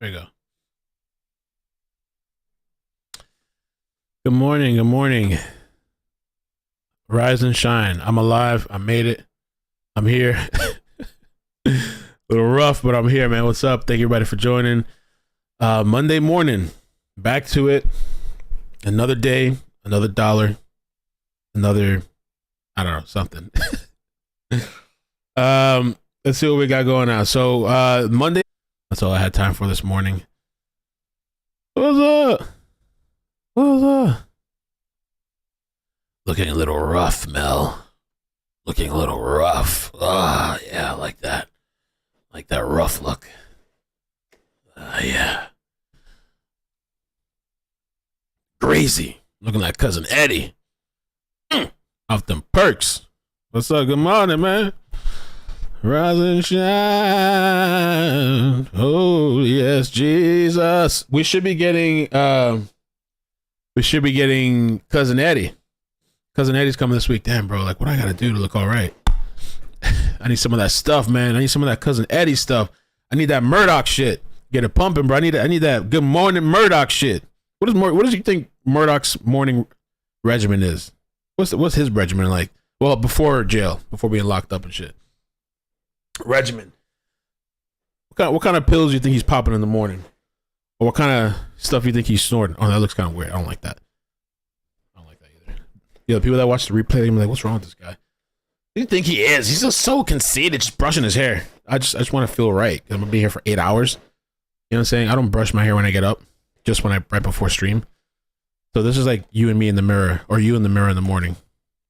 There you go. Good morning. Good morning. Rise and shine. I'm alive. I made it. I'm here. A little rough, but I'm here, man. What's up? Thank you, everybody, for joining. Monday morning. Back to it. Another day. Another dollar. Another, I don't know, something. Let's see what we got going on. So, Monday. That's all I had time for this morning. What's up? What's up? Looking a little rough, Mel. Looking a little rough. Ah, yeah, I like that. Like that rough look. Yeah. Crazy. Looking like cousin Eddie. Off them perks. What's up? Good morning, man. Rise and shine. Oh, yes, Jesus. We should be getting cousin Eddie. Cousin Eddie's coming this week. Damn, bro. Like, what I gotta do to look all right? I need some of that stuff, man. I need some of that cousin Eddie stuff. I need that Murdaugh shit. Get it pumping, bro. I need that good morning Murdaugh shit. What does you think Murdaugh's morning regimen is? What's his regimen like? Well, before jail, before being locked up and shit. Regimen. What kind of pills do you think he's popping in the morning? Or what kind of stuff you think he's snorting? Oh, that looks kind of weird. I don't like that. I don't like that either. Yeah, the people that watch the replay, they're like, what's wrong with this guy? What do you think he is? He's just so conceited, just brushing his hair. I just want to feel right. I'm gonna be here for 8 hours. You know what I'm saying? I don't brush my hair when I get up, just right before stream. So this is like you and me in the mirror, or you in the mirror in the morning.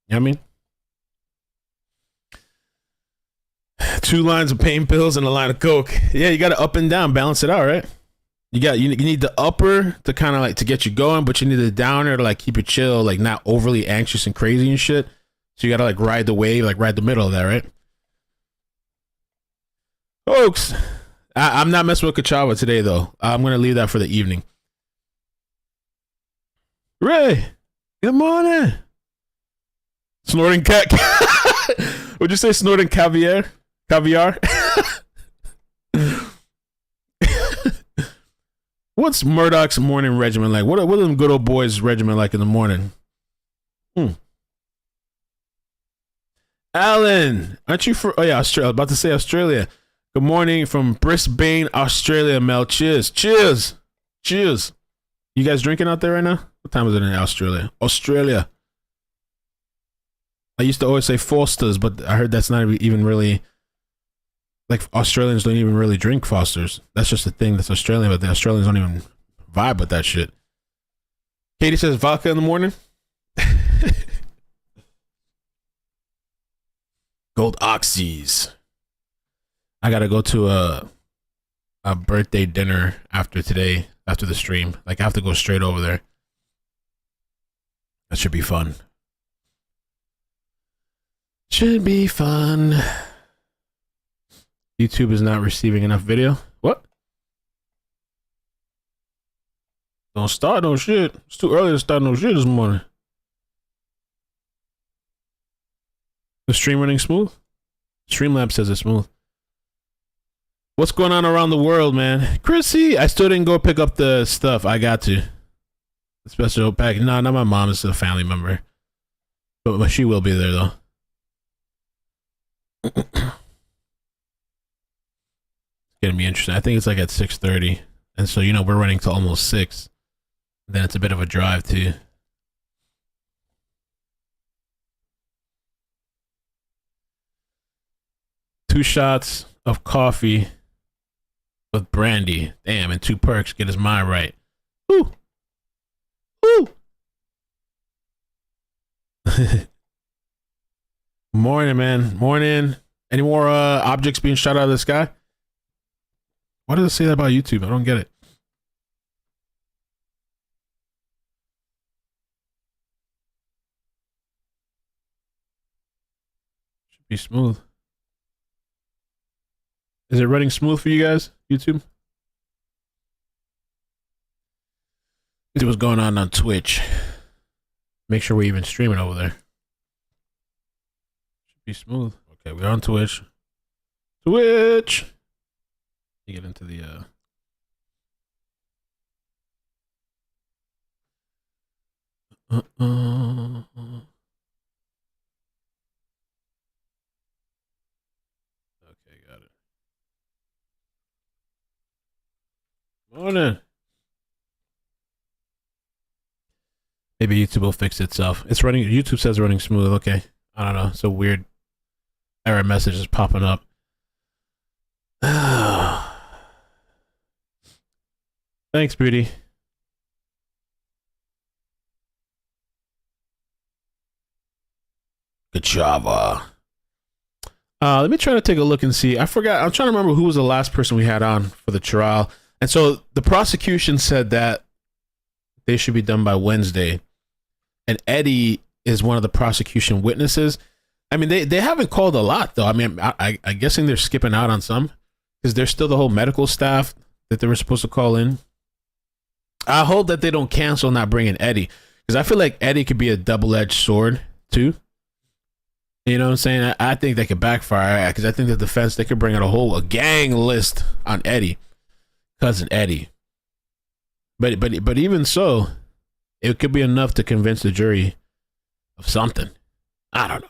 You know what I mean? 2 lines of pain pills and a line of coke. Yeah, you got to up and down, balance it out, right? You need the upper to kind of like to get you going, but you need the downer to like keep you chill, like not overly anxious and crazy and shit. So you got to like ride the wave, like ride the middle of that, right? Folks, I'm not messing with Kachava today though. I'm gonna leave that for the evening. Ray, good morning. Snorting cat. Would you say snorting caviar? Caviar? What's Murdaugh's morning regimen like? What are them good old boys' regimen like in the morning? Alan, aren't you from? Oh yeah, Australia. I was about to say Australia. Good morning from Brisbane, Australia, Mel. Cheers, cheers, cheers. You guys drinking out there right now? What time is it in Australia? Australia. I used to always say Fosters, but I heard that's not even really, like, Australians don't even really drink Fosters. That's just a thing that's Australian, but the Australians don't even vibe with that shit. Katie says vodka in the morning. Gold Oxys. I gotta go to a birthday dinner after today, after the stream. Like, I have to go straight over there. That should be fun. Should be fun. YouTube is not receiving enough video. What? Don't start no shit. It's too early to start no shit this morning. The stream running smooth? Streamlabs says it's smooth. What's going on around the world, man? Chrissy, I still didn't go pick up the stuff. I got to. The special pack. No, not my mom. It's a family member. But she will be there, though. It's gonna be interesting. I think it's like at 6:30. And so, you know, we're running to almost 6. Then it's a bit of a drive, too. Two shots of coffee with brandy. Damn, and 2 perks. Get his mind right. Woo! Woo! Morning, man. Morning. Any more objects being shot out of the sky? Why does it say that about YouTube? I don't get it. Should be smooth. Is it running smooth for you guys, YouTube? See what's going on Twitch. Make sure we're even streaming over there. Should be smooth. Okay, we're on Twitch. Twitch! You get into the Okay, got it. Morning. Maybe YouTube will fix itself. It's running. YouTube says running smooth. Okay. I don't know. It's a weird error message is popping up. Thanks, Beauty. Good job. Let me try to take a look and see. I forgot. I'm trying to remember who was the last person we had on for the trial. And so the prosecution said that they should be done by Wednesday. And Eddie is one of the prosecution witnesses. I mean, they haven't called a lot, though. I mean, I'm guessing they're skipping out on some because there's still the whole medical staff that they were supposed to call in. I hope that they don't cancel not bringing Eddie because I feel like Eddie could be a double-edged sword, too. You know what I'm saying? I think they could backfire because I think the defense, they could bring out a gang list on Eddie, cousin Eddie. But even so, it could be enough to convince the jury of something. I don't know.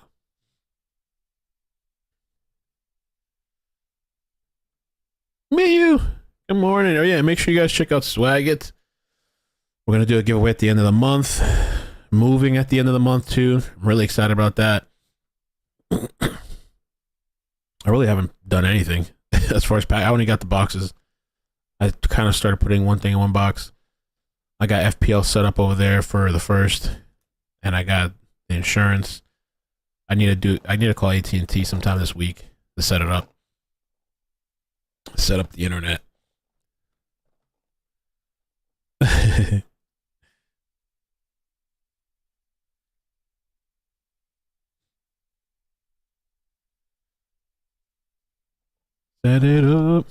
Me, you. Good morning. Oh yeah, make sure you guys check out Swagit. We're gonna do a giveaway at the end of the month. Moving at the end of the month too. I'm really excited about that. I really haven't done anything as far as pack. I only got the boxes. I kind of started putting one thing in one box. I got FPL set up over there for the first, and I got the insurance. I need to call AT&T sometime this week to set it up. Set up the internet. Set it up.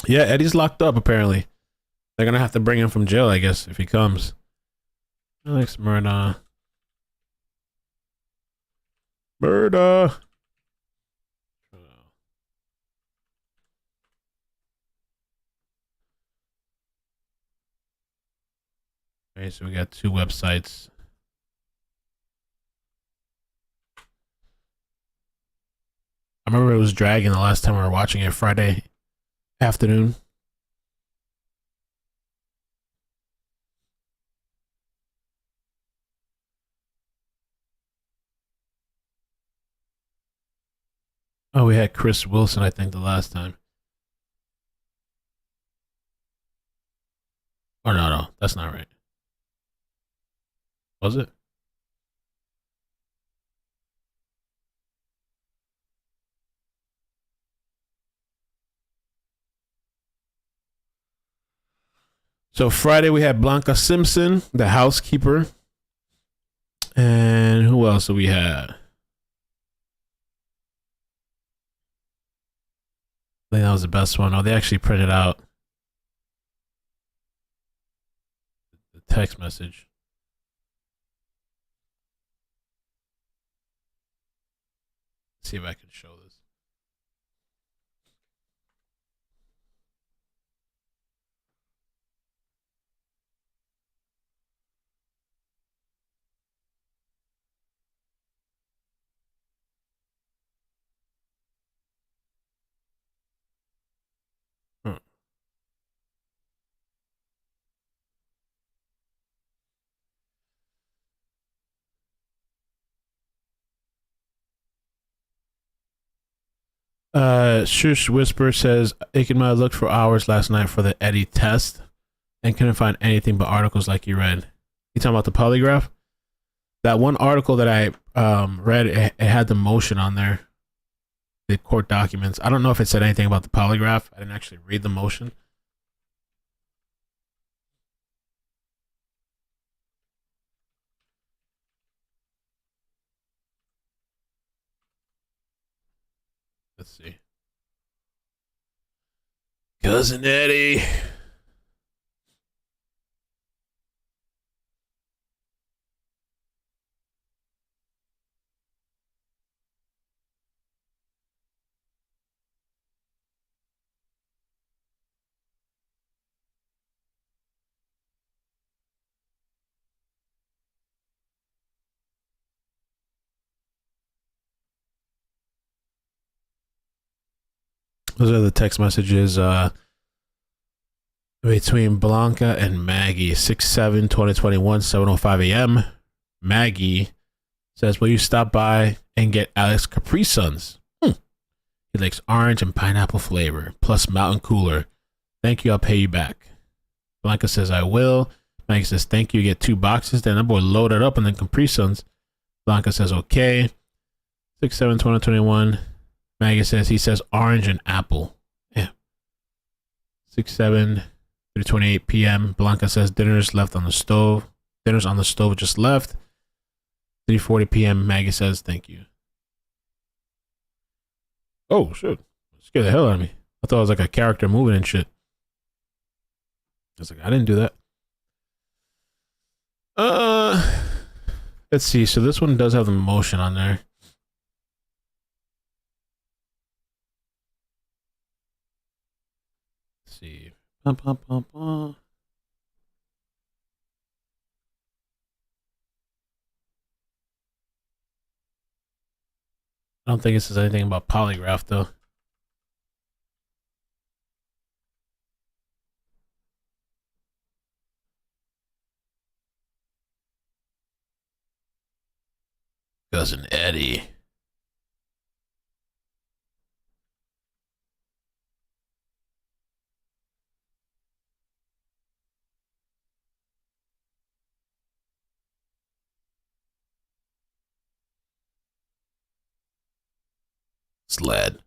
Yeah, Eddie's locked up apparently. They're gonna have to bring him from jail, I guess, if he comes. Alex Murdaugh. Murdaugh. Okay, so we got two websites. I remember it was dragging the last time we were watching it, Friday afternoon. Oh, we had Chris Wilson, I think, the last time. Oh, no, that's not right. Was it? So Friday we had Blanca Simpson, the housekeeper. And who else do we have? I think that was the best one. Oh, they actually printed out the text message. Let's see if I can show this. Shush Whisper says ickEdMeL looked for hours last night for the Eddie test and couldn't find anything but articles like you read. You talking about the polygraph? That one article that I read, it had the motion on there, the court documents. I don't know if it said anything about the polygraph. I didn't actually read the motion. Let's see. Cousin Eddie. Those are the text messages between Blanca and Maggie. 6/7/2021, 7:05 a.m. Maggie says, will you stop by and get Alex Capri Suns? He likes orange and pineapple flavor, plus Mountain Cooler. Thank you, I'll pay you back. Blanca says, I will. Maggie says, thank you, get 2 boxes. Then that boy loaded up and then Capri Suns. Blanca says, okay. 6/7/2021. Maggie says, he says orange and apple. Yeah. 6/7/28 p.m. Blanca says, dinner's left on the stove. Dinner's on the stove, just left. 3:40 p.m. Maggie says, thank you. Oh, shit. Scared the hell out of me. I thought it was like a character moving and shit. I was like, I didn't do that. Let's see. So this one does have the motion on there. Let's see. I don't think it says anything about polygraph though. Cousin Eddie. Sled.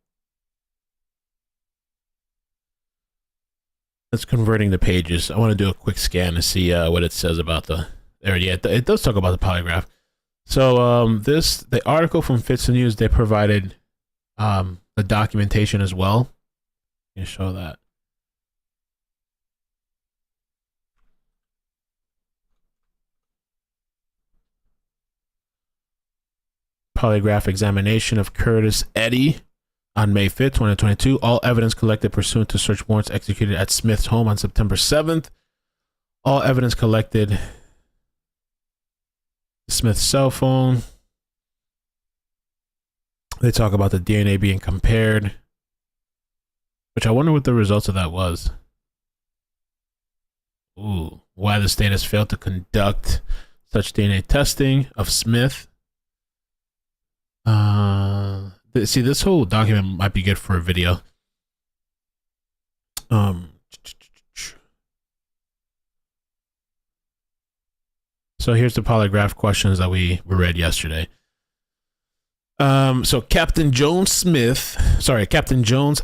It's converting the pages. I want to do a quick scan to see what it says about the. There, yeah, it does talk about the polygraph. So the article from Fitz News, they provided the documentation as well. Let me show that. Polygraph examination of Curtis Eddy on May 5th, 2022. All evidence collected pursuant to search warrants executed at Smith's home on September 7th. All evidence collected. Smith's cell phone. They talk about the DNA being compared, which I wonder what the results of that was. Ooh, why the state has failed to conduct such DNA testing of Smith. See, this whole document might be good for a video. So here's the polygraph questions that we read yesterday. So Captain Jones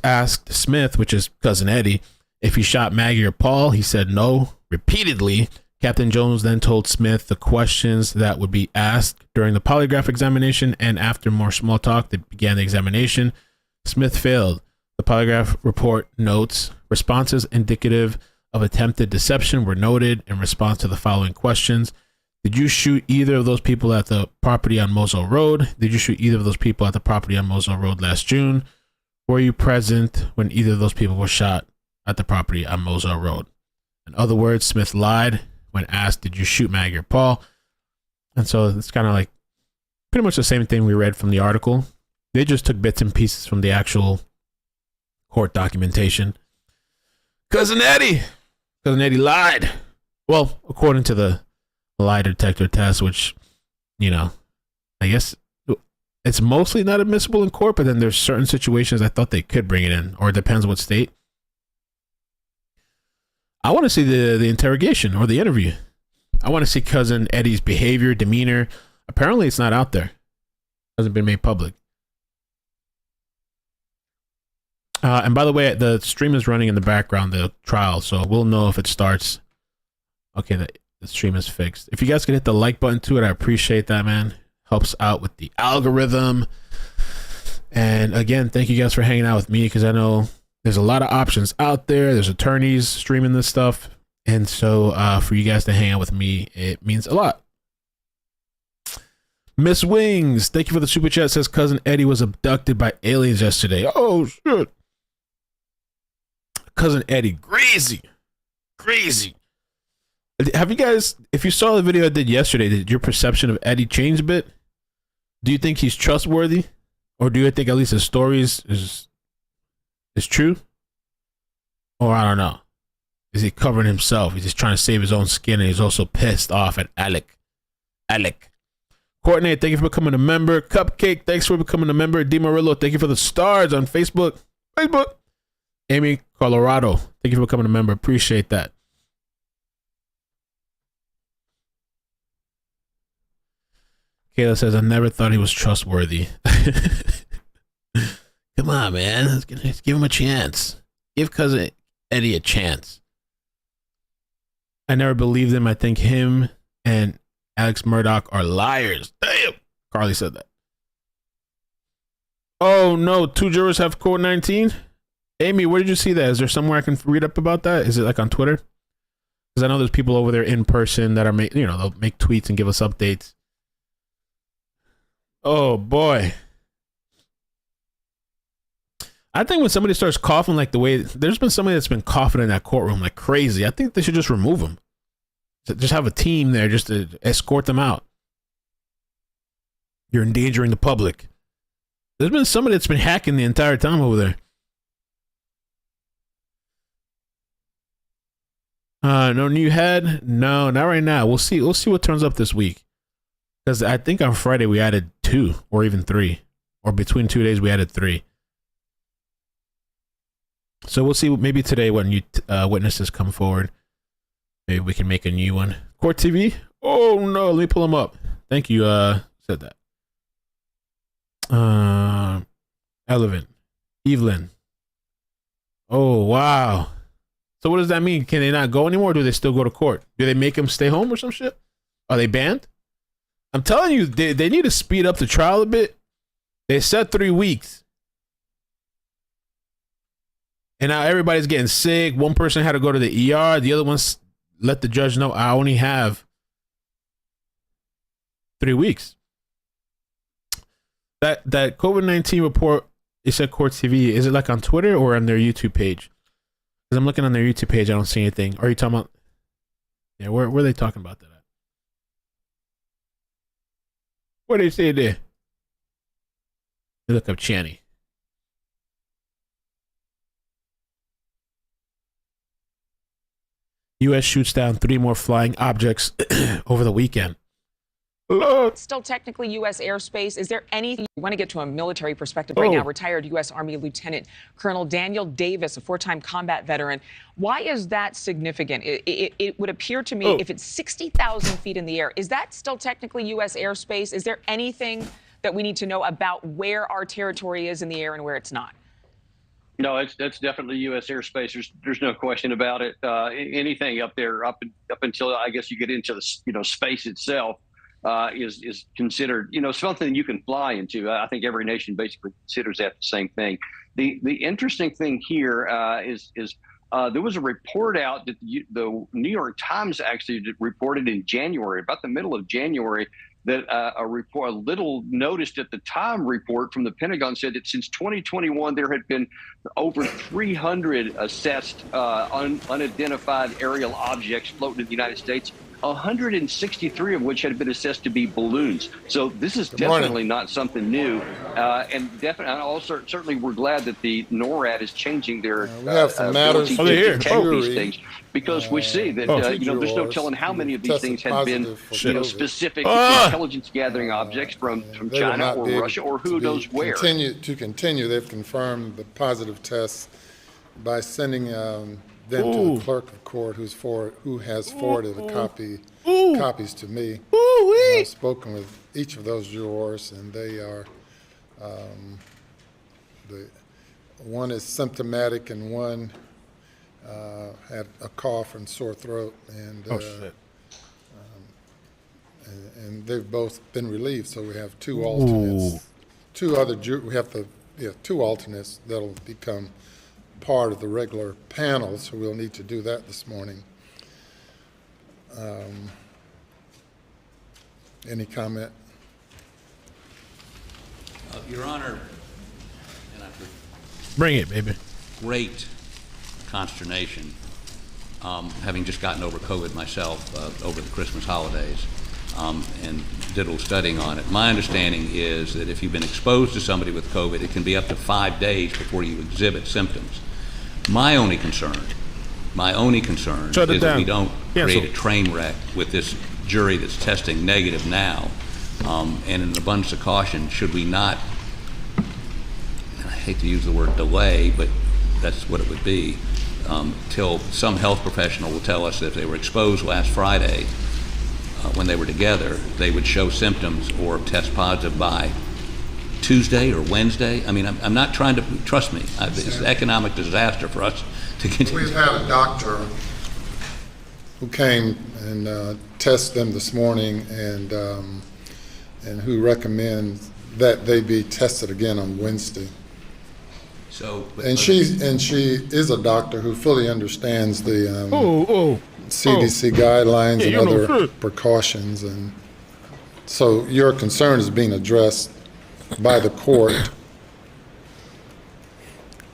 asked Smith, which is Cousin Eddie, if he shot Maggie or Paul. He said no repeatedly. Captain Jones then told Smith the questions that would be asked during the polygraph examination, and after more small talk, they began the examination. Smith failed. The polygraph report notes responses indicative of attempted deception were noted in response to the following questions. Did you shoot either of those people at the property on Moselle Road? Did you shoot either of those people at the property on Moselle Road last June? Were you present when either of those people were shot at the property on Moselle Road? In other words, Smith lied when asked, did you shoot Maggie or Paul? And so it's kind of like pretty much the same thing we read from the article. They just took bits and pieces from the actual court documentation. Cousin Eddie lied. Well, according to the lie detector test, which, you know, I guess it's mostly not admissible in court, but then there's certain situations I thought they could bring it in, or it depends what state. I want to see the interrogation or the interview. I want to see Cousin Eddie's behavior, demeanor. Apparently it's not out there. Hasn't been made public. And by the way, the stream is running in the background, the trial, so we'll know if it starts. Okay, the stream is fixed. If you guys can hit the like button to it, I appreciate that, man. Helps out with the algorithm. And again, thank you guys for hanging out with me, because I know there's a lot of options out there. There's attorneys streaming this stuff. And so for you guys to hang out with me, it means a lot. Miss Wings, thank you for the super chat. Says Cousin Eddie was abducted by aliens yesterday. Oh, shit. Cousin Eddie, crazy. Have you guys, if you saw the video I did yesterday, did your perception of Eddie change a bit? Do you think he's trustworthy? Or do you think at least his stories is is true? Or I don't know. Is he covering himself? He's just trying to save his own skin, and he's also pissed off at Alec. Courtney, thank you for becoming a member. Cupcake, thanks for becoming a member. DiMarillo, thank you for the stars on Facebook. Amy, Colorado, thank you for becoming a member. Appreciate that. Kayla says, I never thought he was trustworthy. Come on, man. Let's give him a chance. Give cousin Eddie a chance. I never believed him. I think him and Alex Murdaugh are liars. Damn. Carly said that. Oh, no. 2 jurors have COVID-19? Amy, where did you see that? Is there somewhere I can read up about that? Is it like on Twitter? Because I know there's people over there in person that are, they'll make tweets and give us updates. Oh, boy. I think when somebody starts coughing like the way, there's been somebody that's been coughing in that courtroom like crazy. I think they should just remove them. Just have a team there just to escort them out. You're endangering the public. There's been somebody that's been hacking the entire time over there. No new head? No, not right now. We'll see what turns up this week. Because I think on Friday we added 2 or even 3. Or between 2 days we added 3. So we'll see maybe today when new witnesses come forward. Maybe we can make a new one. Court TV? Oh no, let me pull them up. Thank you, said that. Evelyn. Oh wow. So what does that mean? Can they not go anymore, or do they still go to court? Do they make them stay home or some shit? Are they banned? I'm telling you, they need to speed up the trial a bit. They said 3 weeks. And now everybody's getting sick. One person had to go to the ER. The other one's let the judge know, I only have 3 weeks. That COVID-19 report, it said Court TV. Is it like on Twitter or on their YouTube page? Because I'm looking on their YouTube page. I don't see anything. Are you talking about? Yeah, where are they talking about that at? What do they say there? They look up Channy. U.S. shoots down 3 more flying objects over the weekend. It's still technically U.S. airspace. Is there anything you want to get to a military perspective right now? Retired U.S. Army Lieutenant Colonel Daniel Davis, a 4-time combat veteran. Why is that significant? It would appear to me if it's 60,000 feet in the air, is that still technically U.S. airspace? Is there anything that we need to know about where our territory is in the air and where it's not? No, that's definitely U.S. airspace. There's no question about it. Anything up there, up until I guess you get into the space itself, is considered something you can fly into. I think every nation basically considers that the same thing. The interesting thing here is there was a report out that the New York Times actually reported in January, about the middle of January, that a little noticed at the time report from the Pentagon said that since 2021, there had been over 300 assessed unidentified aerial objects floating in the United States, 163 of which had been assessed to be balloons. So this is definitely not something new. And also certainly we're glad that the NORAD is changing their we have some matters to detect these things, because we see that there's no telling how many of these things had been specific intelligence gathering objects from China or Russia or who knows where. Continue, they've confirmed the positive tests by sending them to the clerk of court who has forwarded copies to me. I've spoken with each of those jurors, and they are one is symptomatic and one had a cough and sore throat, and and they've both been relieved. So we have 2 alternates. We have 2 alternates that'll become part of the regular panel, so we'll need to do that this morning. Any comment? Your Honor, and bring it, baby. Great consternation, having just gotten over COVID myself over the Christmas holidays. and did a little studying on it. My understanding is that if you've been exposed to somebody with COVID, it can be up to 5 days before you exhibit symptoms. My only concern is that we don't create a train wreck with this jury that's testing negative now. And in an abundance of caution, should we not, and I hate to use the word delay, but that's what it would be, till some health professional will tell us that if they were exposed last Friday when they were together, they would show symptoms or test positive by Tuesday or Wednesday. I mean, I'm not trying to, trust me, it's an economic disaster for us to continue. We've had a doctor who came and tested them this morning and who recommends that they be tested again on Wednesday. So, And she is a doctor who fully understands the CDC guidelines and other precautions, and so your concern is being addressed by the court.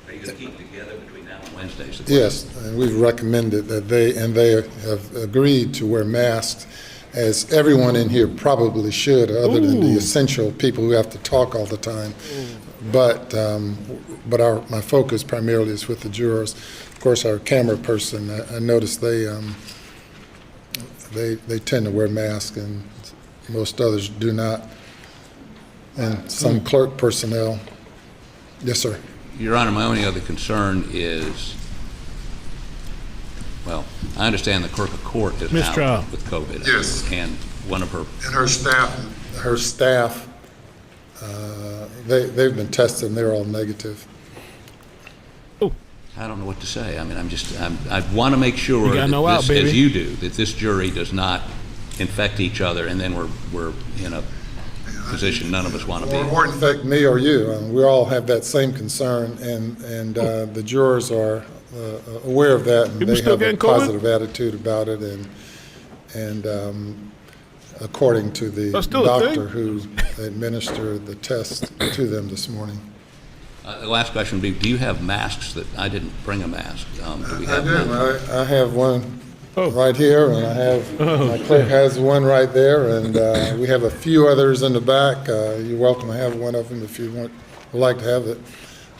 Are you going to keep together between now and Wednesday? Yes, and we've recommended that they have agreed to wear masks, as everyone in here probably should, other than the essential people who have to talk all the time. But my focus primarily is with the jurors. Of course, our camera person, I noticed they tend to wear masks, and most others do not, and some clerk personnel. Yes, sir. Your Honor, my only other concern is, well, I understand the clerk of court is out with COVID. Yes. And one of her... And her staff, they've been tested and they're all negative. I don't know what to say. I mean, I want to make sure that as you do, that this jury does not infect each other, and then we're in a position none of us want to be. Or infect me or you. We all have that same concern, and the jurors are aware of that, and they have a positive attitude about it, and according to the doctor who administered the test to them this morning. The last question would be, do you have masks that, I didn't bring a mask. Do we have I have one right here, and I have, my clerk has one right there, and we have a few others in the back. You're welcome to have one of them if you would like to have it.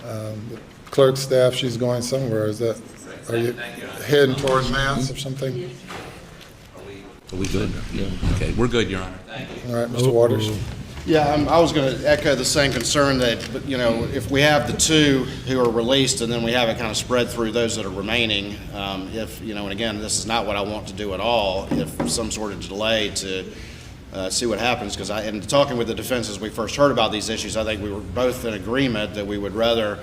The clerk staff, she's going somewhere. Are you heading towards Mass or something? Are we good? Yeah. Okay, we're good, Your Honor. Thank you. All right, Mr. Waters. Yeah, I was going to echo the same concern that, you know, if we have the two who are released and then we have it kind of spread through those that are remaining, if, you know, and again, this is not what I want to do at all, if some sort of delay to see what happens, because in talking with the defense as we first heard about these issues, I think we were both in agreement that we would rather,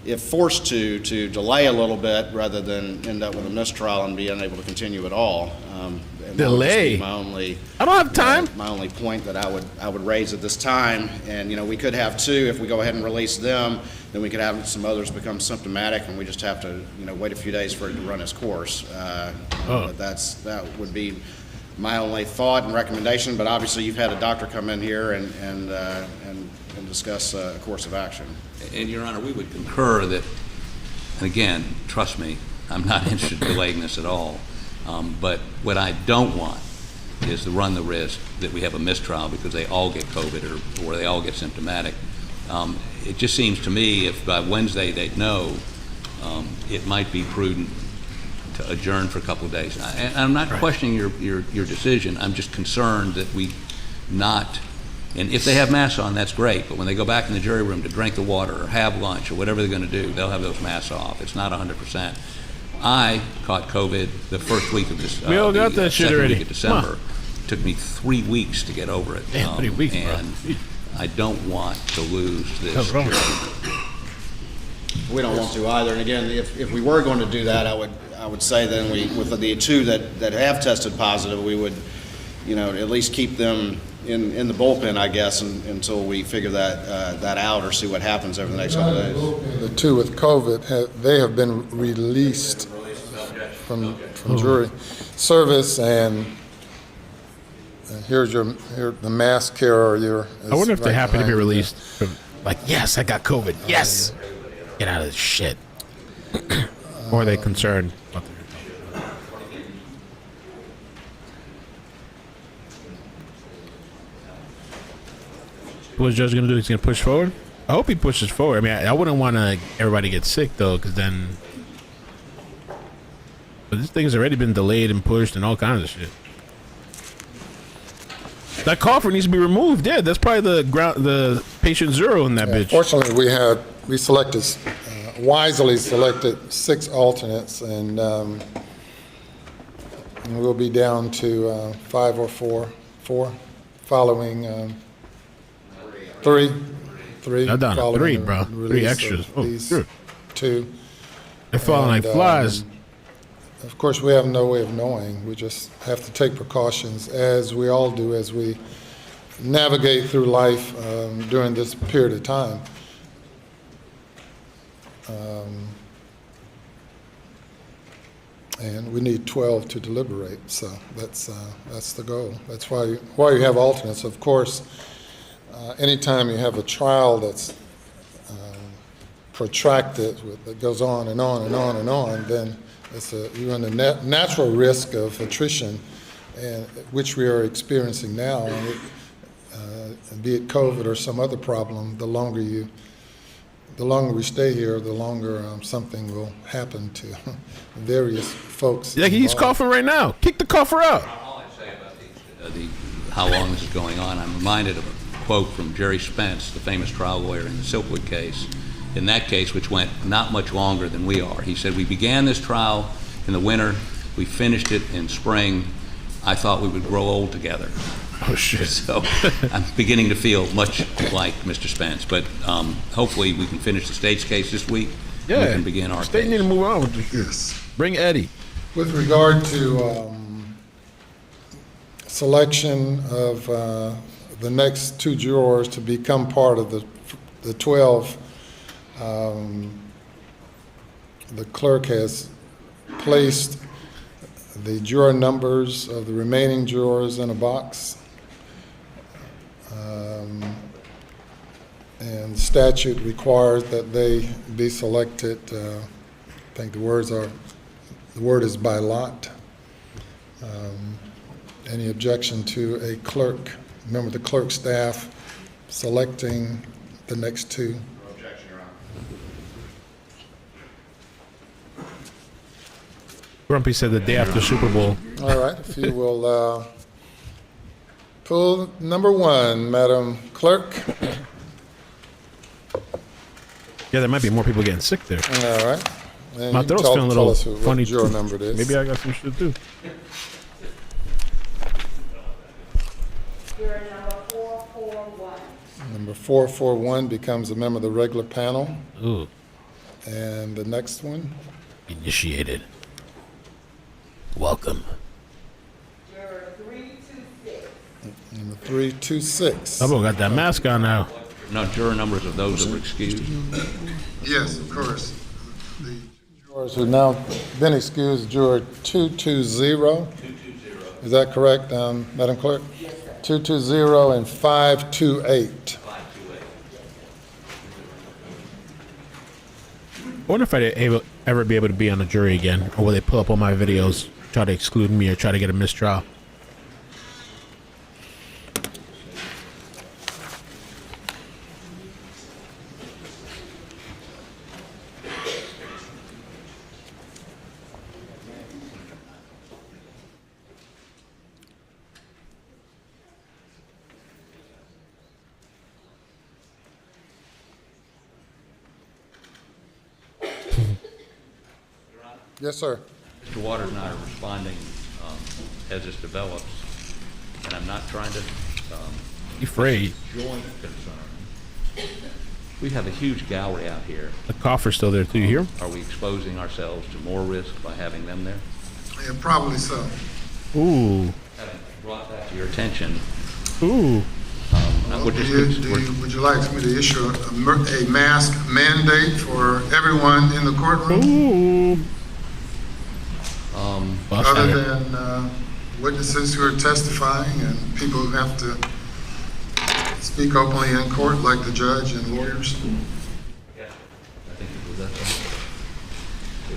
if forced to delay a little bit rather than end up with a mistrial and be unable to continue at all. Delay. My only, I don't have time. My only point that I would raise at this time, and you know, we could have two. If we go ahead and release them, then we could have some others become symptomatic, and we just have to, you know, wait a few days for it to run its course. But that would be my only thought and recommendation. But obviously, you've had a doctor come in here and discuss a course of action. And Your Honor, we would concur that, and again, trust me, I'm not interested in delaying this at all. But what I don't want is to run the risk that we have a mistrial because they all get COVID or they all get symptomatic. It just seems to me if by Wednesday they'd know, it might be prudent to adjourn for a couple of days. And I'm not questioning your decision. I'm just concerned that we not, and if they have masks on, that's great, but when they go back in the jury room to drink the water or have lunch or whatever they're going to do, they'll have those masks off. It's not 100%. I caught COVID the first week of this. We all got that shit already. Week of December. It took me 3 weeks to get over it. Damn, 3 weeks, and bro. I don't want to lose this. We don't want to either. And again, if we were going to do that, I would say then with the two that have tested positive, we would, you know, at least keep them in the bullpen, I guess, until we figure that out or see what happens over the next couple of days. The two with COVID, they have been released from jury service, and here's the mask carrier. I wonder if they're happy to be released. Like, yes, I got COVID. Yes, get out of this shit. Or are they concerned? What's the judge gonna do? He's gonna push forward. I hope he pushes forward. I mean, I wouldn't want to everybody get sick though, because then. But this thing has already been delayed and pushed and all kinds of shit. That coffer needs to be removed. Yeah, that's probably the patient zero in that bitch. Fortunately, we selected wisely selected 6 alternates, and we'll be down to 5 or 4 following 3. I'm down to following 3, the bro. release 3 of extras. Oh, these sure. 2. They're falling like flies. Of course, we have no way of knowing. We just have to take precautions, as we all do, as we navigate through life during this period of time. And we need 12 to deliberate, so that's the goal. That's why you have alternates. Of course, anytime you have a trial that's protracted, that goes on and on and on and on, then you run the natural risk of attrition, and which we are experiencing now. And be it COVID or some other problem, the longer we stay here, the longer something will happen to various folks. Yeah, he's coughing right now. Kick the cougher out. All I say about how long this is going on, I'm reminded of a quote from Jerry Spence, the famous trial lawyer in the Silkwood case. In that case, which went not much longer than we are. He said, we began this trial in the winter, we finished it in spring. I thought we would grow old together. Oh, shit. So I'm beginning to feel much like Mr. Spence, but hopefully we can finish the state's case this week. Yeah, and we can begin our state case. need to move on with this shit. Yes. Bring Eddie. With regard to selection of the next 2 jurors to become part of the 12, the clerk has placed the juror numbers of the remaining jurors in a box. And statute requires that they be selected, I think the word is by lot. Any objection to a clerk, member of the clerk staff selecting the next 2? No objection, Your Honor. Grumpy said the day after Super Bowl. All right, if you will pull number 1, Madam Clerk. Yeah, there might be more people getting sick there. All right. And My you can throat's tell feeling a little us what funny juror too. number it is. Maybe I got some shit too. Juror number 441. Number 441 becomes a member of the regular panel. Ooh, And the next one, initiated. Welcome. Juror 326. number 326. Double got that mask on now. No juror numbers of those that were excused. Yes, of course. The jurors who now been excused, juror 220. Is that correct, Madam Clerk? Yes, sir. 220 and 528. I wonder if I'd ever be able to be on a jury again, or will they pull up all my videos, try to exclude me, or try to get a mistrial? Yes, sir. Mr. Waters and I are responding as this develops, and I'm not trying to You afraid? joint concern. We have a huge gallery out here. The coffer's still there too. You hear him? Are we exposing ourselves to more risk by having them there? Yeah, probably so. Ooh, Having brought that to your attention, ooh. we're just, Would you like me to issue a mask mandate for everyone in the courtroom, Ooh. Bust other that. than witnesses who are testifying and people who have to speak openly in court, like the judge and lawyers? I think it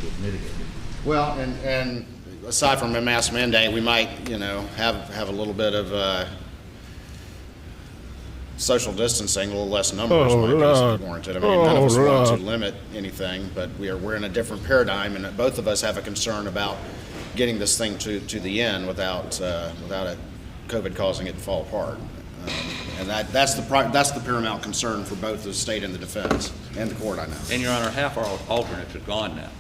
would mitigate it. Well, and aside from a mask mandate, we might, have a little bit of social distancing, a little less numbers Oh, might Lord. be warranted. I mean, none of us want Lord. to limit anything, but we're in a different paradigm, and both of us have a concern about getting this thing to the end without it COVID causing it to fall apart. And that's the paramount concern for both the state and the defense and the court, I know. And, Your Honor, half our alternates are gone now.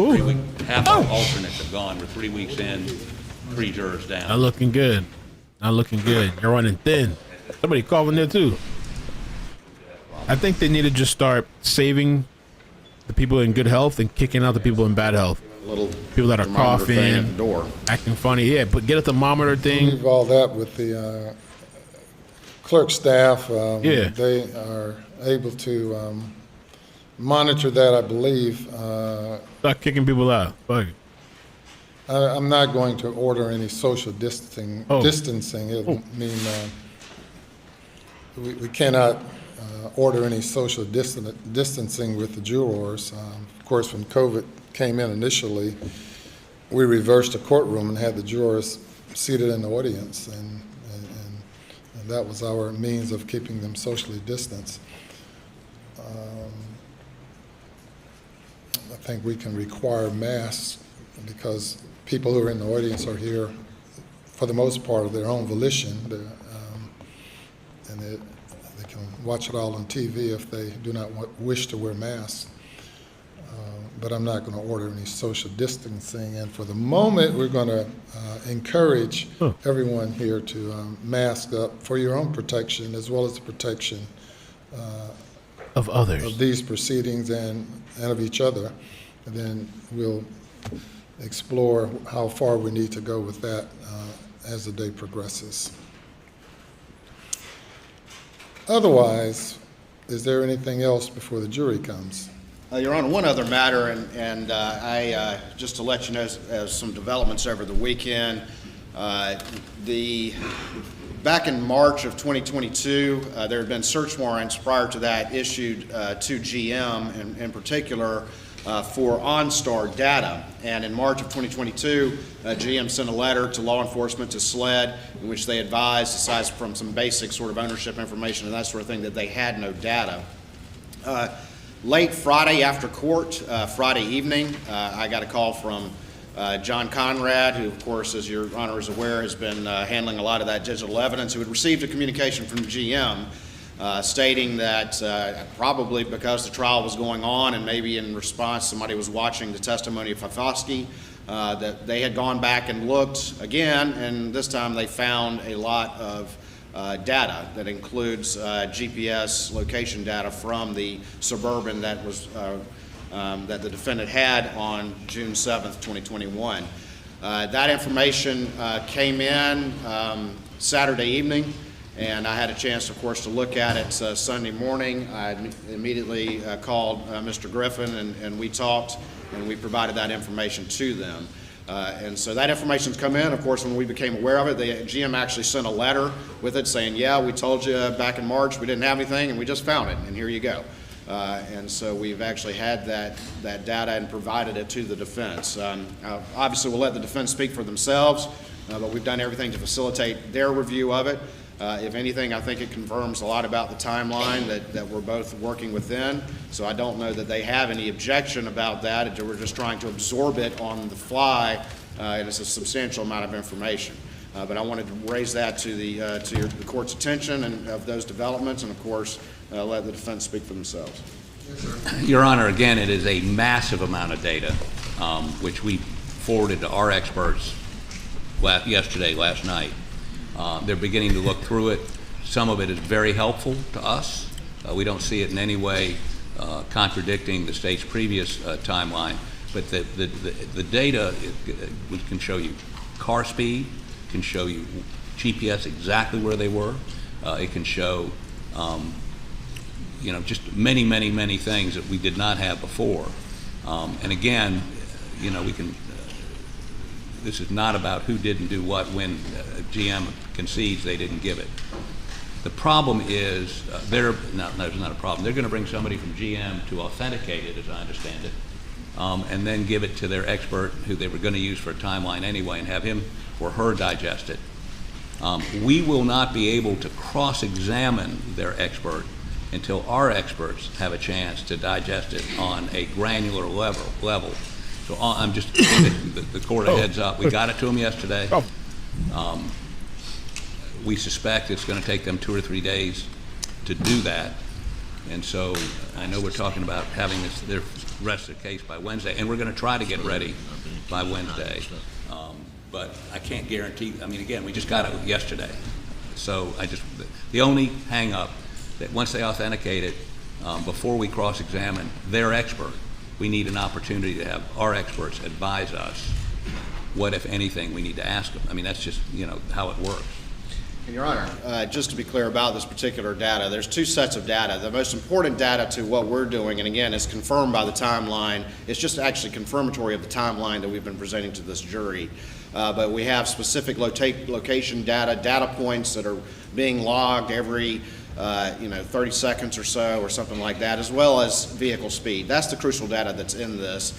Ooh. Half our alternates are gone. We're 3 weeks in, 3 jurors down. Not looking good. Not looking good. You're running thin. Somebody coughing there too. I think they need to just start saving the people in good health and kicking out the people in bad health. Little People that are thermometer thing at the coughing, door. acting funny. Yeah, but get a thermometer thing. Leave all that with the clerk staff. Yeah. They are able to monitor that, I believe. Start kicking people out. Fuck it. I'm not going to order any social distancing. Oh. It'll mean we cannot order any social distancing with the jurors. Of course, when COVID came in initially, we reversed the courtroom and had the jurors seated in the audience, and that was our means of keeping them socially distanced. I think we can require masks because people who are in the audience are here for the most part of their own volition, and they can watch it all on TV if they do not wish to wear masks. But I'm not going to order any social distancing, and for the moment we're going to encourage everyone here to mask up for your own protection as well as the protection Of others. of these proceedings and of each other. And then we'll explore how far we need to go with that as the day progresses. Otherwise, is there anything else before the jury comes? Your Honor, one other matter, and I just to let you know some developments over the weekend. Back in March of 2022, there had been search warrants prior to that issued to GM, in particular for OnStar data. And in March of 2022, GM sent a letter to law enforcement, to SLED, in which they advised, aside from some basic sort of ownership information and that sort of thing, that they had no data. Late Friday after court, Friday evening, I got a call from John Conrad, who, of course, as Your Honor is aware, has been handling a lot of that digital evidence, who had received a communication from GM stating that probably because the trial was going on and maybe in response somebody was watching the testimony of Fafosky, that they had gone back and looked again, and this time they found a lot of data that includes GPS location data from the Suburban that was that the defendant had on June 7th, 2021. That information came in Saturday evening, and I had a chance, of course, to look at it Sunday morning. I immediately called Mr. Griffin, and we talked, and we provided that information to them. And so that information's come in. Of course, when we became aware of it, the GM actually sent a letter with it saying, yeah, we told you back in March we didn't have anything, and we just found it, and here you go. And so we've actually had that data and provided it to the defense. Obviously, we'll let the defense speak for themselves, but we've done everything to facilitate their review of it. If anything, I think it confirms a lot about the timeline that we're both working within. So I don't know that they have any objection about that. We're just trying to absorb it on the fly, and it's a substantial amount of information. But I wanted to raise that to the court's attention and of those developments, and of course, let the defense speak for themselves. Your Honor, again, it is a massive amount of data, which we forwarded to our experts last night. They're beginning to look through it. Some of it is very helpful to us. We don't see it in any way contradicting the state's previous timeline, but the data can show you car speed, can show you GPS exactly where they were. It can show just many things that we did not have before. And again, we can, this is not about who didn't do what when GM concedes they didn't give it. The problem is, there's not a problem. They're going to bring somebody from GM to authenticate it, as I understand it, and then give it to their expert who they were going to use for a timeline anyway and have him or her digest it. We will not be able to cross-examine their expert until our experts have a chance to digest it on a granular level. So I'm just giving the court a heads up. We got it to them yesterday. We suspect it's going to take them 2 or 3 days to do that. And so I know we're talking about having their rest of the case by Wednesday, and we're going to try to get ready by Wednesday. But I can't guarantee. I mean, again, we just got it yesterday. So the only hang up that once they authenticate it, before we cross-examine their expert, we need an opportunity to have our experts advise us what, if anything, we need to ask them. I mean, that's just, how it works. And Your Honor, just to be clear about this particular data, there's 2 sets of data. The most important data to what we're doing, and again, it's confirmed by the timeline, it's just actually confirmatory of the timeline that we've been presenting to this jury. But we have specific location data points that are being logged every 30 seconds or so or something like that, as well as vehicle speed. That's the crucial data that's in this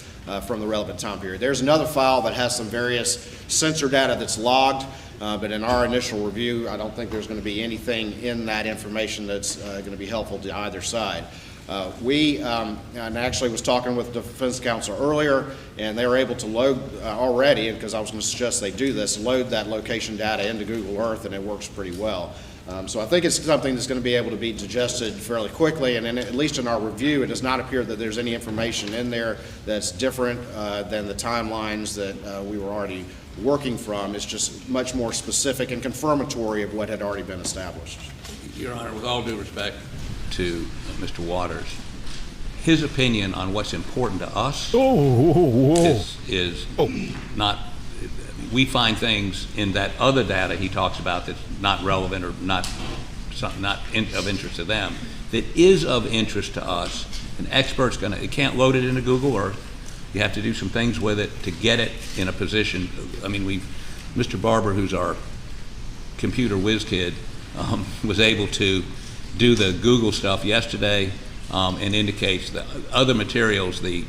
from the relevant time period. There's another file that has some various sensor data that's logged, but in our initial review, I don't think there's going to be anything in that information that's going to be helpful to either side. And actually was talking with the defense counsel earlier, and they were able to load already, because I was going to suggest they do this, load that location data into Google Earth, and it works pretty well. So I think it's something that's going to be able to be digested fairly quickly, and at least in our review, it does not appear that there's any information in there that's different than the timelines that we were already working from. It's just much more specific and confirmatory of what had already been established. Your Honor, with all due respect to Mr. Waters, his opinion on what's important to us is not. We find things in that other data he talks about that's not relevant or not of interest to them that is of interest to us. An expert's it can't load it into Google Earth. You have to do some things with it to get it in a position. I mean, Mr. Barber, who's our computer whiz kid, was able to do the Google stuff yesterday and indicates the other materials, the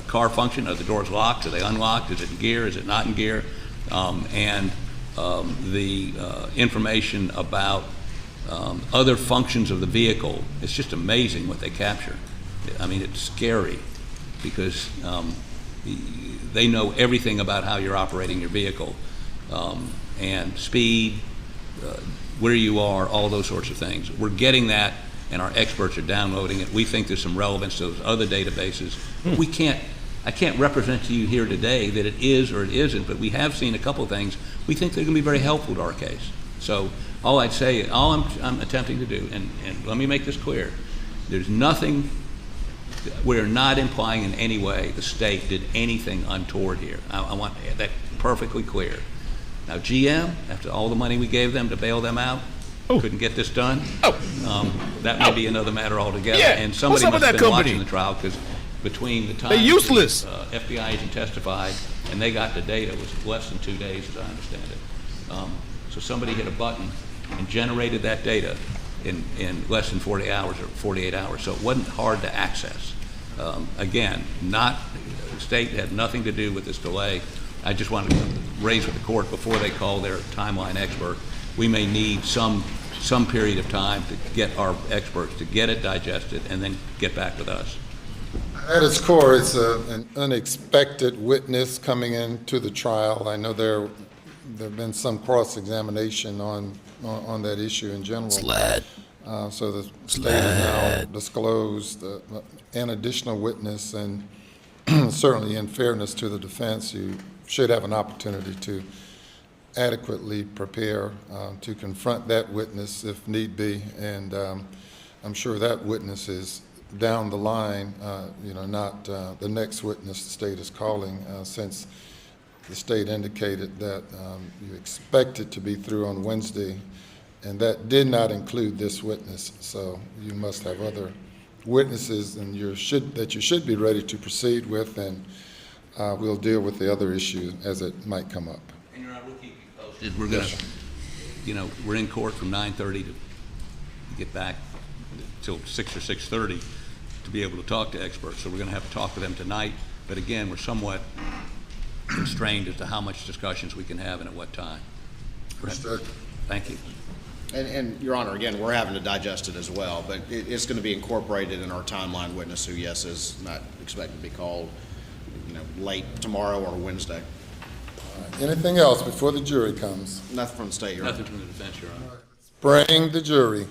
car function, are the doors locked, are they unlocked, is it in gear, is it not in gear, and the information about other functions of the vehicle. It's just amazing what they capture. I mean, it's scary because they know everything about how you're operating your vehicle and speed, where you are, all those sorts of things. We're getting that, and our experts are downloading it. We think there's some relevance to those other databases. I can't represent to you here today that it is or it isn't, but we have seen a couple of things we think they're going to be very helpful to our case. So all I'm attempting to do, and let me make this clear, there's nothing, we're not implying in any way the state did anything untoward here. I want that perfectly clear. Now, GM, after all the money we gave them to bail them out, couldn't get this done. That may be another matter altogether. Yeah. And somebody must have been watching the trial, because between the time they're useless. The FBI agent testified and they got the data, it was less than 2 days, as I understand it. So somebody hit a button and generated that data in less than 40 hours or 48 hours. So it wasn't hard to access. Again, the state had nothing to do with this delay. I just wanted to raise with the court before they call their timeline expert. We may need some period of time to get our experts to get it digested and then get back with us. At its core, it's an unexpected witness coming into the trial. I know there have been some cross-examination on that issue in general. So the state has now disclosed an additional witness, and certainly in fairness to the defense, you should have an opportunity to adequately prepare to confront that witness if need be, and I'm sure that witness is down the line, not the next witness the state is calling, since the state indicated that you expect it to be through on Wednesday, and that did not include this witness. So you must have other witnesses and you should be ready to proceed with, and we'll deal with the other issue as it might come up. And Your Honor, we'll keep you posted. We're going to, we're in court from 9:30 to get back till 6 or 6:30 to be able to talk to experts. So we're going to have to talk to them tonight. But again, we're somewhat constrained as to how much discussions we can have and at what time. Thank you. And Your Honor, again, we're having to digest it as well, but it's going to be incorporated in our timeline witness who, yes, is not expected to be called, late tomorrow or Wednesday. Anything else before the jury comes? Nothing from the state, Your Honor. Nothing from the defense, Your Honor. Bring the jury.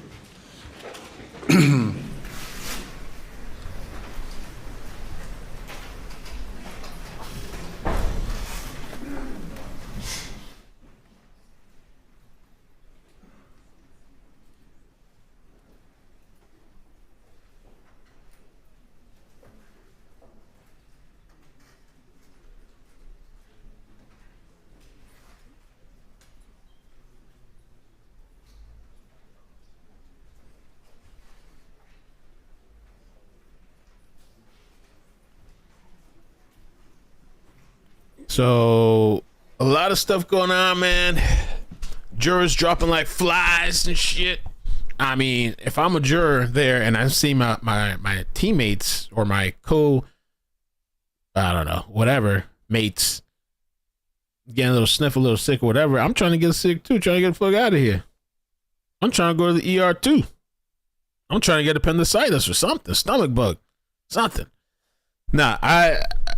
So a lot of stuff going on, man. Jurors dropping like flies and shit. I mean, if I'm a juror there and I see my teammates or my whatever mates getting a little sniff, a little sick or whatever, I'm trying to get sick too, trying to get the fuck out of here. I'm trying to go to the ER too. I'm trying to get appendicitis or something, stomach bug, something. Nah,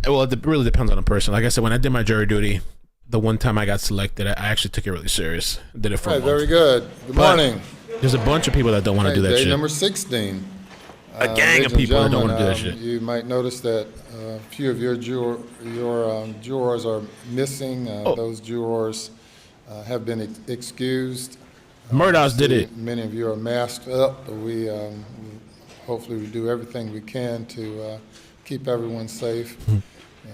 well, it really depends on the person. Like I said, when I did my jury duty, the one time I got selected, I actually took it really serious. Did it for a month. Very good. Good morning. There's a bunch of people that don't want to do that Day shit. number 16. A gang of people that don't want to do that shit. You might notice that a few of your jurors are missing. Those jurors have been excused. Murdaugh's did it. Many of you are masked up. We hopefully we do everything we can to keep everyone safe,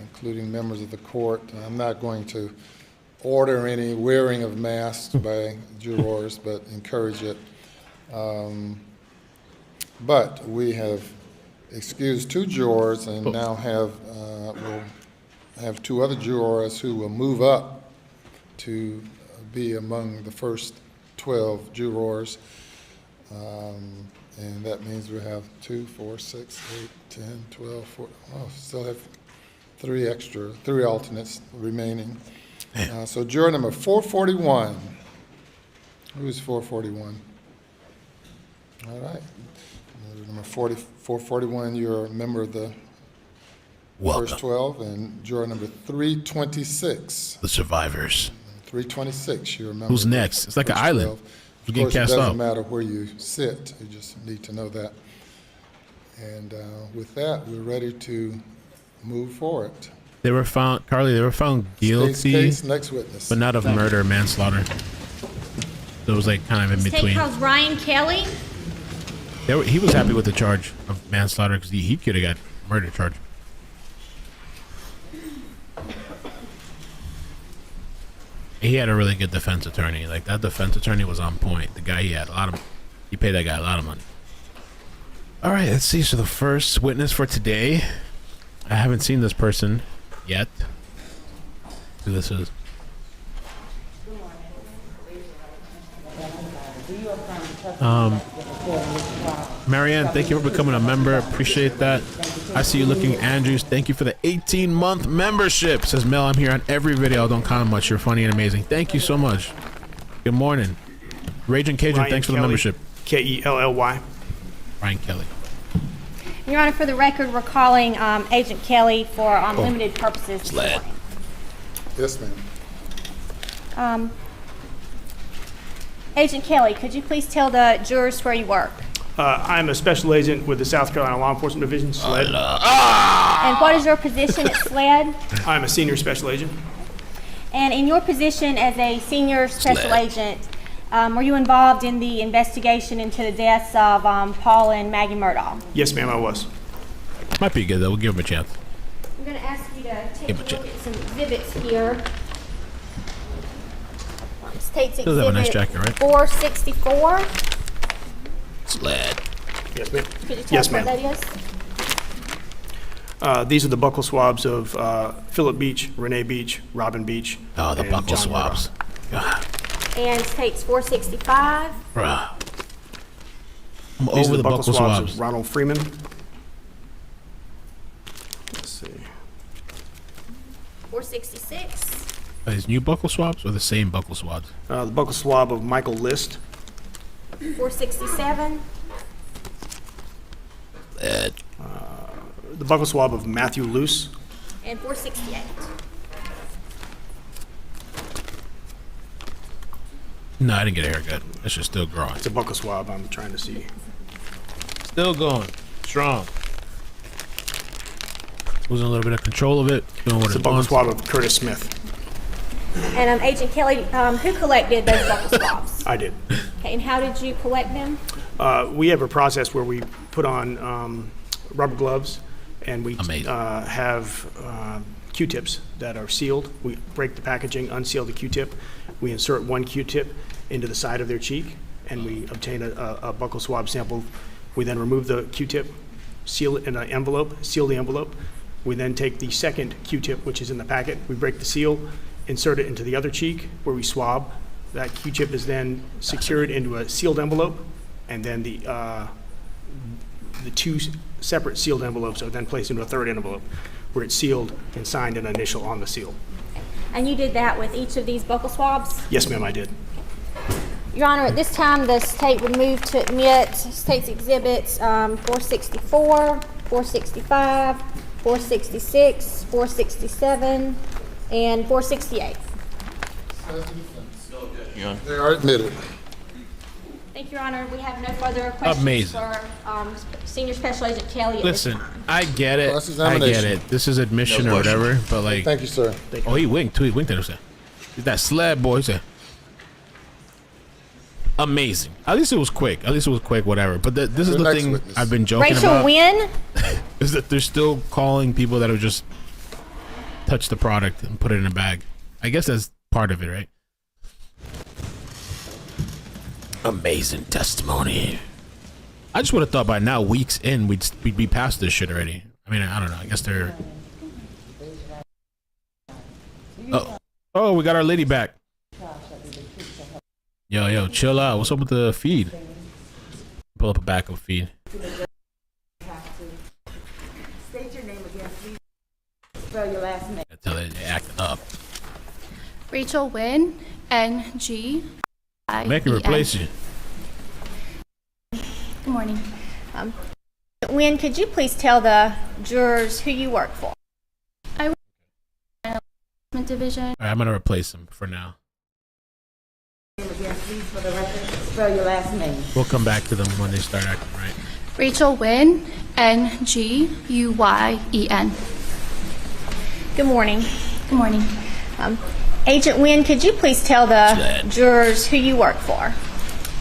including members of the court. I'm not going to order any wearing of masks by jurors, but encourage it. But we have excused 2 jurors and now we'll have 2 other jurors who will move up to be among the first 12 jurors. And that means we have 2, 4, 6, 8, 10, 12, 14. Oh, still have 3 alternates remaining. So juror number 441. Who's 441? All right. Number 441, you're a member of the first 12. And juror number 326. The survivors. 326, you're a member. Who's next? It's like an island. Of course, it doesn't matter where you sit. You just need to know that. And with that, we're ready to move forward. They were found, Carly, they were found guilty, Case, next witness. but not of murder or manslaughter. So it was like kind of in between. State calls Ryan Kelly. He was happy with the charge of manslaughter because he could have got murder charge. He had a really good defense attorney. Like, that defense attorney was on point. The guy, he paid that guy a lot of money. All right, let's see. So the first witness for today, I haven't seen this person yet. Who this is? Marianne, thank you for becoming a member. Appreciate that. I see you looking, Andrews. Thank you for the 18-month membership. Says Mel, I'm here on every video. Don't comment much. You're funny and amazing. Thank you so much. Good morning. Raging Cajun, Ryan thanks for the Kelly, membership. K-E-L-L-Y. Ryan Kelly. Your Honor, for the record, we're calling Agent Kelly for limited purposes. Sled. Yes, ma'am. Agent Kelly, could you please tell the jurors where you work? I'm a special agent with the South Carolina Law Enforcement Division, SLED. And what is your position at SLED? I'm a senior special agent. And in your position as a senior special agent, were you involved in the investigation into the deaths of Paul and Maggie Murdaugh? Yes, ma'am, I was. Might be good, though. We'll give him a chance. I'm going to ask you to take a look at some exhibits here. State's Does have a nice exhibit jacket, right? 464. Sled. Yes, ma'am. Could you tell Yes, us what ma'am. that is? These are the buckle swabs of Philip Beach, Renee Beach, Robin Beach. Oh, the and buckle John swabs. God. And state's 465. Bruh. I'm Murdaugh. These over are the buckle swabs. of Ronald Freeman. Let's see. 466. Are these new buckle swabs or the same buckle swabs? The buccal swab of Michael List. 467. The buccal swab of Matthew Luce. And 468. No, I didn't get a haircut. That shit's still growing. It's a buccal swab I'm trying to see. Still going. Strong. Losing a little bit of control of it. Doing what It's a it buccal wants. swab of Curtis Smith. And Agent Kelly, who collected those buccal swabs? I did. Okay, and how did you collect them? We have a process where we put on rubber gloves and we Amazing. have Q-tips that are sealed. We break the packaging, unseal the Q-tip. We insert one Q-tip into the side of their cheek and we obtain a buccal swab sample. We then remove the Q-tip, seal it in an envelope, seal the envelope. We then take the second Q-tip, which is in the packet. We break the seal, insert it into the other cheek where we swab. That Q-tip is then secured into a sealed envelope, and then the two separate sealed envelopes are then placed into a third envelope where it's sealed and signed an initial on the seal. And you did that with each of these buccal swabs? Yes, ma'am, I did. Your Honor, at this time, the state would move to admit state's exhibits 464, 465, 466, 467, and 468. They are admitted. Thank you, Your Honor. We have no further questions Amazing. for Senior Special Agent Kelly at Listen, this time. I get it. I Cross-examination. get it. This is admission or whatever, but like, Thank you, sir. oh, he winked too. He winked at us. He's that slab boy. He said, amazing. At least it was quick. At least it was quick, whatever. But this is Your the next thing witness. I've been joking Rachel about. Wynn? Is that they're still calling people that have just touched the product and put it in a bag. I guess that's part of it, right? Amazing testimony. I just would have thought by now, weeks in, we'd be past this shit already. I mean, I don't know. I guess they're. Oh, we got our lady back. Yo, chill out. What's up with the feed? Pull up a backup feed. State your name again, please. Spell your last name. Tell they act up. Rachel Wynn, N-G. Make it replace you. Good morning. Wynn, could you please tell the jurors who you work for? I work in the enforcement division. All right, I'm gonna replace him for now. Name again, please, for the record. Spell your last name. We'll come back to them when they start acting right. Rachel Wynn, N-G-U-Y-E-N. Good morning. Good morning. Agent Wynn, could you please tell the jurors who you work for?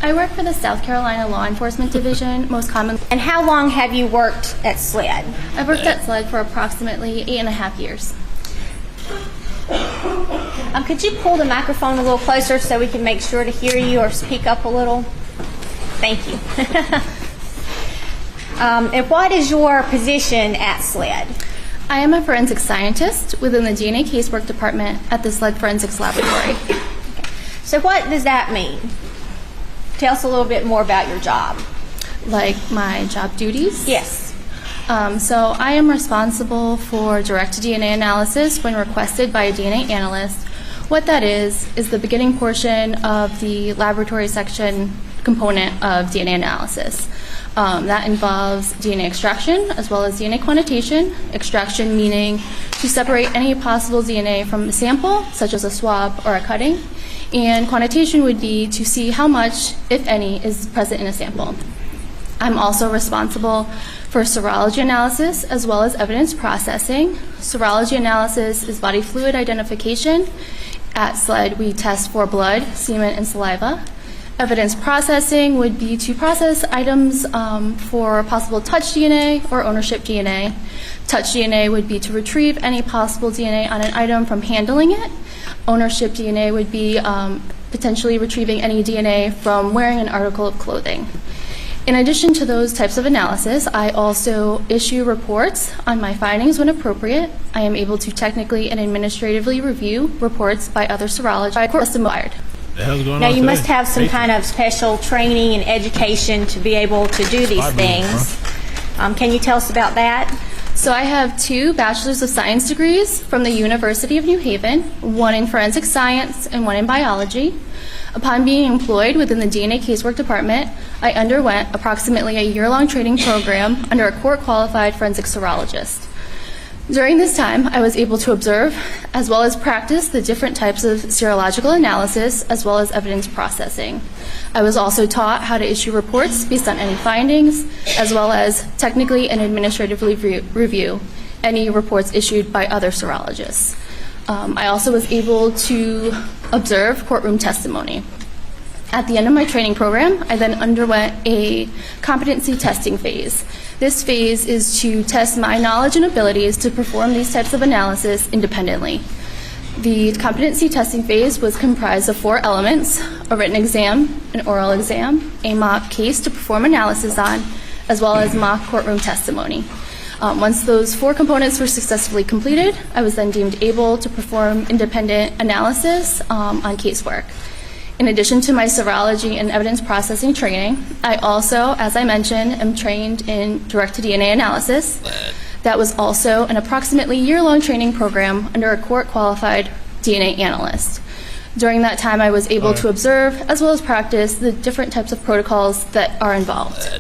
I work for the South Carolina Law Enforcement Division, most commonly. And how long have you worked at SLED? I've worked at SLED for approximately 8.5 years. Could you pull the microphone a little closer so we can make sure to hear you or speak up a little? Thank you. And what is your position at SLED? I am a forensic scientist within the DNA casework department at the SLED Forensics Laboratory. So what does that mean? Tell us a little bit more about your job. Like my job duties? Yes. So I am responsible for direct DNA analysis when requested by a DNA analyst. What that is the beginning portion of the laboratory section component of DNA analysis. That involves DNA extraction as well as DNA quantitation. Extraction meaning to separate any possible DNA from a sample, such as a swab or a cutting. And quantitation would be to see how much, if any, is present in a sample. I'm also responsible for serology analysis as well as evidence processing. Serology analysis is body fluid identification. At SLED, we test for blood, semen, and saliva. Evidence processing would be to process items for possible touch DNA or ownership DNA. Touch DNA would be to retrieve any possible DNA on an item from handling it. Ownership DNA would be potentially retrieving any DNA from wearing an article of clothing. In addition to those types of analysis, I also issue reports on my findings when appropriate. I am able to technically and administratively review reports by other serologists required. The hell's going Now on you today? must have some kind of special training and education to be able to do these things. Can you tell us about that? So I have 2 Bachelor's of Science degrees from the University of New Haven, one in forensic science and one in biology. Upon being employed within the DNA casework department, I underwent approximately a year-long training program under a court-qualified forensic serologist. During this time, I was able to observe as well as practice the different types of serological analysis as well as evidence processing. I was also taught how to issue reports based on any findings, as well as technically and administratively review any reports issued by other serologists. I also was able to observe courtroom testimony. At the end of my training program, I then underwent a competency testing phase. This phase is to test my knowledge and abilities to perform these types of analysis independently. The competency testing phase was comprised of 4 elements: a written exam, an oral exam, a mock case to perform analysis on, as well as mock courtroom testimony. Once those 4 components were successfully completed, I was then deemed able to perform independent analysis on casework. In addition to my serology and evidence processing training, I also, as I mentioned, am trained in direct-to-DNA analysis. That was also an approximately year-long training program under a court-qualified DNA analyst. During that time, I was able to observe as well as practice the different types of protocols that are involved.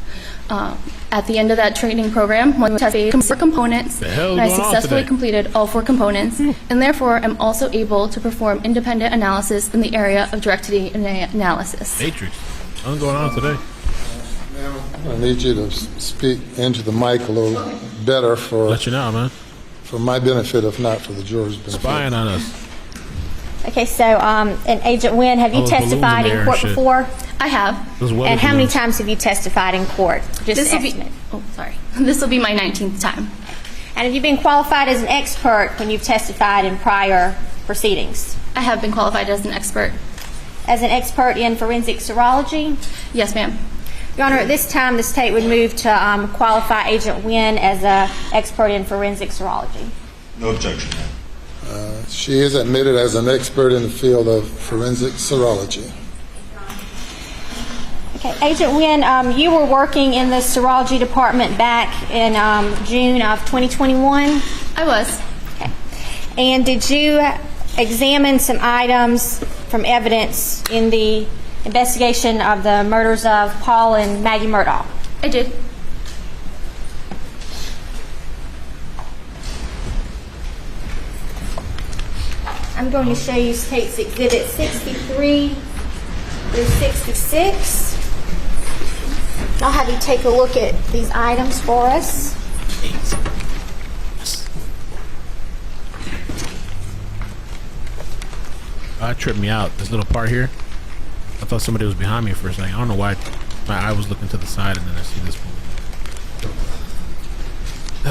At the end of that training program, one tested 4 components, and I successfully completed all 4 components, and therefore am also able to perform independent analysis in the area of direct-to-DNA analysis. Matrix. What's going on today? I need you to speak into the mic a little better for Let you know, man. for my benefit, if not for the jury's benefit. Spying on us. Okay, so, and Agent Wynn, have you All those balloons testified in the air in court and shit. before? I have. Those weather And how many balloons. times have you testified in court? Just This will be, estimate. This will be my 19th time. And have you been qualified as an expert when you've testified in prior proceedings? I have been qualified as an expert. As an expert in forensic serology? Yes, ma'am. Your Honor, at this time, the state would move to qualify Agent Wynn as an expert in forensic serology. No objection, ma'am. She is admitted as an expert in the field of forensic serology. Okay, Agent Wynn, you were working in the serology department back in June of 2021? I was. Okay. And did you examine some items from evidence in the investigation of the murders of Paul and Maggie Murdaugh? I did. I'm going to show you State's Exhibit 63 through 66. I'll have you take a look at these items for us. That tripped me out. This little part here. I thought somebody was behind me for a second. I don't know why my eye was looking to the side and then I see this one.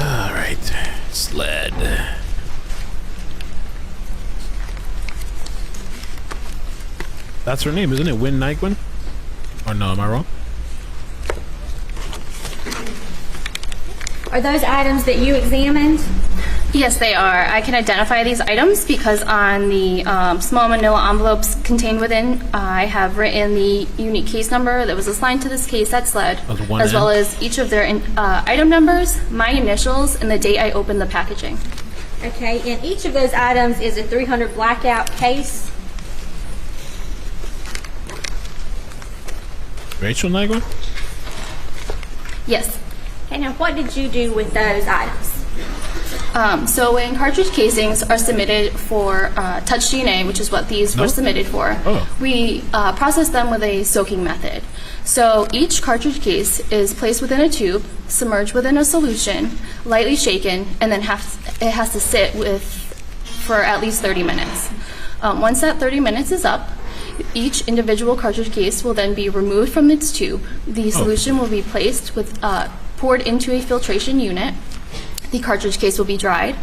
All right. Sled. That's her name, isn't it? Wynn Nyquin? Or no, am I wrong? Are those items that you examined? Yes, they are. I can identify these items because on the small manila envelopes contained within, I have written the unique case number that was assigned to this case at SLED, as well as each of their item numbers, my initials, and the date I opened the packaging. Okay, and each of those items is a 300 blackout case. Rachel Nyquin? Yes. Okay, now what did you do with those items? So when cartridge casings are submitted for touch DNA, which is what these were submitted for, we process them with a soaking method. So each cartridge case is placed within a tube, submerged within a solution, lightly shaken, and then it has to sit for at least 30 minutes. Once that 30 minutes is up, each individual cartridge case will then be removed from its tube. The solution will be placed poured into a filtration unit. The cartridge case will be dried.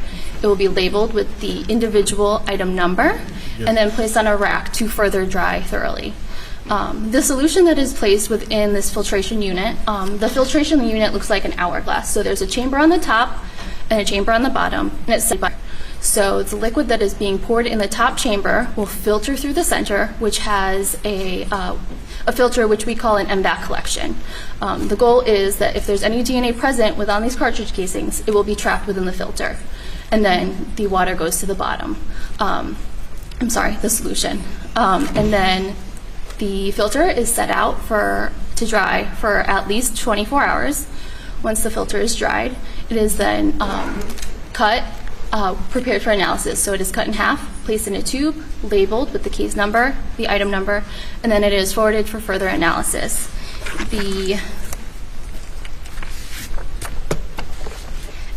It will be labeled with the individual item number and then placed on a rack to further dry thoroughly. The solution that is placed within this filtration unit, the filtration unit looks like an hourglass. So there's a chamber on the top and a chamber on the bottom, and it's so the liquid that is being poured in the top chamber will filter through the center, which has a a filter which we call an MVAC collection. The goal is that if there's any DNA present within these cartridge casings, it will be trapped within the filter. And then the water goes to the bottom. The solution. And then the filter is set out to dry for at least 24 hours. Once the filter is dried, it is then cut, prepared for analysis. So it is cut in half, placed in a tube, labeled with the case number, the item number, and then it is forwarded for further analysis.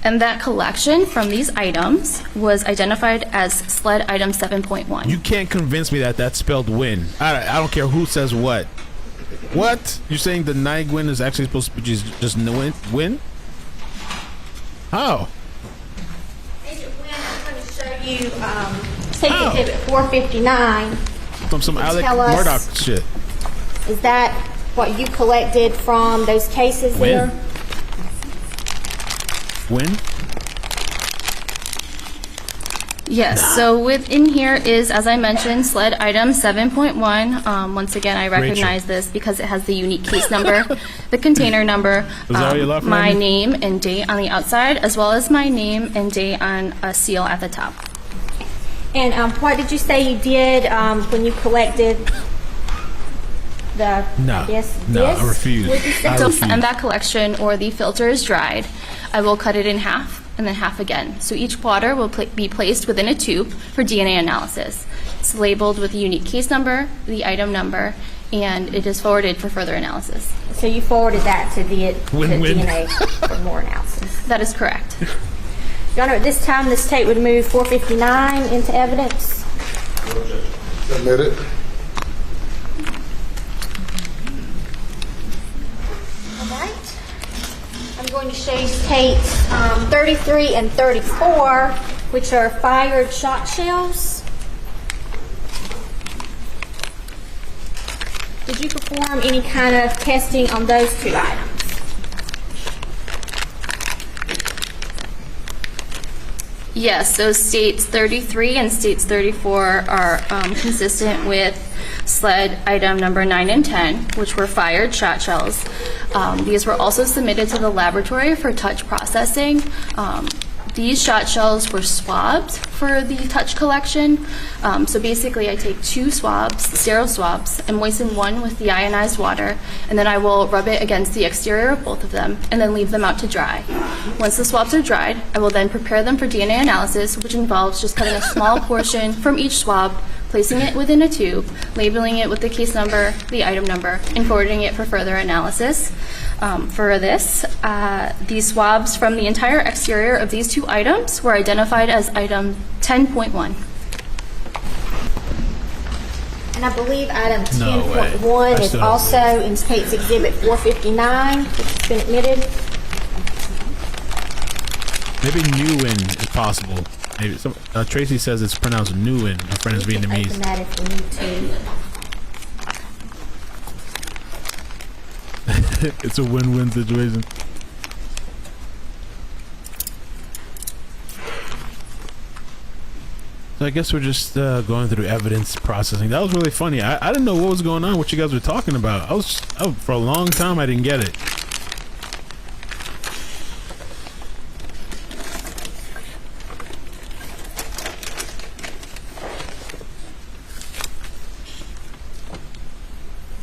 And that collection from these items was identified as SLED item 7.1. You can't convince me that that's spelled win. I don't care who says what. What? You're saying the NIGWIN is actually supposed to be just win? How? Agent Wynn, I'm going to show you State Exhibit 459. From some Alec Tell us, Murdaugh shit. Is that what you collected from those cases there? Win? Yes, so within here is, as I mentioned, SLED item 7.1. Once again, I recognize this because it has the unique case number, the container number, my name and date on the outside, as well as my name and date on a seal at the top. And what did you say you did when you collected the I refuse. And that collection or the filter is dried, I will cut it in half and then half again. So each water will be placed within a tube for DNA analysis. It's labeled with the unique case number, the item number, and it is forwarded for further analysis. So you forwarded that to the DNA for more analysis? That is correct. Your Honor, at this time, this tape would move 459 into evidence. Submit it. All right. I'm going to show you tapes 33 and 34, which are fired shot shells. Did you perform any kind of testing on those two items? Yes, so states 33 and states 34 are consistent with SLED item number 9 and 10, which were fired shot shells. These were also submitted to the laboratory for touch processing. These shot shells were swabbed for the touch collection. So basically I take 2 swabs, sterile swabs, and moisten one with the ionized water, and then I will rub it against the exterior of both of them and then leave them out to dry. Once the swabs are dried, I will then prepare them for DNA analysis, which involves just cutting a small portion from each swab, placing it within a tube, labeling it with the case number, the item number, and forwarding it for further analysis. For this, these swabs from the entire exterior of these 2 items were identified as item 10.1. And I believe item 10.1 is also in State's Exhibit 459, which has been admitted. Maybe Nguyen is possible. Maybe Tracy says it's pronounced Nguyen. My friend is Vietnamese. Open that if we need to. It's a win-win situation. So I guess we're just going through evidence processing. That was really funny. I didn't know what was going on, what you guys were talking about. For a long time, I didn't get it.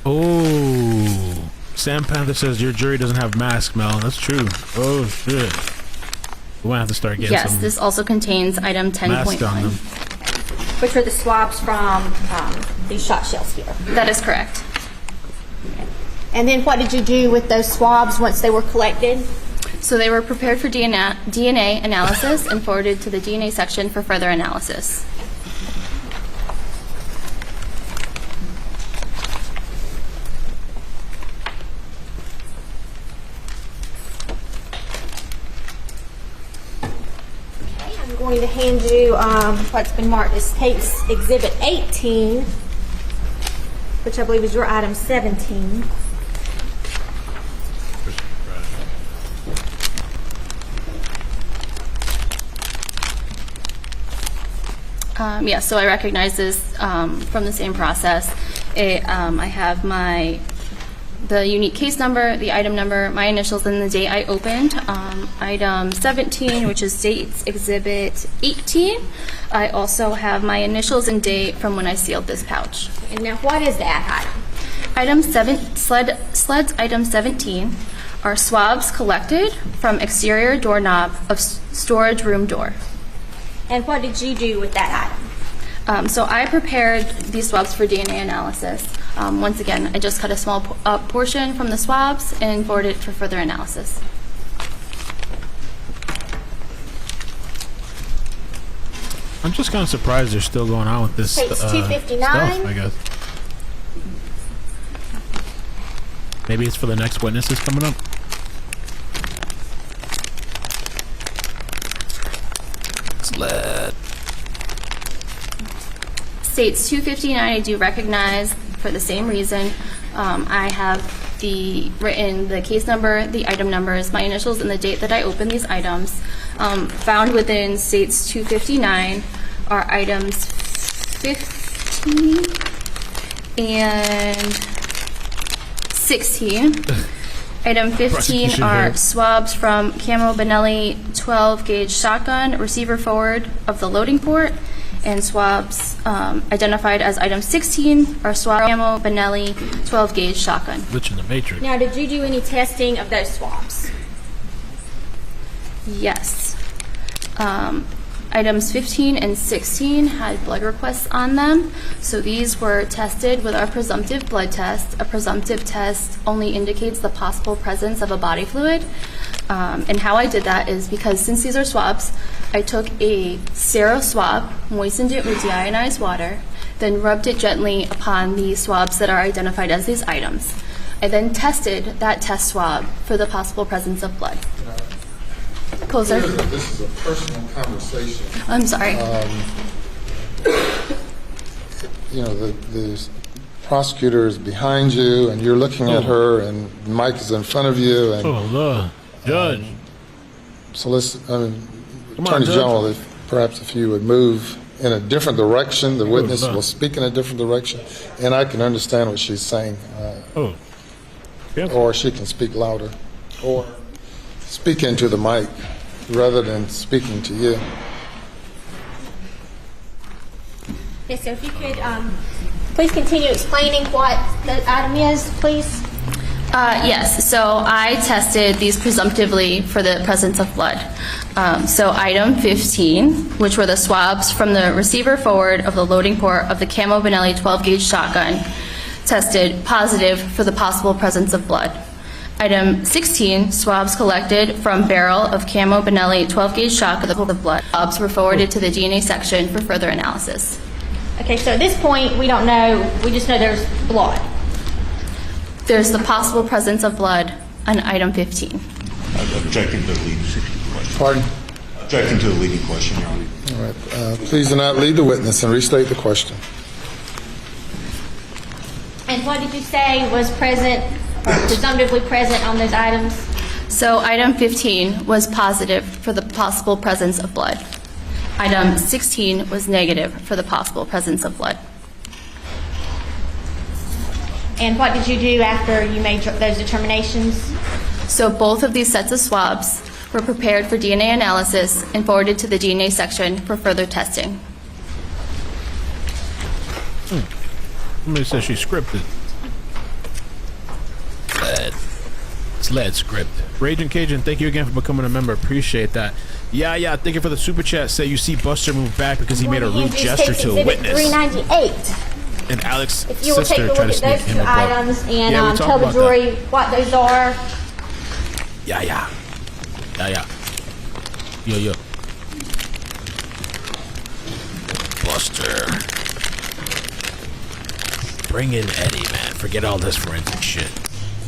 Oh, Sam Panther says your jury doesn't have masks, Mel. That's true. Oh shit. We're gonna have to start getting some. Yes, this also contains item 10.1. Which are the swabs from these shot shells here. That is correct. Okay. And then what did you do with those swabs once they were collected? So they were prepared for DNA analysis and forwarded to the DNA section for further analysis. I'm going to hand you what's been marked as State's Exhibit 18, which I believe is your item 17. Yes, so I recognize this from the same process. I have the unique case number, the item number, my initials, and the date I opened. Item 17, which is State's Exhibit 18. I also have my initials and date from when I sealed this pouch. And now what is that item? Sleds item 17 are swabs collected from exterior doorknob of storage room door. And what did you do with that item? So I prepared these swabs for DNA analysis. Once again, I just cut a small portion from the swabs and forwarded it for further analysis. I'm just kind of surprised they're still going on with this Page 259. stuff, I guess. Maybe it's for the next witnesses coming up. Sled. States 259 I do recognize for the same reason. I have written the case number, the item numbers, my initials, and the date that I opened these items. Found within States 259 are items 15 and 16. Item 15 are swabs from Camo Benelli 12 gauge shotgun, receiver forward of the loading port, and swabs identified as item 16 are swab Camo Benelli 12 gauge shotgun. Glitch in the matrix. Now, did you do any testing of those swabs? Yes. Items 15 and 16 had blood requests on them, so these were tested with our presumptive blood test. A presumptive test only indicates the possible presence of a body fluid, and how I did that is because since these are swabs, I took a Sero swab, moistened it with deionized water, then rubbed it gently upon the swabs that are identified as these items. I then tested that test swab for the possible presence of blood. Closer. This is a personal conversation. I'm sorry. You know, the prosecutor is behind you, and you're looking at her, and Mike is in front of you. And, oh, Lord. Judge. So let's, Attorney Judge. General, if you would move in a different direction, the witness will speak in a different direction, and I can understand what she's saying. Or she can speak louder, or speak into the mic rather than speaking to you. Yes, so if you could please continue explaining what the item is, please. Yes, so I tested these presumptively for the presence of blood. So item 15, which were the swabs from the receiver forward of the loading port of the Camo Benelli 12 gauge shotgun, tested positive for the possible presence of blood. Item 16, swabs collected from barrel of Camo Benelli 12 gauge shotgun of the blood. Swabs were forwarded to the DNA section for further analysis. Okay, so at this point, we don't know, we just know there's blood. There's the possible presence of blood on item 15. Objecting to the leading question. Pardon? Objecting to the leading question, Your Honor. All right. Please do not lead the witness and restate the question. And what did you say was present, or presumptively present on those items? So item 15 was positive for the possible presence of blood. Item 16 was negative for the possible presence of blood. And what did you do after you made those determinations? So both of these sets of swabs were prepared for DNA analysis and forwarded to the DNA section for further testing. Somebody says she scripted. Sled script. Raging Cajun, thank you again for becoming a member. Appreciate that. Yeah, thank you for the super chat. Say you see Buster move back because he made a rude gesture to a witness. 398. And Alex's If you will take sister a look tried to at sneak those him two a buck. items and Yeah, we tell talked the about jury what those are. Yeah. Yo. Buster. Bring in Eddie, man. Forget all this forensic shit.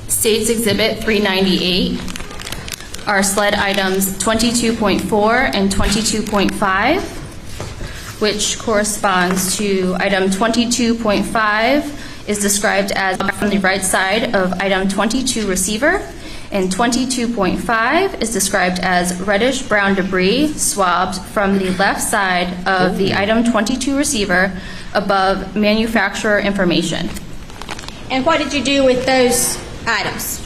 States Exhibit 398 are sled items 22.4 and 22.5, which corresponds to item 22.5 is described as from the right side of item 22 receiver, and 22.5 is described as reddish brown debris swabbed from the left side of the item 22 receiver above manufacturer information. And what did you do with those items?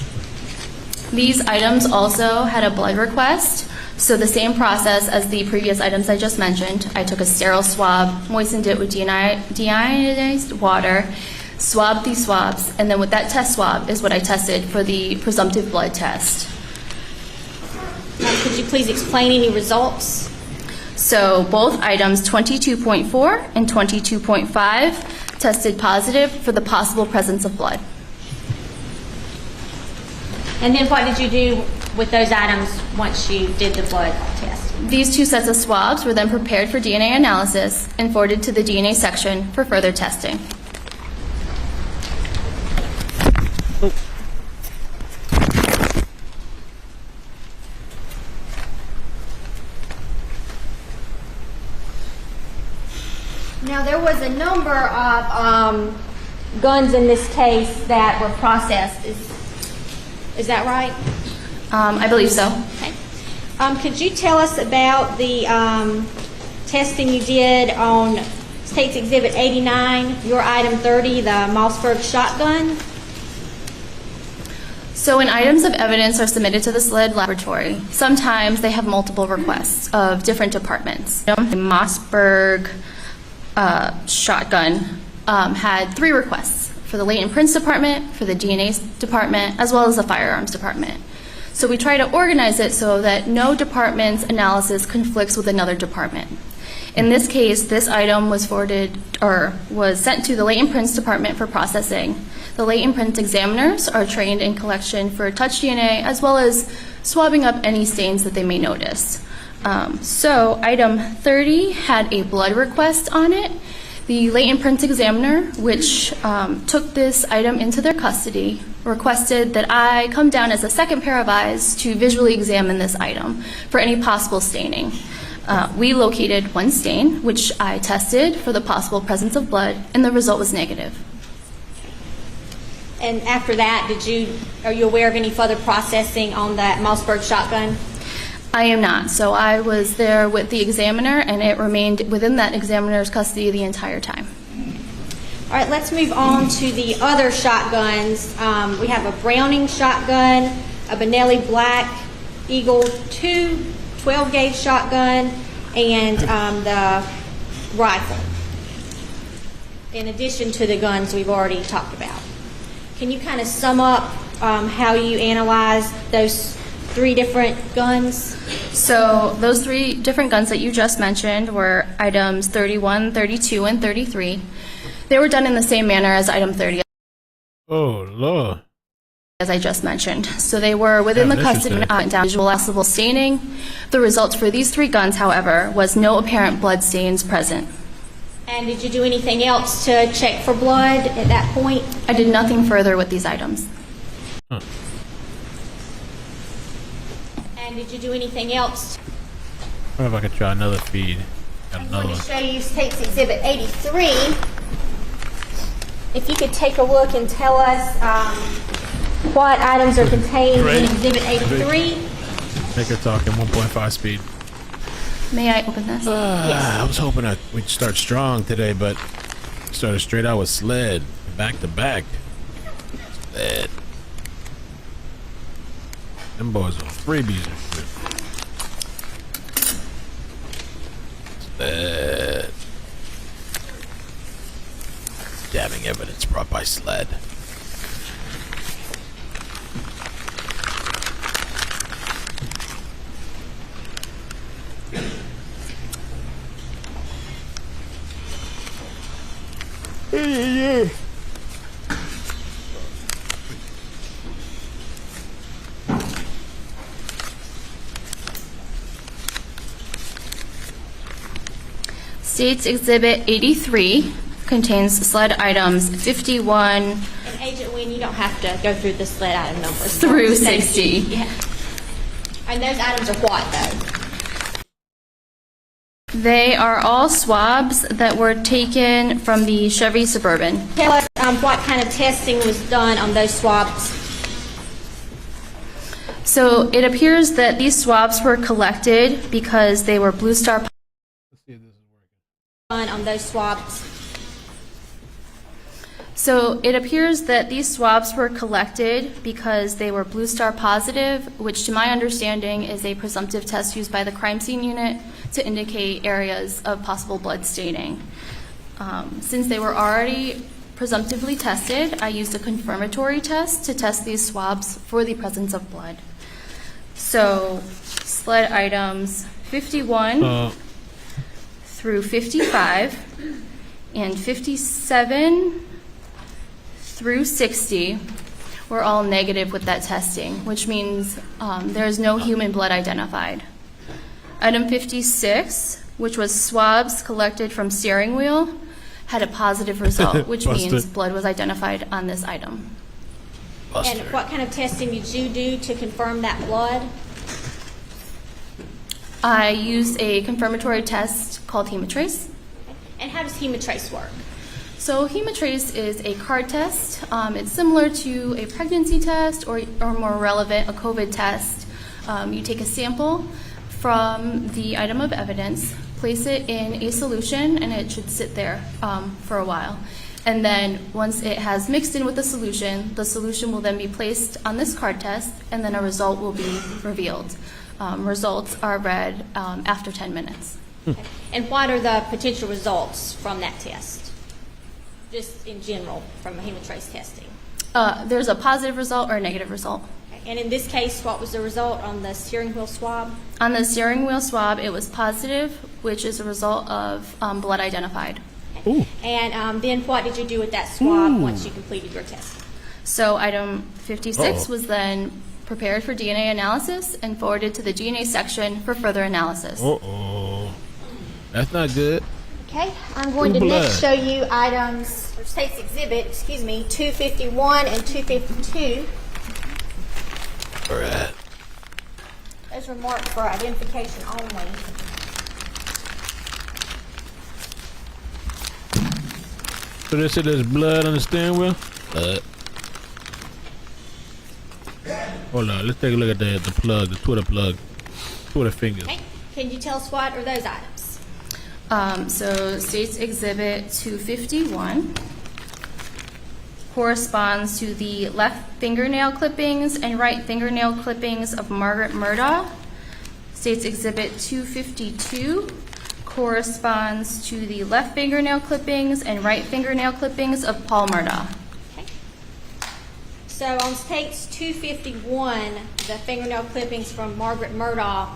These items also had a blood request. So the same process as the previous items I just mentioned. I took a sterile swab, moistened it with deionized water, swabbed these swabs, and then with that test swab is what I tested for the presumptive blood test. Could you please explain any results? So both items 22.4 and 22.5 tested positive for the possible presence of blood. And then what did you do with those items once you did the blood test? These two sets of swabs were then prepared for DNA analysis and forwarded to the DNA section for further testing. Now, there was a number of guns in this case that were processed. Is that right? I believe so. Okay. Could you tell us about the testing you did on State's Exhibit 89, your item 30, the Mossberg shotgun? So when items of evidence are submitted to the SLED laboratory, sometimes they have multiple requests of different departments. The Mossberg shotgun had 3 requests for the latent prints department, for the DNA department, as well as the firearms department. So we try to organize it so that no department's analysis conflicts with another department. In this case, this item was forwarded or was sent to the latent prints department for processing. The latent prints examiners are trained in collection for touch DNA as well as swabbing up any stains that they may notice. So item 30 had a blood request on it. The latent prints examiner, which took this item into their custody, requested that I come down as a second pair of eyes to visually examine this item for any possible staining. We located 1 stain, which I tested for the possible presence of blood, and the result was negative. And after that, are you aware of any further processing on that Mossberg shotgun? I am not. So I was there with the examiner, and it remained within that examiner's custody the entire time. All right, let's move on to the other shotguns. We have a Browning shotgun, a Benelli Black Eagle 2 12-gauge shotgun, and the rifle, in addition to the guns we've already talked about. Can you kind of sum up how you analyzed those 3 different guns? So those 3 different guns that you just mentioned were items 31, 32, and 33. They were done in the same manner as item 30. Oh, Lord. As I just mentioned. So they were within the custody of visual possible staining. The result for these 3 guns, however, was no apparent blood stains present. And did you do anything else to check for blood at that point? I did nothing further with these items. Huh. And did you do anything else? I wonder if I could try another feed. Got I'm another going one. to show you State's Exhibit 83. If you could take a look and tell us what items are contained in Exhibit 83. Make her talk in 1.5 speed. May I open this? Yes. I was hoping we'd start strong today, but started straight out with SLED. Back to back. SLED. Them boys are freebies and shit. SLED. Damning evidence brought by SLED. State's Exhibit 83 contains SLED items 51 And Agent Wynn, you don't have to go through the SLED item numbers. through 60. Yeah. And those items are what, though? They are all swabs that were taken from the Chevy Suburban. Tell us what kind of testing was done on those swabs. So it appears that these swabs were collected because they were Blue Star. Let's see if this is working. On those swabs. So it appears that these swabs were collected because they were Blue Star positive, which to my understanding is a presumptive test used by the crime scene unit to indicate areas of possible blood staining. Since they were already presumptively tested, I used a confirmatory test to test these swabs for the presence of blood. So slide items 51 through 55 and 57 through 60 were all negative with that testing, which means there is no human blood identified. Item 56, which was swabs collected from steering wheel, had a positive result, which means blood was identified on this item. And what kind of testing did you do to confirm that blood? I used a confirmatory test called Hematrace. And how does Hematrace work? So Hematrace is a card test. It's similar to a pregnancy test or more relevant, a COVID test. You take a sample from the item of evidence, place it in a solution, and it should sit there for a while. And then once it has mixed in with the solution will then be placed on this card test, and then a result will be revealed. Results are read after 10 minutes. Okay. And what are the potential results from that test? Just in general, from Hematrace testing? There's a positive result or a negative result. Okay. And in this case, what was the result on the steering wheel swab? On the steering wheel swab, it was positive, which is a result of blood identified. Okay. And then what did you do with that swab once you completed your test? So item 56 was then prepared for DNA analysis and forwarded to the DNA section for further analysis. That's not good. Okay, I'm going to next show you items, or state's exhibit, 251 and 252. All right. Those were marked for identification only. So they said there's blood on the steering wheel? Hold on, let's take a look at the plug, the Twitter plug. Twitter fingers. Okay, can you tell us what are those items? So State's Exhibit 251 corresponds to the left fingernail clippings and right fingernail clippings of Margaret Murdaugh. State's Exhibit 252 corresponds to the left fingernail clippings and right fingernail clippings of Paul Murdaugh. Okay. So on State's 251, the fingernail clippings from Margaret Murdaugh,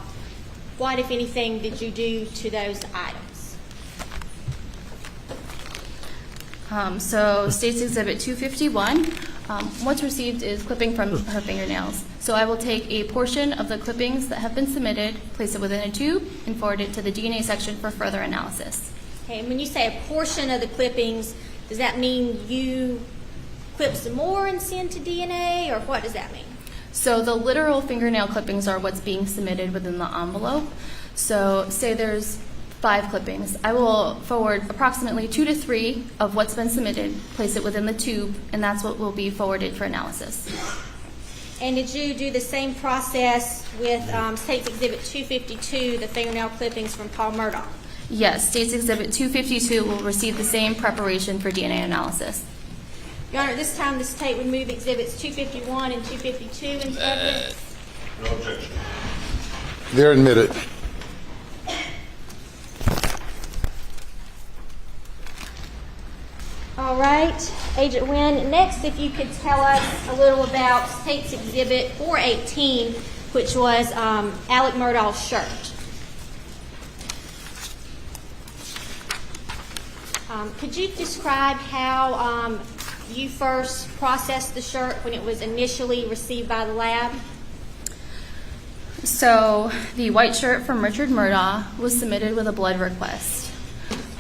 what, if anything, did you do to those items? So State's Exhibit 251, what's received is clipping from her fingernails. So I will take a portion of the clippings that have been submitted, place it within a tube, and forward it to the DNA section for further analysis. Okay, and when you say a portion of the clippings, does that mean you clip some more and send to DNA, or what does that mean? So the literal fingernail clippings are what's being submitted within the envelope. So say there's 5 clippings. I will forward approximately 2 to 3 of what's been submitted, place it within the tube, and that's what will be forwarded for analysis. And did you do the same process with State's Exhibit 252, the fingernail clippings from Paul Murdaugh? Yes, State's Exhibit 252 will receive the same preparation for DNA analysis. Your Honor, at this time the State would move Exhibits 251 and 252 into evidence. No objection. They're admitted. All right, Agent Wynn, next if you could tell us a little about State's Exhibit 418, which was Alec Murdaugh's shirt. Could you describe how you first processed the shirt when it was initially received by the lab? So the white shirt from Richard Murdaugh was submitted with a blood request.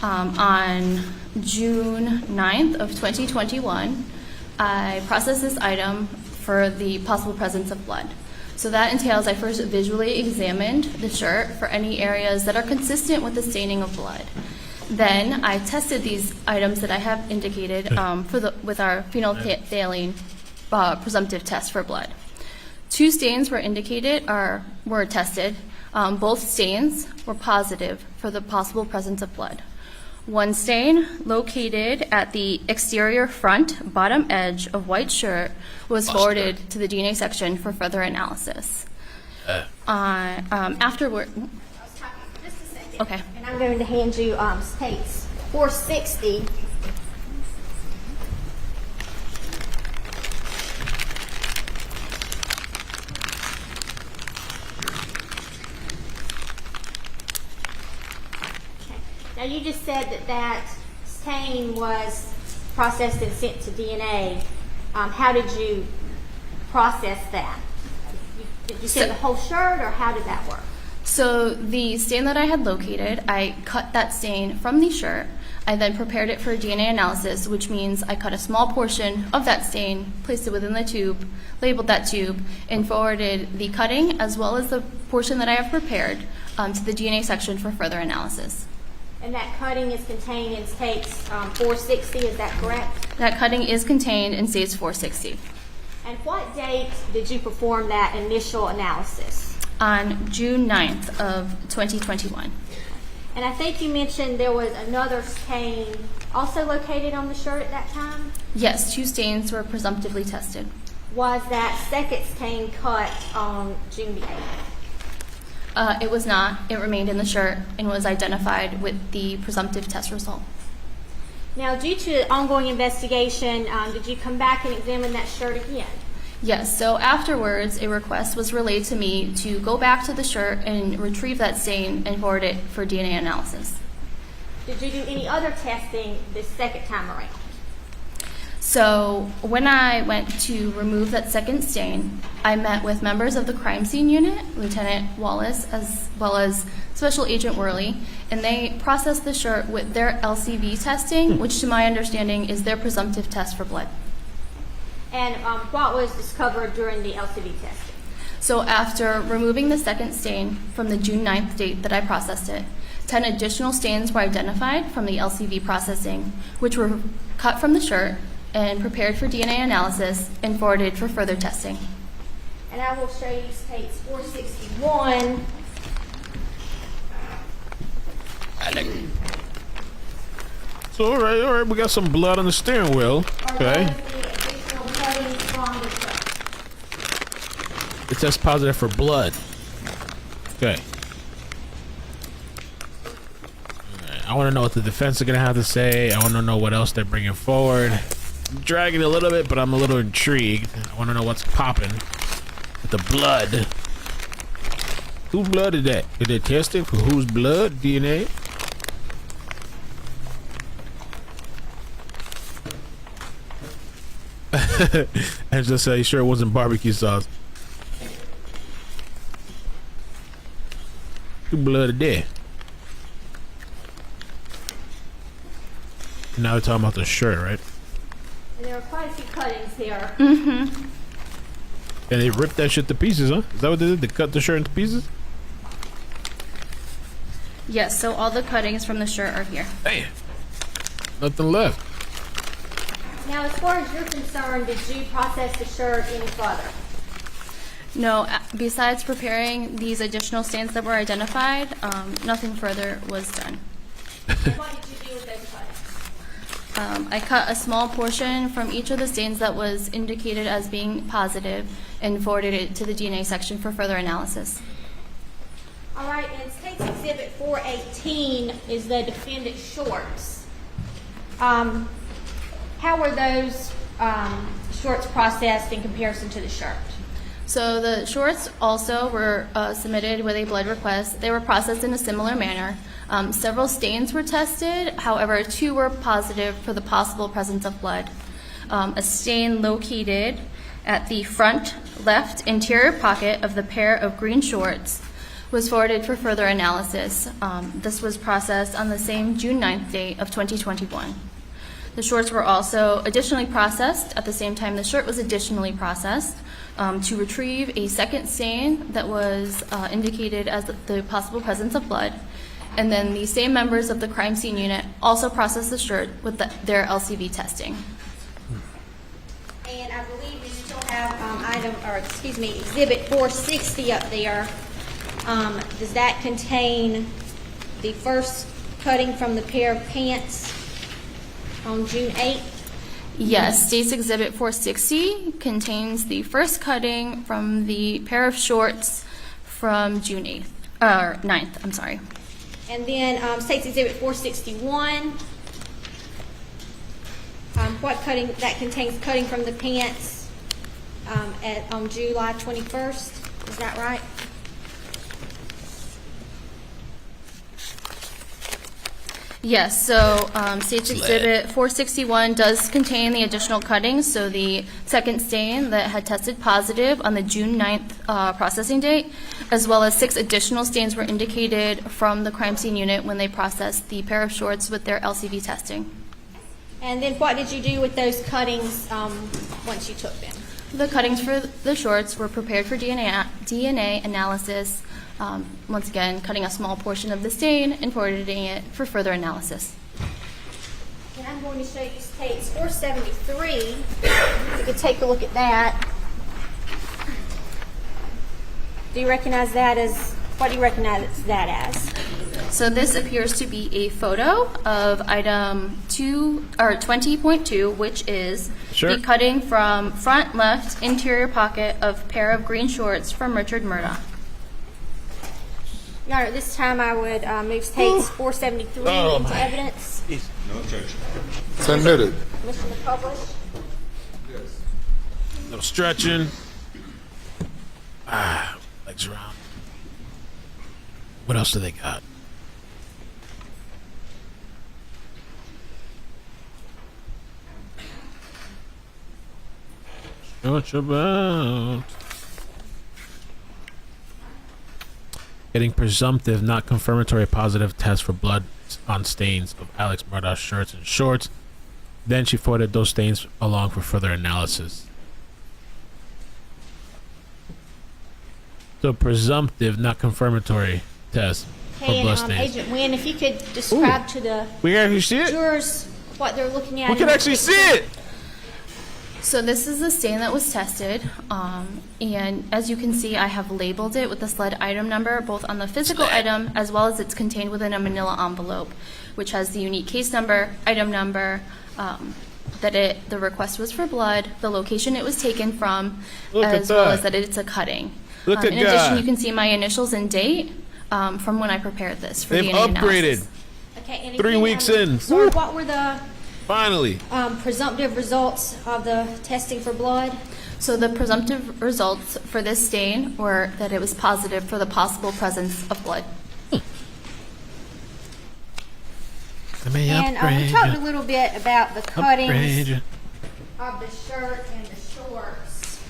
On June 9th of 2021, I processed this item for the possible presence of blood. So that entails I first visually examined the shirt for any areas that are consistent with the staining of blood. Then I tested these items that I have indicated with our phenolphthalein presumptive test for blood. 2 stains were tested. Both stains were positive for the possible presence of blood. One stain located at the exterior front bottom edge of white shirt was forwarded to the DNA section for further analysis. Afterward, Just a second. okay. And I'm going to hand you states 460. Now, you just said that stain was processed and sent to DNA. How did you process that? Did you send the whole shirt, or how did that work? So the stain that I had located, I cut that stain from the shirt. I then prepared it for DNA analysis, which means I cut a small portion of that stain, placed it within the tube, labeled that tube, and forwarded the cutting as well as the portion that I have prepared to the DNA section for further analysis. And that cutting is contained in states 460, is that correct? That cutting is contained in states 460. And what date did you perform that initial analysis? On June 9th of 2021. And I think you mentioned there was another stain also located on the shirt at that time? Yes, 2 stains were presumptively tested. Was that second stain cut on June the 8th? It was not. It remained in the shirt and was identified with the presumptive test result. Now, due to ongoing investigation, did you come back and examine that shirt again? Yes, so afterwards, a request was relayed to me to go back to the shirt and retrieve that stain and forward it for DNA analysis. Did you do any other testing this second time around? So when I went to remove that second stain, I met with members of the crime scene unit, Lieutenant Wallace, as well as Special Agent Worley, and they processed the shirt with their LCV testing, which to my understanding is their presumptive test for blood. And what was discovered during the LCV testing? So after removing the second stain from the June 9th date that I processed it, 10 additional stains were identified from the LCV processing, which were cut from the shirt and prepared for DNA analysis and forwarded for further testing. And I will show you states 461. So all right, we got some blood on the steering wheel. Okay. It says positive for blood. Okay. Alright, I want to know what the defense is gonna have to say. I want to know what else they're bringing forward. I'm dragging a little bit, but I'm a little intrigued. I want to know what's popping with the blood. Whose blood is that? Did they test it for whose blood? DNA? And just say, sure it wasn't barbecue sauce. Who blood is that? Now we're talking about the shirt, right? And there are quite a few cuttings here. Mm-hmm. And they ripped that shit to pieces, huh? Is that what they did? They cut the shirt into pieces? Yes, so all the cuttings from the shirt are here. Damn. Nothing left. Now, as far as you're concerned, did you process the shirt any further? No, besides preparing these additional stains that were identified, nothing further was done. And what did you do with those cuttings? I cut a small portion from each of the stains that was indicated as being positive and forwarded it to the DNA section for further analysis. All right, and State's Exhibit 418 is the defendant's shorts. How were those shorts processed in comparison to the shirt? So the shorts also were submitted with a blood request. They were processed in a similar manner. Several stains were tested. However, 2 were positive for the possible presence of blood. A stain located at the front left interior pocket of the pair of green shorts was forwarded for further analysis. This was processed on the same June 9th date of 2021. The shorts were also additionally processed at the same time the shirt was additionally processed to retrieve a second stain that was indicated as the possible presence of blood. And then the same members of the crime scene unit also processed the shirt with their LCV testing. And I believe we still have Exhibit 460 up there. Does that contain the first cutting from the pair of pants on June 8th? Yes, State's Exhibit 460 contains the first cutting from the pair of shorts from June 8th, or 9th, I'm sorry. And then State's Exhibit 461, what cutting, that contains cutting from the pants on July 21st, is that right? Yes, so State's Exhibit 461 does contain the additional cuttings, so the second stain that had tested positive on the June 9th processing date, as well as 6 additional stains were indicated from the crime scene unit when they processed the pair of shorts with their LCV testing. And then what did you do with those cuttings once you took them? The cuttings for the shorts were prepared for DNA analysis, once again, cutting a small portion of the stain and forwarding it for further analysis. And I'm going to show you State's 473. You could take a look at that. Do you recognize that as, what do you recognize that as? So this appears to be a photo of item 20.2, which is the cutting from front left interior pocket of pair of green shorts from Richard Murdaugh. Your Honor, this time I would move State's 473 into evidence. No objection. Submitted. Permission to publish. No stretching. Legs around. What else do they got? What about getting presumptive, not confirmatory positive test for blood on stains of Alex Murdaugh's shirts and shorts. Then she forwarded those stains along for further analysis. So presumptive, not confirmatory test for blood stains. Agent Wynn, if you could describe to the jurors what they're looking at. We can actually see it. So this is the stain that was tested, and as you can see, I have labeled it with the SLED item number, both on the physical item as well as it's contained within a manila envelope, which has the unique case number, item number, that the request was for blood, the location it was taken from, as well as that it's a cutting. In addition, you can see my initials and date from when I prepared this for They've DNA upgraded. analysis. Okay, and 3 weeks in. Sorry, what were the Finally. presumptive results of the testing for blood? So the presumptive results for this stain were that it was positive for the possible presence of blood. And we talked a little bit about the cuttings of the shirt and the shorts.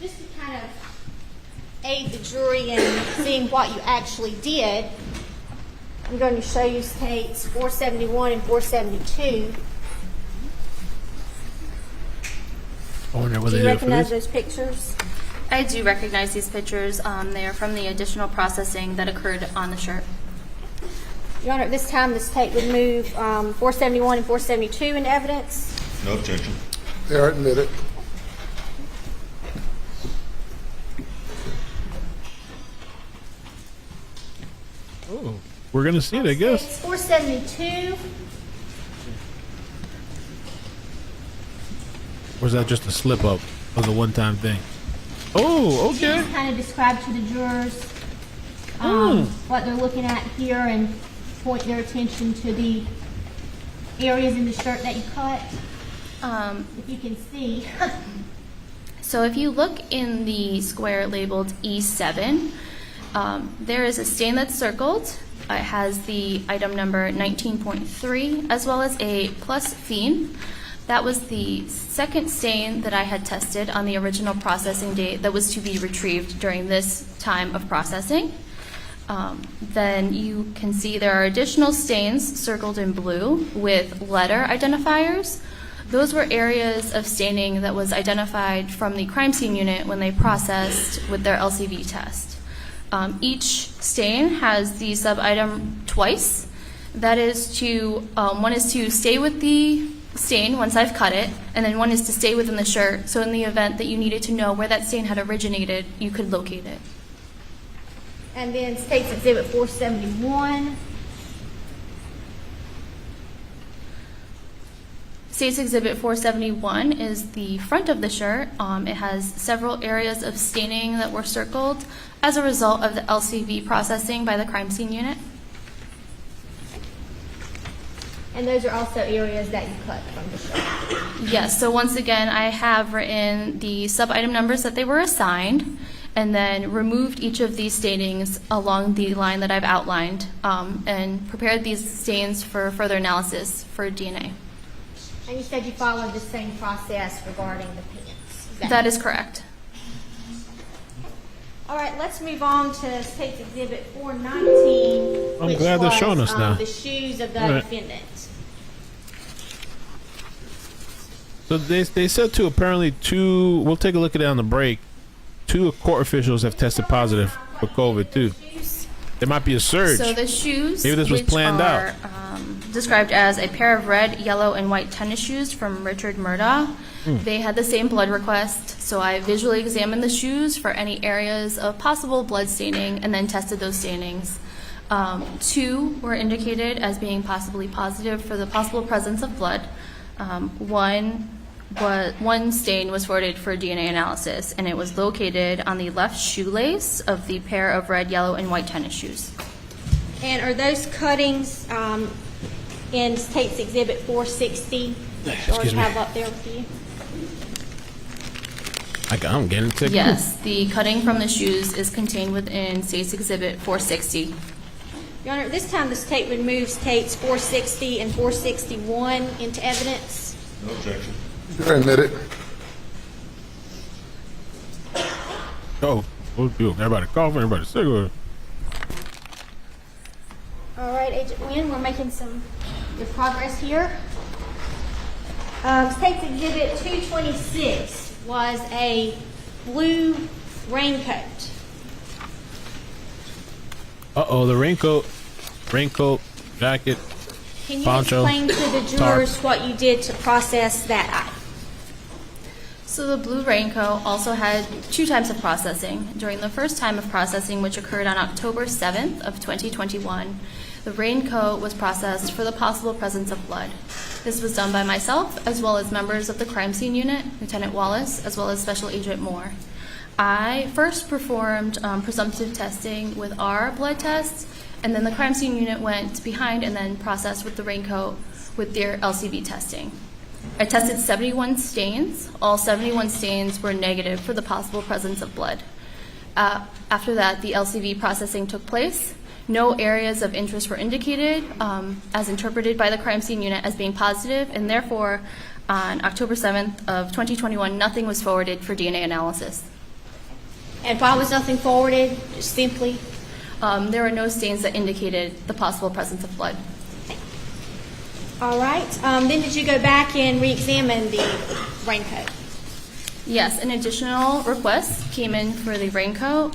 Just to kind of aid the jury in seeing what you actually did, I'm going to show you States 471 and 472. Do you recognize those pictures? I do recognize these pictures. They are from the additional processing that occurred on the shirt. Your Honor, at this time, the state would move 471 and 472 into evidence. No objection. They are admitted. Oh, we're going to see it, I guess. It's 472. Or is that just a slip up of the one-time thing? Oh, okay. Just kind of describe to the jurors what they're looking at here and point their attention to the areas in the shirt that you cut. If you can see. So if you look in the square labeled E7, there is a stain that's circled. It has the item number 19.3 as well as a plus phene. That was the second stain that I had tested on the original processing date that was to be retrieved during this time of processing. Then you can see there are additional stains circled in blue with letter identifiers. Those were areas of staining that was identified from the crime scene unit when they processed with their LCV test. Each stain has the sub-item twice. That is to, one is to stay with the stain once I've cut it, and then one is to stay within the shirt, so in the event that you needed to know where that stain had originated, you could locate it. And then State's Exhibit 471. State's Exhibit 471 is the front of the shirt. It has several areas of staining that were circled as a result of the LCV processing by the crime scene unit. And those are also areas that you cut from the shirt. Yes, so once again, I have written the sub-item numbers that they were assigned, and then removed each of these stainings along the line that I've outlined, and prepared these stains for further analysis for DNA. And you said you followed the same process regarding the pants. That is correct. All right, let's move on to State's Exhibit 419. I'm glad they're showing us now. The shoes of the All right. defendant. So they said to apparently two. We'll take a look at it on the break. 2 court officials have tested positive for COVID too. There might be a surge. So the shoes, Maybe this was which planned are, out. Described as a pair of red, yellow, and white tennis shoes from Richard Murdaugh. They had the same blood request, so I visually examined the shoes for any areas of possible blood staining and then tested those stainings. 2 were indicated as being possibly positive for the possible presence of blood. One stain was forwarded for DNA analysis, and it was located on the left shoelace of the pair of red, yellow, and white tennis shoes. And are those cuttings in State's Exhibit 460 that you already have up there with you? I'm getting ticked. Yes, the cutting from the shoes is contained within State's Exhibit 460. Your Honor, at this time the State would move States 460 and 461 into evidence. No objection. Admit it. Oh, what do? Everybody coughing, everybody sick. All right, Agent Wynn, we're making some good progress here. State's Exhibit 226 was a blue raincoat. Uh-oh, the raincoat, jacket, Can you poncho, explain to the jurors what you did to process that item? So the blue raincoat also had 2 times of processing. During the first time of processing, which occurred on October 7th of 2021, the raincoat was processed for the possible presence of blood. This was done by myself, as well as members of the crime scene unit, Lieutenant Wallace, as well as Special Agent Moore. I first performed presumptive testing with our blood tests, and then the crime scene unit went behind and then processed with the raincoat with their LCV testing. I tested 71 stains. All 71 stains were negative for the possible presence of blood. After that, the LCV processing took place. No areas of interest were indicated as interpreted by the crime scene unit as being positive, and therefore, on October 7th of 2021, nothing was forwarded for DNA analysis. And why was nothing forwarded? Just simply? There were no stains that indicated the possible presence of blood. All right. Then did you go back and re-examine the raincoat? Yes, an additional request came in for the raincoat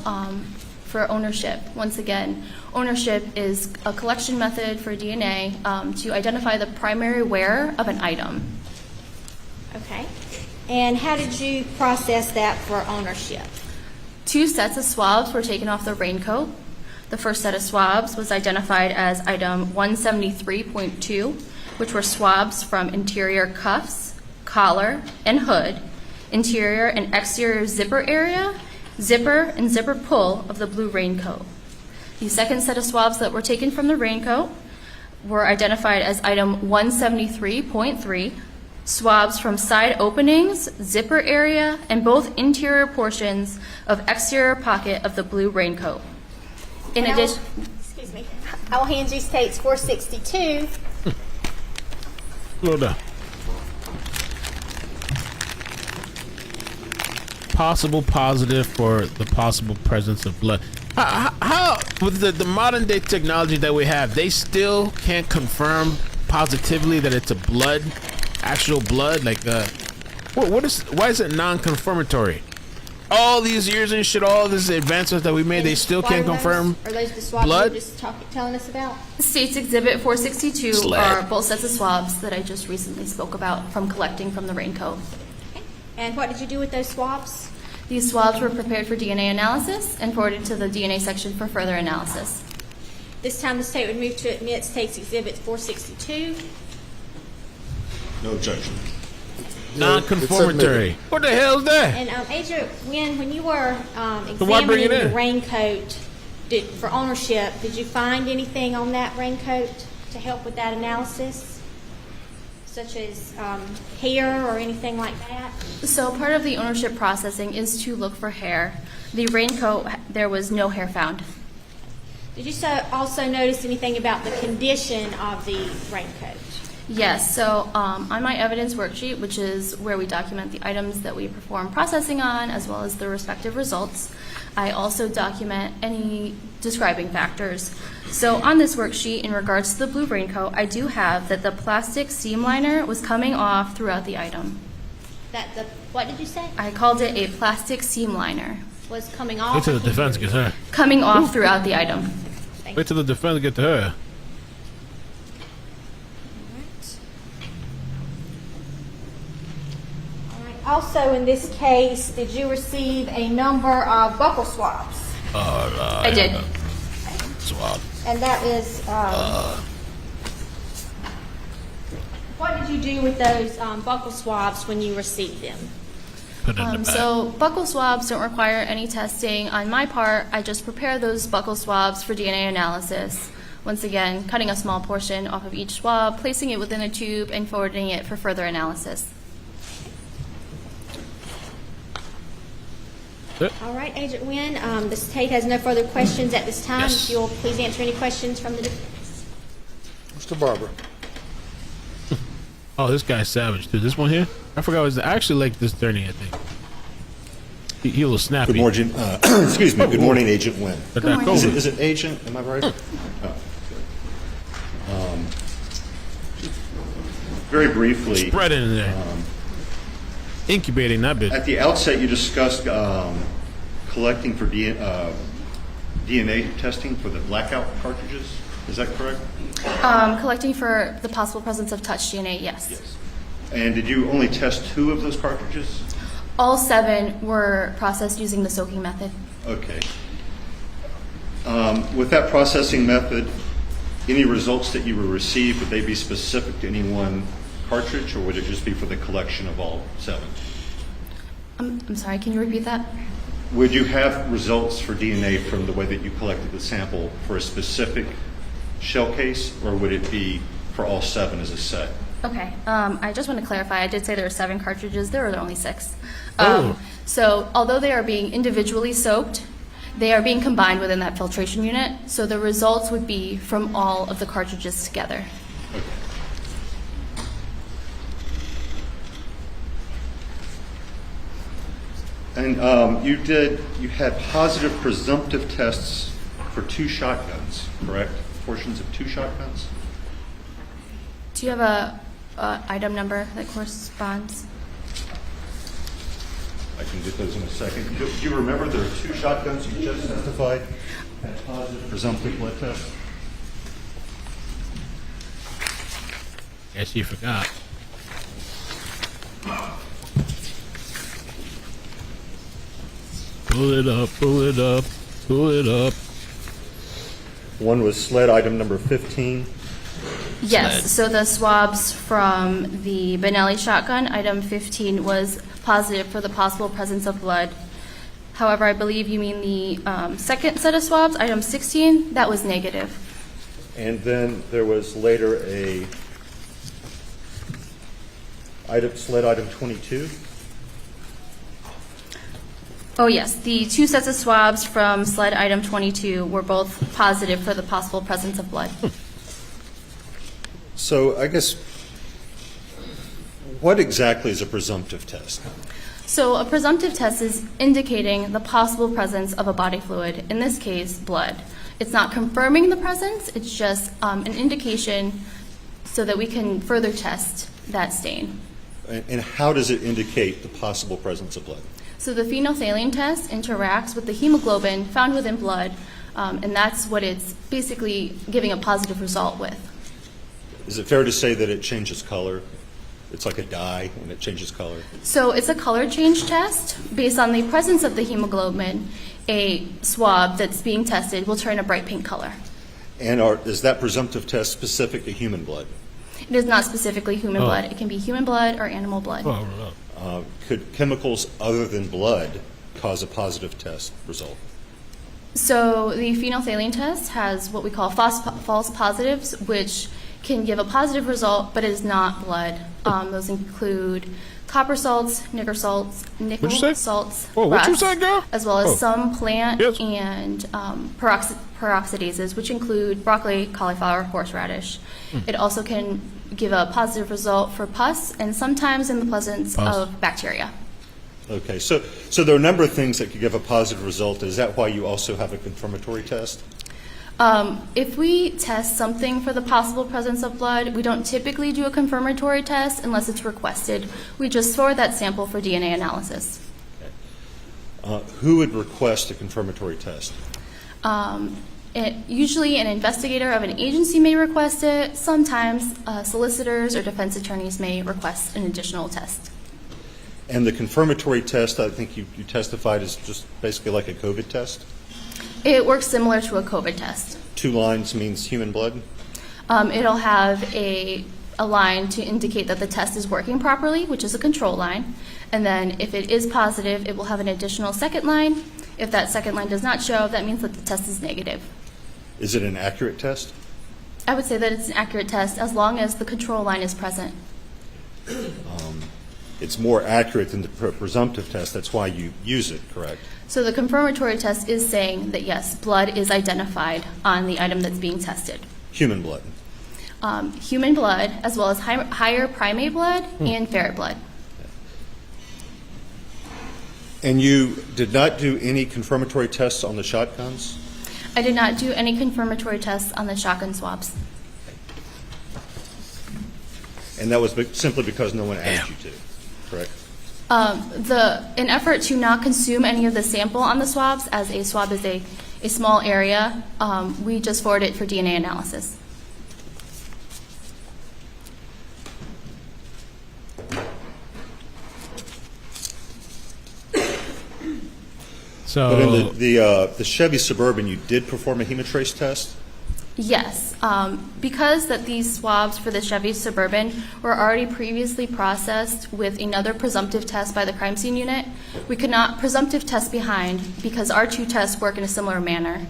for ownership. Once again, ownership is a collection method for DNA to identify the primary wearer of an item. Okay. And how did you process that for ownership? 2 sets of swabs were taken off the raincoat. The first set of swabs was identified as item 173.2, which were swabs from interior cuffs, collar, and hood, interior and exterior zipper area, zipper and zipper pull of the blue raincoat. The second set of swabs that were taken from the raincoat were identified as item 173.3, swabs from side openings, zipper area, and both interior portions of exterior pocket of the blue raincoat. In addition, Excuse me. I will hand you States 462. Slow down. Possible positive for the possible presence of blood. How with the modern day technology that we have, they still can't confirm positively that it's a actual blood. Like, why is it non-confirmatory? all these years and shit, all these advancements that we made, they still can't confirm Are those the swabs blood? you were just telling us about? States Exhibit 462 Sled. are both sets of swabs that I just recently spoke about from collecting from the raincoat. Okay. And what did you do with those swabs? These swabs were prepared for DNA analysis and forwarded to the DNA section for further analysis. This time the state would move to admit States Exhibit 462. No objection. Non-conformatory. What the hell is that? And Agent Wynn, when you were So why bring examining it the in? raincoat for ownership, did you find anything on that raincoat to help with that analysis? Such as hair or anything like that? So part of the ownership processing is to look for hair. The raincoat, there was no hair found. Did you also notice anything about the condition of the raincoat? Yes, so on my evidence worksheet, which is where we document the items that we perform processing on, as well as the respective results, I also document any describing factors. So on this worksheet, in regards to the blue raincoat, I do have that the plastic seam liner was coming off throughout the item. What did you say? I called it a plastic seam liner. Was coming off? Wait till the defense gets her. Coming off throughout the item. Wait till the defense get to her. Also, in this case, did you receive a number of buccal swabs? I did. Swab. And that is, what did you do with those buccal swabs when you received them? Put it in the bag. So buccal swabs don't require any testing on my part. I just prepare those buccal swabs for DNA analysis. Once again, cutting a small portion off of each swab, placing it within a tube, and forwarding it for further analysis. All right, Agent Wynn, the state has no further questions at this time. Yes. If you'll please answer any questions from the defense. Mr. Barber. Oh, this guy's savage, dude. This one here? I forgot. I actually like this attorney, I think. He a little snappy. Good morning. Excuse me. Good morning, Agent Wynn. But that morning. COVID. Is it agent? Am I right? Very briefly, Spread it in there. Incubating that bitch. at the outset, you discussed collecting for DNA testing for the blackout cartridges. Is that correct? Collecting for the possible presence of touch DNA, yes. And did you only test 2 of those cartridges? All 7 were processed using the soaking method. Okay. With that processing method, any results that you will receive, would they be specific to any one cartridge, or would it just be for the collection of all 7? I'm sorry, can you repeat that? Would you have results for DNA from the way that you collected the sample for a specific shell case, or would it be for all 7 as a set? Okay, I just want to clarify, I did say there were 7 cartridges, there were only 6. Oh. So although they are being individually soaked, they are being combined within that filtration unit, so the results would be from all of the cartridges together. And you had positive presumptive tests for 2 shotguns, correct? Portions of 2 shotguns? Do you have a item number that corresponds? I can get those in a second. Do you remember there are 2 shotguns you just testified had positive presumptive blood tests? Guess you forgot. Pull it up, pull it up, pull it up. One was sled item number 15. Yes, so the swabs from the Benelli shotgun, item 15, was positive for the possible presence of blood. However, I believe you mean the second set of swabs, item 16, that was negative. And then there was later a sled item 22. Oh yes, the 2 sets of swabs from sled item 22 were both positive for the possible presence of blood. So I guess, what exactly is a presumptive test? So a presumptive test is indicating the possible presence of a body fluid, in this case, blood. It's not confirming the presence, it's just an indication so that we can further test that stain. And how does it indicate the possible presence of blood? So the phenolphthalein test interacts with the hemoglobin found within blood, and that's what it's basically giving a positive result with. Is it fair to say that it changes color? It's like a dye and it changes color? So it's a color change test. Based on the presence of the hemoglobin, a swab that's being tested will turn a bright pink color. And is that presumptive test specific to human blood? It is not specifically human blood. It can be human blood or animal blood. Could chemicals other than blood cause a positive test result? So the phenolphthalein test has what we call false positives, which can give a positive result, but it is not blood. Those include copper salts, nickel salts, rust, as well as some plant and peroxidases, which include broccoli, cauliflower, horseradish. It also can give a positive result for pus and sometimes in the presence of bacteria. Okay, so there are a number of things that could give a positive result. Is that why you also have a confirmatory test? If we test something for the possible presence of blood, we don't typically do a confirmatory test unless it's requested. We just store that sample for DNA analysis. Okay. Who would request a confirmatory test? Usually an investigator of an agency may request it. Sometimes solicitors or defense attorneys may request an additional test. And the confirmatory test, I think you testified, is just basically like a COVID test? It works similar to a COVID test. 2 lines means human blood? It'll have a line to indicate that the test is working properly, which is a control line. And then if it is positive, it will have an additional second line. If that second line does not show, that means that the test is negative. Is it an accurate test? I would say that it's an accurate test as long as the control line is present. It's more accurate than the presumptive test. That's why you use it, correct? So the confirmatory test is saying that, yes, blood is identified on the item that's being tested. Human blood? Human blood, as well as higher primate blood and ferret blood. And you did not do any confirmatory tests on the shotguns? I did not do any confirmatory tests on the shotgun swabs. And that was simply because no one asked you to, correct? In effort to not consume any of the sample on the swabs, as a swab is a small area, we just forward it for DNA analysis. So, but in the Chevy Suburban, you did perform a hemotrace test? Yes, because that these swabs for the Chevy Suburban were already previously processed with another presumptive test by the crime scene unit, we could not presumptive test behind because our 2 tests work in a similar manner.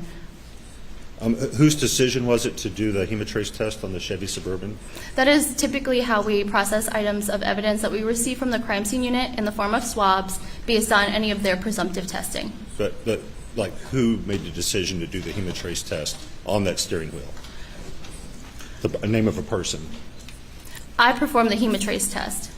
Whose decision was it to do the hemotrace test on the Chevy Suburban? That is typically how we process items of evidence that we receive from the crime scene unit in the form of swabs based on any of their presumptive testing. But like, who made the decision to do the hemotrace test on that steering wheel? The name of a person? I perform the hemotrace test.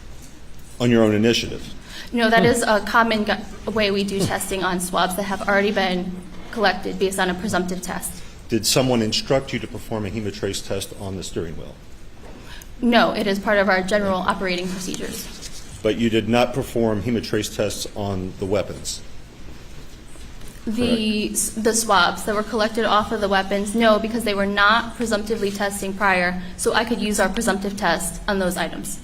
On your own initiative? No, that is a common way we do testing on swabs that have already been collected based on a presumptive test. Did someone instruct you to perform a hemotrace test on the steering wheel? No, it is part of our general operating procedures. But you did not perform hemotrace tests on the weapons? The swabs that were collected off of the weapons, no, because they were not presumptively testing prior, so I could use our presumptive test on those items.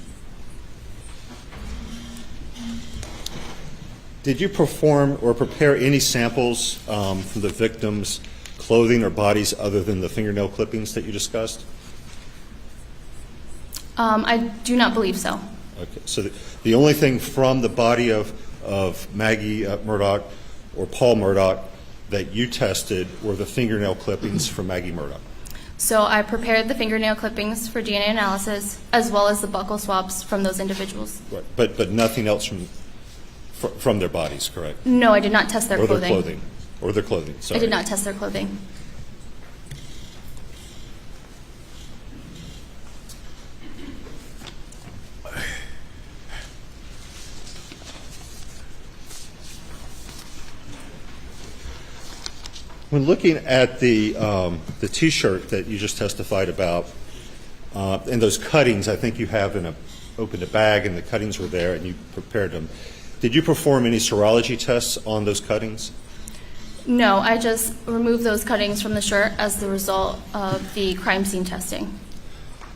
Did you perform or prepare any samples from the victims' clothing or bodies other than the fingernail clippings that you discussed? I do not believe so. Okay, so the only thing from the body of Maggie Murdaugh or Paul Murdaugh that you tested were the fingernail clippings from Maggie Murdaugh? So I prepared the fingernail clippings for DNA analysis as well as the buccal swabs from those individuals. Right. But nothing else from their bodies, correct? No, I did not test their clothing. Or their clothing, sorry. I did not test their clothing. When looking at the T-shirt that you just testified about, and those cuttings, I think you have opened a bag and the cuttings were there and you prepared them. Did you perform any serology tests on those cuttings? No, I just removed those cuttings from the shirt as the result of the crime scene testing.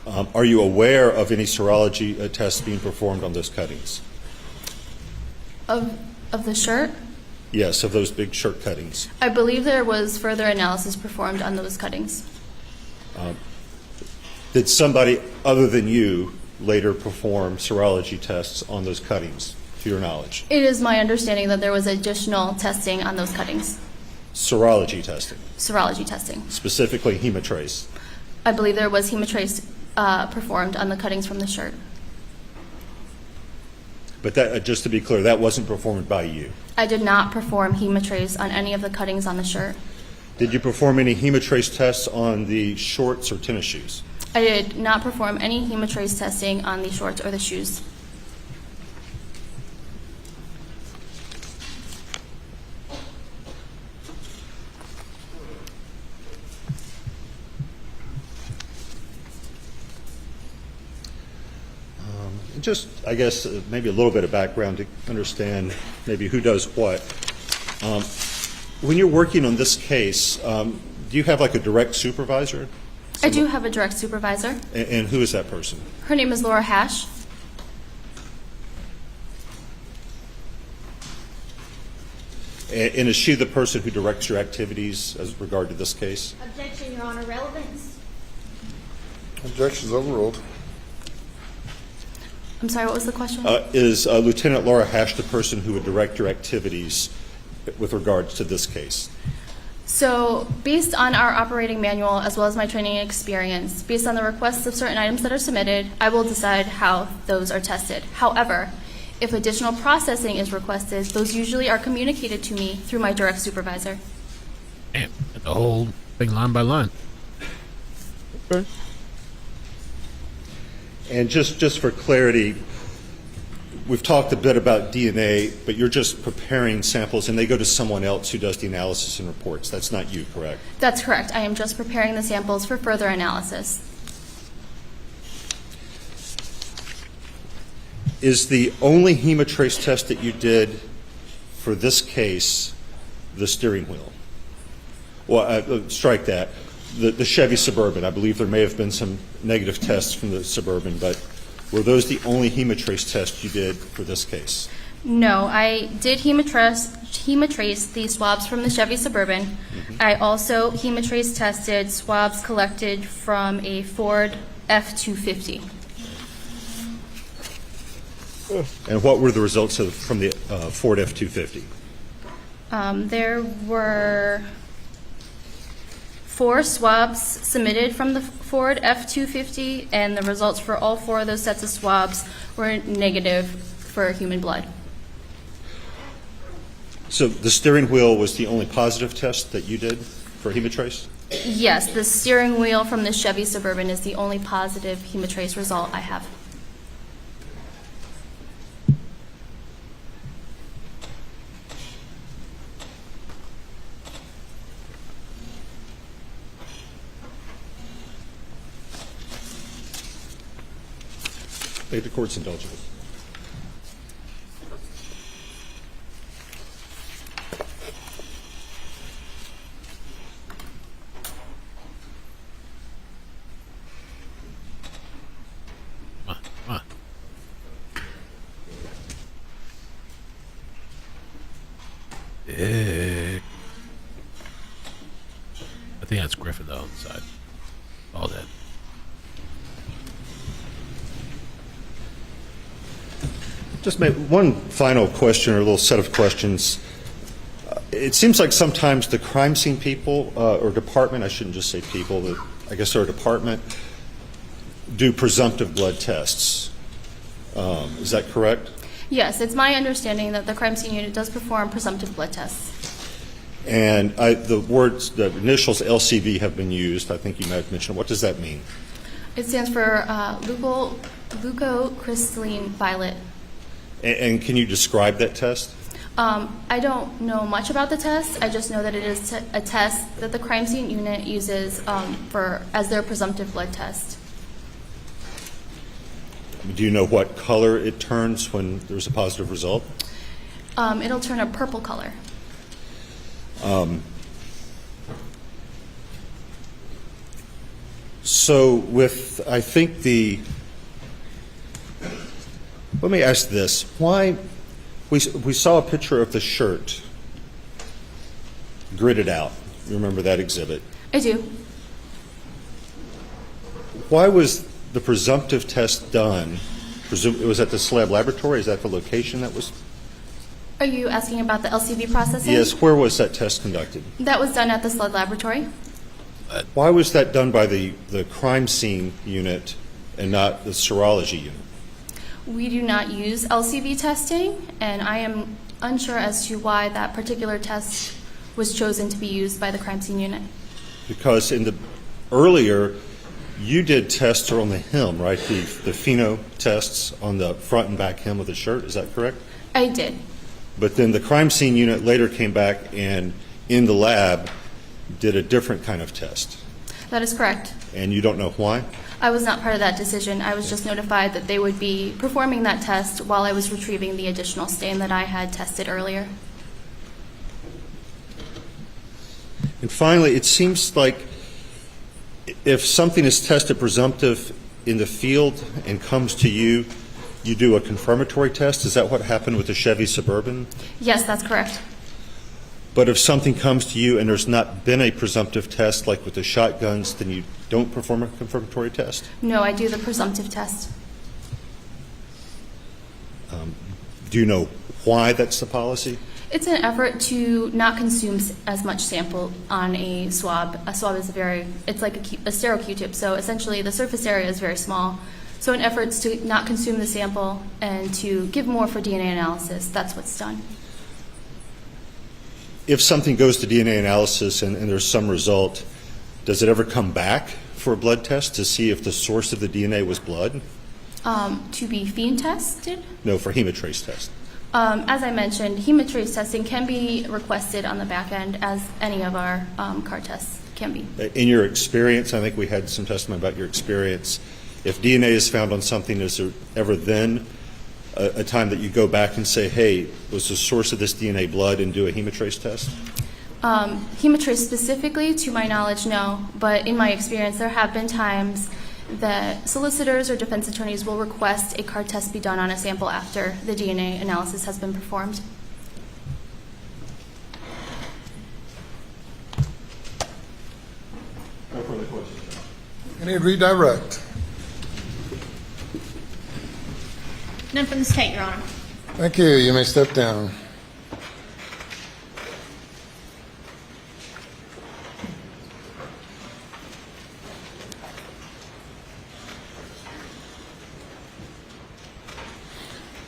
Are you aware of any serology tests being performed on those cuttings? Of the shirt? Yes, of those big shirt cuttings. I believe there was further analysis performed on those cuttings. Did somebody other than you later perform serology tests on those cuttings, to your knowledge? It is my understanding that there was additional testing on those cuttings. Serology testing? Serology testing. Specifically hemotrace? I believe there was hemotrace performed on the cuttings from the shirt. But that, just to be clear, that wasn't performed by you? I did not perform hemotrace on any of the cuttings on the shirt. Did you perform any hemotrace tests on the shorts or tennis shoes? I did not perform any hemotrace testing on the shorts or the shoes. Just, I guess, maybe a little bit of background to understand maybe who does what. When you're working on this case, do you have like a direct supervisor? I do have a direct supervisor. And who is that person? Her name is Laura Hash. And is she the person who directs your activities as regard to this case? Objection, Your Honor. Relevance. Objection's overruled. I'm sorry, what was the question? Is Lieutenant Laura Hash the person who would direct your activities with regards to this case? So, based on our operating manual as well as my training experience, based on the requests of certain items that are submitted, I will decide how those are tested. However, if additional processing is requested, those usually are communicated to me through my direct supervisor. Damn, the whole thing line by line. Okay. And just for clarity, we've talked a bit about DNA, but you're just preparing samples and they go to someone else who does the analysis and reports. That's not you, correct? That's correct. I am just preparing the samples for further analysis. Is the only hemotrace test that you did for this case the steering wheel? Well, strike that. The Chevy Suburban, I believe there may have been some negative tests from the Suburban, but were those the only hemotrace tests you did for this case? No, I did hemotrace the swabs from the Chevy Suburban. Mm-hmm. I also hemotrace tested swabs collected from a Ford F-250. And what were the results from the Ford F-250? There were 4 swabs submitted from the Ford F-250, and the results for all 4 of those sets of swabs were negative for human blood. So the steering wheel was the only positive test that you did for hemotrace? Yes, the steering wheel from the Chevy Suburban is the only positive hemotrace result I have. The court's indulgence. Come on. I think that's Griffin though on the side. All dead. Just one final question or a little set of questions. It seems like sometimes the crime scene people or department, I shouldn't just say people, I guess they're a department, do presumptive blood tests. Is that correct? Yes, it's my understanding that the crime scene unit does perform presumptive blood tests. And the initials LCV have been used. I think you might have mentioned. What does that mean? It stands for leucocrystalline violet. And can you describe that test? I don't know much about the test. I just know that it is a test that the crime scene unit uses as their presumptive blood test. Do you know what color it turns when there's a positive result? It'll turn a purple color. So with, I think let me ask this. Why, we saw a picture of the shirt gridded out. You remember that exhibit? I do. Why was the presumptive test done? It was at the Slab Laboratory? Is that the location that was? Are you asking about the LCV processing? Yes, where was that test conducted? That was done at the Sled Laboratory. Why was that done by the crime scene unit and not the serology unit? We do not use LCV testing, and I am unsure as to why that particular test was chosen to be used by the crime scene unit. Because earlier, you did tests on the hem, right? The pheno tests on the front and back hem of the shirt, is that correct? I did. But then the crime scene unit later came back and in the lab did a different kind of test. That is correct. And you don't know why? I was not part of that decision. I was just notified that they would be performing that test while I was retrieving the additional stain that I had tested earlier. And finally, it seems like if something is tested presumptive in the field and comes to you, you do a confirmatory test. Is that what happened with the Chevy Suburban? Yes, that's correct. But if something comes to you and there's not been a presumptive test, like with the shotguns, then you don't perform a confirmatory test? No, I do the presumptive test. Do you know why that's the policy? It's an effort to not consume as much sample on a swab. A swab is it's like a sterile Q-tip, so essentially the surface area is very small. So in efforts to not consume the sample and to give more for DNA analysis, that's what's done. If something goes to DNA analysis and there's some result, does it ever come back for a blood test to see if the source of the DNA was blood? To be phen tested? No, for hemotrace test. As I mentioned, hemotrace testing can be requested on the back end, as any of our CAR tests can be. In your experience, I think we had some testimony about your experience. If DNA is found on something, is there ever then a time that you go back and say, hey, was the source of this DNA blood, and do a hemotrace test? Hemotrace specifically, to my knowledge, no. But in my experience, there have been times that solicitors or defense attorneys will request a CAR test be done on a sample after the DNA analysis has been performed. No further questions. Any redirect? None from the state, Your Honor. Thank you. You may step down.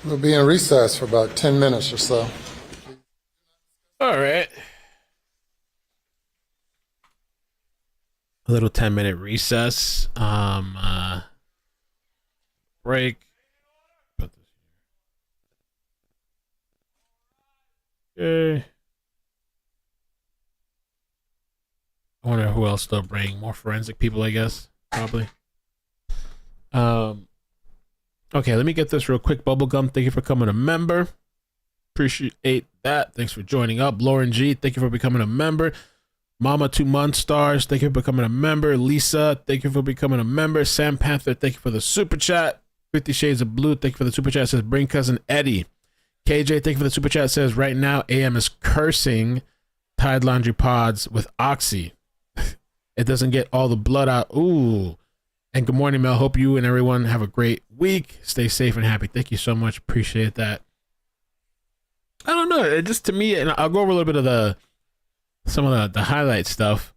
We'll be in recess for about 10 minutes or so. All right. A little 10-minute recess. Break. Put this here. Okay. I wonder who else they'll bring. More forensic people, I guess. Probably. Okay, let me get this real quick. Bubblegum, thank you for becoming a member. Appreciate that. Thanks for joining up. Lauren G, thank you for becoming a member. Mama 2 month stars, thank you for becoming a member. Lisa, thank you for becoming a member. Sam Panther, thank you for the super chat. 50 Shades of Blue, thank you for the super chat. Says bring cousin Eddie. KJ, thank you for the super chat. Says right now AM is cursing Tide Laundry Pods with Oxy. It doesn't get all the blood out. Ooh. And good morning, Mel. Hope you and everyone have a great week. Stay safe and happy. Thank you so much. Appreciate that. I don't know. It just, to me, and I'll go over a little bit of some of the highlight stuff.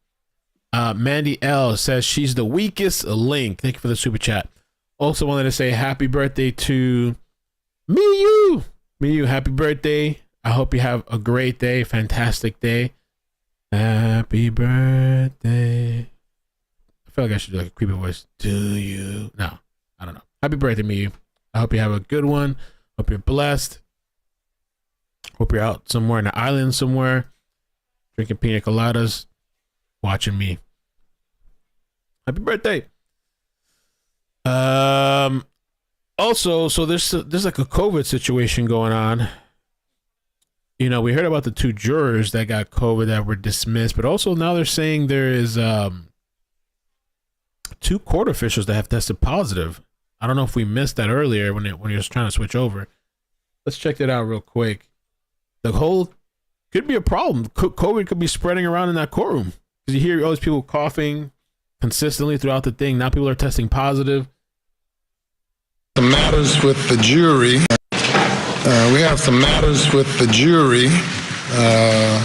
Mandy L says she's the weakest link. Thank you for the super chat. Also wanted to say happy birthday to Miyu. Miyu, happy birthday. I hope you have a great day, fantastic day. Happy birthday. I feel like I should do like a creepy voice. Do you? No, I don't know. Happy birthday, Miyu. I hope you have a good one. Hope you're blessed. Hope you're out somewhere in the island somewhere, drinking pina coladas, watching me. Happy birthday. Also, so there's like a COVID situation going on. you know, we heard about the 2 jurors that got COVID that were dismissed, but also now they're saying there is 2 court officials that have tested positive. I don't know if we missed that earlier when you was trying to switch over. Let's check that out real quick. The whole could be a problem. COVID could be spreading around in that courtroom because you hear all these people coughing consistently throughout the thing. Now people are testing positive. The matters with the jury. We have some matters with the jury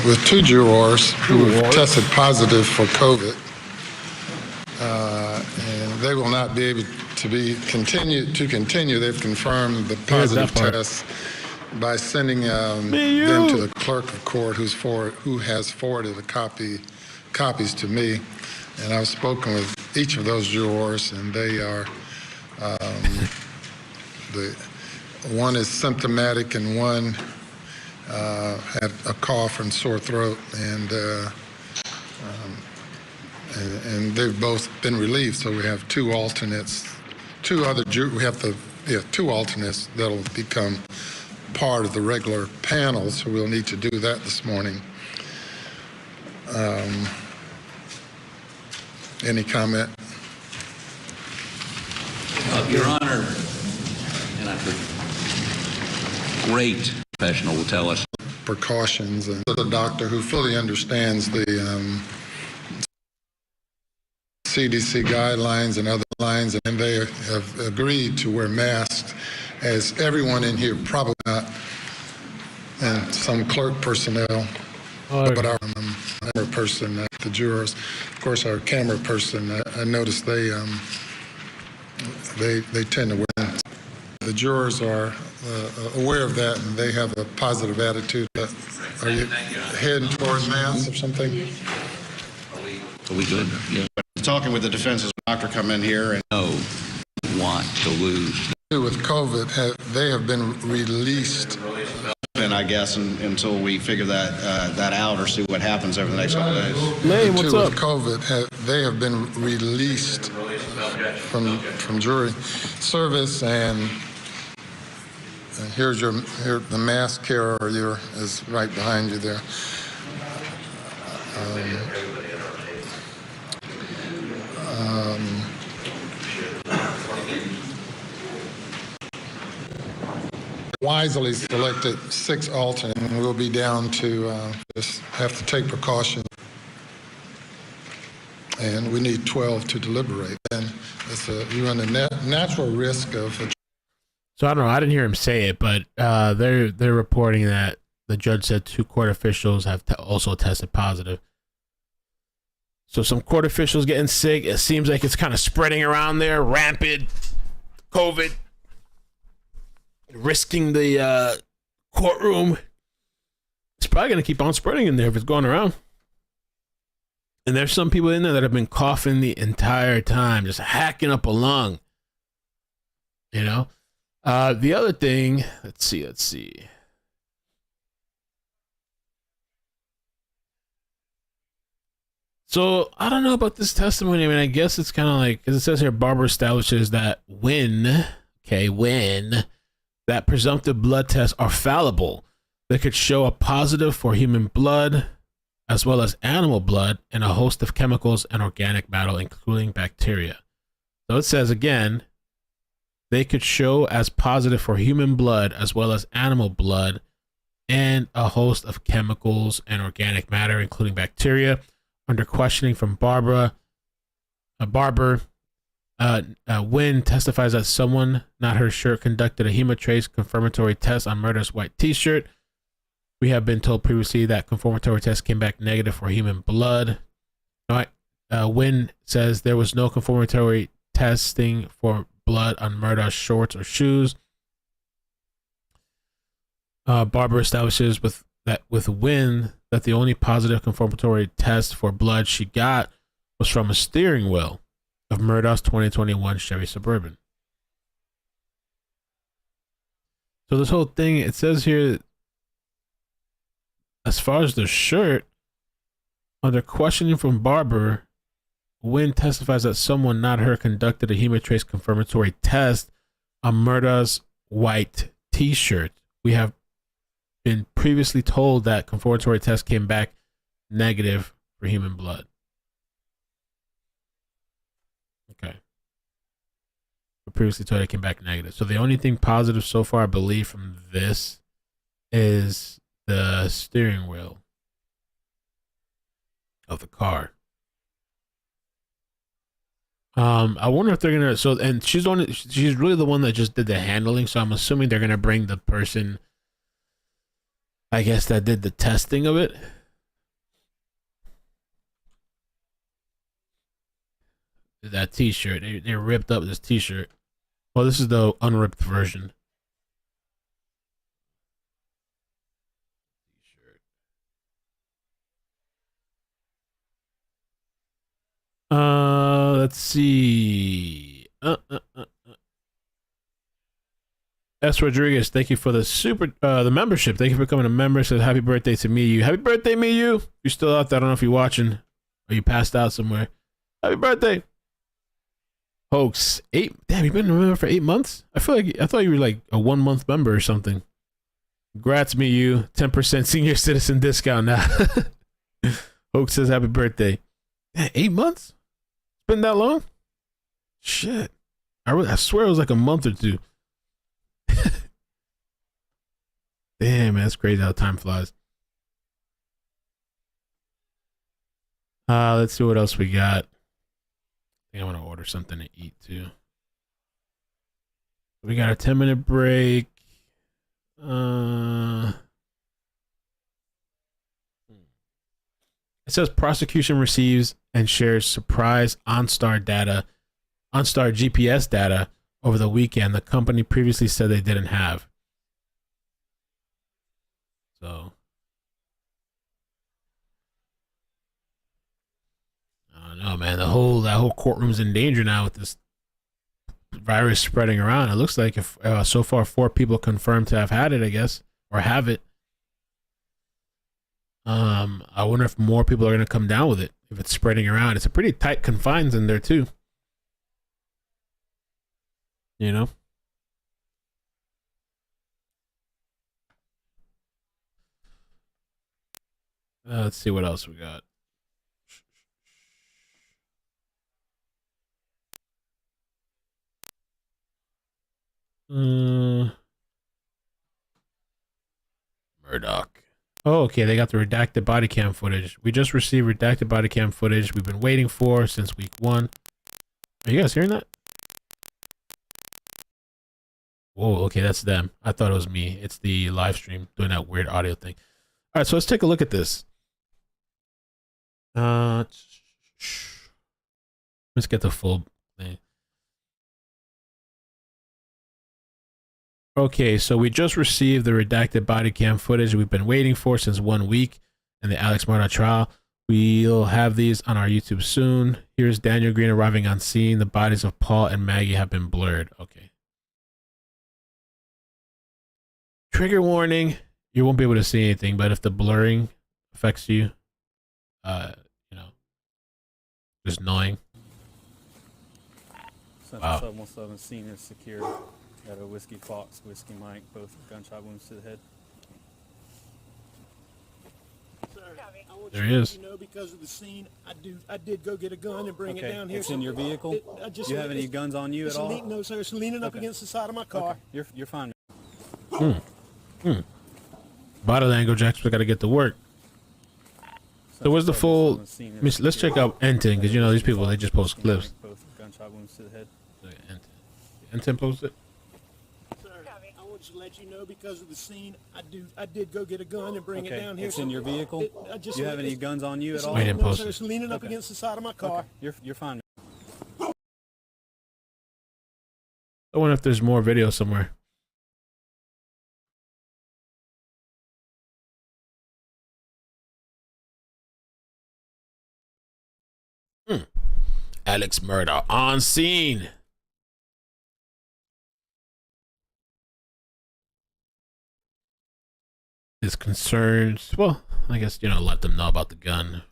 with 2 jurors who have tested positive for COVID. And they will not be able to continue. They've confirmed the positive test by sending them to the clerk of court who has forwarded copies to me. And I've spoken with each of those jurors, and they are one is symptomatic and one had a cough and sore throat, and they've both been relieved. So we have 2 alternates, 2 other we have 2 alternates that'll become part of the regular panel. So we'll need to do that this morning. Any comment? Your Honor, and I could. Great professional will tell us. Precautions, and the doctor who fully understands the CDC guidelines and other lines, and they have agreed to wear masks, as everyone in here probably not, and some clerk personnel, but our camera person, the jurors, of course, our camera person, I noticed they tend to wear. The jurors are aware of that, and they have a positive attitude. Are you heading towards masks or something? Are we good? Yeah. Talking with the defense's doctor come in here and want to lose. With COVID, they have been released. And I guess until we figure that out or see what happens over the next couple of days. Lane, what's up? With COVID, they have been released from jury service, and here's the mass carrier is right behind you there. Wisely selected 6 alternates, and we'll be down to just have to take precaution. And we need 12 to deliberate. And you run a natural risk of. So I don't know. I didn't hear him say it, but they're reporting that the judge said 2 court officials have also tested positive. So some court officials getting sick. It seems like it's kind of spreading around there, rampant COVID, risking the courtroom. It's probably going to keep on spreading in there if it's going around. And there's some people in there that have been coughing the entire time, just hacking up a lung. You know? The other thing, let's see. So I don't know about this testimony. I mean, I guess it's kind of like, as it says here, Barber establishes that when that presumptive blood tests are fallible, they could show a positive for human blood as well as animal blood and a host of chemicals and organic matter, including bacteria. So it says again, they could show as positive for human blood as well as animal blood and a host of chemicals and organic matter, including bacteria. Under questioning from Barber, Wynn testifies that someone not her shirt conducted a hemotrace confirmatory test on Murdaugh's white t-shirt. We have been told previously that confirmatory test came back negative for human blood. Wynn says there was no confirmatory testing for blood on Murdaugh's shorts or shoes. Barber establishes with Wynn that the only positive confirmatory test for blood she got was from a steering wheel of Murdaugh's 2021 Chevy Suburban. So this whole thing, it says here, as far as the shirt, under questioning from Barber, Wynn testifies that someone not her conducted a hemotrace confirmatory test on Murdaugh's white t-shirt. We have been previously told that confirmatory test came back negative for human blood. Okay. But previously told it came back negative. So the only thing positive so far, I believe, from this is the steering wheel of the car. I wonder if they're gonna, so, and she's really the one that just did the handling, so I'm assuming they're gonna bring the person, I guess, that did the testing of it. That t-shirt, they ripped up this t-shirt. Well, this is the unripped version. Let's see. S. Rodriguez, thank you for the the membership. Thank you for becoming a member. Says happy birthday to me, you. Happy birthday, me, you. You're still out there. I don't know if you're watching or you passed out somewhere. Happy birthday. Hoax. Damn, you've been a member for 8 months? I thought you were like a 1 month member or something. Congrats, me, you. 10% senior citizen discount now. Hoax says happy birthday. Yeah, 8 months? It's been that long? Shit. I swear it was like a month or two. Damn, man, that's crazy how time flies. Let's see what else we got. I think I want to order something to eat too. We got a 10-minute break. It says prosecution receives and shares surprise OnStar GPS data over the weekend. The company previously said they didn't have. So I don't know, man. That whole courtroom's in danger now with this virus spreading around. It looks like if so far 4 people confirmed to have had it, I guess, or have it. I wonder if more people are going to come down with it if it's spreading around. It's a pretty tight confines in there too. You know? Let's see what else we got. Murdaugh. Oh, okay. They got the redacted body cam footage. We just received redacted body cam footage we've been waiting for since week 1. Are you guys hearing that? Whoa, okay, that's them. I thought it was me. It's the live stream doing that weird audio thing. All right, so let's take a look at this. Let's get the full thing. Okay, so we just received the redacted body cam footage we've been waiting for since 1 week in the Alex Murdaugh trial. We'll have these on our YouTube soon. Here's Daniel Green arriving on scene. The bodies of Paul and Maggie have been blurred. Okay. Trigger warning. You won't be able to see anything, but if the blurring affects you, you know, just knowing. Central 717 scene is secure. Got a Whiskey Fox, Whiskey Mike, both gunshot wounds to the head. Sir, I want There he is. You know, because of the scene, I did go get a gun and bring it down here. It's in your vehicle? Do you have any guns on you at all? No, sir. It's leaning up against the side of my car. Okay. You're fine. Body language experts got to get to work. So where's the full? Let's check out Enton, because you know these people, they just post clips. Both gunshot wounds to the head. Enton posted. Sir, I want to let you know because of the scene, I did go get a gun and bring it down here. It's in your vehicle. Do you have any guns on you at all? I didn't post sir, it's leaning up against the side of my car. You're fine. I wonder if there's more video somewhere. Alex Murdaugh on scene. His concerns. Well, I guess, you know, let them know about the gun.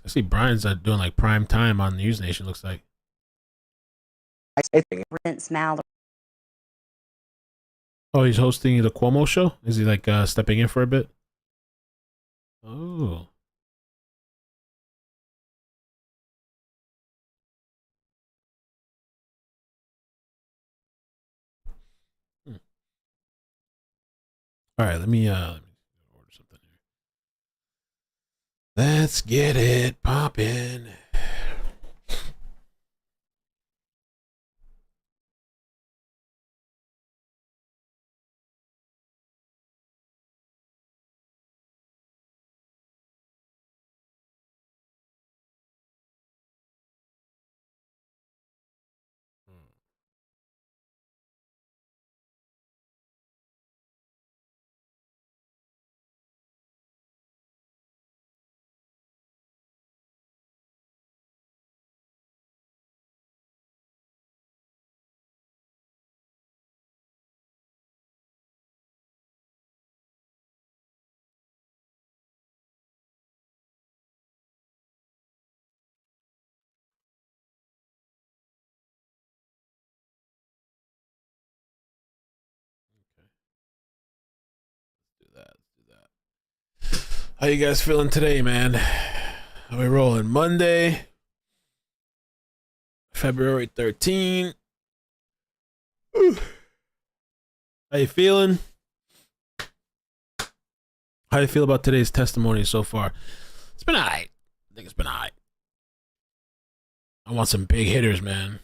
I see Brian's doing like prime time on News Nation, looks like. Prince Mallory. Oh, he's hosting the Cuomo show? Is he like stepping in for a bit? Oh. All right, let me order something here. Let's get it poppin'. How you guys feeling today, man? How we rolling? Monday, February 13th. How you feeling? How you feel about today's testimony so far? It's been alright. I think it's been alright. I want some big hitters, man.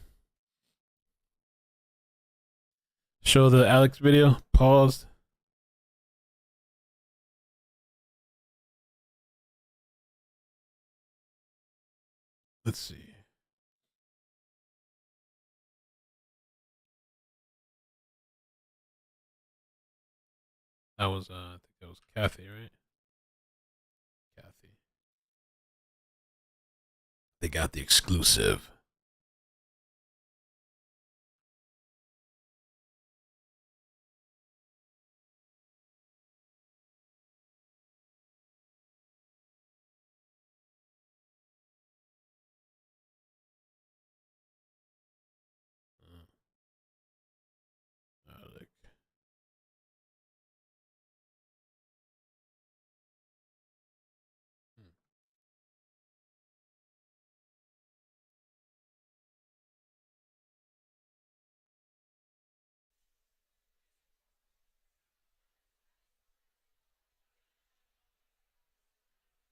Show the Alex video. Paused. Let's see. That was I think that was Kathy, right? Kathy. They got the exclusive.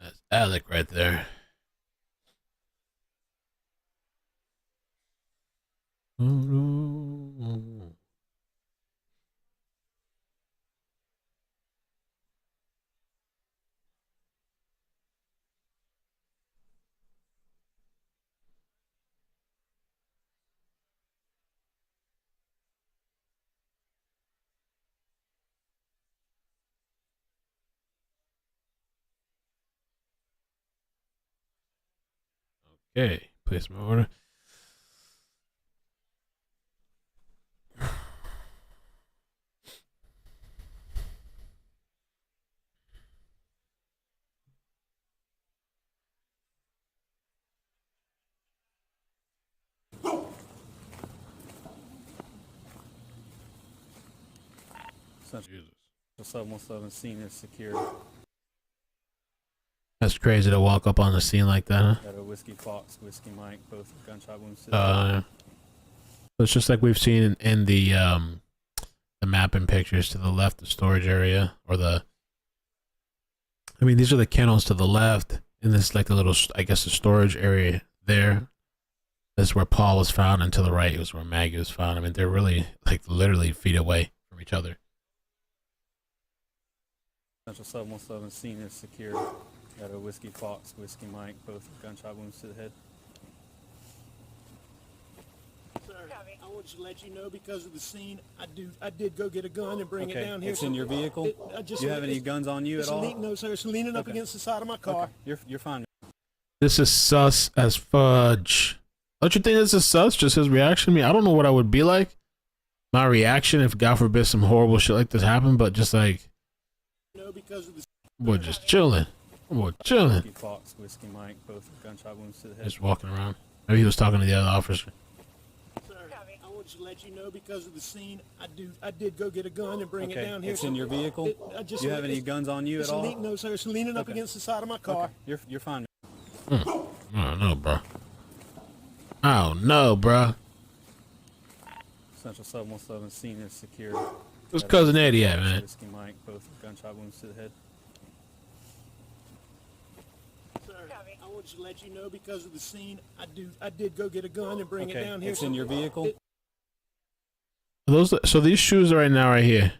That's Alec right there. Okay, place my order. Jesus. 717 scene is secure. That's crazy to walk up on the scene like that, huh? Got a Whiskey Fox, Whiskey Mike, both gunshot wounds. It's just like we've seen in the mapping pictures to the left, the storage area, or the. I mean, these are the kennels to the left, and this is like the little, I guess, the storage area there. This is where Paul was found, and to the right was where Maggie was found. I mean, they're really like literally feet away from each other. Central 717 scene is secure. Got a Whiskey Fox, Whiskey Mike, both gunshot wounds to the head. Sir, I want to let you know because of the scene, I did go get a gun and bring it down here. It's in your vehicle? Do you have any guns on you at all? No, sir. It's leaning up against the side of my car. Okay. You're fine. This is sus as fudge. Don't you think this is sus? Just his reaction to me? I don't know what I would be like. My reaction if, God forbid, some horrible shit like this happened, but just like, we're just chilling. We're chilling. Whiskey Fox, Whiskey Mike, both gunshot wounds to the head. Just walking around. Maybe he was talking to the other officer. Sir, wanted to let you know because of the scene. I did go get a gun and bring it down here. It's in your vehicle? Do you have any guns on you at all? No, sir. It's leaning up against the side of my car. Okay. You're fine. I don't know, bro. I don't know, bro. Central 717 scene is secure. Where's Cousin Eddie at, man? Whiskey Mike, both gunshot wounds to the head. Sir, I wanted to let you know because of the scene. I did go get a gun and bring it down here. It's in your vehicle? So these shoes right now right here.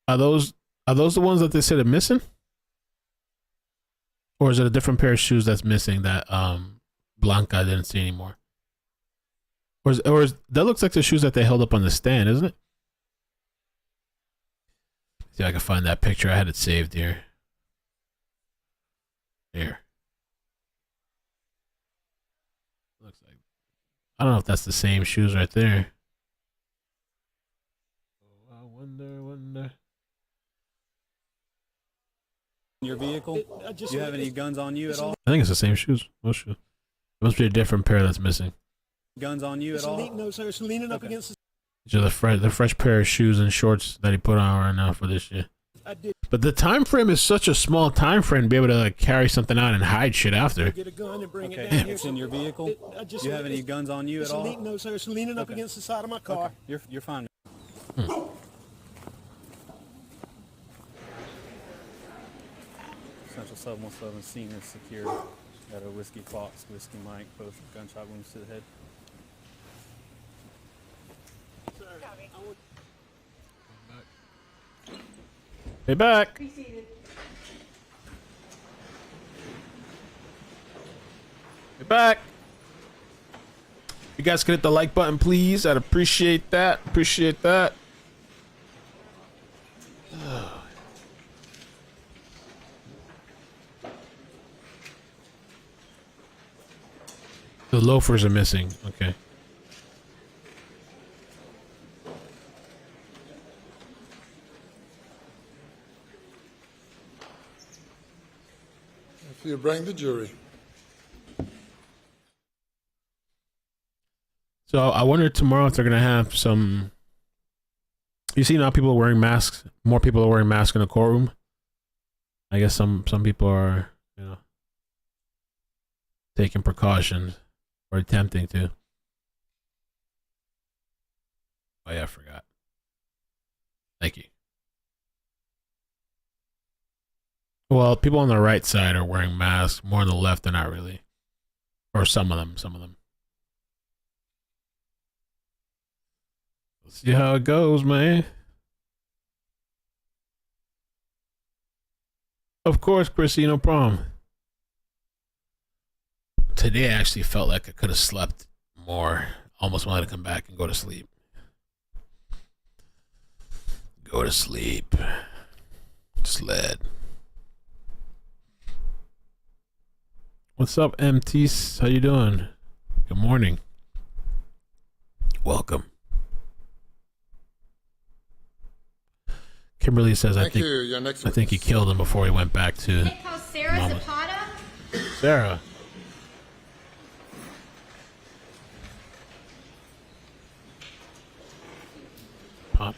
Are those the ones that they said are missing? Or is it a different pair of shoes that's missing that Blanca didn't see anymore? Or that looks like the shoes that they held up on the stand, isn't it? See if I can find that picture. I had it saved here. Here. Looks like, I don't know if that's the same shoes right there. Oh, I wonder. In your vehicle? Do you have any guns on you at all? I think it's the same shoes. Most shoes. It must be a different pair that's missing. Guns on you at all? No, sir. It's leaning up against the... These are the fresh pair of shoes and shorts that he put on right now for this year. But the time frame is such a small time frame to be able to like carry something out and hide shit after. Get a gun and bring it Okay, down it's in your vehicle? Do you have any guns on you at all? No, sir. It's leaning up against the side of my car. Okay. You're fine. Central 717 scene is secure. Got a Whiskey Fox, Whiskey Mike, both gunshot wounds to the head. Hey, back. Appreciate Hey, back. You guys can hit the like button, please. I'd appreciate that. Appreciate that. The loafers are missing. Okay. If you bring the jury. So I wonder tomorrow if they're gonna have some. You see now people are wearing masks. More people are wearing masks in the courtroom. I guess some people are, you know, taking precautions or attempting to. Oh yeah, I forgot. Thank you. Well, people on the right side are wearing masks. More on the left, they're not really. Or some of them. Let's see how it goes, man. Of course, Chrissy, no problem. Today I actually felt like I could have slept more. Almost wanted to come back and go to sleep. Go to sleep. Sled. What's up, MTs? How you doing? Good morning. Welcome. Kimberly says, I think he killed him before he went back to Sarah Mama. Zapata. Sarah. Pop.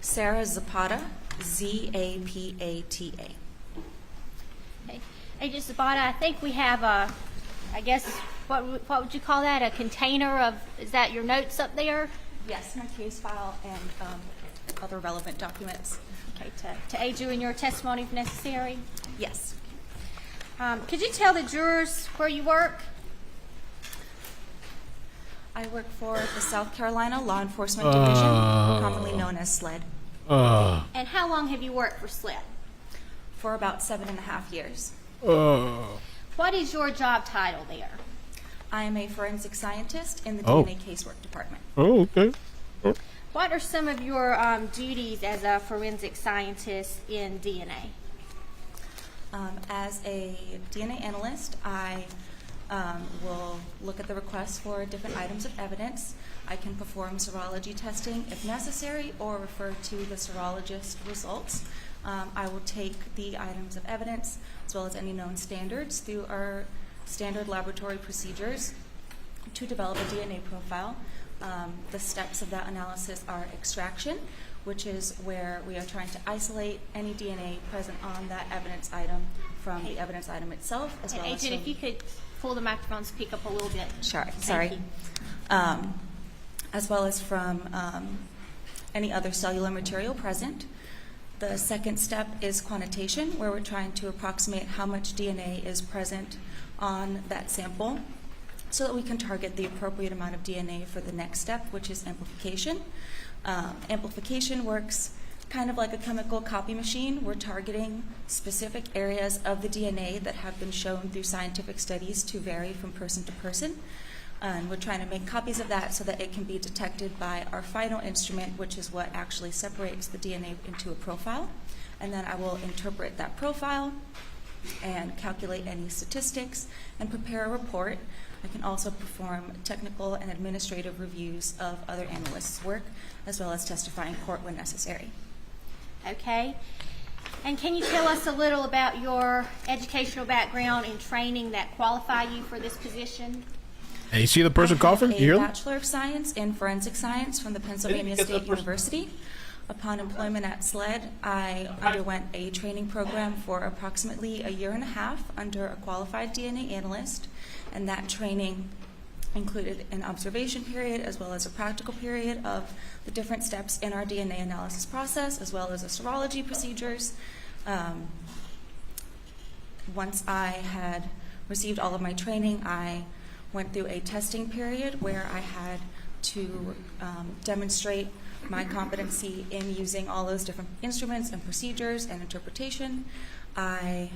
Sarah Zapata, Z-A-P-A-T-A. Hey, Agent Zapata, I think we have a, I guess, what would you call that? A container of, is that your notes up there? Yes, my case file and other relevant documents. Okay, to aid you in your testimony if necessary? Yes. Could you tell the jurors where you work? I work for the South Carolina Law Enforcement Division, commonly known as SLED. And how long have you worked for SLED? For about 7.5 years. What is your job title there? I am a forensic scientist in the DNA casework department. Oh, okay. What are some of your duties as a forensic scientist in DNA? As a DNA analyst, I will look at the requests for different items of evidence. I can perform serology testing if necessary or refer to the serologist results. I will take the items of evidence as well as any known standards through our standard laboratory procedures to develop a DNA profile. The steps of that analysis are extraction, which is where we are trying to isolate any DNA present on that evidence item from the evidence item itself, as well as Agent, if you could pull the microphone, speak up a little bit. Sure, Thank sorry. you. As well as from any other cellular material present. The second step is quantitation, where we're trying to approximate how much DNA is present on that sample so that we can target the appropriate amount of DNA for the next step, which is amplification. Amplification works kind of like a chemical copy machine. We're targeting specific areas of the DNA that have been shown through scientific studies to vary from person to person. And we're trying to make copies of that so that it can be detected by our final instrument, which is what actually separates the DNA into a profile. And then I will interpret that profile and calculate any statistics and prepare a report. I can also perform technical and administrative reviews of other analysts' work, as well as testify in court when necessary. Okay. And can you tell us a little about your educational background and training that qualify you for this position? Hey, you see the person coughing? I You hear have a them? Bachelor of Science in Forensic Science from the Pennsylvania State University. Upon employment at SLED, I underwent a training program for approximately 1.5 years under a qualified DNA analyst, and that training included an observation period as well as a practical period of the different steps in our DNA analysis process, as well as the serology procedures. Once I had received all of my training, I went through a testing period where I had to demonstrate my competency in using all those different instruments and procedures and interpretation. I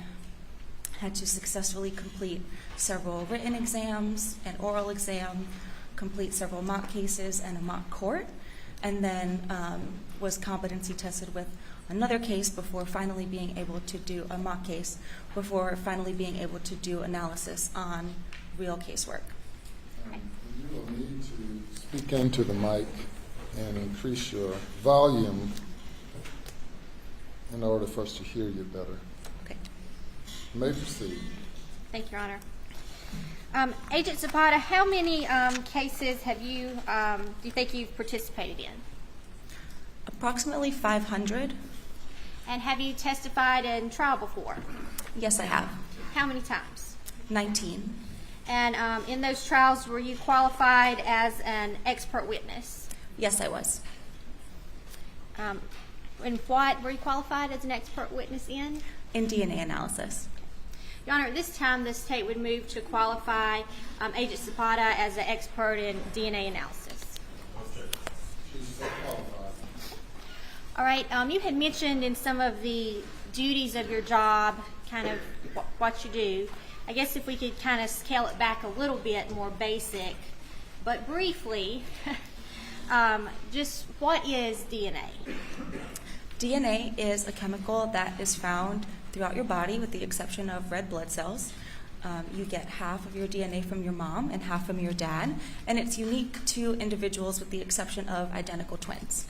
had to successfully complete several written exams, an oral exam, complete several mock cases and a mock court, and then was competency tested with another case before finally being able to do a mock case, before finally being able to do analysis on real casework. You will need to speak into the mic and increase your volume in order for us to hear you better. Okay. You may proceed. Thank you, Your Honor. Agent Zapata, how many cases have you, do you think you've participated in? Approximately 500. And have you testified in trial before? Yes, I have. How many times? 19. And in those trials, were you qualified as an expert witness? Yes, I was. And what were you qualified as an expert witness in? In DNA analysis. Your Honor, at this time, the state would move to qualify Agent Zapata as an expert in DNA analysis. All right, you had mentioned in some of the duties of your job, kind of what you do. I guess if we could kind of scale it back a little bit more basic, but briefly, just what is DNA? DNA is a chemical that is found throughout your body with the exception of red blood cells. You get half of your DNA from your mom and half from your dad, and it's unique to individuals with the exception of identical twins.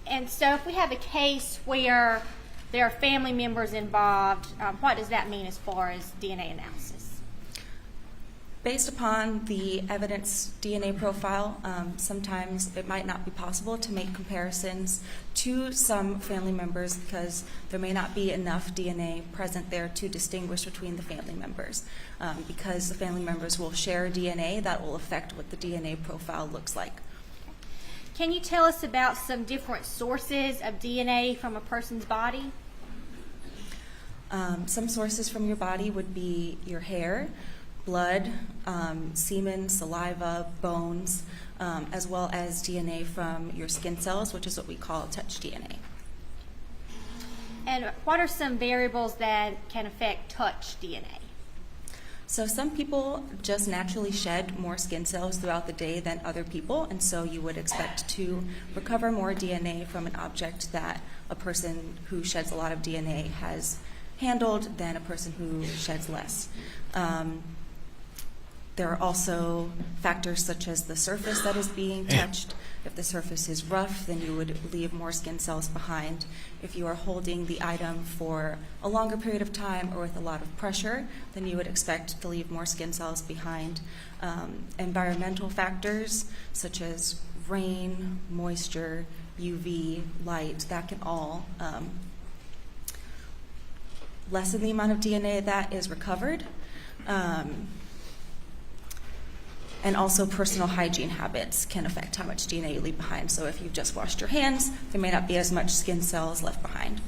And so if we have a case where there are family members involved, what does that mean as far as DNA analysis? Based upon the evidence DNA profile, sometimes it might not be possible to make comparisons to some family members because there may not be enough DNA present there to distinguish between the family members. Because the family members will share DNA, that will affect what the DNA profile looks like. Can you tell us about some different sources of DNA from a person's body? Some sources from your body would be your hair, blood, semen, saliva, bones, as well as DNA from your skin cells, which is what we call touch DNA. And what are some variables that can affect touch DNA? So some people just naturally shed more skin cells throughout the day than other people, and so you would expect to recover more DNA from an object that a person who sheds a lot of DNA has handled than a person who sheds less. There are also factors such as the surface that is being touched. If the surface is rough, then you would leave more skin cells behind. If you are holding the item for a longer period of time or with a lot of pressure, then you would expect to leave more skin cells behind. Environmental factors such as rain, moisture, UV, light, that can all lessen the amount of DNA that is recovered. And also personal hygiene habits can affect how much DNA you leave behind. So if you've just washed your hands, there may not be as much skin cells left behind.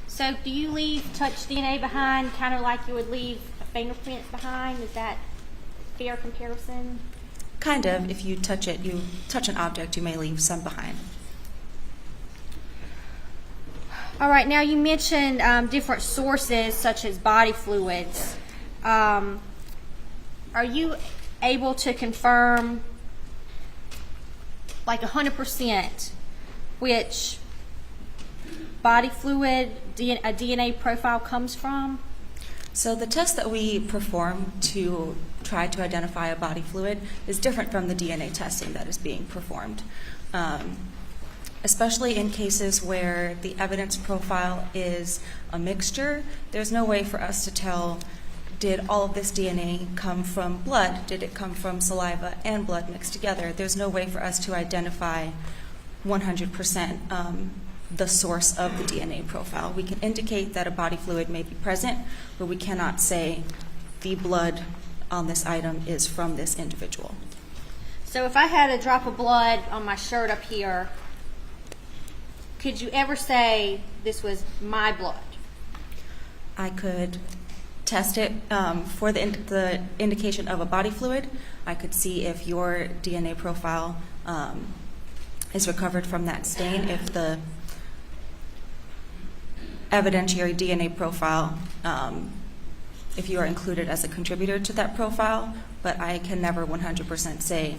So do you leave touch DNA behind kind of like you would leave a fingerprint behind? Is that a fair comparison? Kind of. If you touch it, you touch an object, you may leave some behind. All right, now you mentioned different sources such as body fluids. Are you able to confirm like 100% which body fluid a DNA profile comes from? So the test that we perform to try to identify a body fluid is different from the DNA testing that is being performed. Especially in cases where the evidence profile is a mixture, there's no way for us to tell, did all of this DNA come from blood? Did it come from saliva and blood mixed together? There's no way for us to identify 100% the source of the DNA profile. We can indicate that a body fluid may be present, but we cannot say the blood on this item is from this individual. So if I had a drop of blood on my shirt up here, could you ever say this was my blood? I could test it for the indication of a body fluid. I could see if your DNA profile is recovered from that stain, if the evidentiary DNA profile, if you are included as a contributor to that profile, but I can never 100% say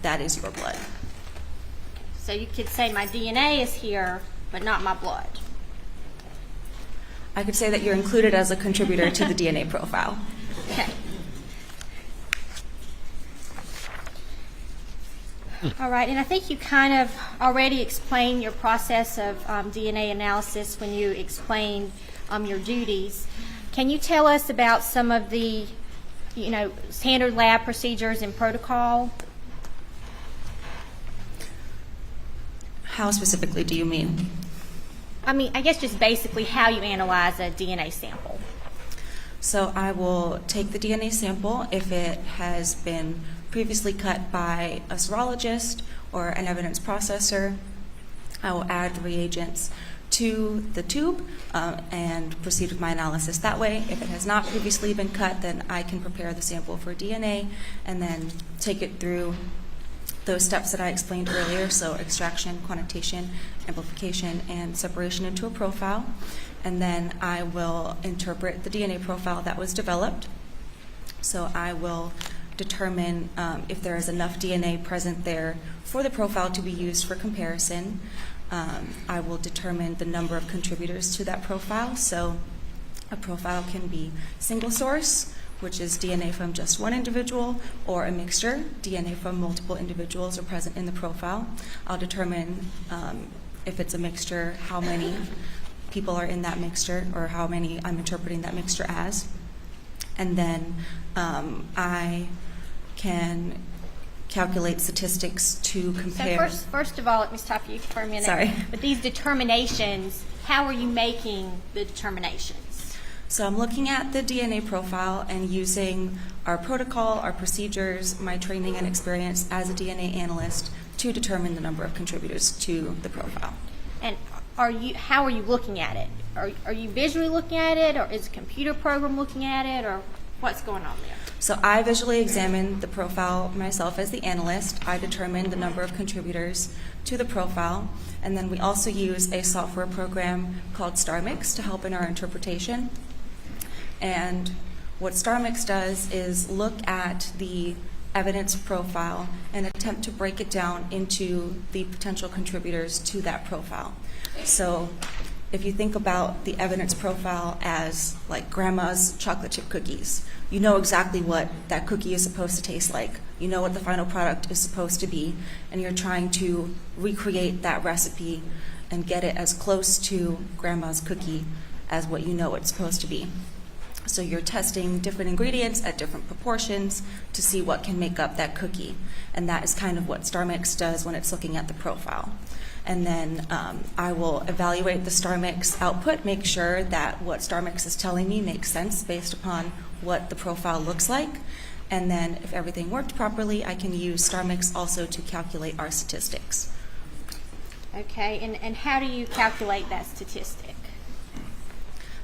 that is your blood. So you could say my DNA is here, but not my blood. I could say that you're included as a contributor to the DNA profile. Okay. All right, and I think you kind of already explained your process of DNA analysis when you explained your duties. Can you tell us about some of the, standard lab procedures and protocol? How specifically do you mean? I guess just basically how you analyze a DNA sample. So I will take the DNA sample if it has been previously cut by a serologist or an evidence processor. I will add the reagents to the tube and proceed with my analysis that way. If it has not previously been cut, then I can prepare the sample for DNA and then take it through those steps that I explained earlier, so extraction, quantitation, amplification, and separation into a profile. And then I will interpret the DNA profile that was developed. So I will determine if there is enough DNA present there for the profile to be used for comparison. I will determine the number of contributors to that profile. So a profile can be single source, which is DNA from just one individual, or a mixture, DNA from multiple individuals are present in the profile. I'll determine if it's a mixture, how many people are in that mixture, or how many I'm interpreting that mixture as. And then I can calculate statistics to compare. So first of all, let me stop you for a minute. Sorry. But these determinations, how are you making the determinations? So I'm looking at the DNA profile and using our protocol, our procedures, my training and experience as a DNA analyst to determine the number of contributors to the profile. And how are you looking at it? Are you visually looking at it, or is a computer program looking at it, or what's going on there? So I visually examine the profile myself as the analyst. I determine the number of contributors to the profile, and then we also use a software program called StarMix to help in our interpretation. And what StarMix does is look at the evidence profile and attempt to break it down into the potential contributors to that profile. So if you think about the evidence profile as like grandma's chocolate chip cookies, you know exactly what that cookie is supposed to taste like. You know what the final product is supposed to be, and you're trying to recreate that recipe and get it as close to grandma's cookie as what you know it's supposed to be. So you're testing different ingredients at different proportions to see what can make up that cookie. And that is kind of what StarMix does when it's looking at the profile. And then I will evaluate the StarMix output, make sure that what StarMix is telling me makes sense based upon what the profile looks like. And then if everything worked properly, I can use StarMix also to calculate our statistics. Okay, and how do you calculate that statistic?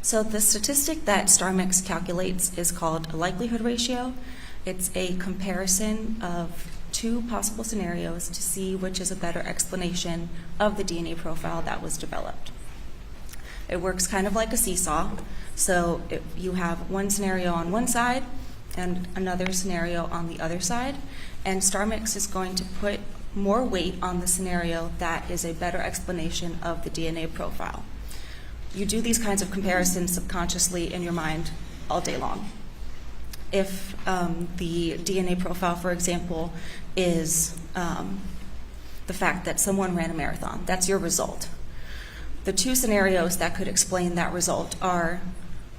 So the statistic that StarMix calculates is called a likelihood ratio. It's a comparison of two possible scenarios to see which is a better explanation of the DNA profile that was developed. It works kind of like a seesaw. So if you have one scenario on one side and another scenario on the other side, and StarMix is going to put more weight on the scenario that is a better explanation of the DNA profile. You do these kinds of comparisons subconsciously in your mind all day long. If the DNA profile, for example, is the fact that someone ran a marathon, that's your result. The two scenarios that could explain that result are,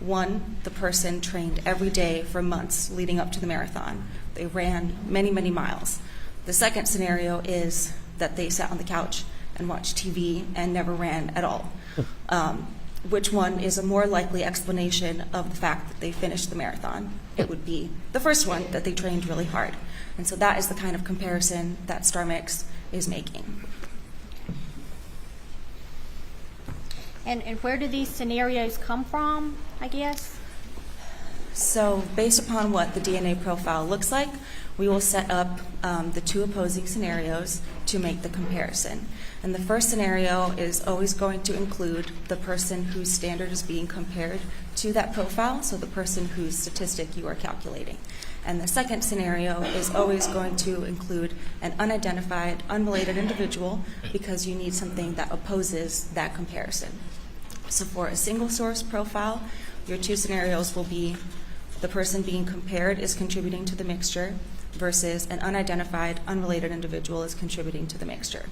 one, the person trained every day for months leading up to the marathon. They ran many, many miles. The second scenario is that they sat on the couch and watched TV and never ran at all. Which one is a more likely explanation of the fact that they finished the marathon? It would be the first one, that they trained really hard. And so that is the kind of comparison that StarMix is making. And where do these scenarios come from, I guess? So based upon what the DNA profile looks like, we will set up the two opposing scenarios to make the comparison. And the first scenario is always going to include the person whose standard is being compared to that profile, so the person whose statistic you are calculating. And the second scenario is always going to include an unidentified, unrelated individual, because you need something that opposes that comparison. So for a single source profile, your two scenarios will be the person being compared is contributing to the mixture versus an unidentified, unrelated individual is contributing to the mixture.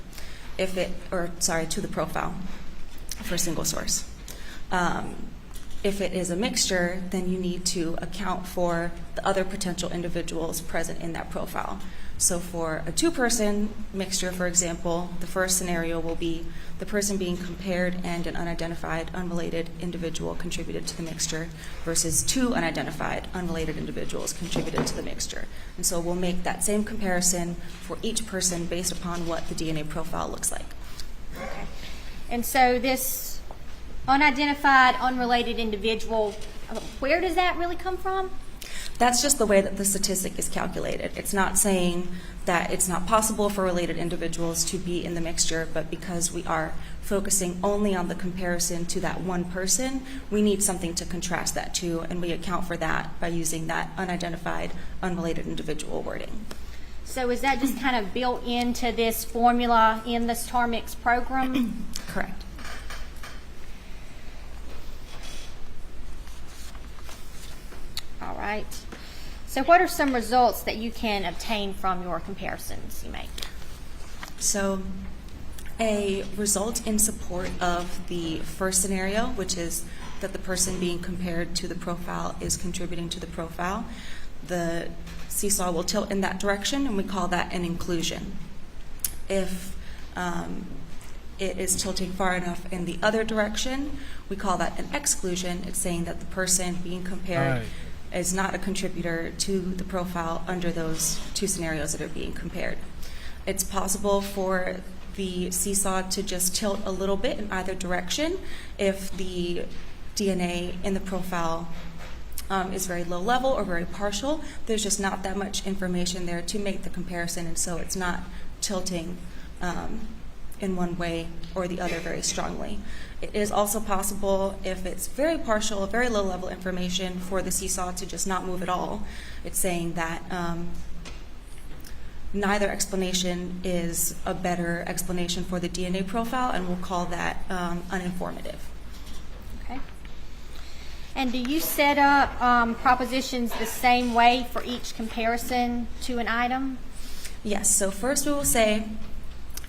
To the profile for a single source. If it is a mixture, then you need to account for the other potential individuals present in that profile. So for a two-person mixture, for example, the first scenario will be the person being compared and an unidentified, unrelated individual contributed to the mixture versus two unidentified, unrelated individuals contributed to the mixture. And so we'll make that same comparison for each person based upon what the DNA profile looks like. Okay. And so this unidentified, unrelated individual, where does that really come from? That's just the way that the statistic is calculated. It's not saying that it's not possible for related individuals to be in the mixture, but because we are focusing only on the comparison to that one person, we need something to contrast that to, and we account for that by using that unidentified, unrelated individual wording. So is that just kind of built into this formula in the StarMix program? Correct. All right. So what are some results that you can obtain from your comparisons you make? So a result in support of the first scenario, which is that the person being compared to the profile is contributing to the profile, the seesaw will tilt in that direction, and we call that an inclusion. If it is tilting far enough in the other direction, we call that an exclusion. It's saying that the person being compared is not a contributor to the profile under those two scenarios that are being compared. It's possible for the seesaw to just tilt a little bit in either direction if the DNA in the profile is very low level or very partial. There's just not that much information there to make the comparison, and so it's not tilting in one way or the other very strongly. It is also possible, if it's very partial, very low level information, for the seesaw to just not move at all. It's saying that neither explanation is a better explanation for the DNA profile, and we'll call that uninformative. Okay. And do you set up propositions the same way for each comparison to an item? Yes, so first we will say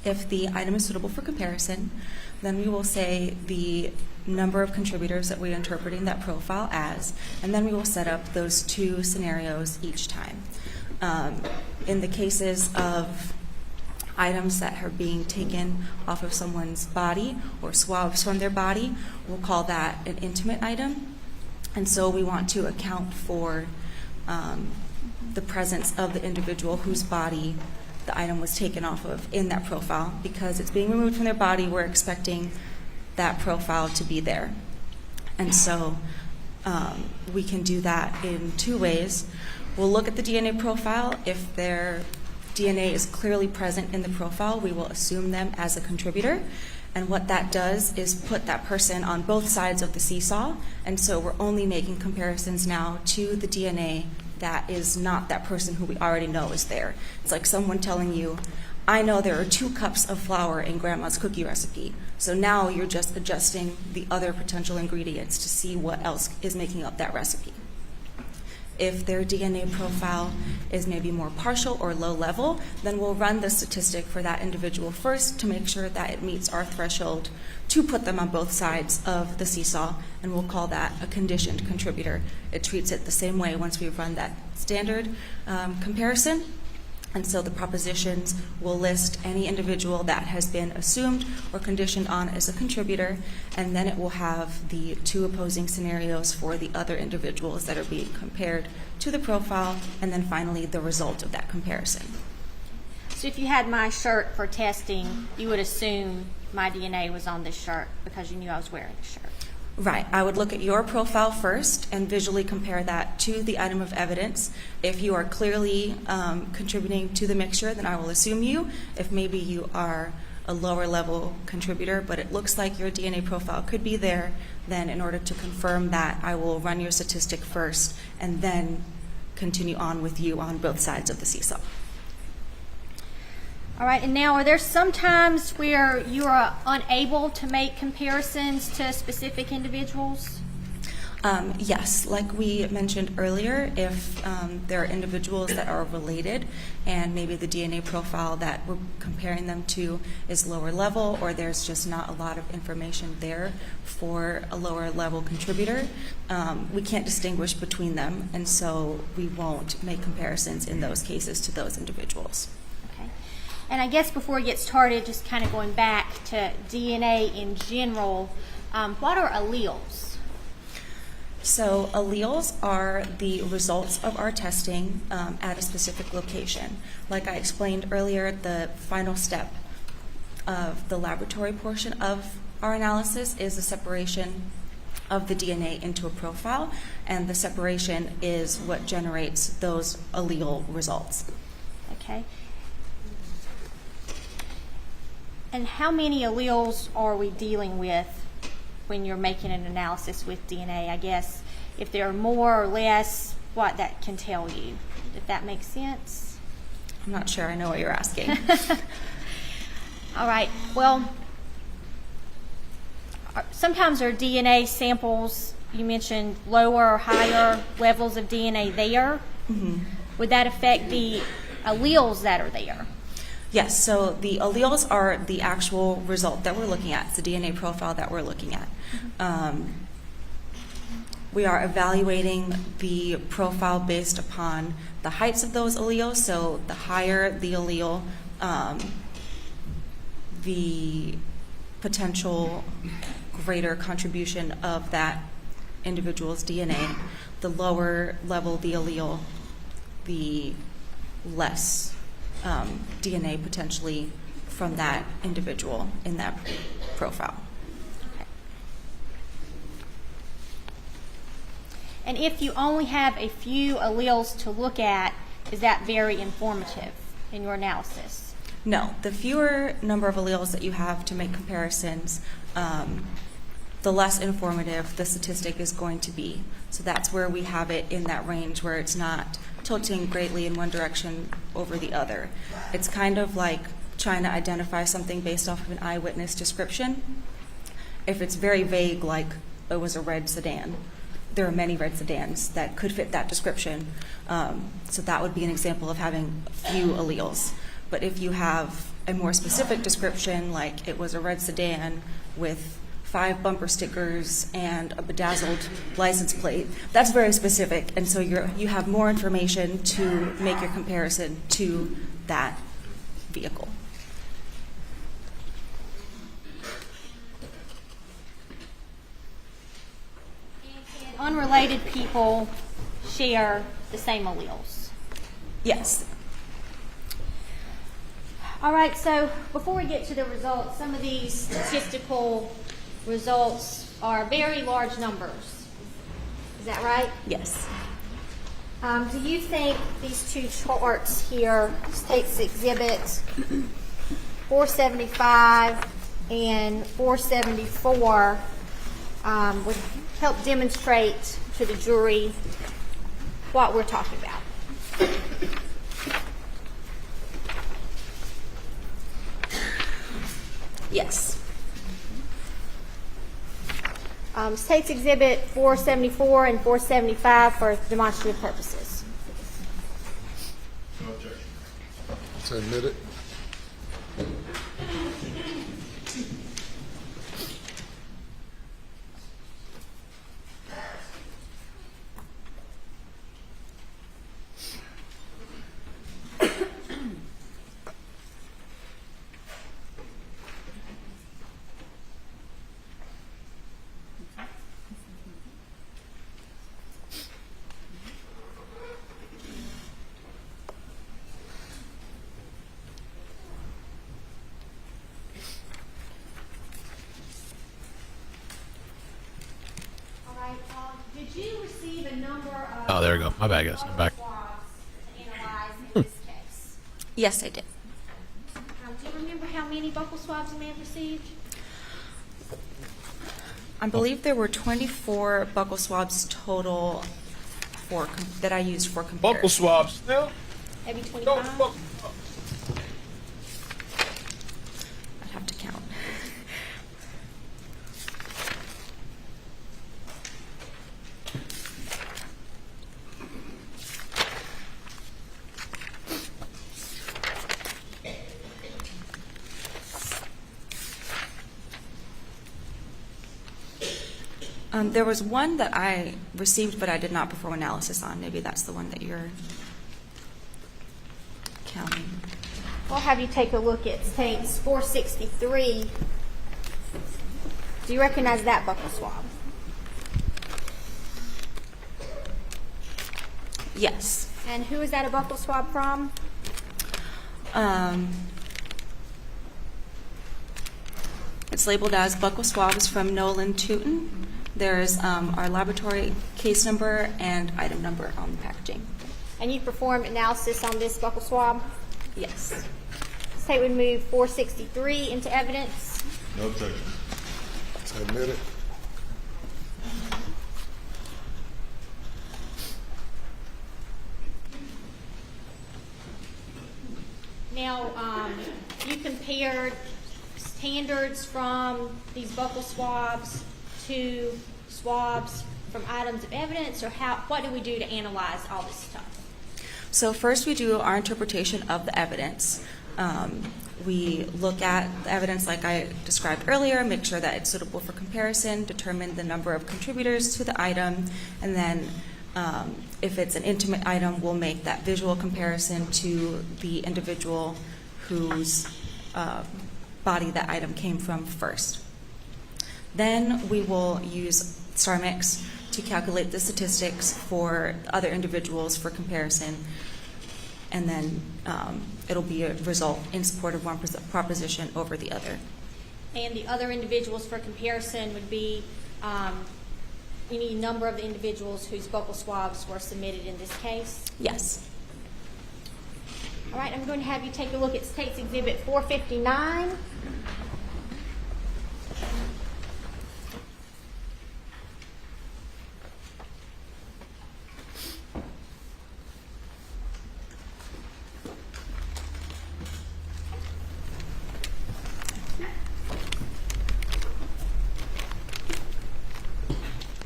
if the item is suitable for comparison, then we will say the number of contributors that we're interpreting that profile as, and then we will set up those two scenarios each time. In the cases of items that are being taken off of someone's body or swabs from their body, we'll call that an intimate item. And so we want to account for the presence of the individual whose body the item was taken off of in that profile. Because it's being removed from their body, we're expecting that profile to be there. And so we can do that in two ways. We'll look at the DNA profile. If their DNA is clearly present in the profile, we will assume them as a contributor. And what that does is put that person on both sides of the seesaw. And so we're only making comparisons now to the DNA that is not that person who we already know is there. It's like someone telling you, I know there are 2 cups of flour in Grandma's cookie recipe. So now you're just adjusting the other potential ingredients to see what else is making up that recipe. If their DNA profile is maybe more partial or low level, then we'll run the statistic for that individual first to make sure that it meets our threshold to put them on both sides of the seesaw, and we'll call that a conditioned contributor. It treats it the same way once we've run that standard comparison. And so the propositions will list any individual that has been assumed or conditioned on as a contributor, and then it will have the 2 opposing scenarios for the other individuals that are being compared to the profile, and then finally the result of that comparison. So if you had my shirt for testing, you would assume my DNA was on this shirt because you knew I was wearing the shirt. Right. I would look at your profile first and visually compare that to the item of evidence. If you are clearly contributing to the mixture, then I will assume you. If maybe you are a lower level contributor, but it looks like your DNA profile could be there, then in order to confirm that, I will run your statistic first and then continue on with you on both sides of the seesaw. All right, and now are there some times where you are unable to make comparisons to specific individuals? Yes, like we mentioned earlier, if there are individuals that are related and maybe the DNA profile that we're comparing them to is lower level, or there's just not a lot of information there for a lower level contributor, we can't distinguish between them, and so we won't make comparisons in those cases to those individuals. And I guess before we get started, just kind of going back to DNA in general, what are alleles? So alleles are the results of our testing at a specific location. Like I explained earlier, the final step of the laboratory portion of our analysis is the separation of the DNA into a profile, and the separation is what generates those allele results. Okay. And how many alleles are we dealing with when you're making an analysis with DNA? I guess if there are more or less, what that can tell you, if that makes sense. I'm not sure I know what you're asking. All right, well, sometimes our DNA samples, you mentioned lower or higher levels of DNA there. Mm-hmm. Would that affect the alleles that are there? Yes, so the alleles are the actual result that we're looking at. It's the DNA profile that we're looking at. We are evaluating the profile based upon the heights of those alleles. So the higher the allele, the potential greater contribution of that individual's DNA. The lower level the allele, the less DNA potentially from that individual in that profile. Okay. And if you only have a few alleles to look at, is that very informative in your analysis? No, the fewer number of alleles that you have to make comparisons, the less informative the statistic is going to be. So that's where we have it in that range where it's not tilting greatly in one direction over the other. It's kind of like trying to identify something based off of an eyewitness description. If it's very vague, like it was a red sedan, there are many red sedans that could fit that description. So that would be an example of having few alleles. But if you have a more specific description, like it was a red sedan with 5 bumper stickers and a bedazzled license plate, that's very specific. And so you have more information to make your comparison to that vehicle. And unrelated people share the same alleles? Yes. All right, so before we get to the results, some of these statistical results are very large numbers. Is that right? Yes. Do you think these two charts here, States Exhibit 475 and 474, would help demonstrate to the jury what we're talking about? Yes. States Exhibit 474 and 475 for demonstrative purposes. No objection. So admit it. Did you receive a number of Oh, there we go. My bad, guys. I'm back. swabs to analyze in this case? Yes, I did. Do you remember how many buccal swabs you may have received? I believe there were 24 buccal swabs total that I used for comparison. Buccal swabs still? Maybe 25? I'd have to count. There was one that I received, but I did not perform analysis on. Maybe that's the one that you're counting. We'll have you take a look at States 463. Do you recognize that buccal swab? Yes. And who is that a buccal swab from? It's labeled as buccal swabs from Nolan Tootin. There's our laboratory case number and item number on the packaging. And you performed analysis on this buccal swab? Yes. State would move 463 into evidence. No objection. So admit it. Now, you compared standards from these buccal swabs to swabs from items of evidence, or what do we do to analyze all this stuff? So first we do our interpretation of the evidence. We look at the evidence like I described earlier, make sure that it's suitable for comparison, determine the number of contributors to the item, and then if it's an intimate item, we'll make that visual comparison to the individual whose body that item came from first. Then we will use star mix to calculate the statistics for other individuals for comparison, and then it'll be a result in support of one proposition over the other. And the other individuals for comparison would be any number of the individuals whose buccal swabs were submitted in this case? Yes. All right, I'm going to have you take a look at State's Exhibit 459.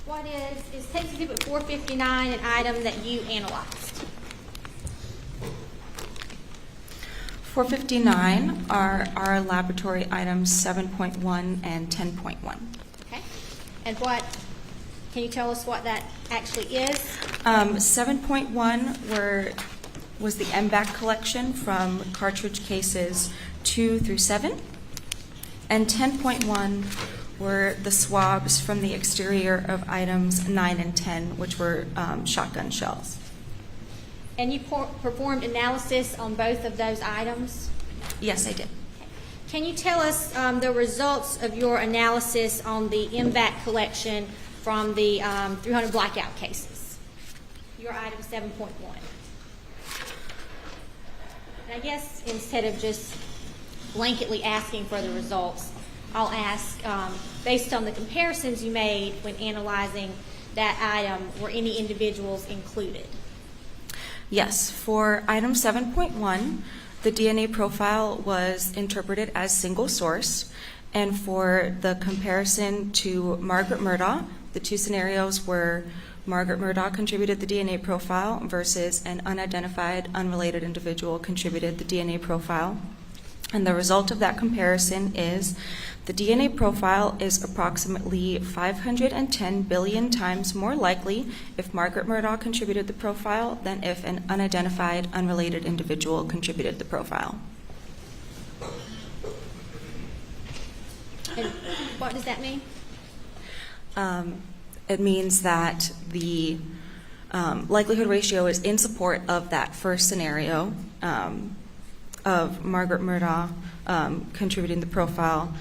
What is State's Exhibit 459 an item that you analyzed? 459 are our laboratory items 7.1 and 10.1. Okay. And can you tell us what that actually is? 7.1 was the MBAC collection from cartridge cases 2 through 7. And 10.1 were the swabs from the exterior of items 9 and 10, which were shotgun shells. And you performed analysis on both of those items? Yes, I did. Okay. Can you tell us the results of your analysis on the MBAC collection from the 300 blackout cases? Your item 7.1. And I guess instead of just blanketly asking for the results, I'll ask, based on the comparisons you made when analyzing that item, were any individuals included? Yes, for item 7.1, the DNA profile was interpreted as single source, and for the comparison to Margaret Murdaugh, the two scenarios were Margaret Murdaugh contributed the DNA profile versus an unidentified, unrelated individual contributed the DNA profile. And the result of that comparison is the DNA profile is approximately 510 billion times more likely if Margaret Murdaugh contributed the profile than if an unidentified, unrelated individual contributed the profile. And what does that mean? It means that the likelihood ratio is in support of that first scenario of Margaret Murdaugh contributing the profile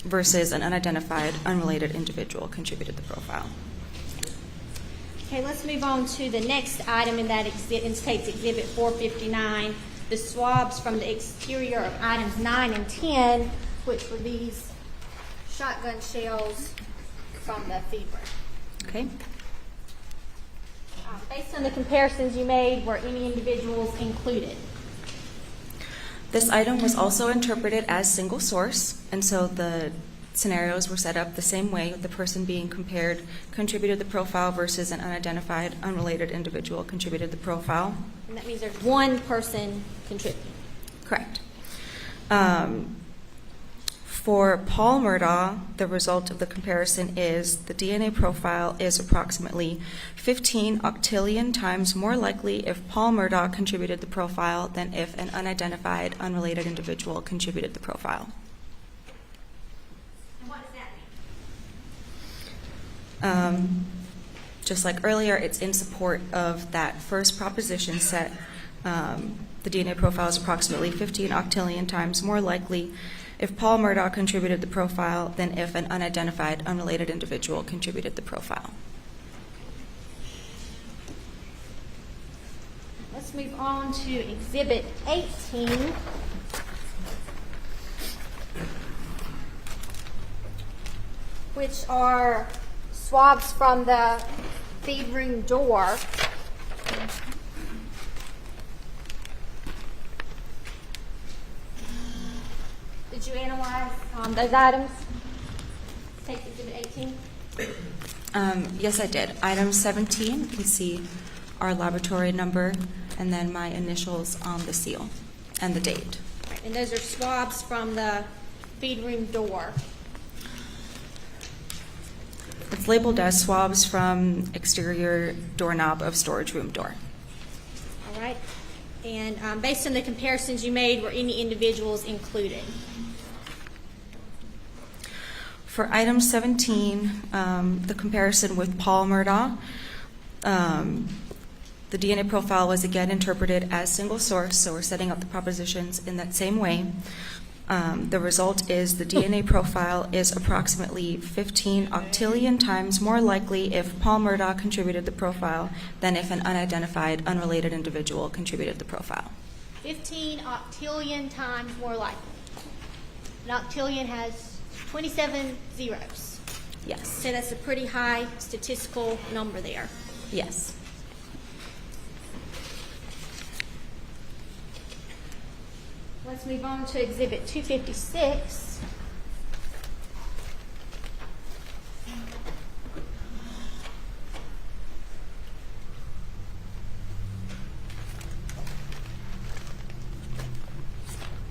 versus an unidentified, unrelated individual contributed the profile. Okay, let's move on to the next item in that in State's Exhibit 459, the swabs from the exterior of items 9 and 10, which were these shotgun shells from the feed room. Okay. Based on the comparisons you made, were any individuals included? This item was also interpreted as single source, and so the scenarios were set up the same way. The person being compared contributed the profile versus an unidentified, unrelated individual contributed the profile. And that means there's one person contributing. Correct. For Paul Murdaugh, the result of the comparison is the DNA profile is approximately 15 octillion times more likely if Paul Murdaugh contributed the profile than if an unidentified, unrelated individual contributed the profile. And what does that mean? Just like earlier, it's in support of that first proposition set. The DNA profile is approximately 15 octillion times more likely if Paul Murdaugh contributed the profile than if an unidentified, unrelated individual contributed the profile. Let's move on to Exhibit 18. Which are swabs from the feed room door. Did you analyze those items? Take Exhibit 18. Yes, I did. Item 17, you can see our laboratory number and then my initials on the seal and the date. Right, and those are swabs from the feed room door. It's labeled as swabs from exterior doorknob of storage room door. All right. And based on the comparisons you made, were any individuals included? For item 17, the comparison with Paul Murdaugh, the DNA profile was again interpreted as single source, so we're setting up the propositions in that same way. The result is the DNA profile is approximately 15 octillion times more likely if Paul Murdaugh contributed the profile than if an unidentified, unrelated individual contributed the profile. 15 octillion times more likely. An octillion has 27 zeros. Yes. So that's a pretty high statistical number there. Yes. Let's move on to Exhibit 256.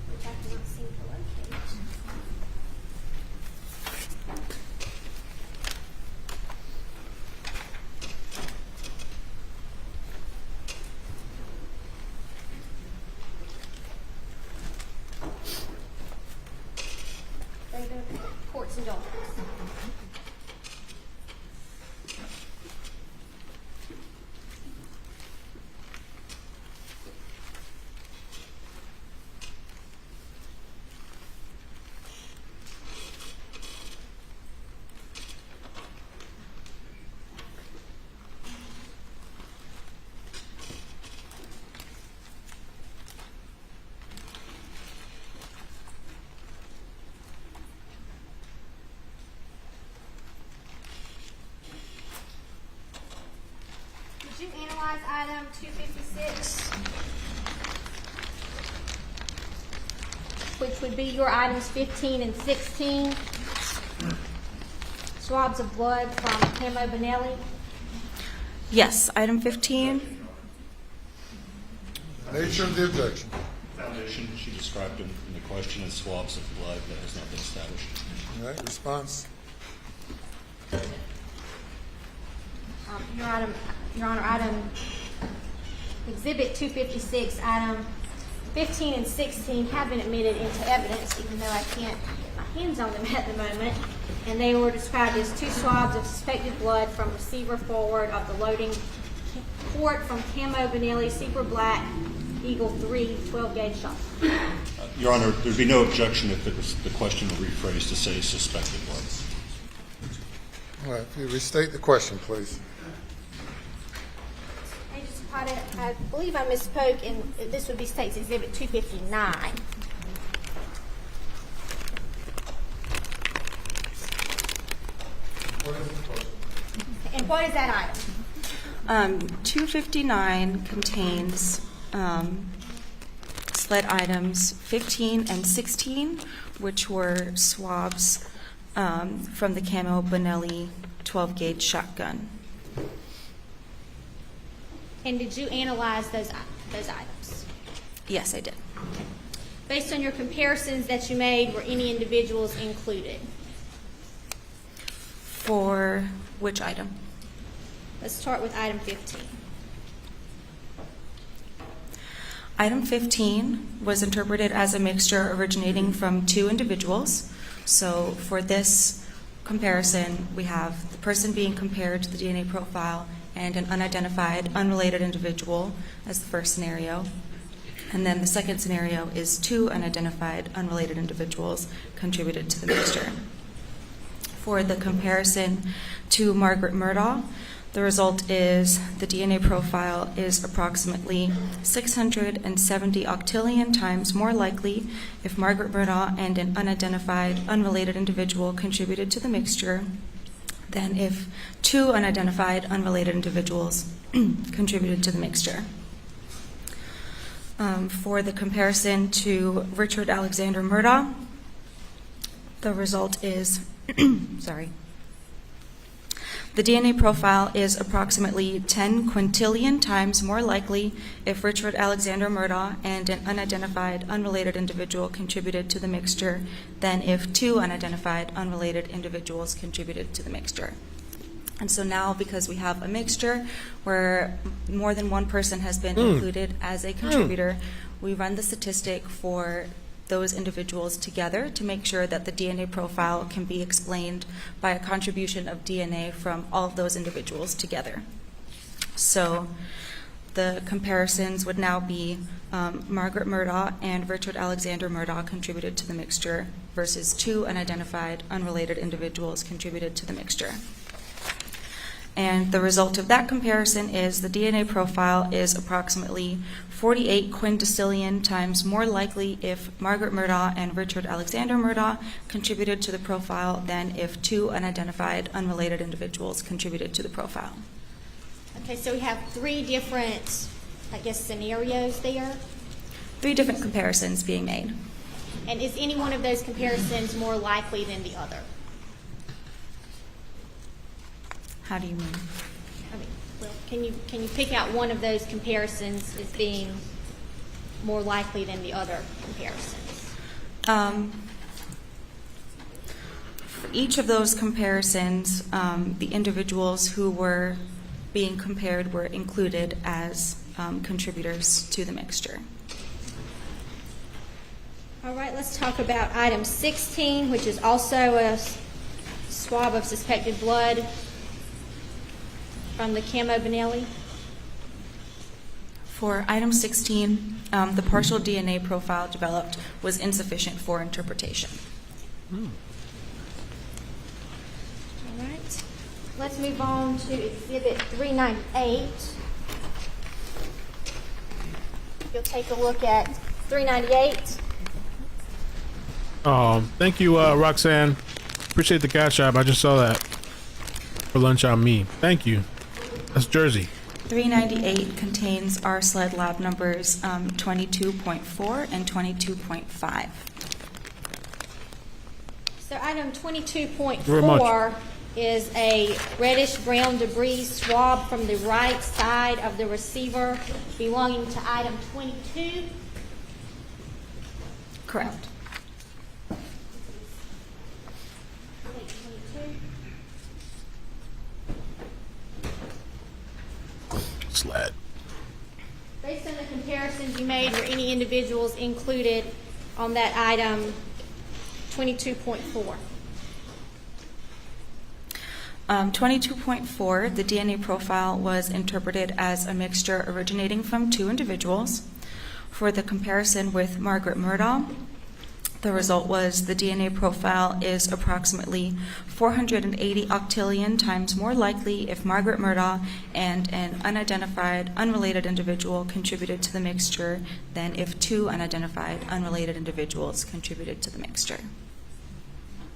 Which I cannot seem to locate. They go to courts and documents. Did you analyze item 256? Which would be your items 15 and 16. Swabs of blood from Camo Benelli. Yes, item 15. Nature of the objection. Foundation, she described in the question as swabs of blood that has not been established. All right, response. Your Honor, item Exhibit 256, item 15 and 16 have been admitted into evidence, even though I can't get my hands on them at the moment. And they were described as 2 swabs of suspected blood from receiver forward of the loading port from Camo Benelli Super Black Eagle 3 12-gauge shot. Your Honor, there'd be no objection if the question were rephrased to say suspected blood. All right, if you restate the question, please. I believe I misspoke, and this would be State's Exhibit 259. And what is that item? 259 contains sled items 15 and 16, which were swabs from the Camo Benelli 12-gauge shotgun. And did you analyze those items? Yes, I did. Based on your comparisons that you made, were any individuals included? For which item? Let's start with item 15. Item 15 was interpreted as a mixture originating from 2 individuals. So for this comparison, we have the person being compared to the DNA profile and an unidentified, unrelated individual as the first scenario. And then the second scenario is 2 unidentified, unrelated individuals contributed to the mixture. For the comparison to Margaret Murdaugh, the result is the DNA profile is approximately 670 octillion times more likely if Margaret Murdaugh and an unidentified, unrelated individual contributed to the mixture than if 2 unidentified, unrelated individuals contributed to the mixture. For the comparison to Richard Alexander Murdaugh, the result is, the DNA profile is approximately 10 quintillion times more likely if Richard Alexander Murdaugh and an unidentified, unrelated individual contributed to the mixture than if 2 unidentified, unrelated individuals contributed to the mixture. And so now, because we have a mixture where more than one person has been included as a contributor, we run the statistic for those individuals together to make sure that the DNA profile can be explained by a contribution of DNA from all of those individuals together. So The comparisons would now be Margaret Murdaugh and Richard Alexander Murdaugh contributed to the mixture versus 2 unidentified, unrelated individuals contributed to the mixture. And the result of that comparison is the DNA profile is approximately 48 quindecillion times more likely if Margaret Murdaugh and Richard Alexander Murdaugh contributed to the profile than if 2 unidentified, unrelated individuals contributed to the profile. Okay, so we have 3 different, I guess, scenarios there. 3 different comparisons being made. And is any one of those comparisons more likely than the other? How do you mean? I mean, well, can you pick out one of those comparisons as being more likely than the other comparisons? For each of those comparisons, the individuals who were being compared were included as contributors to the mixture. All right, let's talk about item 16, which is also a swab of suspected blood from the Camo Benelli. For item 16, the partial DNA profile developed was insufficient for interpretation. All right. Let's move on to Exhibit 398. You'll take a look at 398. Thank you, Roxanne. Appreciate the cash app. I just saw that for lunch on me. Thank you. That's Jersey. 398 contains our SLED lab numbers 22.4 and 22.5. So item 22.4 is a reddish-brown debris swab from the right side of the receiver belonging to item 22. Correct. Sled. Based on the comparisons you made, were any individuals included on that item 22.4? 22.4, the DNA profile was interpreted as a mixture originating from 2 individuals. For the comparison with Margaret Murdaugh, the result was the DNA profile is approximately 480 octillion times more likely if Margaret Murdaugh and an unidentified, unrelated individual contributed to the mixture than if 2 unidentified, unrelated individuals contributed to the mixture.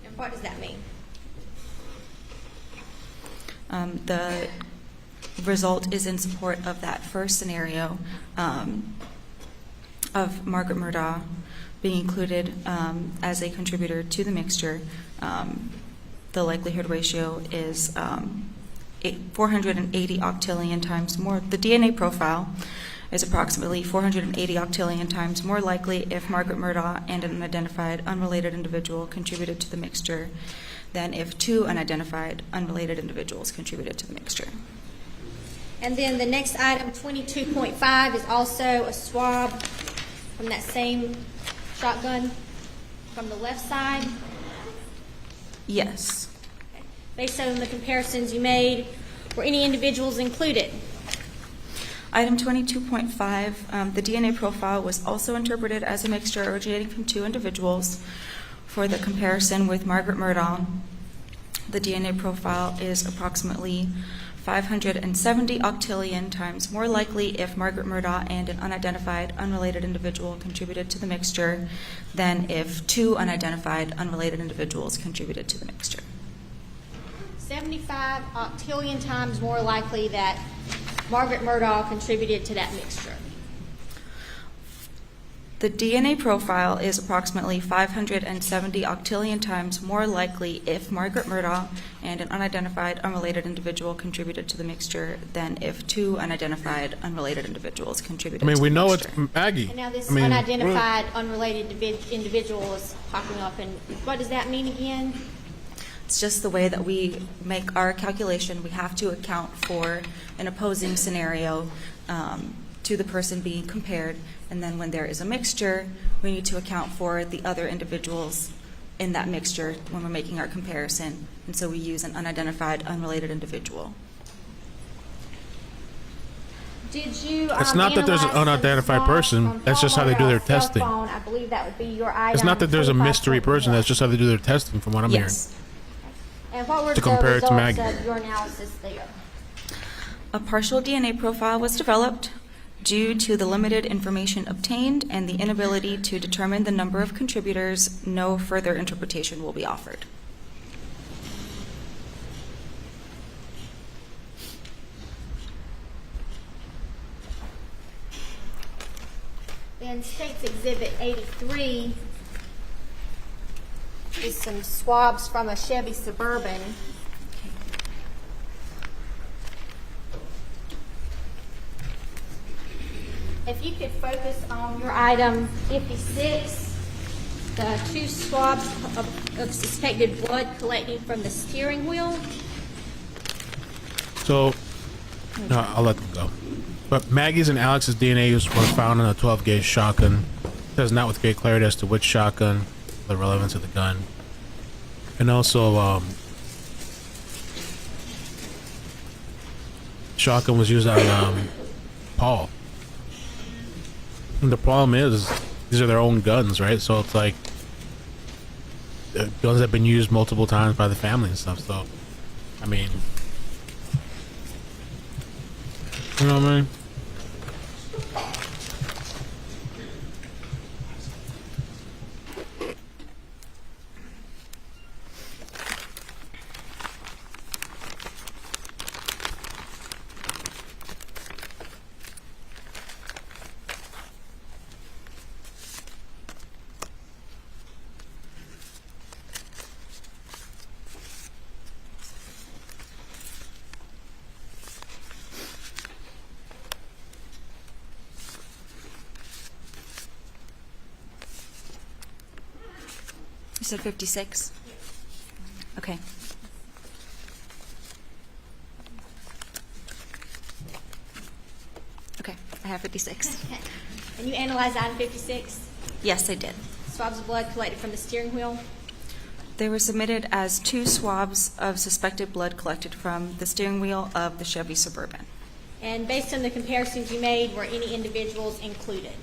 And what does that mean? The result is in support of that first scenario of Margaret Murdaugh being included as a contributor to the mixture. The likelihood ratio is 480 octillion times more. The DNA profile is approximately 480 octillion times more likely if Margaret Murdaugh and an unidentified, unrelated individual contributed to the mixture than if 2 unidentified, unrelated individuals contributed to the mixture. And then the next item, 22.5, is also a swab from that same shotgun from the left side. Yes. Okay. Based on the comparisons you made, were any individuals included? Item 22.5, the DNA profile was also interpreted as a mixture originating from 2 individuals. For the comparison with Margaret Murdaugh, the DNA profile is approximately 570 octillion times more likely if Margaret Murdaugh and an unidentified, unrelated individual contributed to the mixture than if 2 unidentified, unrelated individuals contributed to the mixture. 75 octillion times more likely that Margaret Murdaugh contributed to that mixture. The DNA profile is approximately 570 octillion times more likely if Margaret Murdaugh and an unidentified, unrelated individual contributed to the mixture than if 2 unidentified, unrelated individuals contributed to the mixture. I mean, we know it's Maggie. And now this unidentified, unrelated individual is popping up, and what does that mean again? It's just the way that we make our calculation. We have to account for an opposing scenario to the person being compared, and then when there is a mixture, we need to account for the other individuals in that mixture when we're making our comparison, and so we use an unidentified, unrelated individual. Did you? It's not that there's an analyze unidentified some person. from That's just how they do their cell testing. phone? I believe that would be your item. It's not that there's a mystery 45.1. person. That's just how they do their testing, from what I'm Yes. And what were To the compare it to results Maggie. of your analysis there? A partial DNA profile was developed due to the limited information obtained and the inability to determine the number of contributors. No further interpretation will be offered. In State's Exhibit 83 is some swabs from a Chevy Suburban. If you could focus on your item 56, the 2 swabs of suspected blood collecting from the steering wheel. So, no, I'll let them go. But Maggie's and Alex's DNA was found on a 12-gauge shotgun. It says not with great clarity as to which shotgun, the relevance of the gun. And also, shotgun was used on Paul. And the problem is, these are their own guns, right? So it's like, guns have been used multiple times by the family and stuff. So, I mean, you know what I mean? You said 56? Okay. Okay, I have 56. And you analyzed item 56? Yes, I did. Swabs of blood collected from the steering wheel. They were submitted as 2 swabs of suspected blood collected from the steering wheel of the Chevy Suburban. And based on the comparisons you made, were any individuals included?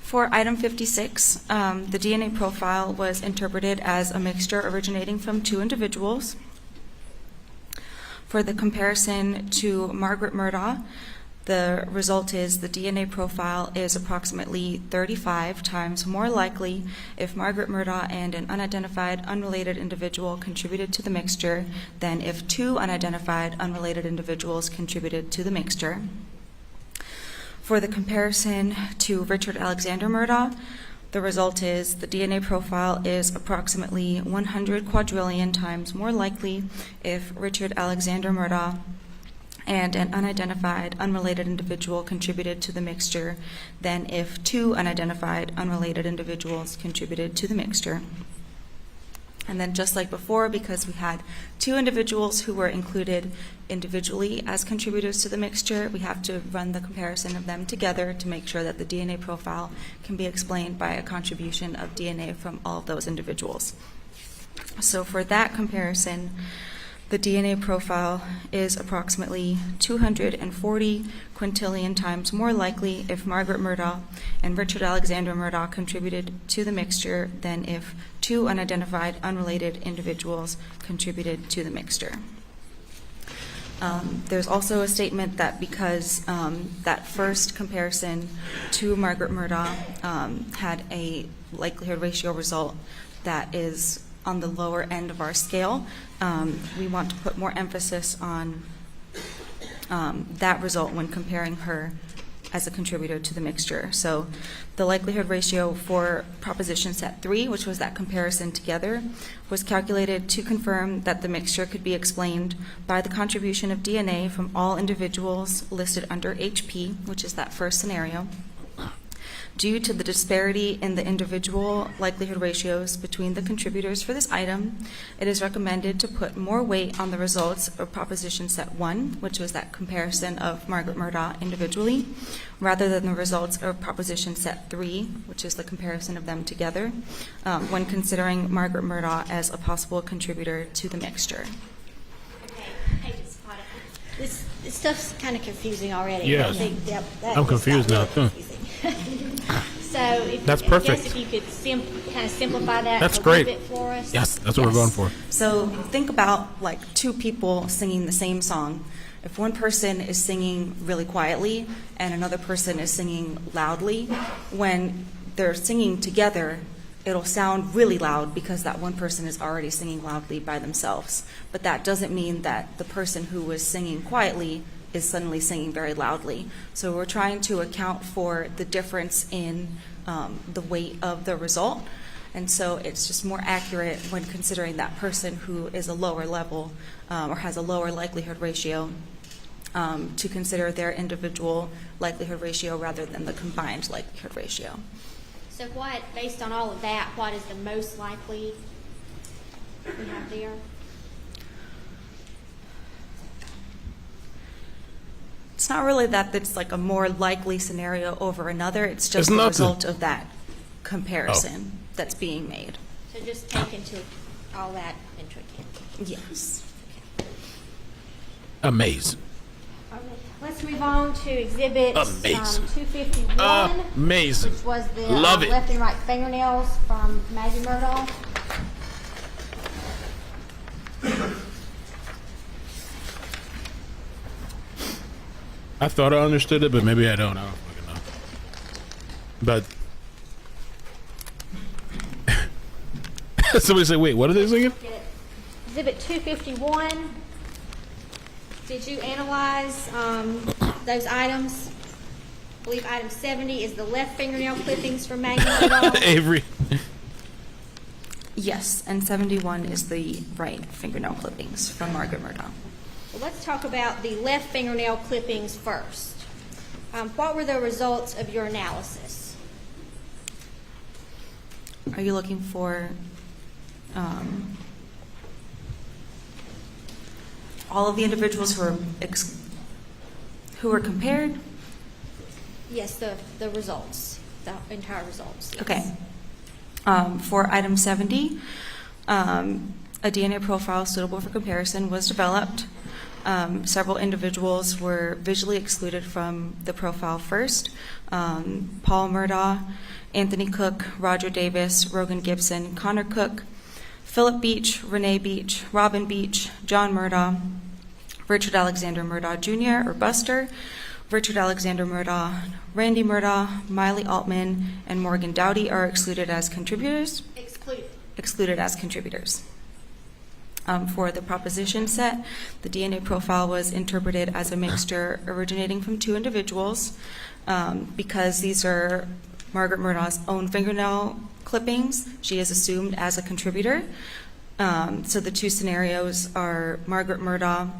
For item 56, the DNA profile was interpreted as a mixture originating from 2 individuals. For the comparison to Margaret Murdaugh, the result is the DNA profile is approximately 35 times more likely if Margaret Murdaugh and an unidentified unrelated individual contributed to the mixture than if 2 unidentified unrelated individuals contributed to the mixture. For the comparison to Richard Alexander Murdaugh, the result is the DNA profile is approximately 100 quadrillion times more likely if Richard Alexander Murdaugh and an unidentified unrelated individual contributed to the mixture than if 2 unidentified unrelated individuals contributed to the mixture. And then just like before, because we had 2 individuals who were included individually as contributors to the mixture, we have to run the comparison of them together to make sure that the DNA profile can be explained by a contribution of DNA from all of those individuals. So for that comparison, the DNA profile is approximately 240 quintillion times more likely if Margaret Murdaugh and Richard Alexander Murdaugh contributed to the mixture than if 2 unidentified unrelated individuals contributed to the mixture. There's also a statement that because that first comparison to Margaret Murdaugh had a likelihood ratio result that is on the lower end of our scale, we want to put more emphasis on that result when comparing her as a contributor to the mixture. So the likelihood ratio for proposition set 3, which was that comparison together, was calculated to confirm that the mixture could be explained by the contribution of DNA from all individuals listed under HP, which is that first scenario. Due to the disparity in the individual likelihood ratios between the contributors for this item, it is recommended to put more weight on the results of Proposition Set 1, which was that comparison of Margaret Murdaugh individually, rather than the results of Proposition Set 3, which is the comparison of them together, when considering Margaret Murdaugh as a possible contributor to the mixture. This stuff's kind of confusing already. Yes. That I'm was confused not now, really too. confusing. So if, That's I guess perfect. if you could kind of simplify that That's a great. little bit for us. Yes, that's what we're going for. So think about like two people singing the same song. If one person is singing really quietly and another person is singing loudly, when they're singing together, it'll sound really loud because that one person is already singing loudly by themselves. But that doesn't mean that the person who was singing quietly is suddenly singing very loudly. So we're trying to account for the difference in the weight of the result. And so it's just more accurate when considering that person who is a lower level or has a lower likelihood ratio to consider their individual likelihood ratio rather than the combined likelihood ratio. So what, based on all of that, what is the most likely we have there? It's not really that it's like a more likely scenario over another. It's just It's the nothing. result of that comparison that's being made. So just take into all that into account. Yes. Amazing. Okay, let's move on to Exhibit Amazing. 251. Amazing. Which was the Love it. left and right fingernails from Maggie Murdaugh. I thought I understood it, but maybe I don't. I don't fucking know. But somebody say, wait, what are they singing? Exhibit 251. Did you analyze those items? I believe item 70 is the left fingernail clippings from Maggie Murdaugh. Avery. Yes, and 71 is the right fingernail clippings from Margaret Murdaugh. Well, let's talk about the left fingernail clippings first. What were the results of your analysis? Are you looking for all of the individuals who were compared? Yes, the results, the entire results. Yes. Okay. For item 70, a DNA profile suitable for comparison was developed. Several individuals were visually excluded from the profile first. Paul Murdaugh, Anthony Cook, Roger Davis, Rogan Gibson, Connor Cook, Philip Beach, Renee Beach, Robin Beach, John Murdaugh, Richard Alexander Murdaugh Jr. or Buster, Richard Alexander Murdaugh, Randy Murdaugh, Miley Altman, and Morgan Dowdy are excluded as contributors. Excluded as contributors. For the proposition set, the DNA profile was interpreted as a mixture originating from two individuals. Because these are Margaret Murdaugh's own fingernail clippings, she is assumed as a contributor. So the two scenarios are Margaret Murdaugh,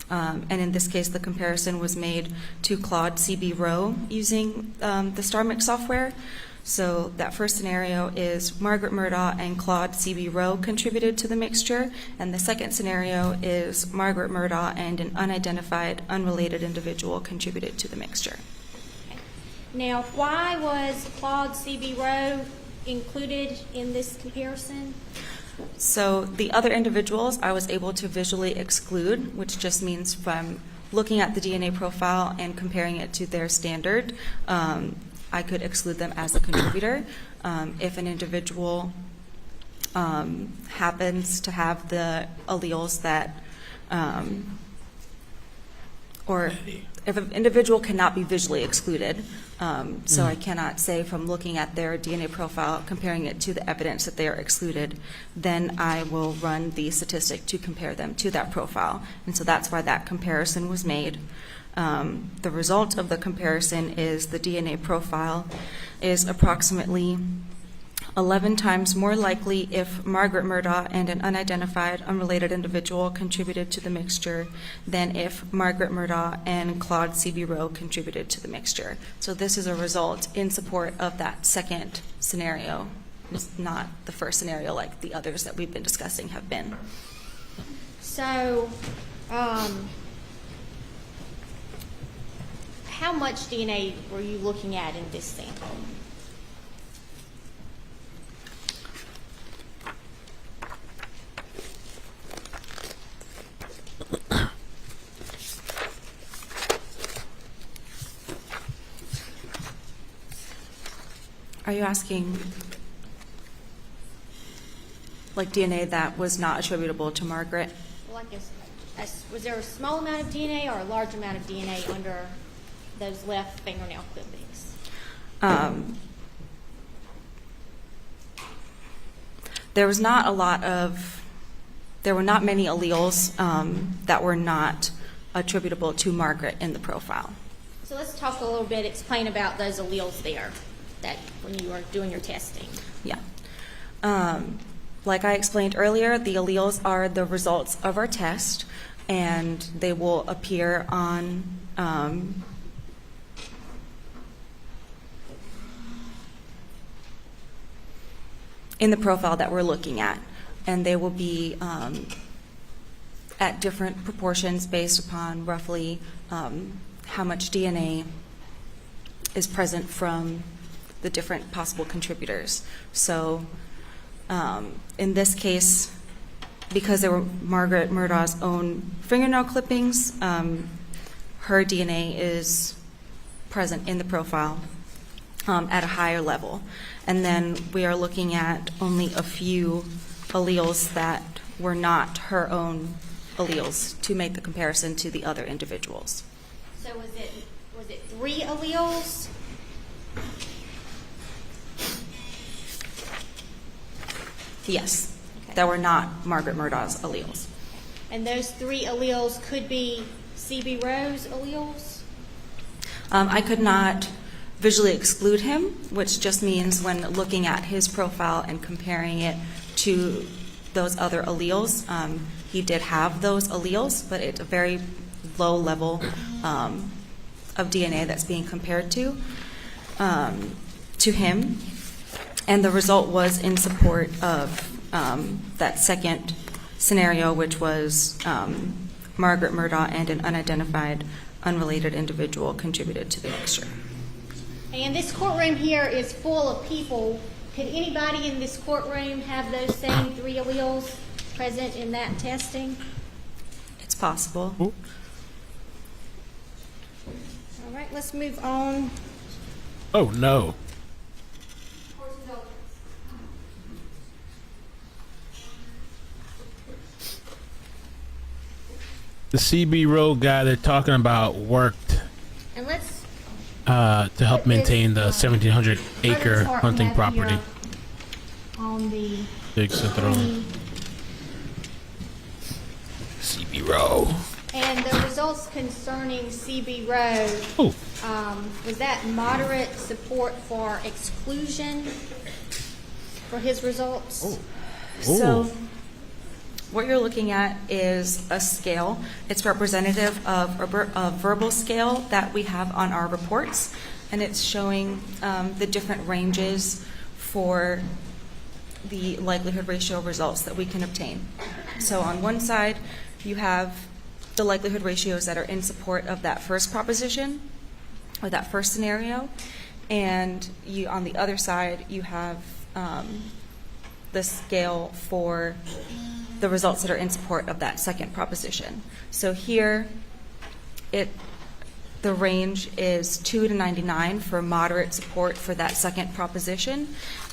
and in this case the comparison was made to Claude CB Rowe using the StarMix software. So that first scenario is Margaret Murdaugh and Claude CB Rowe contributed to the mixture, and the second scenario is Margaret Murdaugh and an unidentified, unrelated individual contributed to the mixture. Now, why was Claude CB Rowe included in this comparison? So the other individuals I was able to visually exclude, which just means from looking at the DNA profile and comparing it to their standard, I could exclude them as a contributor. If an individual happens to have the alleles that, or if an individual cannot be visually excluded, so I cannot say from looking at their DNA profile, comparing it to the evidence that they are excluded, then I will run the statistic to compare them to that profile. And so that's why that comparison was made. The result of the comparison is the DNA profile is approximately 11 times more likely if Margaret Murdaugh and an unidentified, unrelated individual contributed to the mixture than if Margaret Murdaugh and Claude C.B. Rowe contributed to the mixture. So this is a result in support of that second scenario. It's not the first scenario like the others that we've been discussing have been. So, how much DNA were you looking at in this sample? Are you asking like DNA that was not attributable to Margaret? Well, was there a small amount of DNA or a large amount of DNA under those left fingernail clippings? There was not a lot of, there were not many alleles that were not attributable to Margaret in the profile. So let's talk a little bit, explain about those alleles there that when you were doing your testing. Yeah. Like I explained earlier, the alleles are the results of our test, and they will appear on in the profile that we're looking at, and they will be at different proportions based upon roughly how much DNA is present from the different possible contributors. So in this case, because they were Margaret Murdaugh's own fingernail clippings, her DNA is present in the profile at a higher level. And then we are looking at only a few alleles that were not her own alleles to make the comparison to the other individuals. So was it 3 alleles? Yes, that were not Margaret Murdaugh's alleles. And those 3 alleles could be C.B. Rowe's alleles? I could not visually exclude him, which just means when looking at his profile and comparing it to those other alleles, he did have those alleles, but at a very low level of DNA that's being compared to him. And the result was in support of that second scenario, which was Margaret Murdaugh and an unidentified, unrelated individual contributed to the mixture. And this courtroom here is full of people. Could anybody in this courtroom have those same 3 alleles present in that testing? It's possible. All right, let's move on. Oh, no. The CB Rowe guy they're talking about worked And let's to help maintain the 1,700 acre hunting property. On the Big Central. CB Rowe. And the results concerning C.B. Rowe, was that moderate support for exclusion for his results? So what you're looking at is a scale. It's representative of a verbal scale that we have on our reports, and it's showing the different ranges for the likelihood ratio results that we can obtain. So on one side, you have the likelihood ratios that are in support of that first proposition or that first scenario, and on the other side, you have the scale for the results that are in support of that second proposition. So here, the range is 2 to 99 for moderate support for that second proposition,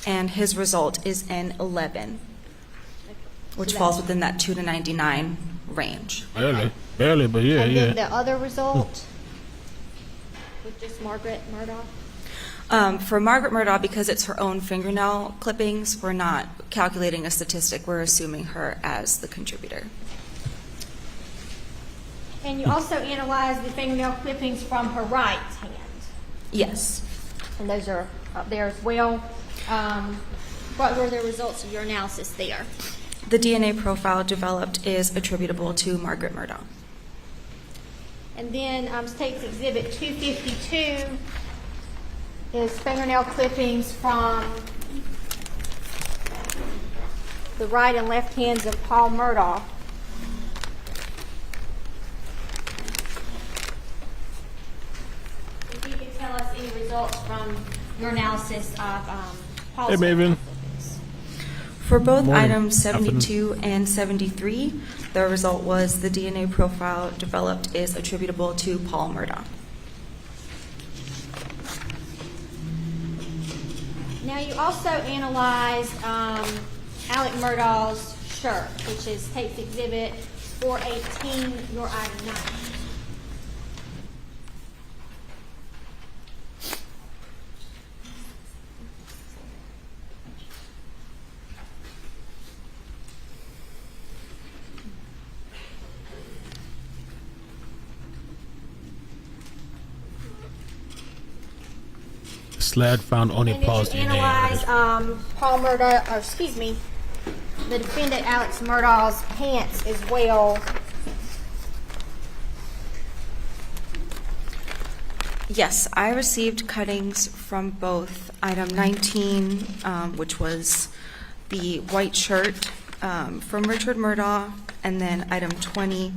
and his result is an 11, which falls within that 2 to 99 range. Barely, but yeah, and yeah. then the other result with just Margaret Murdaugh? For Margaret Murdaugh, because it's her own fingernail clippings, we're not calculating a statistic. We're assuming her as the contributor. And you also analyzed the fingernail clippings from her right hand. Yes. And those are up there as well. What were the results of your analysis there? The DNA profile developed is attributable to Margaret Murdaugh. And then State's Exhibit 252 is fingernail clippings from the right and left hands of Paul Murdaugh. If you could tell us any results from your analysis of Paul's Hey, Maven. For both Morning. items 72 and 73, the result was the DNA profile developed is attributable to Paul Murdaugh. Now, you also analyzed Alec Murdaugh's shirt, which is State's Exhibit 418, your item 9. Sled found only And did Paul's you DNA. analyze Paul Murdaugh, or excuse me, the defendant Alex Murdaugh's pants as well? Yes, I received cuttings from both item 19, which was the white shirt from Richard Murdaugh, and then item 20,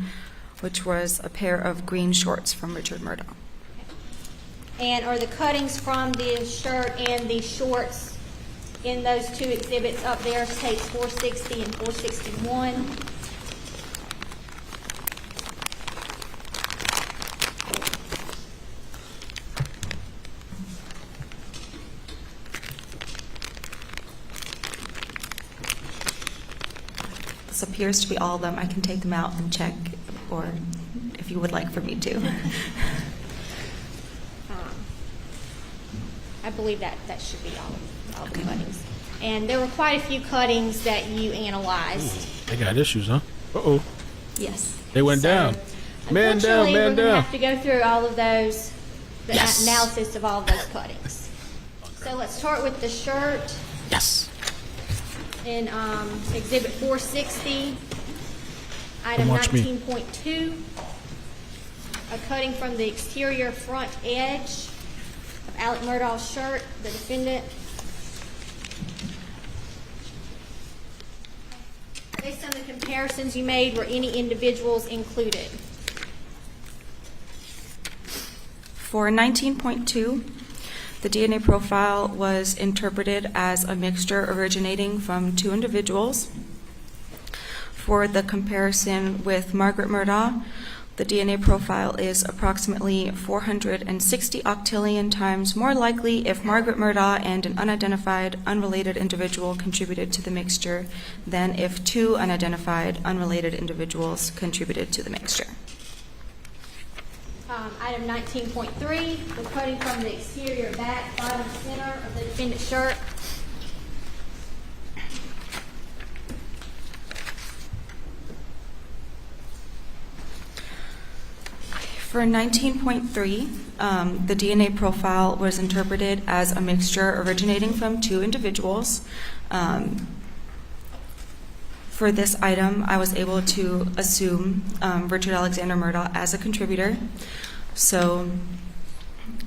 which was a pair of green shorts from Richard Murdaugh. And are the cuttings from the shirt and the shorts in those two exhibits up there, States 460 and 461? This appears to be all of them. I can take them out and check, or if you would like for me to. I believe that should be all the cuttings. And there were quite a few cuttings that you analyzed. They got issues, huh? Uh-oh. Yes. They went down. Man down, Unfortunately, man we're going to down. have to go through all of those, the Yes. analysis of all of those cuttings. So let's start with the shirt. Yes. In Exhibit 460, item Watch me. 19.2, a cutting from the exterior front edge of Alec Murdaugh's shirt, the defendant. Based on the comparisons you made, were any individuals included? For 19.2, the DNA profile was interpreted as a mixture originating from two individuals. For the comparison with Margaret Murdaugh, the DNA profile is approximately 460 octillion times more likely if Margaret Murdaugh and an unidentified, unrelated individual contributed to the mixture than if two unidentified, unrelated individuals contributed to the mixture. Item 19.3, the cutting from the exterior back, bottom center of the defendant's shirt. For 19.3, the DNA profile was interpreted as a mixture originating from two individuals. For this item, I was able to assume Richard Alexander Murdaugh as a contributor. So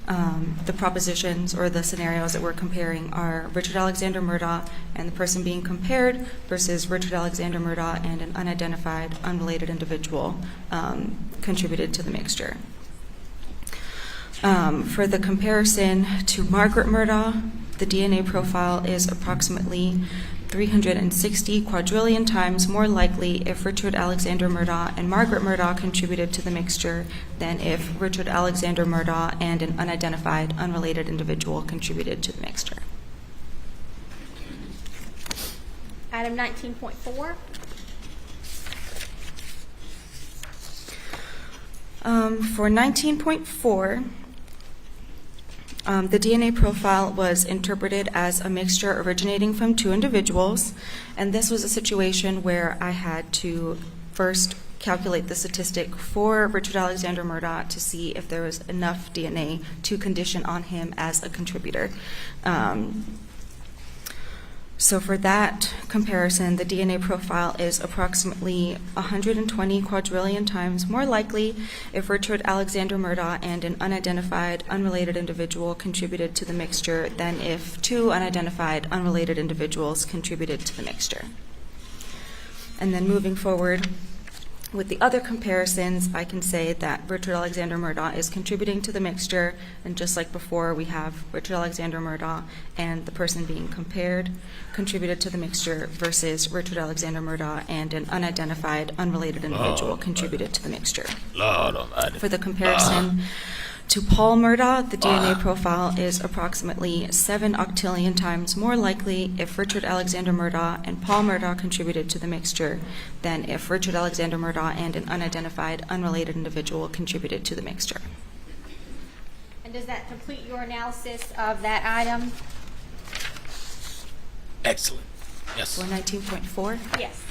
the propositions or the scenarios that we're comparing are Richard Alexander Murdaugh and the person being compared versus Richard Alexander Murdaugh and an unidentified, unrelated individual contributed to the mixture. For the comparison to Margaret Murdaugh, the DNA profile is approximately 360 quadrillion times more likely if Richard Alexander Murdaugh and Margaret Murdaugh contributed to the mixture than if Richard Alexander Murdaugh and an unidentified, unrelated individual contributed to the mixture. Item 19.4. For 19.4, the DNA profile was interpreted as a mixture originating from two individuals, and this was a situation where I had to first calculate the statistic for Richard Alexander Murdaugh to see if there was enough DNA to condition on him as a contributor. So for that comparison, the DNA profile is approximately 120 quadrillion times more likely if Richard Alexander Murdaugh and an unidentified, unrelated individual contributed to the mixture than if 2 unidentified, unrelated individuals contributed to the mixture. And then moving forward with the other comparisons, I can say that Richard Alexander Murdaugh is contributing to the mixture, and just like before, we have Richard Alexander Murdaugh and the person being compared contributed to the mixture versus Richard Alexander Murdaugh and an unidentified, unrelated individual contributed to the mixture. For the comparison to Paul Murdaugh, the DNA profile is approximately 7 octillion times more likely if Richard Alexander Murdaugh and Paul Murdaugh contributed to the mixture than if Richard Alexander Murdaugh and an unidentified, unrelated individual contributed to the mixture. And does that complete your analysis of that item? Excellent. Yes. For 19.4? Yes.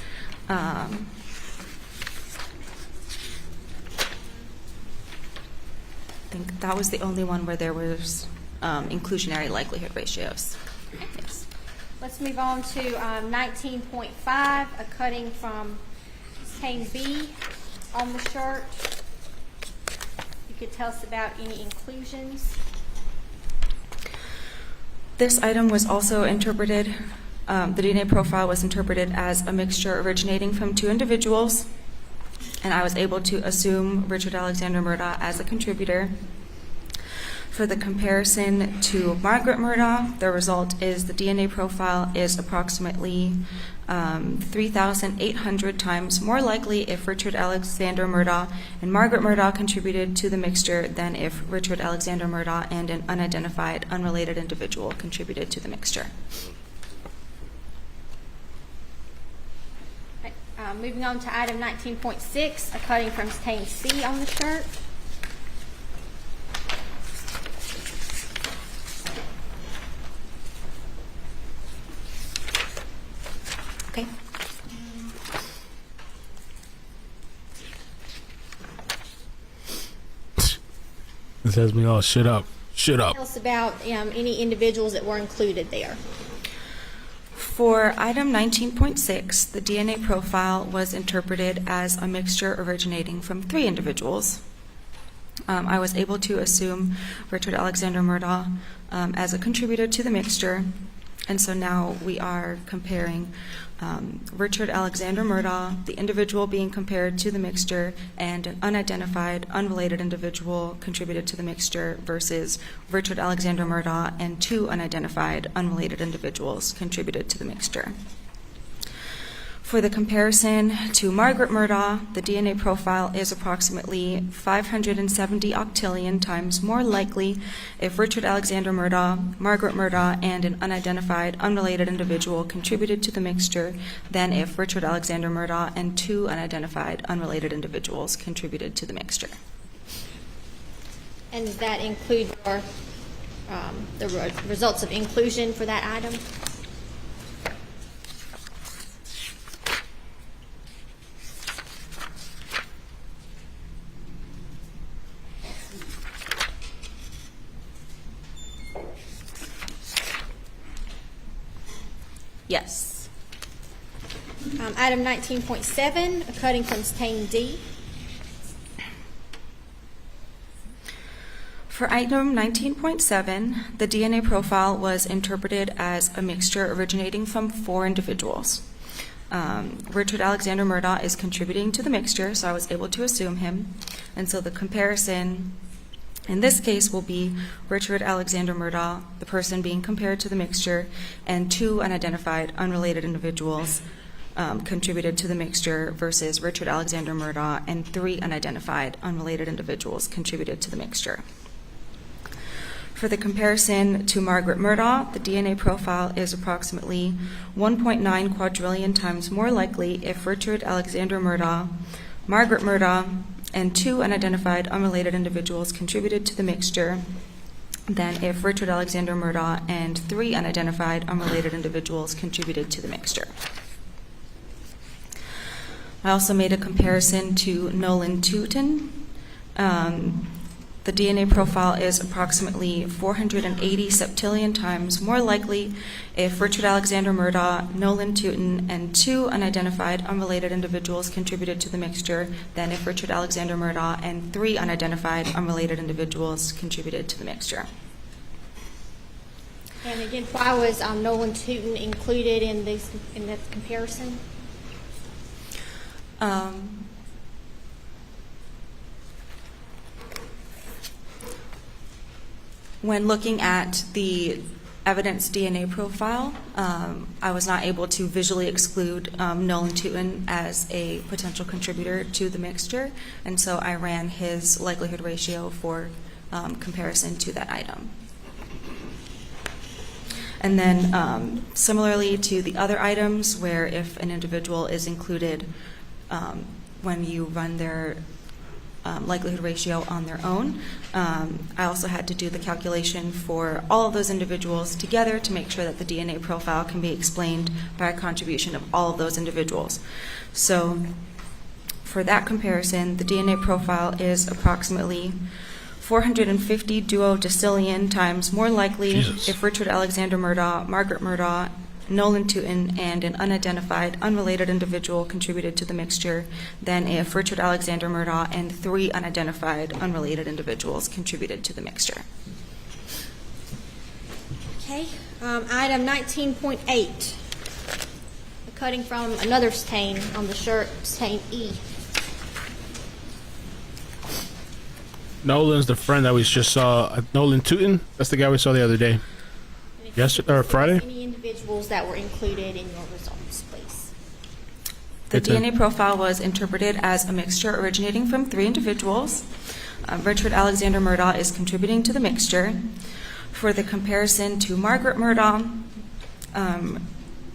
I think that was the only one where there was inclusionary likelihood ratios. Yes. Let's move on to 19.5, a cutting from stain B on the shirt. You could tell us about any inclusions. This item was also interpreted, the DNA profile was interpreted as a mixture originating from 2 individuals, and I was able to assume Richard Alexander Murdaugh as a contributor. For the comparison to Margaret Murdaugh, the result is the DNA profile is approximately 3,800 times more likely if Richard Alexander Murdaugh and Margaret Murdaugh contributed to the mixture than if Richard Alexander Murdaugh and an unidentified, unrelated individual contributed to the mixture. Moving on to item 19.6, a cutting from stain C on the shirt. Okay. This has me all shut up. Shut up. Tell us about any individuals that were included there. For item 19.6, the DNA profile was interpreted as a mixture originating from 3 individuals. I was able to assume Richard Alexander Murdaugh as a contributor to the mixture, and so now we are comparing Richard Alexander Murdaugh, the individual being compared to the mixture, and an unidentified, unrelated individual contributed to the mixture versus Richard Alexander Murdaugh and 2 unidentified, unrelated individuals contributed to the mixture. For the comparison to Margaret Murdaugh, the DNA profile is approximately 570 octillion times more likely if Richard Alexander Murdaugh, Margaret Murdaugh, and an unidentified, unrelated individual contributed to the mixture than if Richard Alexander Murdaugh and 2 unidentified, unrelated individuals contributed to the mixture. And does that include your, the results of inclusion for that item? Yes. Item 19.7, a cutting from stain D. For item 19.7, the DNA profile was interpreted as a mixture originating from 4 individuals. Richard Alexander Murdaugh is contributing to the mixture, so I was able to assume him. And so the comparison in this case will be Richard Alexander Murdaugh, the person being compared to the mixture, and 2 unidentified, unrelated individuals contributed to the mixture versus Richard Alexander Murdaugh and 3 unidentified, unrelated individuals contributed to the mixture. For the comparison to Margaret Murdaugh, the DNA profile is approximately 1.9 quadrillion times more likely if Richard Alexander Murdaugh, Margaret Murdaugh, and 2 unidentified, unrelated individuals contributed to the mixture than if Richard Alexander Murdaugh and 3 unidentified, unrelated individuals contributed to the mixture. I also made a comparison to Nolan Tootin. the DNA profile is approximately 480 septillion times more likely if Richard Alexander Murdaugh, Nolan Tootin, and 2 unidentified unrelated individuals contributed to the mixture than if Richard Alexander Murdaugh and 3 unidentified unrelated individuals contributed to the mixture. And again, why was Nolan Tootin included in the comparison? When looking at the evidence DNA profile, I was not able to visually exclude Nolan Tootin as a potential contributor to the mixture, and so I ran his likelihood ratio for comparison to that item. And then similarly to the other items where if an individual is included when you run their likelihood ratio on their own, I also had to do the calculation for all of those individuals together to make sure that the DNA profile can be explained by a contribution of all of those individuals. So for that comparison, the DNA profile is approximately 450 duodecillion times more likely if Richard Alexander Murdaugh, Margaret Murdaugh, Nolan Tootin, and an unidentified, unrelated individual contributed to the mixture than if Richard Alexander Murdaugh and 3 unidentified, unrelated individuals contributed to the mixture. Okay. Item 19.8. Cutting from another stain on the shirt, stain E. Nolan's the friend that we just saw. Nolan Tootin. That's the guy we saw the other day. Yesterday or Friday? Any individuals that were included in your results, please. The DNA profile was interpreted as a mixture originating from 3 individuals. Richard Alexander Murdaugh is contributing to the mixture. For the comparison to Margaret Murdaugh,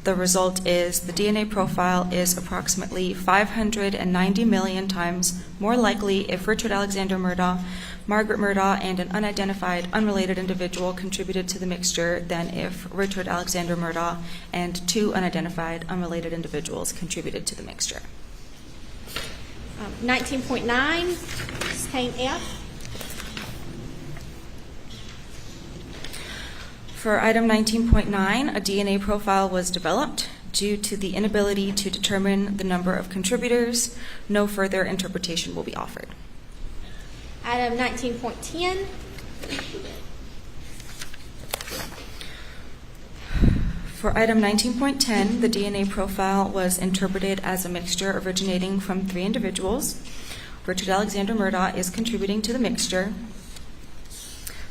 the result is the DNA profile is approximately 590 million times more likely if Richard Alexander Murdaugh, Margaret Murdaugh, and an unidentified, unrelated individual contributed to the mixture than if Richard Alexander Murdaugh and 2 unidentified, unrelated individuals contributed to the mixture. 19.9, stain F. For item 19.9, a DNA profile was developed. Due to the inability to determine the number of contributors, no further interpretation will be offered. Item 19.10. For item 19.10, the DNA profile was interpreted as a mixture originating from 3 individuals. Richard Alexander Murdaugh is contributing to the mixture.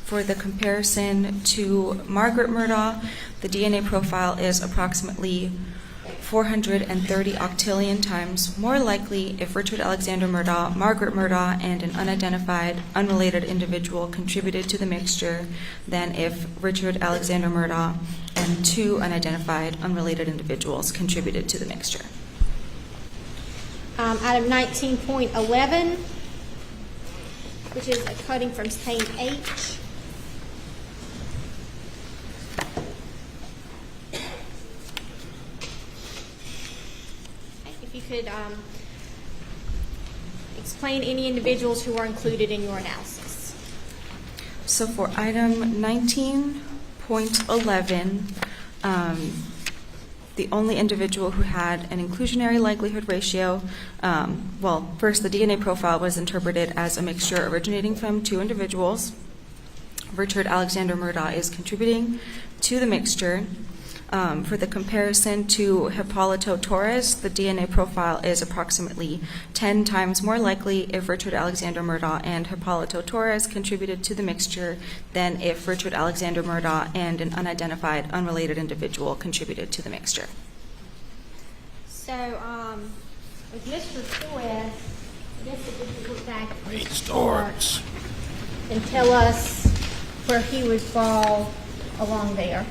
For the comparison to Margaret Murdaugh, the DNA profile is approximately 430 octillion times more likely if Richard Alexander Murdaugh, Margaret Murdaugh, and an unidentified, unrelated individual contributed to the mixture than if Richard Alexander Murdaugh and 2 unidentified, unrelated individuals contributed to the mixture. Item 19.11, which is a cutting from stain H. If you could explain any individuals who are included in your analysis. So for item 19.11, the only individual who had an inclusionary likelihood ratio, first the DNA profile was interpreted as a mixture originating from 2 individuals. Richard Alexander Murdaugh is contributing to the mixture. For the comparison to Hipólito Torres, the DNA profile is approximately 10 times more likely if Richard Alexander Murdaugh and Hipólito Torres contributed to the mixture than if Richard Alexander Murdaugh and an unidentified, unrelated individual contributed to the mixture. So, with Mr. Torres, I guess if we could look back at Great starts. and tell us where he would fall along there.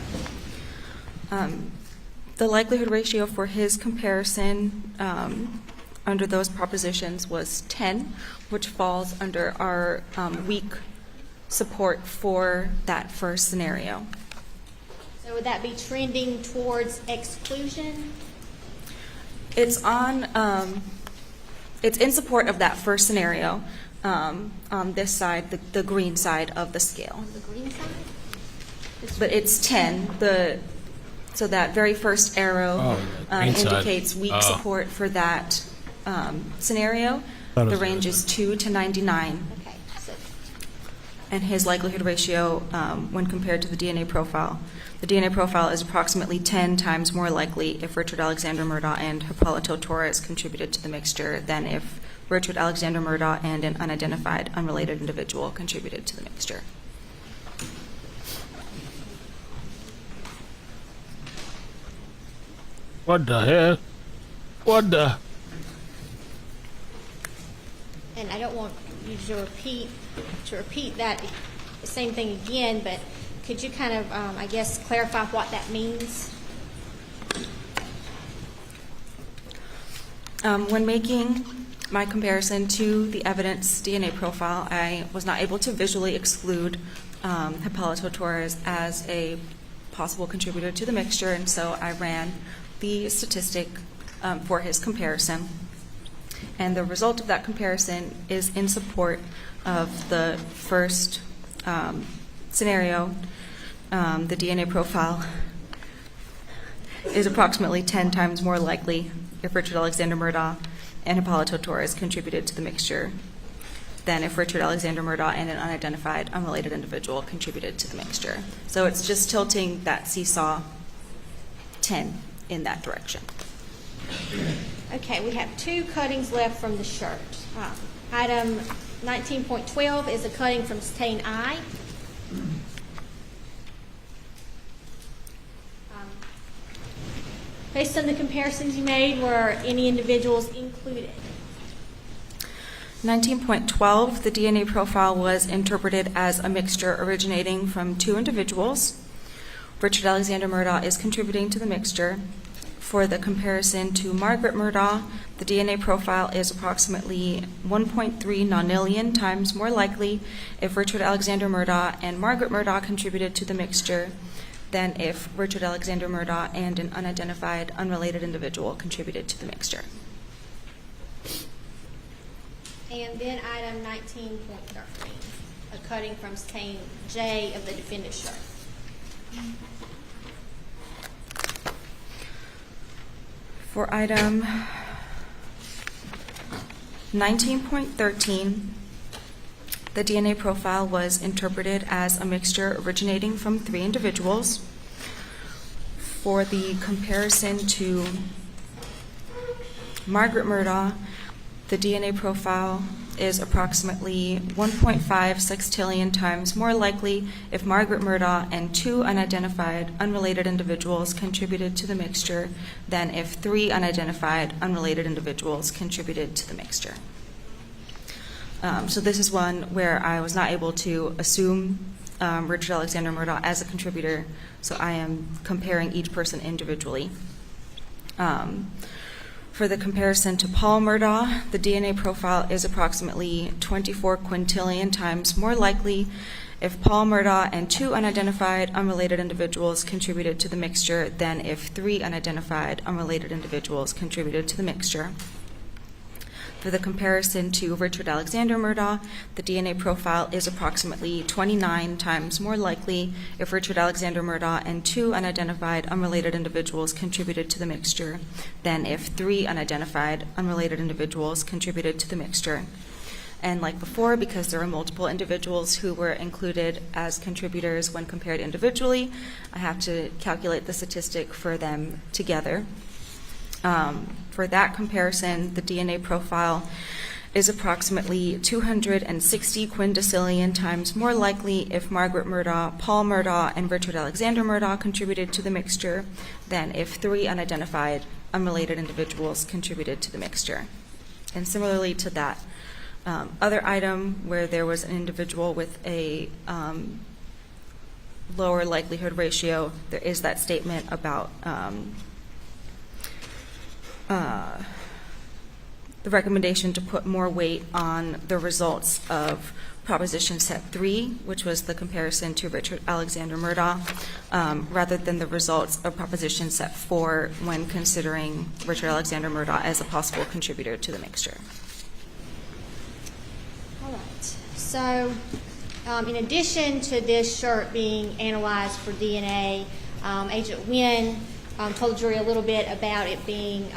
The likelihood ratio for his comparison under those propositions was 10, which falls under our weak support for that first scenario. So would that be trending towards exclusion? It's on. It's in support of that first scenario. on this side, the green side of the scale. On the green side? But it's 10. So that very first arrow indicates weak support for that scenario. The range is 2 to 99. Okay, so And his likelihood ratio, when compared to the DNA profile, the DNA profile is approximately 10 times more likely if Richard Alexander Murdaugh and Hipólito Torres contributed to the mixture than if Richard Alexander Murdaugh and an unidentified, unrelated individual contributed to the mixture. What the hell? What the? and I don't want you to repeat that same thing again, but could you kind of, I guess, clarify what that means? When making my comparison to the evidence DNA profile, I was not able to visually exclude Hipólito Torres as a possible contributor to the mixture, and so I ran the statistic for his comparison. And the result of that comparison is in support of the first scenario. The DNA profile is approximately 10 times more likely if Richard Alexander Murdaugh and Hipólito Torres contributed to the mixture than if Richard Alexander Murdaugh and an unidentified, unrelated individual contributed to the mixture. So it's just tilting that seesaw 10 in that direction. Okay, we have two cuttings left from the shirt. Item 19.12 is a cutting from stain I. Based on the comparisons you made, were any individuals included? 19.12, the DNA profile was interpreted as a mixture originating from two individuals. Richard Alexander Murdaugh is contributing to the mixture. For the comparison to Margaret Murdaugh, the DNA profile is approximately 1.3 nonillion times more likely if Richard Alexander Murdaugh and Margaret Murdaugh contributed to the mixture than if Richard Alexander Murdaugh and an unidentified, unrelated individual contributed to the mixture. And then item 19.13, a cutting from stain J of the defendant's shirt. For item 19.13, the DNA profile was interpreted as a mixture originating from three individuals. For the comparison to Margaret Murdaugh, the DNA profile is approximately 1.5 sextillion times more likely if Margaret Murdaugh and two unidentified, unrelated individuals contributed to the mixture than if three unidentified, unrelated individuals contributed to the mixture. So this is one where I was not able to assume Richard Alexander Murdaugh as a contributor, so I am comparing each person individually. For the comparison to Paul Murdaugh, the DNA profile is approximately 24 quintillion times more likely if Paul Murdaugh and two unidentified, unrelated individuals contributed to the mixture than if three unidentified, unrelated individuals contributed to the mixture. For the comparison to Richard Alexander Murdaugh, the DNA profile is approximately 29 times more likely if Richard Alexander Murdaugh and two unidentified, unrelated individuals contributed to the mixture than if three unidentified, unrelated individuals contributed to the mixture. And like before, because there are multiple individuals who were included as contributors when compared individually, I have to calculate the statistic for them together. For that comparison, the DNA profile is approximately 260 quindecillion times more likely if Margaret Murdaugh, Paul Murdaugh, and Richard Alexander Murdaugh contributed to the mixture than if three unidentified, unrelated individuals contributed to the mixture. And similarly to that other item where there was an individual with a lower likelihood ratio, there is that statement about the recommendation to put more weight on the results of Proposition Set 3, which was the comparison to Richard Alexander Murdaugh, rather than the results of Proposition Set 4 when considering Richard Alexander Murdaugh as a possible contributor to the mixture. All right. So, in addition to this shirt being analyzed for DNA, Agent Wynn told the jury a little bit about it being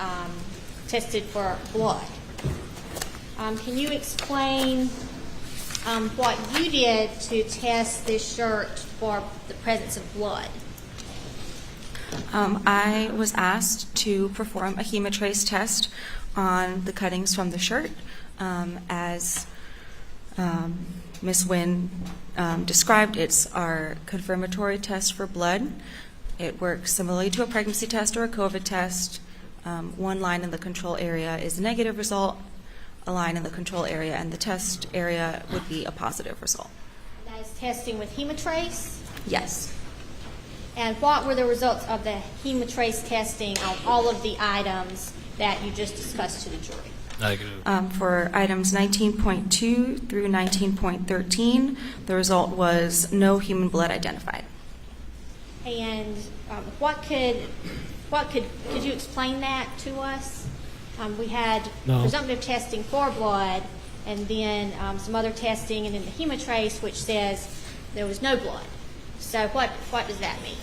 tested for blood. Can you explain what you did to test this shirt for the presence of blood? I was asked to perform a hemotrace test on the cuttings from the shirt. As Ms. Wynn described, it's our confirmatory test for blood. It works similarly to a pregnancy test or a COVID test. One line in the control area is a negative result, a line in the control area, and the test area would be a positive result. That is testing with hemotrace? Yes. And what were the results of the hemotrace testing on all of the items that you just discussed to the jury? For items 19.2 through 19.13, the result was no human blood identified. And could you explain that to us? We had presumptive testing for blood, and then some other testing, and then the hemotrace, which says there was no blood. So what does that mean?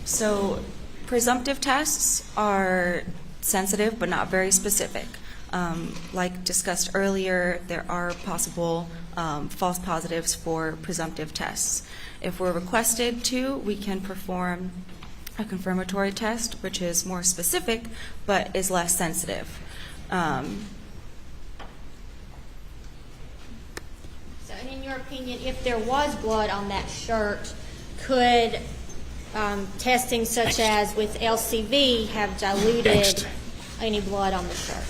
So presumptive tests are sensitive but not very specific. Like discussed earlier, there are possible false positives for presumptive tests. If we're requested to, we can perform a confirmatory test, which is more specific but is less sensitive. So in your opinion, if there was blood on that shirt, could testing such as with LCV have diluted any blood on the shirt?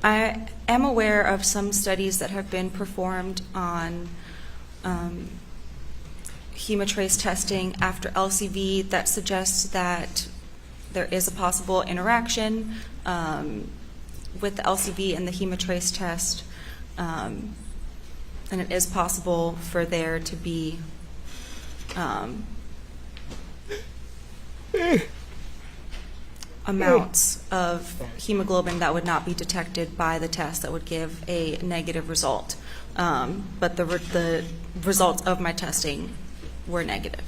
I am aware of some studies that have been performed on hemotrace testing after LCV that suggests that there is a possible interaction with the LCV and the hemotrace test, and it is possible for there to be amounts of hemoglobin that would not be detected by the test that would give a negative result. But the results of my testing were negative.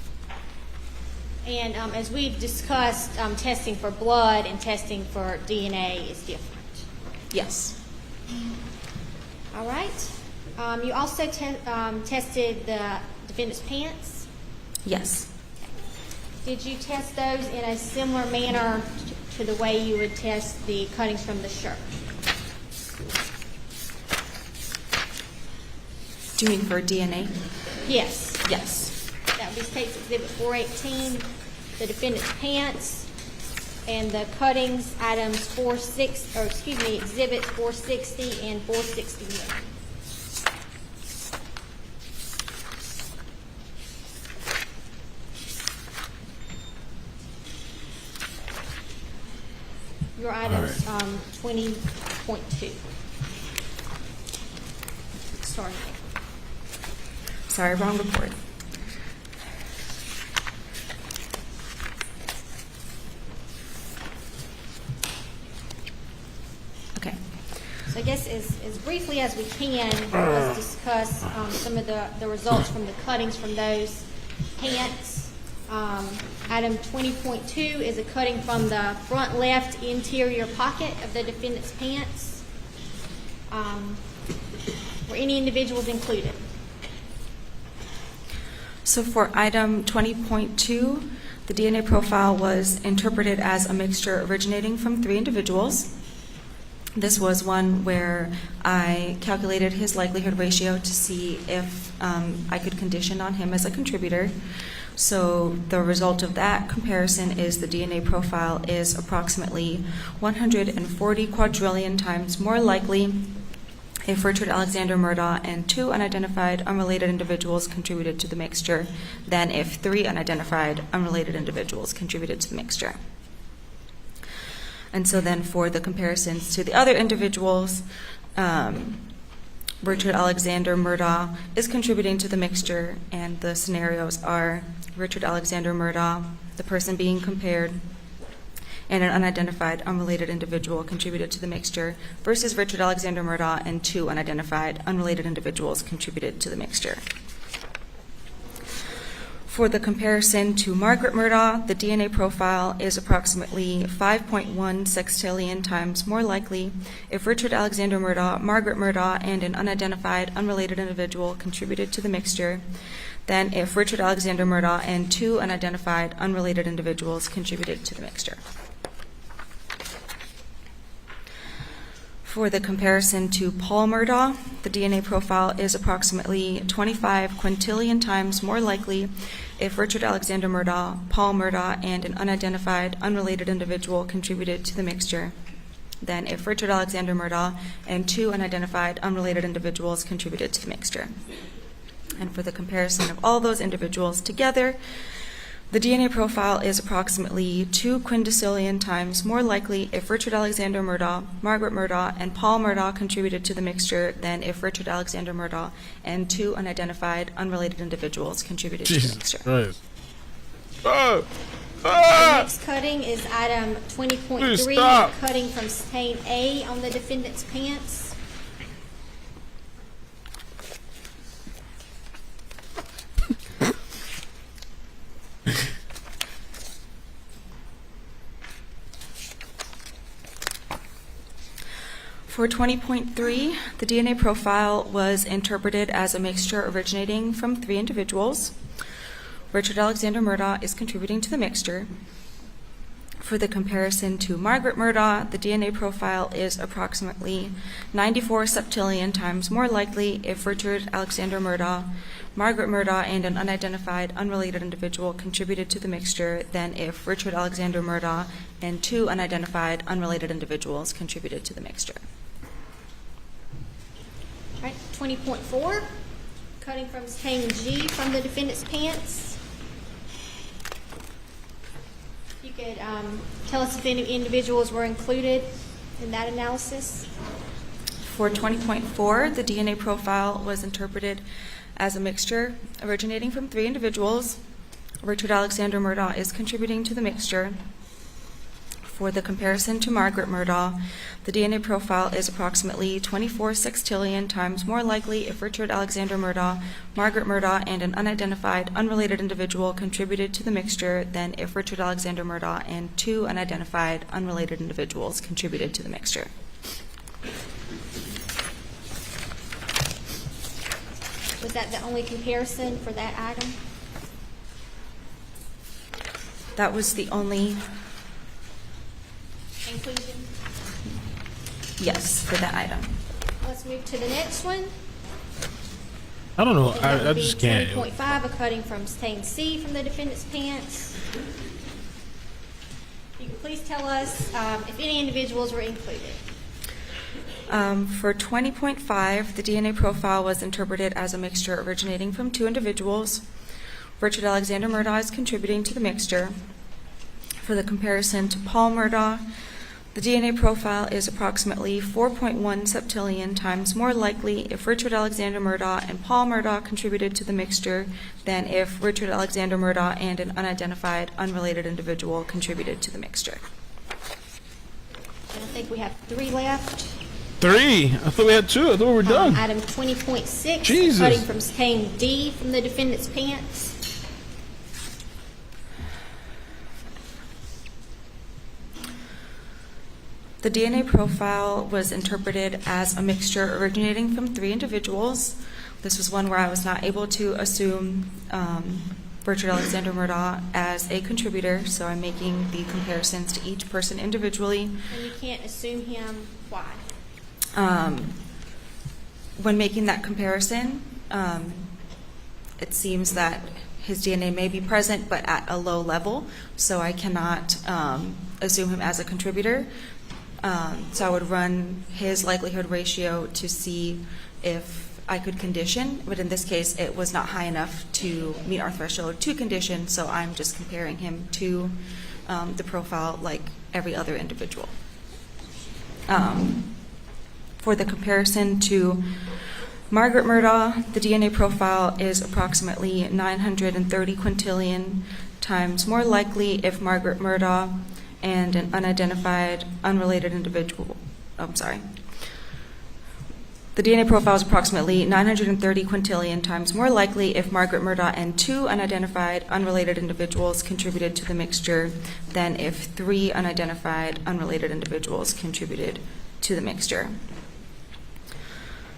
And as we've discussed, testing for blood and testing for DNA is different. Yes. All right. You also tested the defendant's pants? Yes. Did you test those in a similar manner to the way you would test the cuttings from the shirt? Do you mean for DNA? Yes. Yes. That would be State's Exhibit 418, the defendant's pants, and the cuttings, items Exhibits 460 and 461. Your items, 20.2. Sorry, wrong report. Okay. So I guess as briefly as we can, let's discuss some of the results from the cuttings from those pants. Item 20.2 is a cutting from the front left interior pocket of the defendant's pants. Were any individuals included? So for item 20.2, the DNA profile was interpreted as a mixture originating from 3 individuals. This was one where I calculated his likelihood ratio to see if I could condition on him as a contributor. So the result of that comparison is the DNA profile is approximately 140 quadrillion times more likely if Richard Alexander Murdaugh and 2 unidentified unrelated individuals contributed to the mixture than if 3 unidentified unrelated individuals contributed to the mixture. And so then for the comparisons to the other individuals, Richard Alexander Murdaugh is contributing to the mixture, and the scenarios are Richard Alexander Murdaugh, the person being compared, and an unidentified unrelated individual contributed to the mixture versus Richard Alexander Murdaugh and 2 unidentified unrelated individuals contributed to the mixture. For the comparison to Margaret Murdaugh, the DNA profile is approximately 5.1 sextillion times more likely if Richard Alexander Murdaugh, Margaret Murdaugh, and an unidentified unrelated individual contributed to the mixture than if Richard Alexander Murdaugh and 2 unidentified unrelated individuals contributed to the mixture. For the comparison to Paul Murdaugh, the DNA profile is approximately 25 quintillion times more likely if Richard Alexander Murdaugh, Paul Murdaugh, and an unidentified unrelated individual contributed to the mixture than if Richard Alexander Murdaugh and 2 unidentified unrelated individuals contributed to the mixture. And for the comparison of all those individuals together, the DNA profile is approximately 2 quindecillion times more likely if Richard Alexander Murdaugh, Margaret Murdaugh, and Paul Murdaugh contributed to the mixture than if Richard Alexander Murdaugh and 2 unidentified unrelated individuals contributed to the mixture. Christ. The next cutting is item 20.3, cutting from stain A on the defendant's pants. For 20.3, the DNA profile was interpreted as a mixture originating from 3 individuals. Richard Alexander Murdaugh is contributing to the mixture. For the comparison to Margaret Murdaugh, the DNA profile is approximately 94 septillion times more likely if Richard Alexander Murdaugh, Margaret Murdaugh, and an unidentified unrelated individual contributed to the mixture than if Richard Alexander Murdaugh and 2 unidentified unrelated individuals contributed to the mixture. All right, 20.4, cutting from stain G from the defendant's pants. You could tell us if any individuals were included in that analysis. For 20.4, the DNA profile was interpreted as a mixture originating from 3 individuals. Richard Alexander Murdaugh is contributing to the mixture. For the comparison to Margaret Murdaugh, the DNA profile is approximately 24 sextillion times more likely if Richard Alexander Murdaugh, Margaret Murdaugh, and an unidentified unrelated individual contributed to the mixture than if Richard Alexander Murdaugh and 2 unidentified unrelated individuals contributed to the mixture. Was that the only comparison for that item? That was the only inclusion? Yes, for that item. Let's move to the next one. I don't know. And that would I be just can't. 20.5, a cutting from stain C from the defendant's pants. You can please tell us if any individuals were included. For 20.5, the DNA profile was interpreted as a mixture originating from 2 individuals. Richard Alexander Murdaugh is contributing to the mixture. For the comparison to Paul Murdaugh, the DNA profile is approximately 4.1 septillion times more likely if Richard Alexander Murdaugh and Paul Murdaugh contributed to the mixture than if Richard Alexander Murdaugh and an unidentified unrelated individual contributed to the mixture. And I think we have 3 left. 3? I thought we had 2. I thought we were done. Item 20.6, Jesus. cutting from stain D from the defendant's pants. The DNA profile was interpreted as a mixture originating from 3 individuals. This was one where I was not able to assume Richard Alexander Murdaugh as a contributor, so I'm making the comparisons to each person individually. And you can't assume him. Why? When making that comparison, it seems that his DNA may be present but at a low level, so I cannot assume him as a contributor. So I would run his likelihood ratio to see if I could condition, but in this case it was not high enough to meet our threshold to condition, so I'm just comparing him to the profile like every other individual. For the comparison to Margaret Murdaugh, the DNA profile is approximately 930 quintillion times more likely if Margaret Murdaugh and an unidentified, unrelated individual. The DNA profile is approximately 930 quintillion times more likely if Margaret Murdaugh and 2 unidentified, unrelated individuals contributed to the mixture than if 3 unidentified, unrelated individuals contributed to the mixture.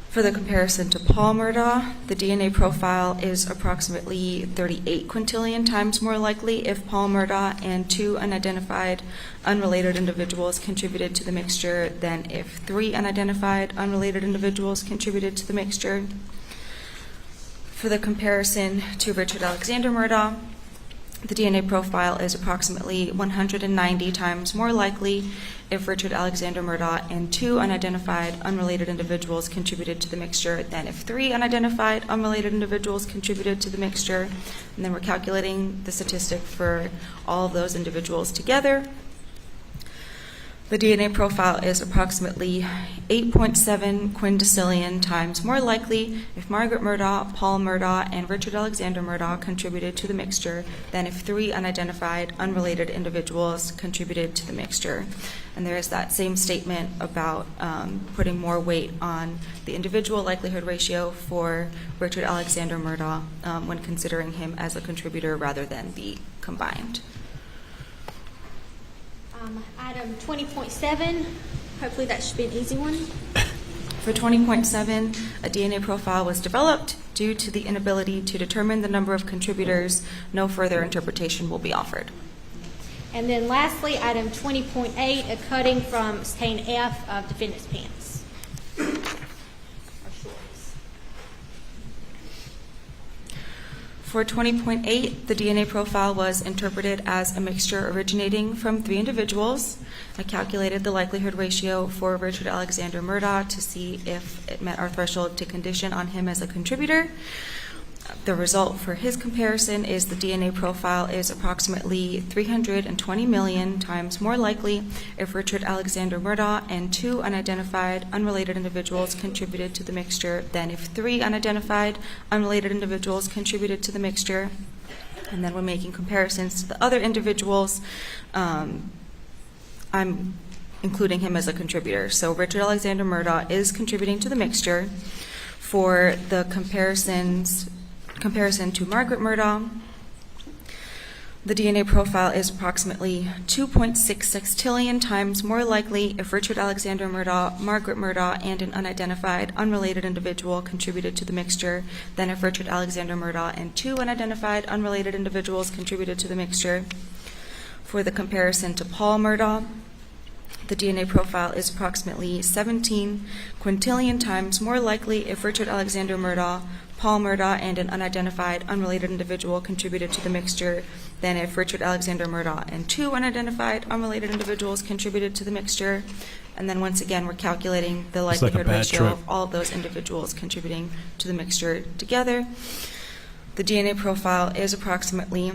For the comparison to Paul Murdaugh, the DNA profile is approximately 38 quintillion times more likely if Paul Murdaugh and 2 unidentified, unrelated individuals contributed to the mixture than if 3 unidentified, unrelated individuals contributed to the mixture. For the comparison to Richard Alexander Murdaugh, the DNA profile is approximately 190 times more likely if Richard Alexander Murdaugh and 2 unidentified, unrelated individuals contributed to the mixture than if 3 unidentified, unrelated individuals contributed to the mixture. And then we're calculating the statistic for all of those individuals together. The DNA profile is approximately 8.7 quindecillion times more likely if Margaret Murdaugh, Paul Murdaugh, and Richard Alexander Murdaugh contributed to the mixture than if 3 unidentified, unrelated individuals contributed to the mixture. And there is that same statement about putting more weight on the individual likelihood ratio for Richard Alexander Murdaugh when considering him as a contributor rather than the combined. Item 20.7, hopefully that should be an easy one. For 20.7, a DNA profile was developed. Due to the inability to determine the number of contributors, no further interpretation will be offered. And then lastly, item 20.8, a cutting from stain F of defendant's pants. Or shorts. For 20.8, the DNA profile was interpreted as a mixture originating from 3 individuals. I calculated the likelihood ratio for Richard Alexander Murdaugh to see if it met our threshold to condition on him as a contributor. The result for his comparison is the DNA profile is approximately 320 million times more likely if Richard Alexander Murdaugh and 2 unidentified, unrelated individuals contributed to the mixture than if 3 unidentified, unrelated individuals contributed to the mixture. And then when making comparisons to the other individuals, I'm including him as a contributor. So Richard Alexander Murdaugh is contributing to the mixture. For the comparison to Margaret Murdaugh, the DNA profile is approximately 2.66 times more likely if Richard Alexander Murdaugh, Margaret Murdaugh, and an unidentified, unrelated individual contributed to the mixture than if Richard Alexander Murdaugh and 2 unidentified, unrelated individuals contributed to the mixture. For the comparison to Paul Murdaugh, the DNA profile is approximately 17 quintillion times more likely if Richard Alexander Murdaugh, Paul Murdaugh, and an unidentified, unrelated individual contributed to the mixture than if Richard Alexander Murdaugh and 2 unidentified, unrelated individuals contributed to the mixture. And then once again, we're calculating the likelihood ratio of all of those individuals contributing to the mixture together. The DNA profile is approximately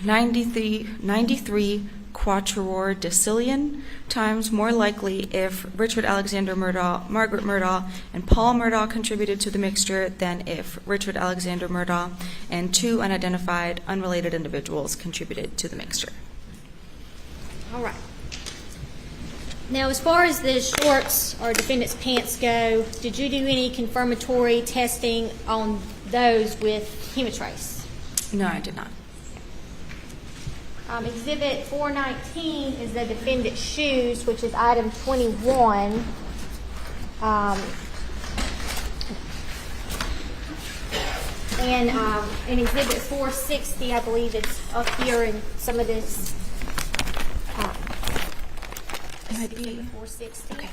93 quattuordecillion times more likely if Richard Alexander Murdaugh, Margaret Murdaugh, and Paul Murdaugh contributed to the mixture than if Richard Alexander Murdaugh and 2 unidentified, unrelated individuals contributed to the mixture. All right. Now, as far as the shorts or defendant's pants go, did you do any confirmatory testing on those with Hematrace? No, I did not. Exhibit 419 is the defendant's shoes, which is item 21. And in Exhibit 460, I believe it's up here in some of this. Exhibit 460. Okay.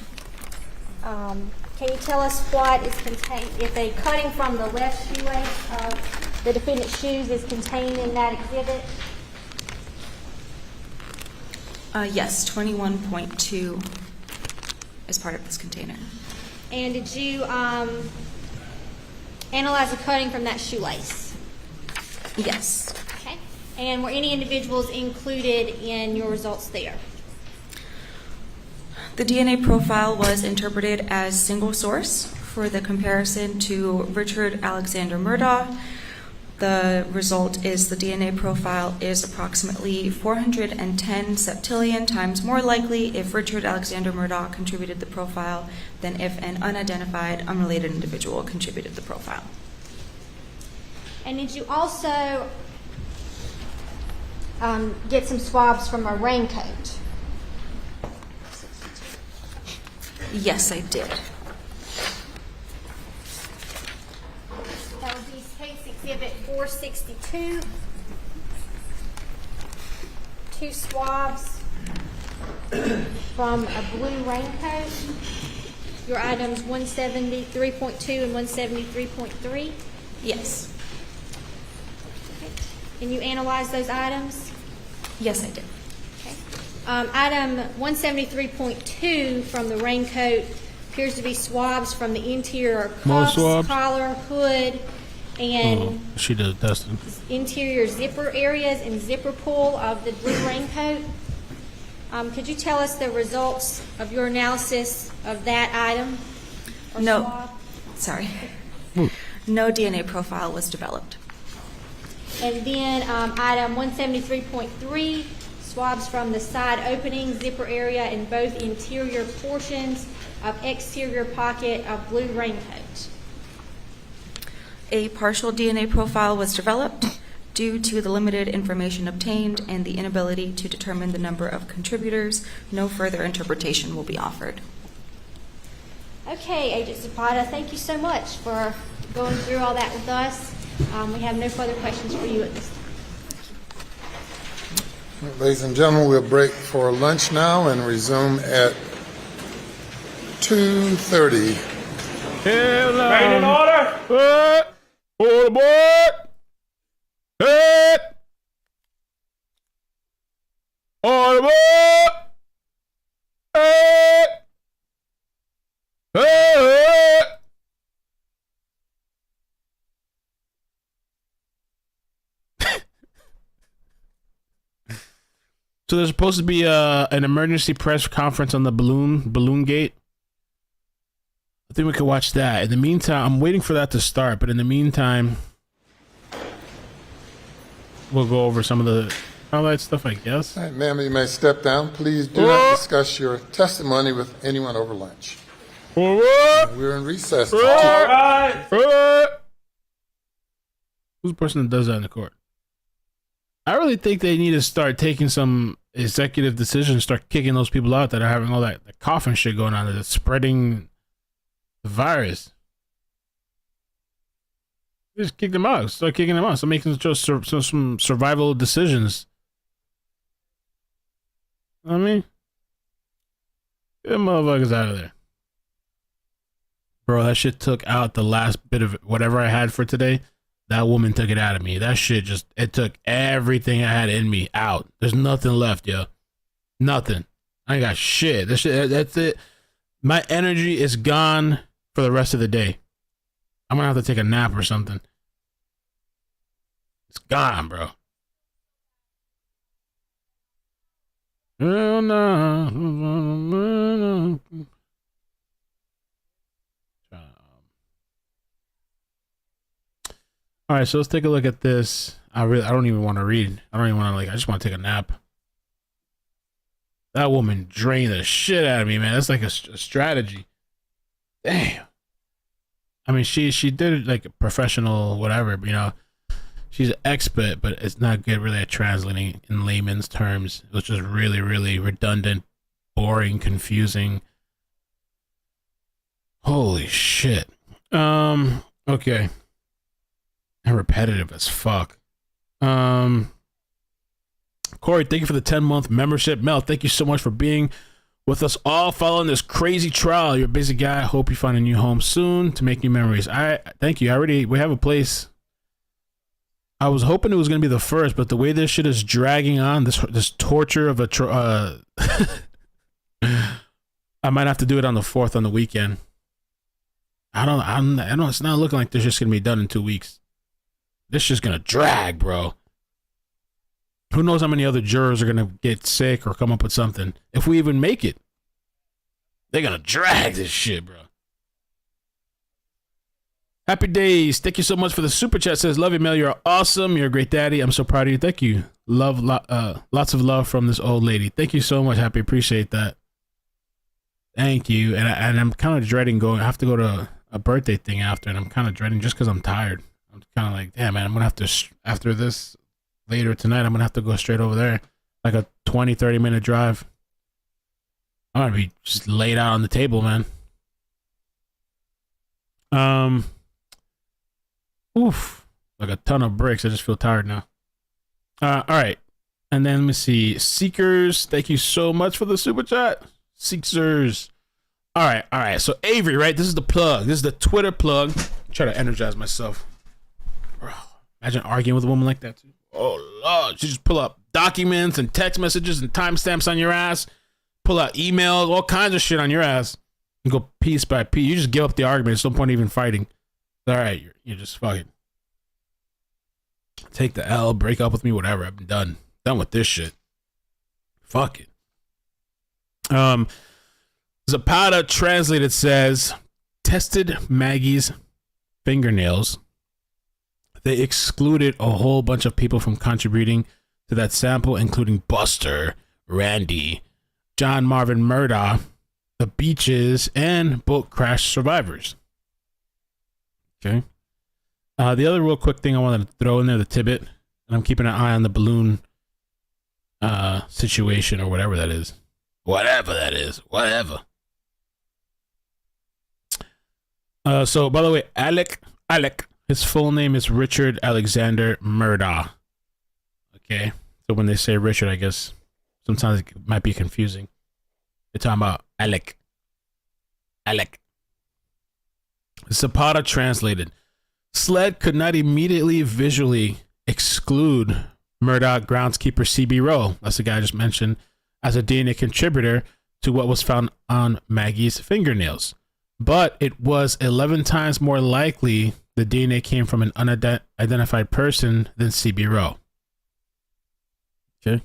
Can you tell us what is contained, if a cutting from the left shoelace of the defendant's shoes is contained in that exhibit? Yes, 21.2 is part of this container. And did you analyze the cutting from that shoelace? Yes. Okay. And were any individuals included in your results there? The DNA profile was interpreted as single source for the comparison to Richard Alexander Murdaugh. The result is the DNA profile is approximately 410 septillion times more likely if Richard Alexander Murdaugh contributed the profile than if an unidentified, unrelated individual contributed the profile. And did you also get some swabs from a raincoat? Yes, I did. That would be case exhibit 462. 2 swabs from a blue raincoat. Your items 173.2 and 173.3. Yes. Okay. And you analyzed those items? Yes, I did. Okay. Item 173.2 from the raincoat appears to be swabs from the interior cuffs, collar, hood, and she does testing. Interior zipper areas and zipper pull of the blue raincoat. Could you tell us the results of your analysis of that item? Or no. swab? Sorry. No DNA profile was developed. And then item 173.3, swabs from the side opening, zipper area, and both interior portions of exterior pocket of blue raincoat. A partial DNA profile was developed due to the limited information obtained and the inability to determine the number of contributors. No further interpretation will be offered. Okay, Agent Zapata, thank you so much for going through all that with us. We have no further questions for you at this time. Ladies and gentlemen, we'll break for lunch now and resume at 2:30. Train in order. Order, board. Head. Order, board. Head. Head. So there's supposed to be an emergency press conference on the balloon gate. I think we could watch that. In the meantime, I'm waiting for that to start, but in the meantime, we'll go over some of the highlight stuff, I guess. All right, ma'am, you may step down. Please do not discuss your testimony with anyone over lunch. We're in recess. Who's the person that does that in the court? I really think they need to start taking some executive decisions, start kicking those people out that are having all that coughing shit going on, that's spreading the virus. Just kick them out. Start kicking them out. Start making some survival decisions. I mean, get the motherfuckers out of there. Bro, that shit took out the last bit of whatever I had for today. That woman took it out of me. That shit it took everything I had in me out. There's nothing left, yo. Nothing. I ain't got shit. That's it. My energy is gone for the rest of the day. I'm gonna have to take a nap or something. It's gone, bro. Oh, no. All right, so let's take a look at this. I don't even want to read. I don't even want to I just want to take a nap. That woman drained the shit out of me, man. That's like a strategy. Damn. I mean, she did it like a professional, whatever. But, you know, she's an expert, but it's not good really at translating in layman's terms. It was just really, really redundant, boring, confusing. Holy shit. Okay. And repetitive as fuck. Corey, thank you for the 10-month membership. Mel, thank you so much for being with us all following this crazy trial. You're a busy guy. I hope you find a new home soon to make new memories. Thank you. We have a place. I was hoping it was going to be the first, but the way this shit is dragging on, this torture of I might have to do it on the 4th on the weekend. I don't, it's not looking like this just going to be done in 2 weeks. This shit's going to drag, bro. Who knows how many other jurors are going to get sick or come up with something. If we even make it, they're going to drag this shit, bro. Happy days. Thank you so much for the super chat. Says, love you, Mel. You're awesome. You're a great daddy. I'm so proud of you. Thank you. Lots of love from this old lady. Thank you so much. Happy. Appreciate that. Thank you. And I'm kind of dreading going. I have to go to a birthday thing after, and I'm kind of dreading just because I'm tired. I'm kind of like, damn, man, I'm going to have to, after this later tonight, I'm going to have to go straight over there. Like a 20, 30-minute drive. I'm going to be just laid out on the table, man. Oof. Like a ton of bricks. I just feel tired now. All right. And then let me see. Seekers, thank you so much for the super chat. Seekers. All right. So Avery, right? This is the plug. This is the Twitter plug. Try to energize myself. Bro, imagine arguing with a woman like that too. Oh Lord, she just pull up documents and text messages and timestamps on your ass. Pull out emails, all kinds of shit on your ass. And go piece by piece. You just give up the argument. There's no point even fighting. All right, you're just fucking take the L, break up with me, whatever. I'm done with this shit. Fuck it. Zapata translated says, tested Maggie's fingernails. They excluded a whole bunch of people from contributing to that sample, including Buster, Randy, John Marvin Murdaugh, the Beaches, and boat crash survivors. Okay. The other real quick thing I wanted to throw in there, the tidbit, and I'm keeping an eye on the balloon situation or whatever that is. Whatever. So, by the way, Alec, his full name is Richard Alexander Murdaugh. Okay. So when they say Richard, I guess sometimes it might be confusing. They're talking about Alec. Zapata translated. SLED could not immediately visually exclude Murdaugh groundskeeper CB Rowe, that's the guy I just mentioned, as a DNA contributor to what was found on Maggie's fingernails. But it was 11 times more likely the DNA came from an unidentified person than CB Rowe. Okay.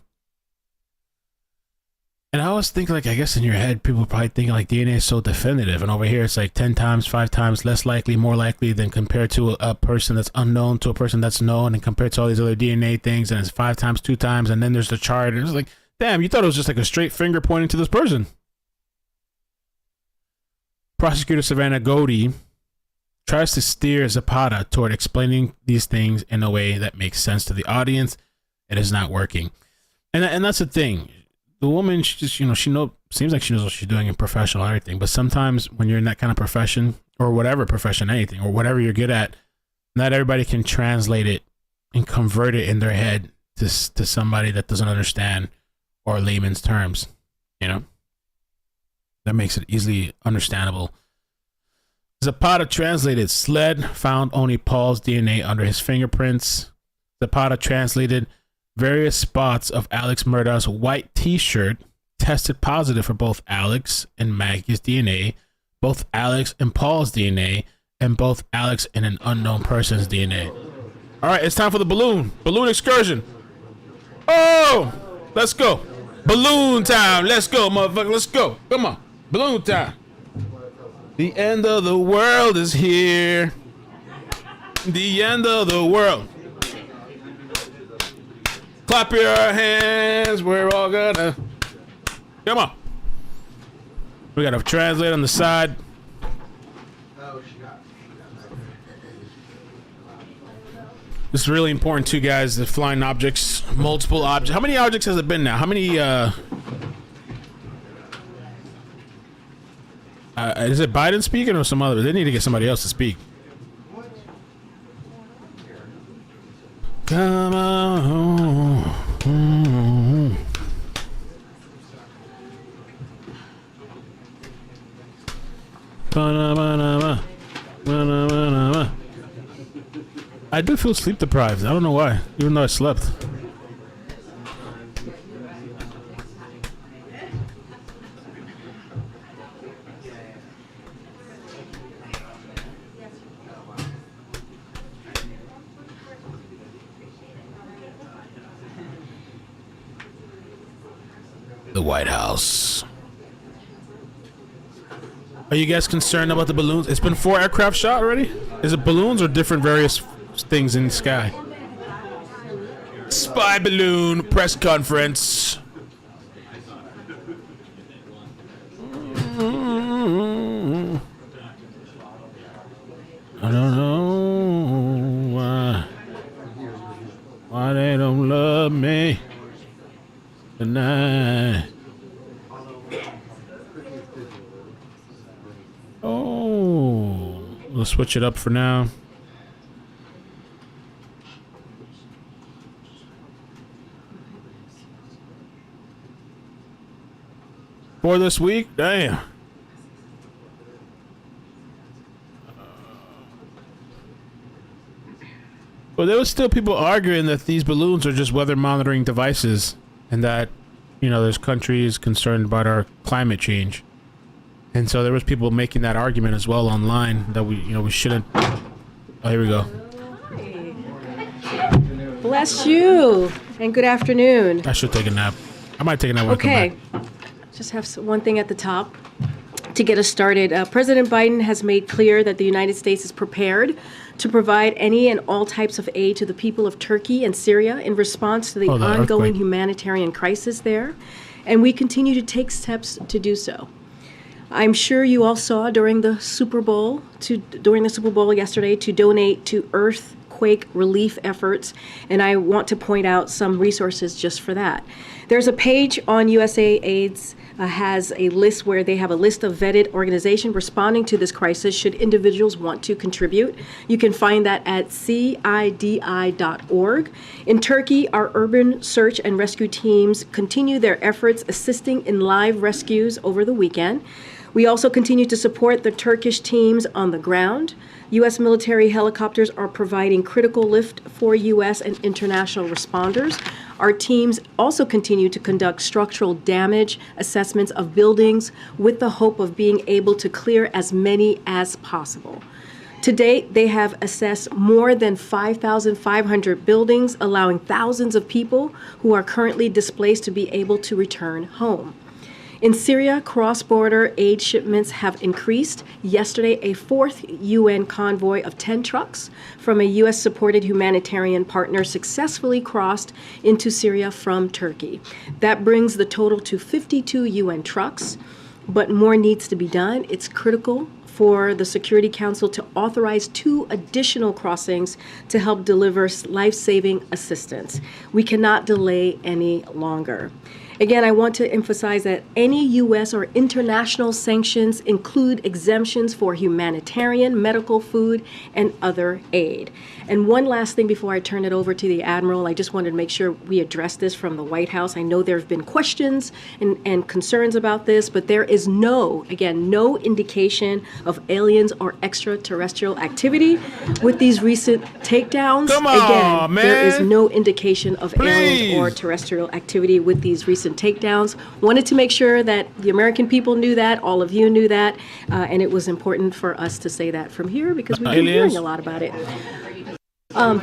And I always think, like, I guess in your head, people probably think like DNA is so definitive. And over here, it's like 10 times, 5 times less likely, more likely than compared to a person that's unknown to a person that's known, and compared to all these other DNA things. And it's 5 times, 2 times. And then there's the chart. And it's like, damn, you thought it was just like a straight finger pointing to this person. Prosecutor Savannah Godey tries to steer Zapata toward explaining these things in a way that makes sense to the audience. It is not working. And that's the thing. The woman, she just, seems like she knows what she's doing in professional and everything. But sometimes when you're in that kind of profession, or whatever profession, anything, or whatever you're good at, not everybody can translate it and convert it in their head to somebody that doesn't understand, or layman's terms, That makes it easily understandable. Zapata translated, SLED found only Paul's DNA under his fingerprints. Zapata translated, various spots of Alex Murdaugh's white t-shirt tested positive for both Alex and Maggie's DNA, both Alex and Paul's DNA, and both Alex and an unknown person's DNA. All right, it's time for the balloon excursion. Oh, let's go. Balloon time. Let's go, motherfucker. Let's go. Come on. Balloon time. The end of the world is here. The end of the world. Clap your hands. We're all gonna. Come on. We got a translate on the side. This is really important too, guys. The flying objects, multiple objects. How many objects has it been now? How many? Is it Biden speaking or some other? They need to get somebody else to speak. Come on. I do feel sleep deprived. I don't know why, even though I slept. The White House. Are you guys concerned about the balloons? It's been 4 aircraft shot already? Is it balloons or different various things in the sky? Spy balloon press conference. I don't know why they don't love me tonight. Oh, we'll switch it up for now. For this week, damn. But there was still people arguing that these balloons are just weather monitoring devices, and that, you know, there's countries concerned about our climate change. And so there was people making that argument as well online that we shouldn't. Oh, here we go. Bless you, and good afternoon. I should take a nap. I might take a nap when I come back. Just have one thing at the top to get us started. President Biden has made clear that the United States is prepared to provide any and all types of aid to the people of Turkey and Syria in response to the ongoing humanitarian crisis there, and we continue to take steps to do so. I'm sure you all saw during the Super Bowl yesterday to donate to earthquake relief efforts, and I want to point out some resources just for that. There's a page on USAID's has a list where they have a list of vetted organizations responding to this crisis should individuals want to contribute. You can find that at CIDI.org. In Turkey, our urban search and rescue teams continue their efforts assisting in live rescues over the weekend. We also continue to support the Turkish teams on the ground. U.S. military helicopters are providing critical lift for U.S. and international responders. Our teams also continue to conduct structural damage assessments of buildings with the hope of being able to clear as many as possible. To date, they have assessed more than 5,500 buildings, allowing thousands of people who are currently displaced to be able to return home. In Syria, cross-border aid shipments have increased. Yesterday, a fourth UN convoy of 10 trucks from a U.S.-supported humanitarian partner successfully crossed into Syria from Turkey. That brings the total to 52 UN trucks, but more needs to be done. It's critical for the Security Council to authorize 2 additional crossings to help deliver life-saving assistance. We cannot delay any longer. Again, I want to emphasize that any U.S. or international sanctions include exemptions for humanitarian, medical, food, and other aid. And one last thing before I turn it over to the Admiral, I just wanted to make sure we address this from the White House. I know there have been questions and concerns about this, but there is no indication of aliens or extraterrestrial activity with these recent takedowns. Come on, man. There is no indication of aliens or terrestrial activity with these recent takedowns. Wanted to make sure that the American people knew that, all of you knew that, and it was important for us to say that from here because we've been hearing a lot about it. I'm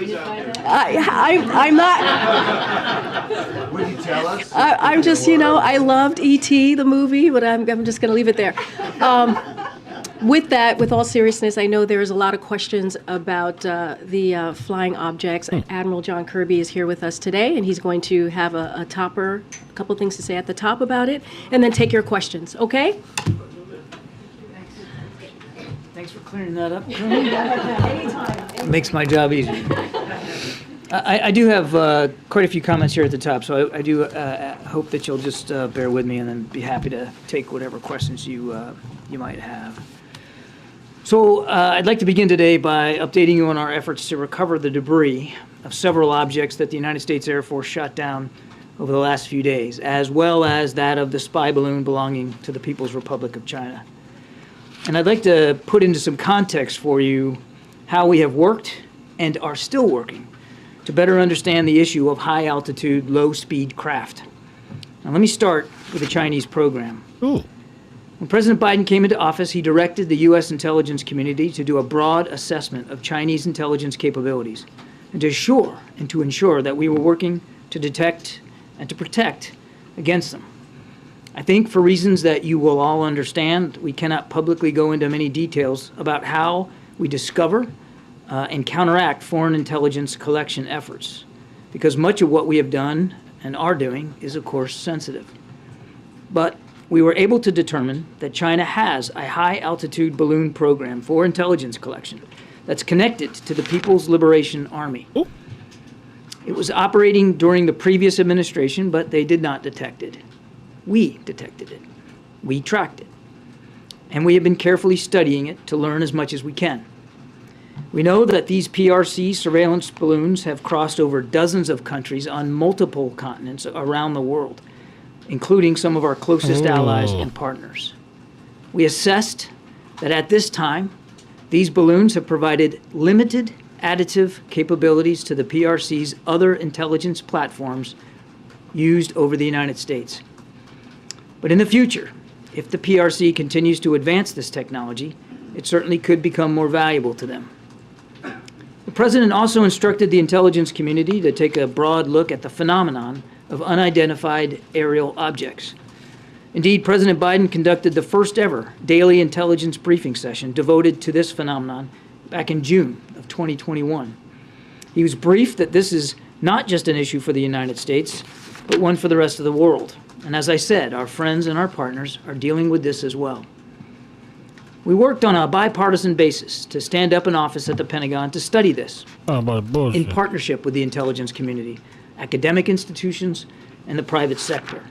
not. Would you tell us? I'm just, I loved E.T. the movie, but I'm just going to leave it there. With that, with all seriousness, I know there's a lot of questions about the flying objects. Admiral John Kirby is here with us today, and he's going to have a couple things to say at the top about it, and then take your questions, okay? Thanks for clearing that up. It makes my job easier. I do have quite a few comments here at the top, so I do hope that you'll just bear with me and then be happy to take whatever questions you might have. So I'd like to begin today by updating you on our efforts to recover the debris of several objects that the United States Air Force shot down over the last few days, as well as that of the spy balloon belonging to the People's Republic of China. And I'd like to put into some context for you how we have worked and are still working to better understand the issue of high-altitude, low-speed craft. Now, let me start with the Chinese program. Ooh. When President Biden came into office, he directed the U.S. intelligence community to do a broad assessment of Chinese intelligence capabilities and to ensure that we were working to detect and to protect against them. I think for reasons that you will all understand, we cannot publicly go into many details about how we discover and counteract foreign intelligence collection efforts, because much of what we have done and are doing is, of course, sensitive. But we were able to determine that China has a high-altitude balloon program for intelligence collection that's connected to the People's Liberation Army. Ooh. It was operating during the previous administration, but they did not detect it. We detected it. We tracked it. And we have been carefully studying it to learn as much as we can. We know that these PRC surveillance balloons have crossed over dozens of countries on multiple continents around the world, including some of our closest allies and partners. We assessed that at this time, these balloons have provided limited additive capabilities to the PRC's other intelligence platforms used over the United States. But in the future, if the PRC continues to advance this technology, it certainly could become more valuable to them. The President also instructed the intelligence community to take a broad look at the phenomenon of unidentified aerial objects. Indeed, President Biden conducted the first ever daily intelligence briefing session devoted to this phenomenon back in June of 2021. He was briefed that this is not just an issue for the United States, but one for the rest of the world. And as I said, our friends and our partners are dealing with this as well. We worked on a bipartisan basis to stand up an office at the Pentagon to study this in partnership with the intelligence community, academic institutions, and the private sector.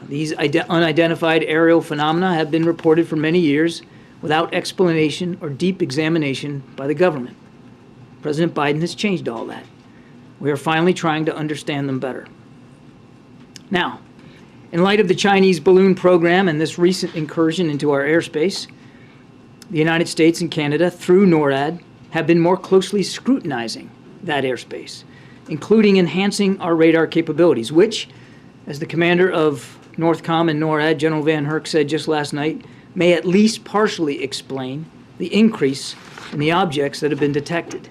These unidentified aerial phenomena have been reported for many years without explanation or deep examination by the government. President Biden has changed all that. We are finally trying to understand them better. Now, in light of the Chinese balloon program and this recent incursion into our airspace, the United States and Canada, through NORAD, have been more closely scrutinizing that airspace, including enhancing our radar capabilities, which, as the commander of NORTHCOM and NORAD, General Van Herk, said just last night, may at least partially explain the increase in the objects that have been detected.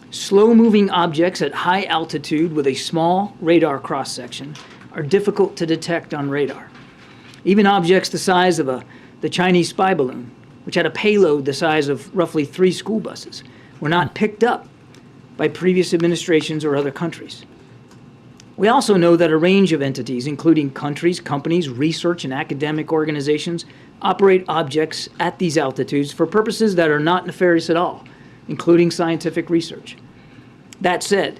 Slow-moving objects at high altitude with a small radar cross-section are difficult to detect on radar. Even objects the size of the Chinese spy balloon, which had a payload the size of roughly 3 school buses, were not picked up by previous administrations or other countries. We also know that a range of entities, including countries, companies, research, and academic organizations, operate objects at these altitudes for purposes that are not nefarious at all, including scientific research. That said,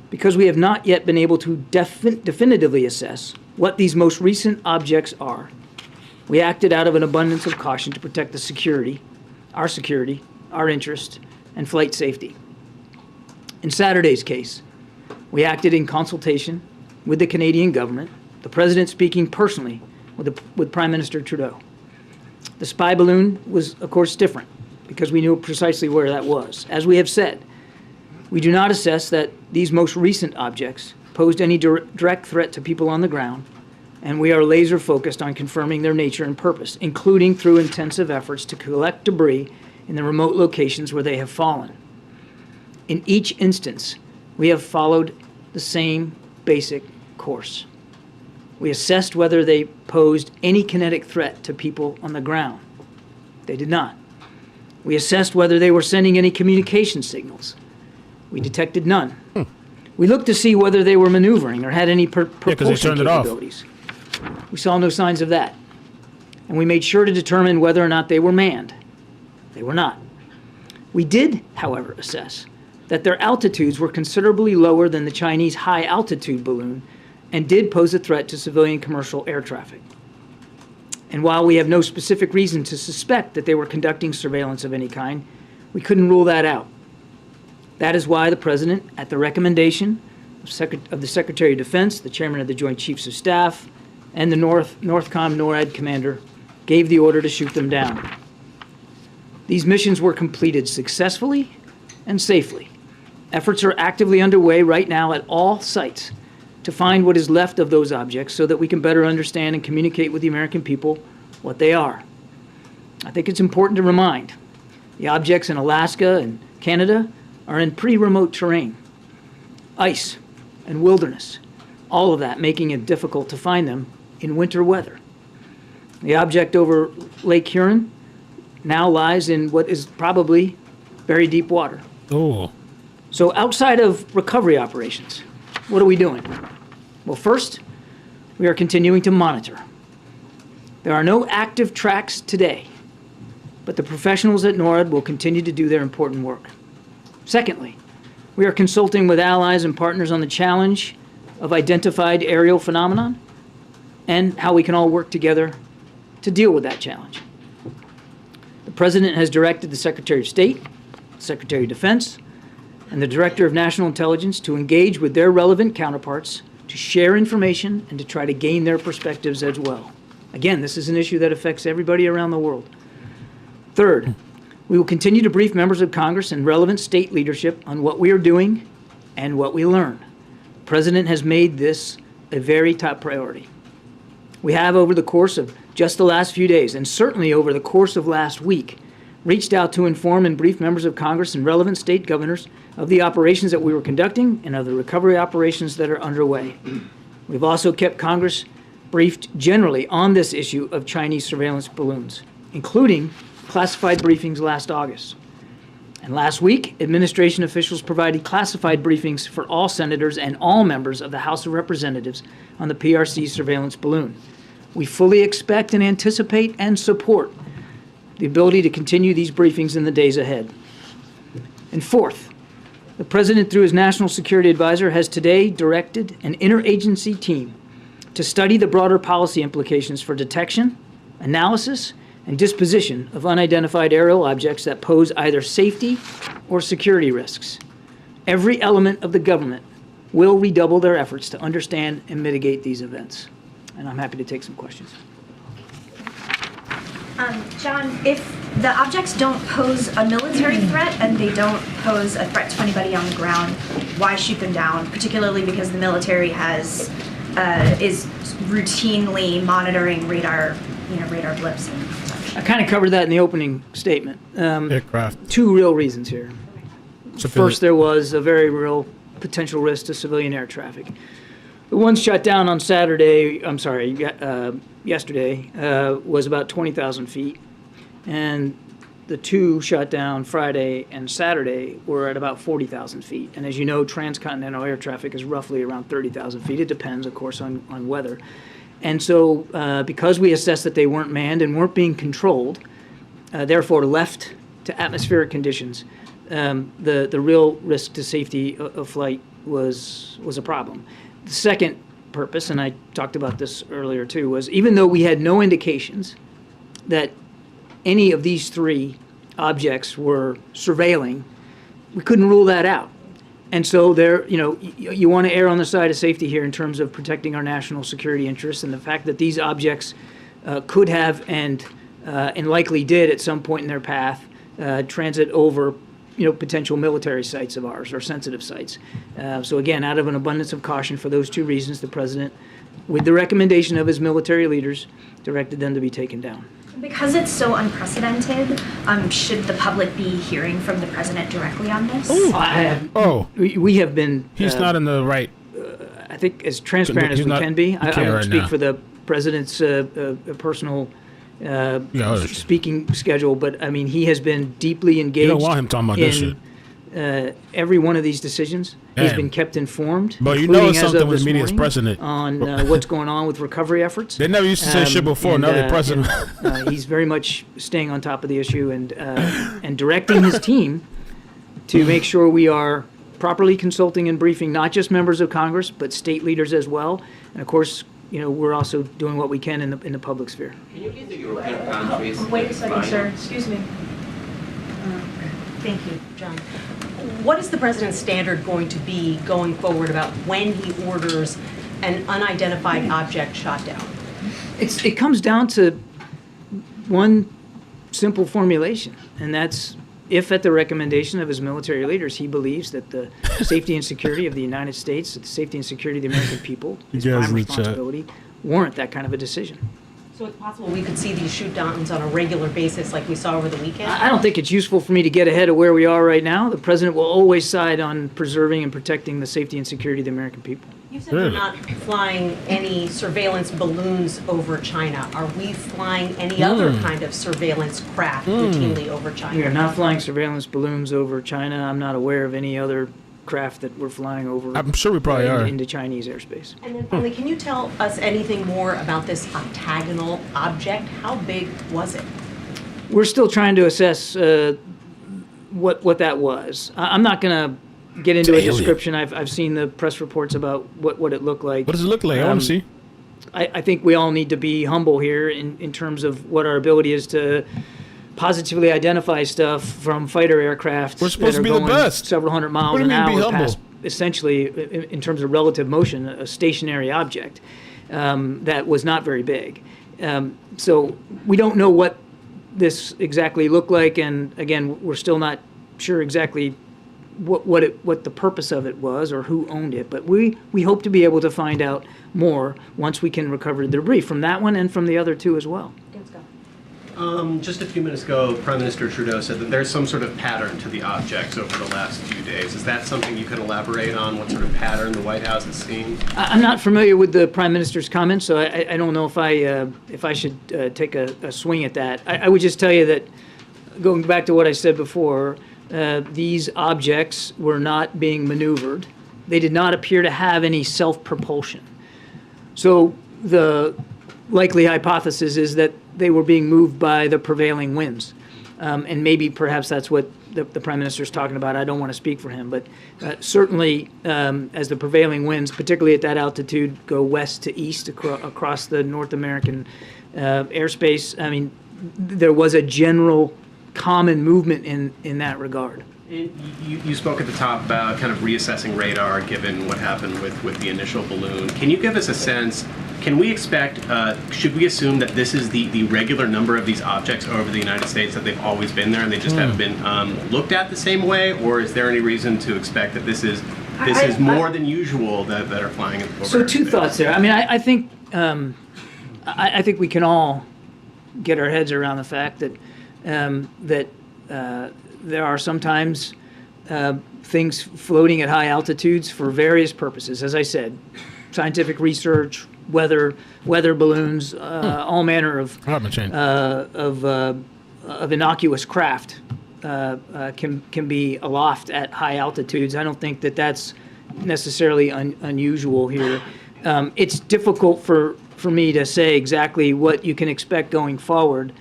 because we have not yet been able to definitively assess what these most recent objects are, we acted out of an abundance of caution to protect the security, our interest, and flight safety. In Saturday's case, we acted in consultation with the Canadian government, the President speaking personally with Prime Minister Trudeau. The spy balloon was, of course, different because we knew precisely where that was. As we have said, we do not assess that these most recent objects posed any direct threat to people on the ground, and we are laser focused on confirming their nature and purpose, including through intensive efforts to collect debris in the remote locations where they have fallen. In each instance, we have followed the same basic course. We assessed whether they posed any kinetic threat to people on the ground. They did not. We assessed whether they were sending any communication signals. We detected none. We looked to see whether they were maneuvering or had any propulsion capabilities. We saw no signs of that. And we made sure to determine whether or not they were manned. They were not. We did, however, assess that their altitudes were considerably lower than the Chinese high-altitude balloon and did pose a threat to civilian commercial air traffic. And while we have no specific reason to suspect that they were conducting surveillance of any kind, we couldn't rule that out. That is why the President, at the recommendation of the Secretary of Defense, the Chairman of the Joint Chiefs of Staff, and the NORTHCOM NORAD commander, gave the order to shoot them down. These missions were completed successfully and safely. Efforts are actively underway right now at all sites to find what is left of those objects so that we can better understand and communicate with the American people what they are. I think it's important to remind the objects in Alaska and Canada are in pretty remote terrain, ice and wilderness, all of that making it difficult to find them in winter weather. The object over Lake Huron now lies in what is probably very deep water. Oh. So outside of recovery operations, what are we doing? Well, first, we are continuing to monitor. There are no active tracks today, but the professionals at NORAD will continue to do their important work. Secondly, we are consulting with allies and partners on the challenge of identified aerial phenomenon and how we can all work together to deal with that challenge. The President has directed the Secretary of State, Secretary of Defense, and the Director of National Intelligence to engage with their relevant counterparts to share information and to try to gain their perspectives as well. Again, this is an issue that affects everybody around the world. Third, we will continue to brief members of Congress and relevant state leadership on what we are doing and what we learn. The President has made this a very top priority. We have, over the course of just the last few days, and certainly over the course of last week, reached out to inform and brief members of Congress and relevant state governors of the operations that we were conducting and of the recovery operations that are underway. We've also kept Congress briefed generally on this issue of Chinese surveillance balloons, including classified briefings last August. And last week, administration officials provided classified briefings for all senators and all members of the House of Representatives on the PRC surveillance balloon. We fully expect and anticipate and support the ability to continue these briefings in the days ahead. And fourth, the President, through his National Security Advisor, has today directed an interagency team to study the broader policy implications for detection, analysis, and disposition of unidentified aerial objects that pose either safety or security risks. Every element of the government will redouble their efforts to understand and mitigate these events. And I'm happy to take some questions. John, if the objects don't pose a military threat and they don't pose a threat to anybody on the ground, why shoot them down? Particularly because the military is routinely monitoring radar blips. I kind of covered that in the opening statement. Aircraft. Two real reasons here. First, there was a very real potential risk to civilian air traffic. The one shot down on yesterday, was about 20,000 feet. And the two shot down Friday and Saturday were at about 40,000 feet. And as you know, transcontinental air traffic is roughly around 30,000 feet. It depends, of course, on weather. And so because we assessed that they weren't manned and weren't being controlled, therefore left to atmospheric conditions, the real risk to safety of flight was a problem. The second purpose, and I talked about this earlier too, was even though we had no indications that any of these three objects were surveilling, we couldn't rule that out. And so you want to err on the side of safety here in terms of protecting our national security interests, and the fact that these objects could have and likely did at some point in their path transit over potential military sites of ours or sensitive sites. So again, out of an abundance of caution for those two reasons, the President, with the recommendation of his military leaders, directed them to be taken down. Because it's so unprecedented, should the public be hearing from the President directly on this? We have been... He's not in the right... I think as transparent as we can be. I won't speak for the President's personal speaking schedule, but I mean, he has been deeply engaged. You don't want him talking about this shit. Every one of these decisions. He's been kept informed. But you know something with the media's president. On what's going on with recovery efforts. They never used to say shit before, now they're president. He's very much staying on top of the issue and directing his team to make sure we are properly consulting and briefing not just members of Congress, but state leaders as well. And of course, we're also doing what we can in the public sphere. Can you give the European countries? Wait a second, sir. Excuse me. Thank you, John. What is the President's standard going to be going forward about when he orders an unidentified object shot down? It comes down to one simple formulation, and that's if at the recommendation of his military leaders, he believes that the safety and security of the United States, the safety and security of the American people, his prime responsibility, warrant that kind of a decision. So it's possible we could see these shoot downs on a regular basis like we saw over the weekend? I don't think it's useful for me to get ahead of where we are right now. The president will always side on preserving and protecting the safety and security of the American people. You said we're not flying any surveillance balloons over China. Are we flying any other kind of surveillance craft routinely over China? We are not flying surveillance balloons over China. I'm not aware of any other craft that we're flying over. I'm sure we probably are. Into Chinese airspace. And then finally, can you tell us anything more about this octagonal object? How big was it? We're still trying to assess what that was. I'm not going to get into a description. I've seen the press reports about what it looked like. What does it look like? I want to see. I think we all need to be humble here in terms of what our ability is to positively identify stuff from fighter aircraft. We're supposed to be the best. Several hundred miles What do an you mean be hour humble? past, essentially, in terms of relative motion, a stationary object that was not very big. So we don't know what this exactly looked like, and again, we're still not sure exactly what the purpose of it was or who owned it. But we hope to be able to find out more once we can recover the debris from that one and from the other two as well. Just a few minutes ago, Prime Minister Trudeau said that there's some sort of pattern to the objects over the last few days. Is that something you can elaborate on, what sort of pattern the White House has seen? I'm not familiar with the Prime Minister's comments, so I don't know if I should take a swing at that. I would just tell you that, going back to what I said before, these objects were not being maneuvered. They did not appear to have any self-propulsion. So the likely hypothesis is that they were being moved by the prevailing winds. And maybe perhaps that's what the Prime Minister's talking about. I don't want to speak for him, but certainly as the prevailing winds, particularly at that altitude, go west to east across the North American airspace, I mean, there was a general common movement in that regard. You spoke at the top about kind of reassessing radar given what happened with the initial balloon. Can you give us a sense, can we expect, should we assume that this is the regular number of these objects over the United States, that they've always been there and they just haven't been looked at the same way? Or is there any reason to expect that this is more than usual that are flying over? So two thoughts there. I mean, I think I think we can all get our heads around the fact that there are sometimes things floating at high altitudes for various purposes. As I said, scientific research, weather balloons, all manner of innocuous craft can be aloft at high altitudes. I don't think that that's necessarily unusual here. It's difficult for me to say exactly what you can expect going forward.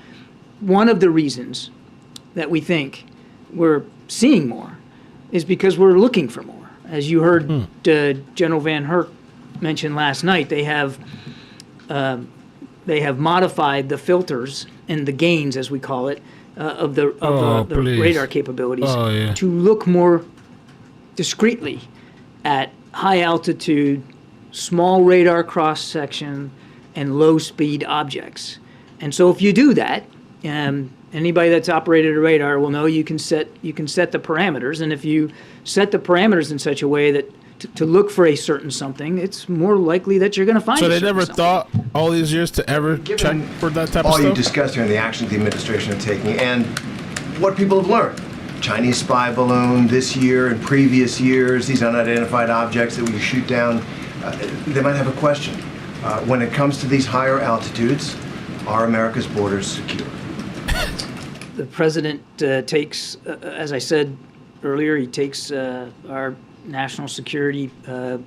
One of the reasons that we think we're seeing more is because we're looking for more. As you heard General Van Herk mention last night, they have modified the filters and the gains, as we call it, of the radar capabilities to look more discreetly at high altitude, small radar cross section, and low speed objects. And so if you do that, anybody that's operated a radar will know you can set the parameters, and if you set the parameters in such a way that to look for a certain something, it's more likely that you're going to find. So they never thought all these years to ever check for that type of all stuff? you discussed here and the actions the administration are taking and what people have learned. Chinese spy balloon this year and previous years, these unidentified objects that we shoot down, they might have a question. When it comes to these higher altitudes, are America's borders secure? The president takes, as I said earlier, he takes our national security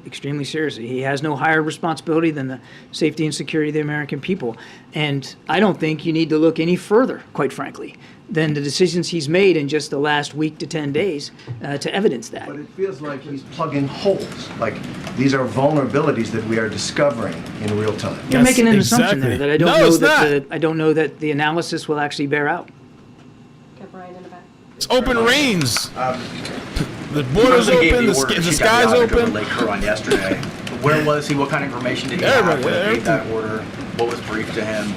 extremely seriously. He has no higher responsibility than the safety and security of the American people. And I don't think you need to look any further, quite frankly, than the decisions he's made in just the last week to 10 days to evidence that. But it feels like he's plugging holes. Like these are vulnerabilities that we are discovering in real time. You're making an assumption there that I don't know that the analysis will actually bear out. It's open reigns. The border's open, the sky's open. Lake Huron yesterday. Where was he? What kind of information did he have when he gave that order? What was briefed to him?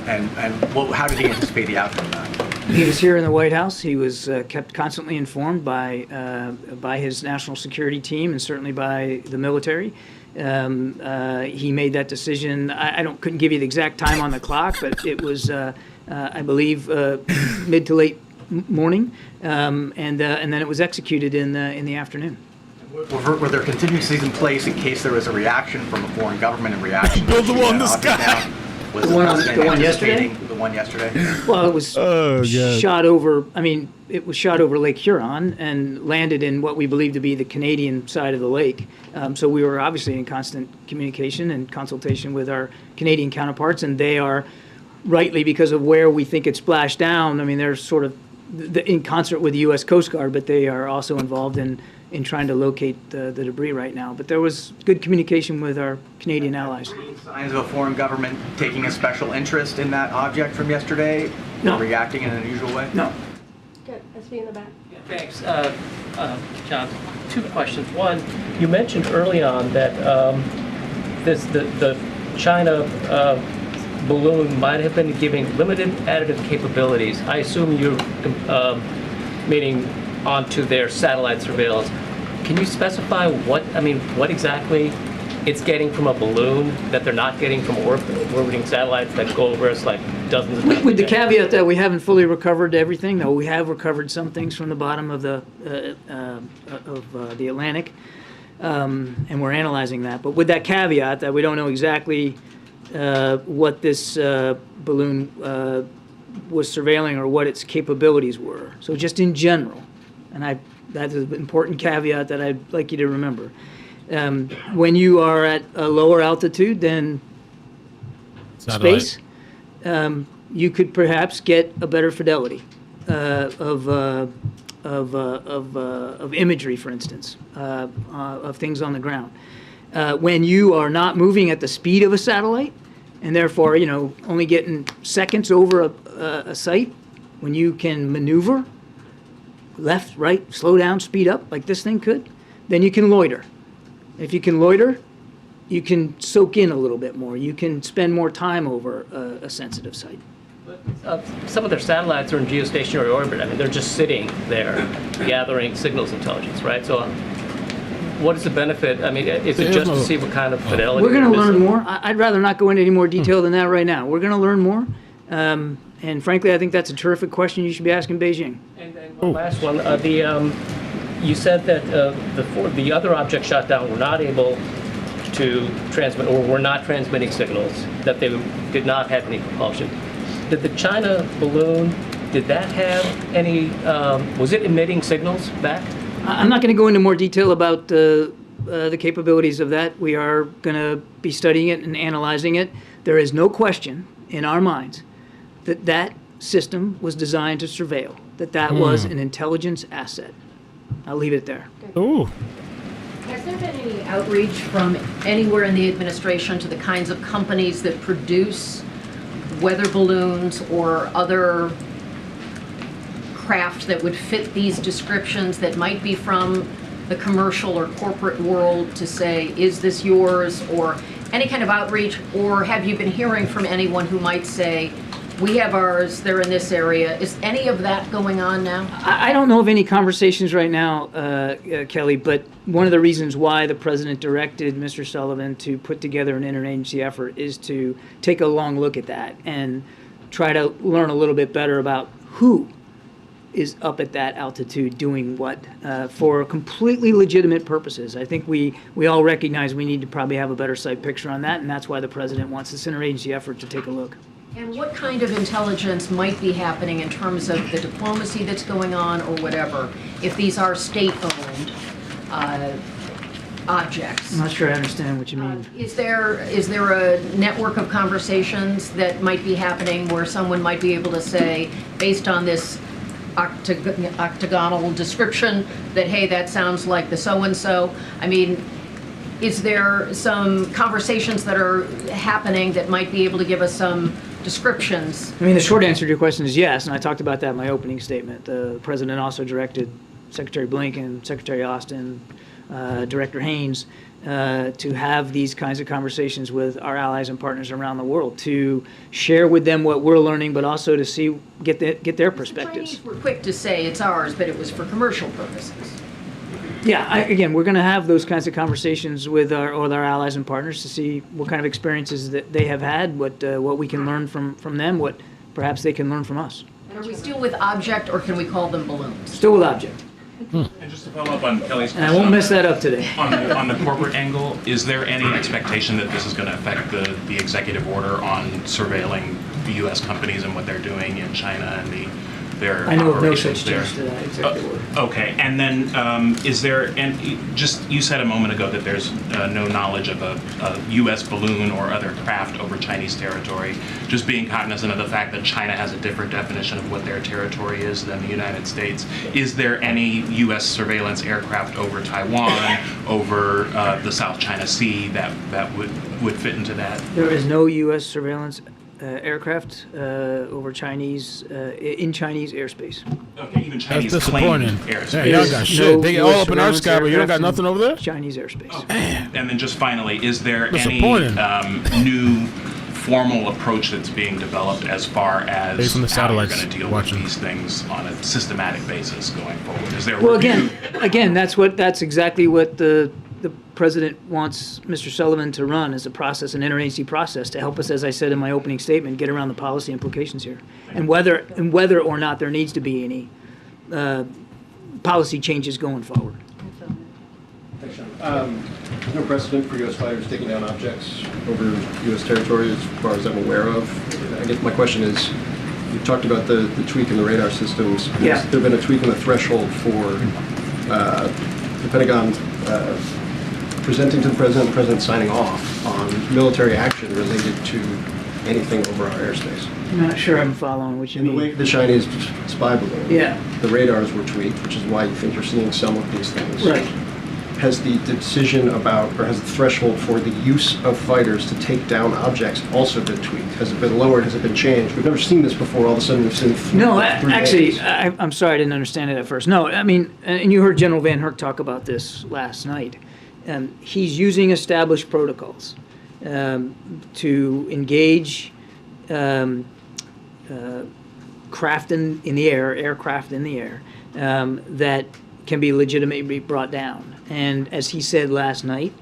And how did he anticipate the outcome of that? He was here in the White House. He was kept constantly informed by his national security team and certainly by the military. He made that decision. I couldn't give you the exact time on the clock, but it was, I believe, mid to late morning, and then it was executed in the afternoon. Were there contingencies in place in case there was a reaction from a foreign government in reaction? Build the one, this guy. Was The one yesterday? The one yesterday? Well, it was shot over. I mean, it was shot over Lake Huron and landed in what we believe to be the Canadian side of the lake. So we were obviously in constant communication and consultation with our Canadian counterparts, and they are, rightly because of where we think it splashed down. I mean, they're sort of in concert with the U.S. Coast Guard, but they are also involved in trying to locate the debris right now. But there was good communication with our Canadian allies. Signs of a foreign government taking a special interest in that object from yesterday? No. Or reacting in an unusual way? No. Good. SB in the back. Thanks. John, two questions. One, you mentioned early on that the China balloon might have been giving limited additive capabilities. I assume you're meaning onto their satellite surveillance. Can you specify what exactly it's getting from a balloon that they're not getting from orbiting satellites that go over us like dozens of times? With the caveat that we haven't fully recovered everything, though we have recovered some things from the bottom of the Atlantic, and we're analyzing that. But with that caveat that we don't know exactly what this balloon was surveilling or what its capabilities were. So just in general, and that's an important caveat that I'd like you to remember. When you are at a lower altitude than space, you could perhaps get a better fidelity of imagery, for instance, of things on the ground. When you are not moving at the speed of a satellite, and therefore, only getting seconds over a site, when you can maneuver left, right, slow down, speed up, like this thing could, then you can loiter. If you can loiter, you can soak in a little bit more. You can spend more time over a sensitive site. Some of their satellites are in geostationary orbit. I mean, they're just sitting there gathering signals intelligence, right? So what is the benefit? I mean, is it just to see what kind of fidelity? We're going to learn more. I'd rather not go into any more detail than that right now. We're going to learn more. And frankly, I think that's a terrific question you should be asking Beijing. And one last one. You said that the other objects shot down were not able to transmit, or were not transmitting signals, that they did not have any propulsion. Did the China balloon, did that have any, was it emitting signals back? I'm not going to go into more detail about the capabilities of that. We are going to be studying it and analyzing it. There is no question in our minds that that system was designed to surveil, that was an intelligence asset. I'll leave it there. Ooh. Has there been any outreach from anywhere in the administration to the kinds of companies that produce weather balloons or other craft that would fit these descriptions that might be from the commercial or corporate world to say, is this yours, or any kind of outreach? Or have you been hearing from anyone who might say, we have ours, they're in this area? Is any of that going on now? I don't know of any conversations right now, Kelly, but one of the reasons why the president directed Mr. Sullivan to put together an interagency effort is to take a long look at that and try to learn a little bit better about who is up at that altitude doing what for completely legitimate purposes. I think we all recognize we need to probably have a better sight picture on that, and that's why the president wants this interagency effort to take a look. And what kind of intelligence might be happening in terms of the diplomacy that's going on or whatever, if these are state-owned objects? I'm not sure I understand what you mean. Is there a network of conversations that might be happening where someone might be able to say, based on this octagonal description, that, hey, that sounds like the so-and-so? I mean, is there some conversations that are happening that might be able to give us some descriptions? I mean, the short answer to your question is yes, and I talked about that in my opening statement. The president also directed Secretary Blinken, Secretary Austin, Director Haynes to have these kinds of conversations with our allies and partners around the world, to share with them what we're learning, but also to get their perspectives. The Chinese were quick to say it's ours, but it was for commercial purposes. Yeah, again, we're going to have those kinds of conversations with our allies and partners to see what kind of experiences that they have had, what we can learn from them, what perhaps they can learn from us. And are we still with object, or can we call them balloons? Still with object. And just to follow up on Kelly's question. And I won't mess that up today. On the corporate angle, is there any expectation that this is going to affect the executive order on surveilling the U.S. companies and what they're doing in China and their I know of no operations such there? change to that executive order. Okay, and then is there, and just, you said a moment ago that there's no knowledge of a U.S. balloon or other craft over Chinese territory, just being cognizant of the fact that China has a different definition of what their territory is than the United States. Is there any U.S. surveillance aircraft over Taiwan, over the South China Sea that would fit into that? There is no U.S. surveillance aircraft over Chinese in Chinese airspace. Okay, even Chinese That's claimed disappointing. airspace. Yeah, y'all got shit. They get all up in our sky, but you don't got nothing over there? Chinese airspace. And then just finally, is there any Disappointing. New formal approach that's being developed as far as Based on the how you're satellites going to deal with these things on a systematic basis going forward? Is there a Well, review? again, that's exactly what the president wants Mr. Sullivan to run as a process, an interagency process, to help us, as I said in my opening statement, get around the policy implications here, and whether or not there needs to be any policy changes going forward. Thanks, John. There's no precedent for U.S. fighters taking down objects over U.S. territory, as far as I'm aware of. I guess my question is, you talked about the tweak in the radar systems. Yeah. Has there been a tweak in the threshold for the Pentagon presenting to the president signing off on military action related to anything over our airspace? I'm not sure I'm following what you mean. In the wake of the Chinese spy balloon, Yeah. the radars were tweaked, which is why you think you're seeing some of these things. Right. Has the decision about, or has the threshold for the use of fighters to take down objects also been tweaked? Has it been lowered? Has it been changed? We've never seen this before. All of a sudden, we've seen No, three actually, days. I'm sorry, I didn't understand it at first. No, I mean, and you heard General Van Herk talk about this last night. He's using established protocols to engage craft in the air, aircraft in the air, that can be legitimately brought down. And as he said last night,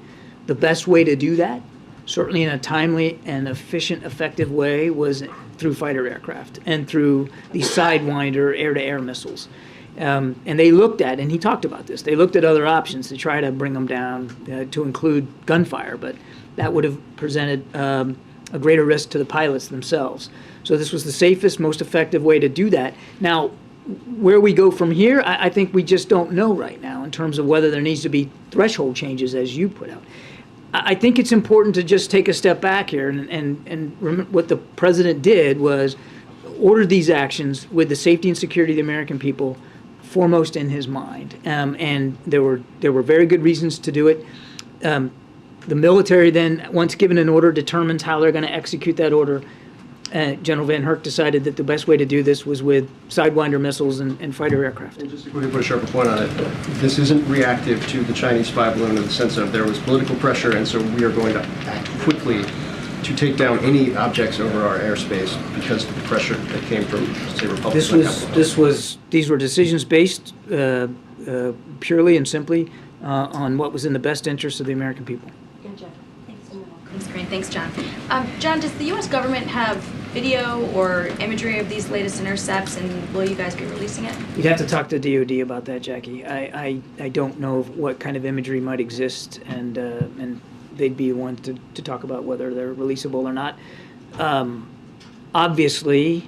the best way to do that, certainly in a timely and efficient, effective way, was through fighter aircraft and through the Sidewinder air-to-air missiles. And they looked at, and he talked about this, they looked at other options to try to bring them down, to include gunfire, but that would have presented a greater risk to the pilots themselves. So this was the safest, most effective way to do that. Now, where we go from here, I think we just don't know right now in terms of whether there needs to be threshold changes, as you put out. I think it's important to just take a step back here, and remember what the president did was ordered these actions with the safety and security of the American people foremost in his mind. And there were very good reasons to do it. The military then, once given an order, determines how they're going to execute that order. General Van Herk decided that the best way to do this was with Sidewinder missiles and fighter aircraft. And just to quickly put a sharper point on it, this isn't reactive to the Chinese spy balloon in the sense of there was political pressure, and so we are going to act quickly to take down any objects over our airspace because of the pressure that came from, say, Republicans. These were decisions based purely and simply on what was in the best interest of the American people. Thanks, John. John, does the U.S. government have video or imagery of these latest intercepts, and will you guys be releasing it? You'd have to talk to DOD about that, Jackie. I don't know what kind of imagery might exist, and they'd be the one to talk about whether they're releasable or not. Obviously,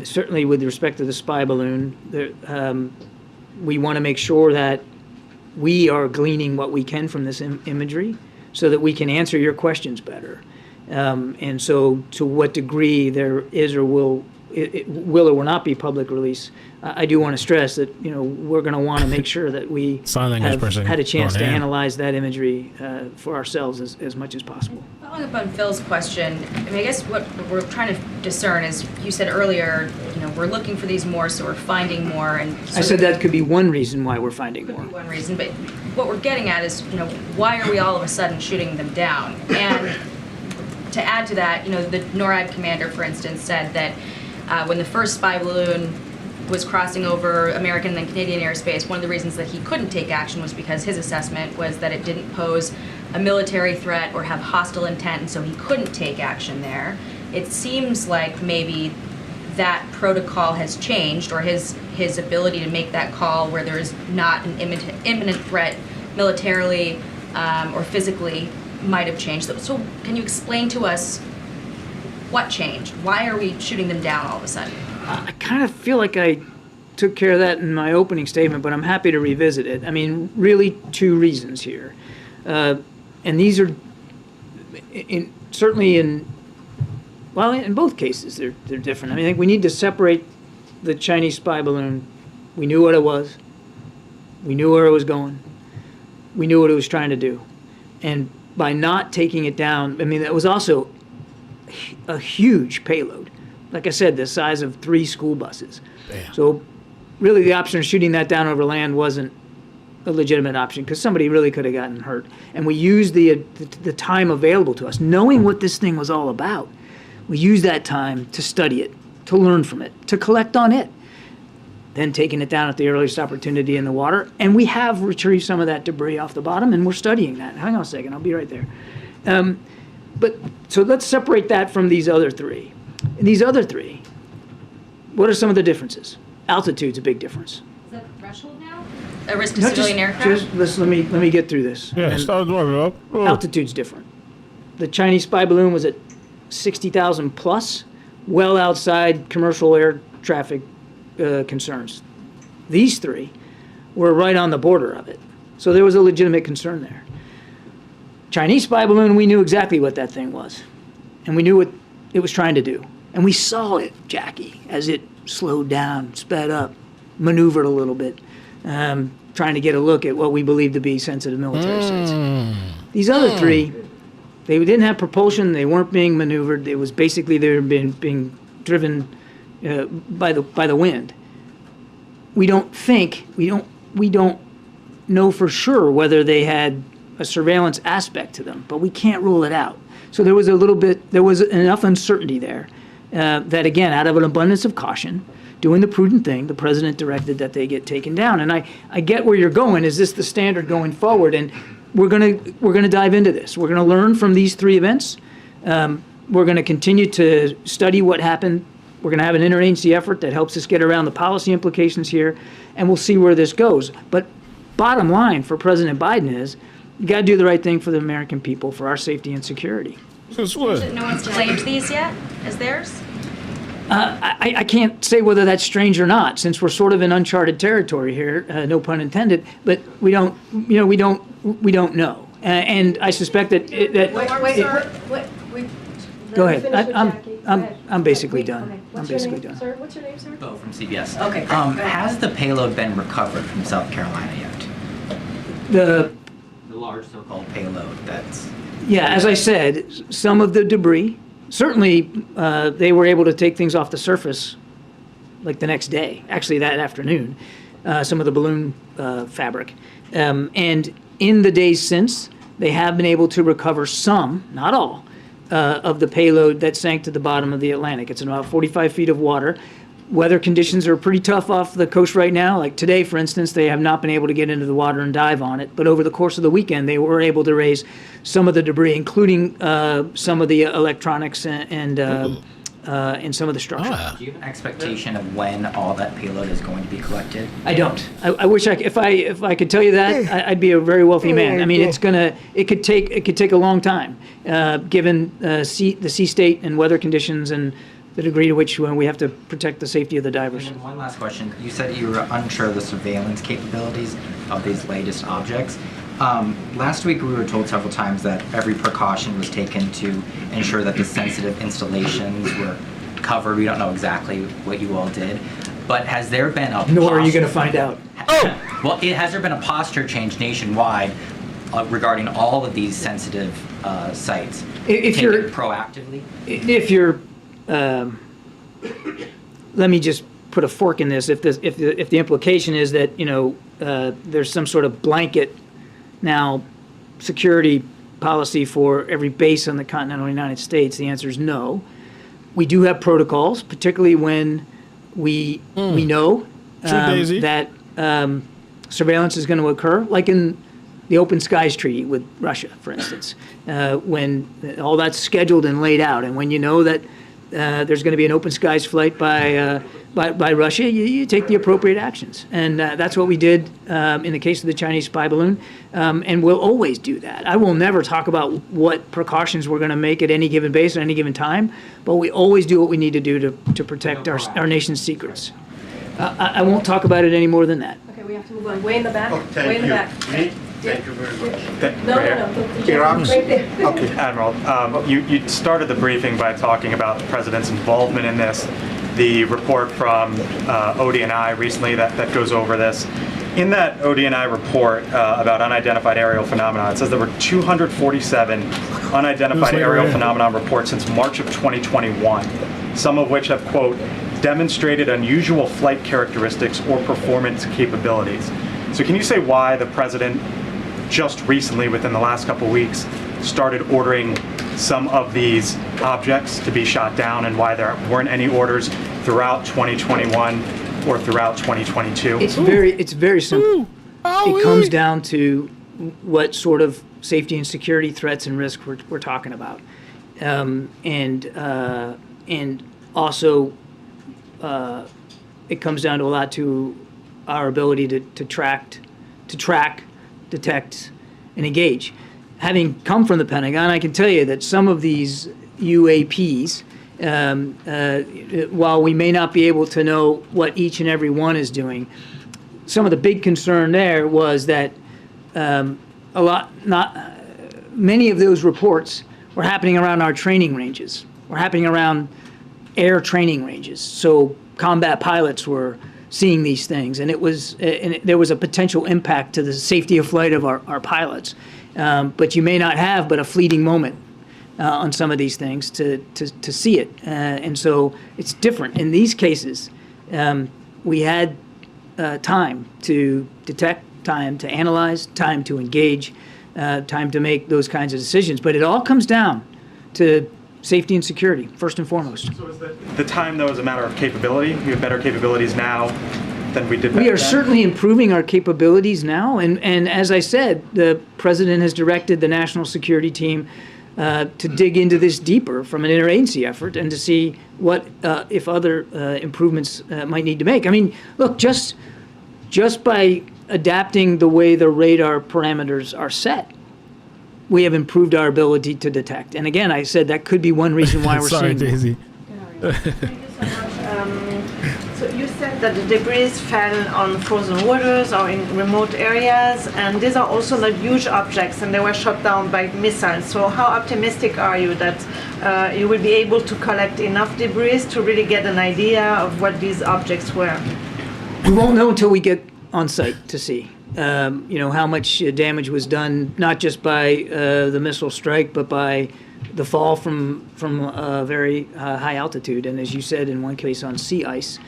certainly with respect to the spy balloon, we want to make sure that we are gleaning what we can from this imagery so that we can answer your questions better. And so to what degree there is or will or will not be public release, I do want to stress that, we're going to want to make sure that we have had a chance to analyze that imagery for ourselves as much as possible. Following up on Phil's question, I guess what we're trying to discern is, you said earlier, we're looking for these more, so we're finding more. And I said that could be one reason why we're finding more. One reason, but what we're getting at is, why are we all of a sudden shooting them down? And to add to that, the NORAD commander, for instance, said that when the first spy balloon was crossing over American and then Canadian airspace, one of the reasons that he couldn't take action was because his assessment was that it didn't pose a military threat or have hostile intent, and so he couldn't take action there. It seems like maybe that protocol has changed, or his ability to make that call where there is not an imminent threat militarily or physically might have changed. So can you explain to us what changed? Why are we shooting them down all of a sudden? I kind of feel like I took care of that in my opening statement, but I'm happy to revisit it. I mean, really two reasons here. And these are certainly in both cases, they're different. I mean, I think we need to separate the Chinese spy balloon. We knew what it was. We knew where it was going. We knew what it was trying to do. And by not taking it down, I mean, that was also a huge payload. Like I said, the size of 3 school buses. Damn. So really the option of shooting that down over land wasn't a legitimate option because somebody really could have gotten hurt. And we used the time available to us, knowing what this thing was all about. We used that time to study it, to learn from it, to collect on it, then taking it down at the earliest opportunity in the water. And we have retrieved some of that debris off the bottom, and we're studying that. Hang on a second, I'll be right there. So let's separate that from these other 3. And these other 3, what are some of the differences? Altitude's a big difference. Is that the threshold now? A risk to civilian aircraft? Let me get through this. Yeah, start warming up. Oh. Altitude's different. The Chinese spy balloon was at 60,000 plus, well outside commercial air traffic concerns. These 3 were right on the border of it. So there was a legitimate concern there. Chinese spy balloon, we knew exactly what that thing was. And we knew what it was trying to do. And we saw it, Jackie, as it slowed down, sped up, maneuvered a little bit, trying to get a look at what we believed to be sensitive military sites. These other 3, they didn't have propulsion, they weren't being maneuvered, it was basically they were being driven by the wind. We don't know for sure whether they had a surveillance aspect to them, but we can't rule it out. So there was enough uncertainty there that, again, out of an abundance of caution, doing the prudent thing, the president directed that they get taken down. And I get where you're going. Is this the standard going forward? And we're gonna dive into this. We're gonna learn from these 3 events. We're gonna continue to study what happened. We're gonna have an interagency effort that helps us get around the policy implications here, and we'll see where this goes. But bottom line for President Biden is, you got to do the right thing for the American people, for our safety and security. No one's claimed these yet as theirs? I can't say whether that's strange or not, since we're sort of in uncharted territory here, no pun intended. But we don't know, and I suspect that. Go ahead. I'm basically done. I'm basically done. Sir, what's your name, sir? Bo from CBS. Okay. Has the payload been recovered from South Carolina yet? The large so-called payload that's... Yeah, as I said, some of the debris, certainly they were able to take things off the surface like the next day, actually that afternoon, some of the balloon fabric. And in the days since, they have been able to recover some, not all, of the payload that sank to the bottom of the Atlantic. It's in about 45 feet of water. Weather conditions are pretty tough off the coast right now. Like today, for instance, they have not been able to get into the water and dive on it. But over the course of the weekend, they were able to raise some of the debris, including some of the electronics and some of the structure. Do you have an expectation of when all that payload is going to be collected? I don't. I wish if I could tell you that, I'd be a very wealthy man. I mean, it could take a long time, given the sea state and weather conditions and the degree to which we have to protect the safety of the divers. And one last question. You said you were unsure of the surveillance capabilities of these latest objects. Last week we were told several times that every precaution was taken to ensure that the sensitive installations were covered. We don't know exactly what you all did, but has there been a Nor are you going to find out. Well, has there been a posture change nationwide regarding all of these sensitive sites? If you're proactively? If you're let me just put a fork in this. If the implication is that there's some sort of blanket now security policy for every base on the continental United States, the answer is no. We do have protocols, particularly when We know Daisy. that surveillance is going to occur, like in the Open Skies Treaty with Russia, for instance, when all that's scheduled and laid out, and when you know that there's going to be an open skies flight by Russia, you take the appropriate actions. And that's what we did in the case of the Chinese spy balloon, and we'll always do that. I will never talk about what precautions we're going to make at any given base at any given time, but we always do what we need to do to protect our nation's secrets. I won't talk about it any more than that. Okay, we have to move on. Way in the back. Thank Way in the you. back. Thank you very much. No. Right there. Okay, Admiral, you started the briefing by talking about the president's involvement in this. The report from ODNI recently that goes over this. In that ODNI report about unidentified aerial phenomena, it says there were 247 unidentified aerial phenomenon reports since March of 2021, some of which have, quote, demonstrated unusual flight characteristics or performance capabilities. So can you say why the president just recently, within the last couple of weeks, started ordering some of these objects to be shot down, and why there weren't any orders throughout 2021 or throughout 2022? It's very simple. It comes down to what sort of safety and security threats and risks we're talking about, and also it comes down to a lot to our ability to track, detect, and engage. Having come from the Pentagon, I can tell you that some of these UAPs, while we may not be able to know what each and every one is doing, some of the big concern there was that many of those reports were happening around our training ranges, were happening around air training ranges. So combat pilots were seeing these things, and there was a potential impact to the safety of flight of our pilots. But you may not have but a fleeting moment on some of these things to see it. And so it's different. In these cases, we had time to detect, time to analyze, time to engage, time to make those kinds of decisions. But it all comes down to safety and security, first and foremost. So is the time, though, is a matter of capability? We have better capabilities now than we did back then? We are certainly improving our capabilities now, and as I said, the president has directed the national security team to dig into this deeper from an interagency effort and to see what, if other improvements might need to make. I mean, look, just by adapting the way the radar parameters are set, we have improved our ability to detect. And again, I said that could be one reason why we're Sorry, seeing Daisy. So you said that the debris fell on frozen waters or in remote areas, and these are also not huge objects, and they were shot down by missiles. So how optimistic are you that you will be able to collect enough debris to really get an idea of what these objects were? We won't know until we get on site to see. How much damage was done, not just by the missile strike, but by the fall from a very high altitude, and as you said, in one case on sea ice.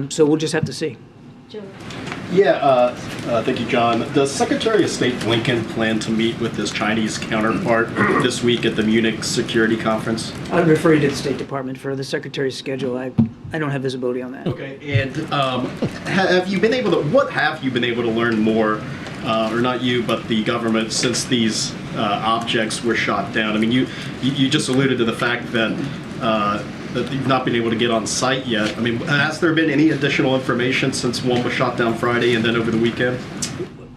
So we'll just have to see. Yeah, thank you, John. Does Secretary of State Blinken plan to meet with his Chinese counterpart this week at the Munich Security Conference? I would refer you to the State Department for the Secretary's schedule. I don't have visibility on that. Okay, and have you been able to learn more, or not you, but the government, since these objects were shot down? I mean, you just alluded to the fact that you've not been able to get on site yet. I mean, has there been any additional information since one was shot down Friday and then over the weekend?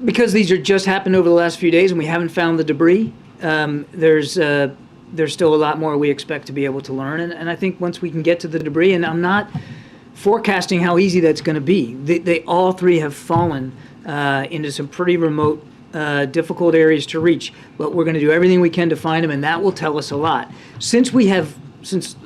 Because these are just happened over the last few days and we haven't found the debris, there's still a lot more we expect to be able to learn. And I think once we can get to the debris, and I'm not forecasting how easy that's going to be. They all three have fallen into some pretty remote, difficult areas to reach. But we're going to do everything we can to find them, and that will tell us a lot. Since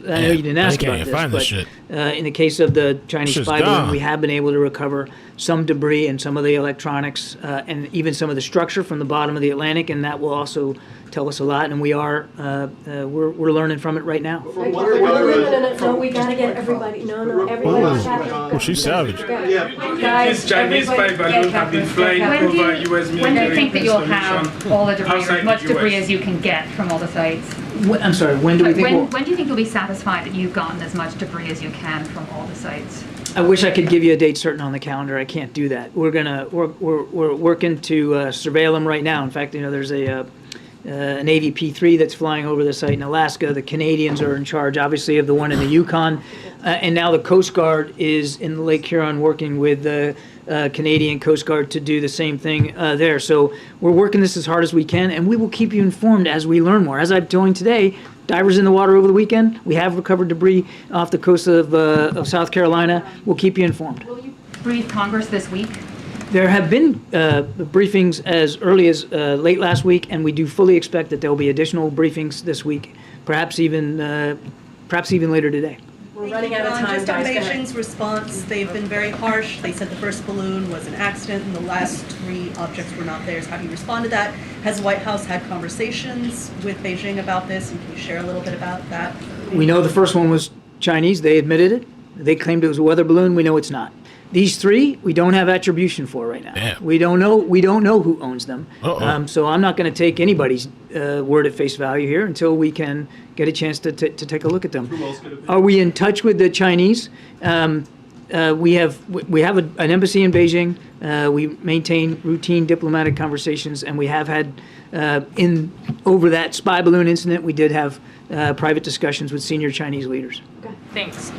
I know you didn't ask about this, but in the case of the Chinese spy balloon, we have been able to recover some debris and some of the electronics and even some of the structure from the bottom of the Atlantic, and that will also tell us a lot. And we're learning from it right now. No, we gotta get everybody. No, everybody. Oh, she's savage. Guys, These Chinese spy balloons have been flying over U.S. military. When do you think that you'll have installation all the debris, or outside as much the debris US? as you can get from all the sites? I'm sorry, when do we think When do you think you'll be satisfied that you've gotten as much debris as you can from all the sites? I wish I could give you a date certain on the calendar. I can't do that. We're working to surveil them right now. In fact, there's an Navy P-3 that's flying over the site in Alaska. The Canadians are in charge, obviously, of the one in the Yukon. And now the Coast Guard is in Lake Huron working with the Canadian Coast Guard to do the same thing there. So we're working this as hard as we can, and we will keep you informed as we learn more. As I'm telling today, divers in the water over the weekend. We have recovered debris off the coast of South Carolina. We'll keep you informed. Will you brief Congress this week? There have been briefings as early as late last week, and we do fully expect that there will be additional briefings this week, perhaps even later today. We're running out of time, just guys. On Beijing's response, they've been very harsh. They said the first balloon was an accident and the last 3 objects were not theirs. How do you respond to that? Has the White House had conversations with Beijing about this, and can you share a little bit about that? We know the first one was Chinese. They admitted it. They claimed it was a weather balloon. We know it's not. These 3, we don't have attribution for right now. Damn. We don't know who owns them. So I'm not going to take anybody's word at face value here until we can get a chance to take a look at them. Are we in touch with the Chinese? We have an embassy in Beijing. We maintain routine diplomatic conversations, and we have had over that spy balloon incident. We did have private discussions with senior Chinese leaders. Thanks.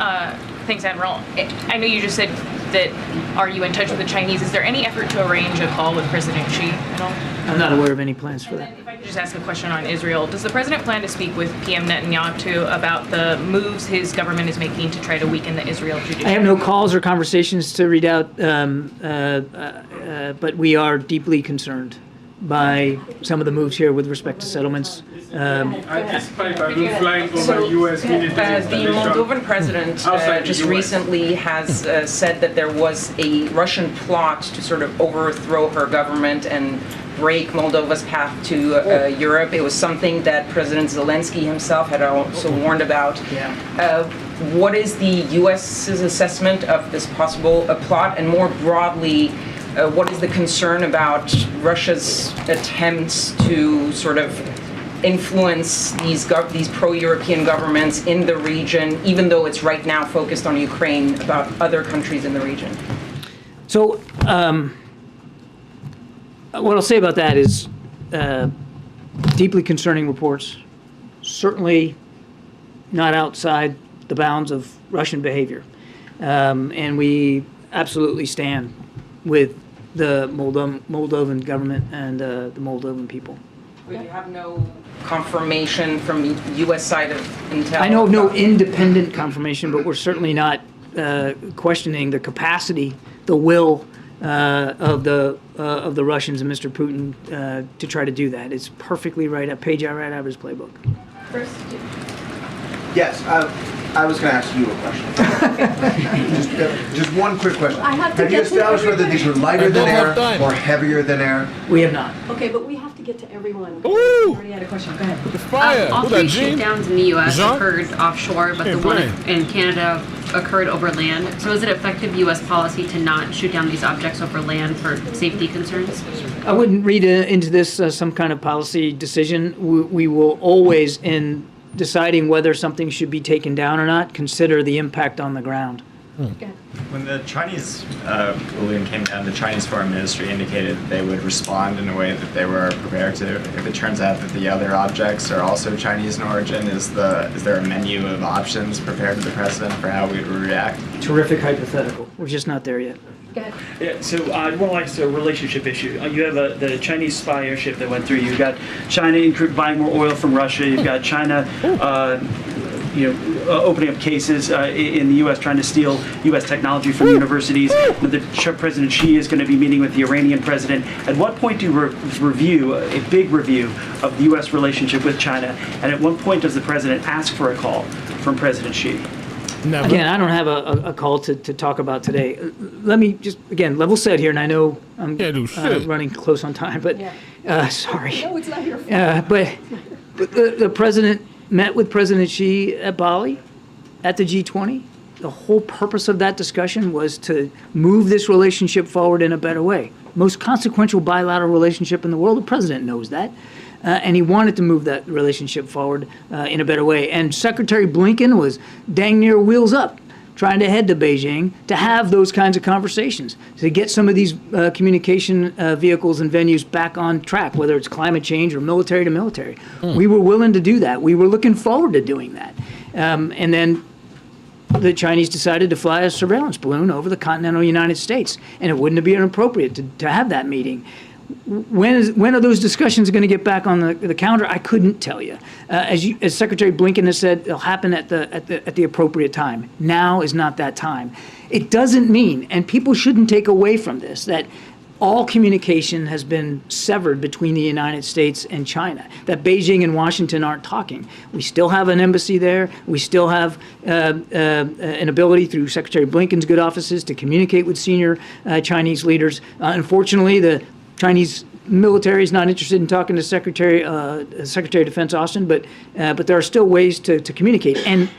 Thanks, Admiral. I know you just said that, are you in touch with the Chinese? Is there any effort to arrange a call with President Xi at all? I'm not aware of any plans for that. If I could just ask a question on Israel. Does the president plan to speak with PM Netanyahu about the moves his government is making to try to weaken the Israel judiciary? I have no calls or conversations to read out, but we are deeply concerned by some of the moves here with respect to settlements. The Moldovan president just recently has said that there was a Russian plot to sort of overthrow her government and break Moldova's path to Europe. It was something that President Zelensky himself had also warned about. What is the U.S.'s assessment of this possible plot, and more broadly, what is the concern about Russia's attempts to sort of influence these pro-European governments in the region, even though it's right now focused on Ukraine, about other countries in the region? So what I'll say about that is deeply concerning reports, certainly not outside the bounds of Russian behavior. And we absolutely stand with the Moldovan government and the Moldovan people. But you have no confirmation from the U.S. side of intel? I know of no independent confirmation, but we're certainly not questioning the capacity, the will of the Russians and Mr. Putin to try to do that. It's perfectly right, a page right out of his playbook. First, Yes, I was going to ask you a question. just one quick question. Have you established whether these were lighter than air or heavier than air? We have not. Okay, but we have to get to everyone. Ooh! You already had a question. Go ahead. Fire! All Who 3 that, Gene? shootdowns in the U.S. Jean? occurred offshore, but the one in Canada occurred over land. So is it effective U.S. policy to not shoot down these objects over land for safety concerns? I wouldn't read into this some kind of policy decision. We will always, in deciding whether something should be taken down or not, consider the impact on the ground. When the Chinese balloon came down, the Chinese Foreign Ministry indicated that they would respond in a way that they were prepared to. If it turns out that the other objects are also Chinese in origin, is there a menu of options prepared to the president for how we would react? Terrific hypothetical. We're just not there yet. Yeah, so more like it's a relationship issue. You have the Chinese spy airship that went through. You've got China buying more oil from Russia. You've got China, opening up cases in the U.S. trying to steal U.S. technology from universities. President Xi is going to be meeting with the Iranian president. At what point do you review a big review of the U.S. relationship with China? And at what point does the president ask for a call from President Xi? Never. Again, I don't have a call to talk about today. Let me just, again, level set here, and I know I'm running close on time, but sorry. No, it's not your fault. But the president met with President Xi at Bali at the G20. The whole purpose of that discussion was to move this relationship forward in a better way. Most consequential bilateral relationship in the world, the president knows that. And he wanted to move that relationship forward in a better way. And Secretary Blinken was dang near wheels up trying to head to Beijing to have those kinds of conversations, to get some of these communication vehicles and venues back on track, whether it's climate change or military to military. We were willing to do that. We were looking forward to doing that. And then the Chinese decided to fly a surveillance balloon over the continental United States, and it wouldn't have been appropriate to have that meeting. When are those discussions going to get back on the calendar? I couldn't tell you. As Secretary Blinken has said, it'll happen at the appropriate time. Now is not that time. It doesn't mean, and people shouldn't take away from this, that all communication has been severed between the United States and China, that Beijing and Washington aren't talking. We still have an embassy there. We still have an ability through Secretary Blinken's good offices to communicate with senior Chinese leaders. Unfortunately, the Chinese military is not interested in talking to Secretary of Defense Austin, but there are still ways to communicate. And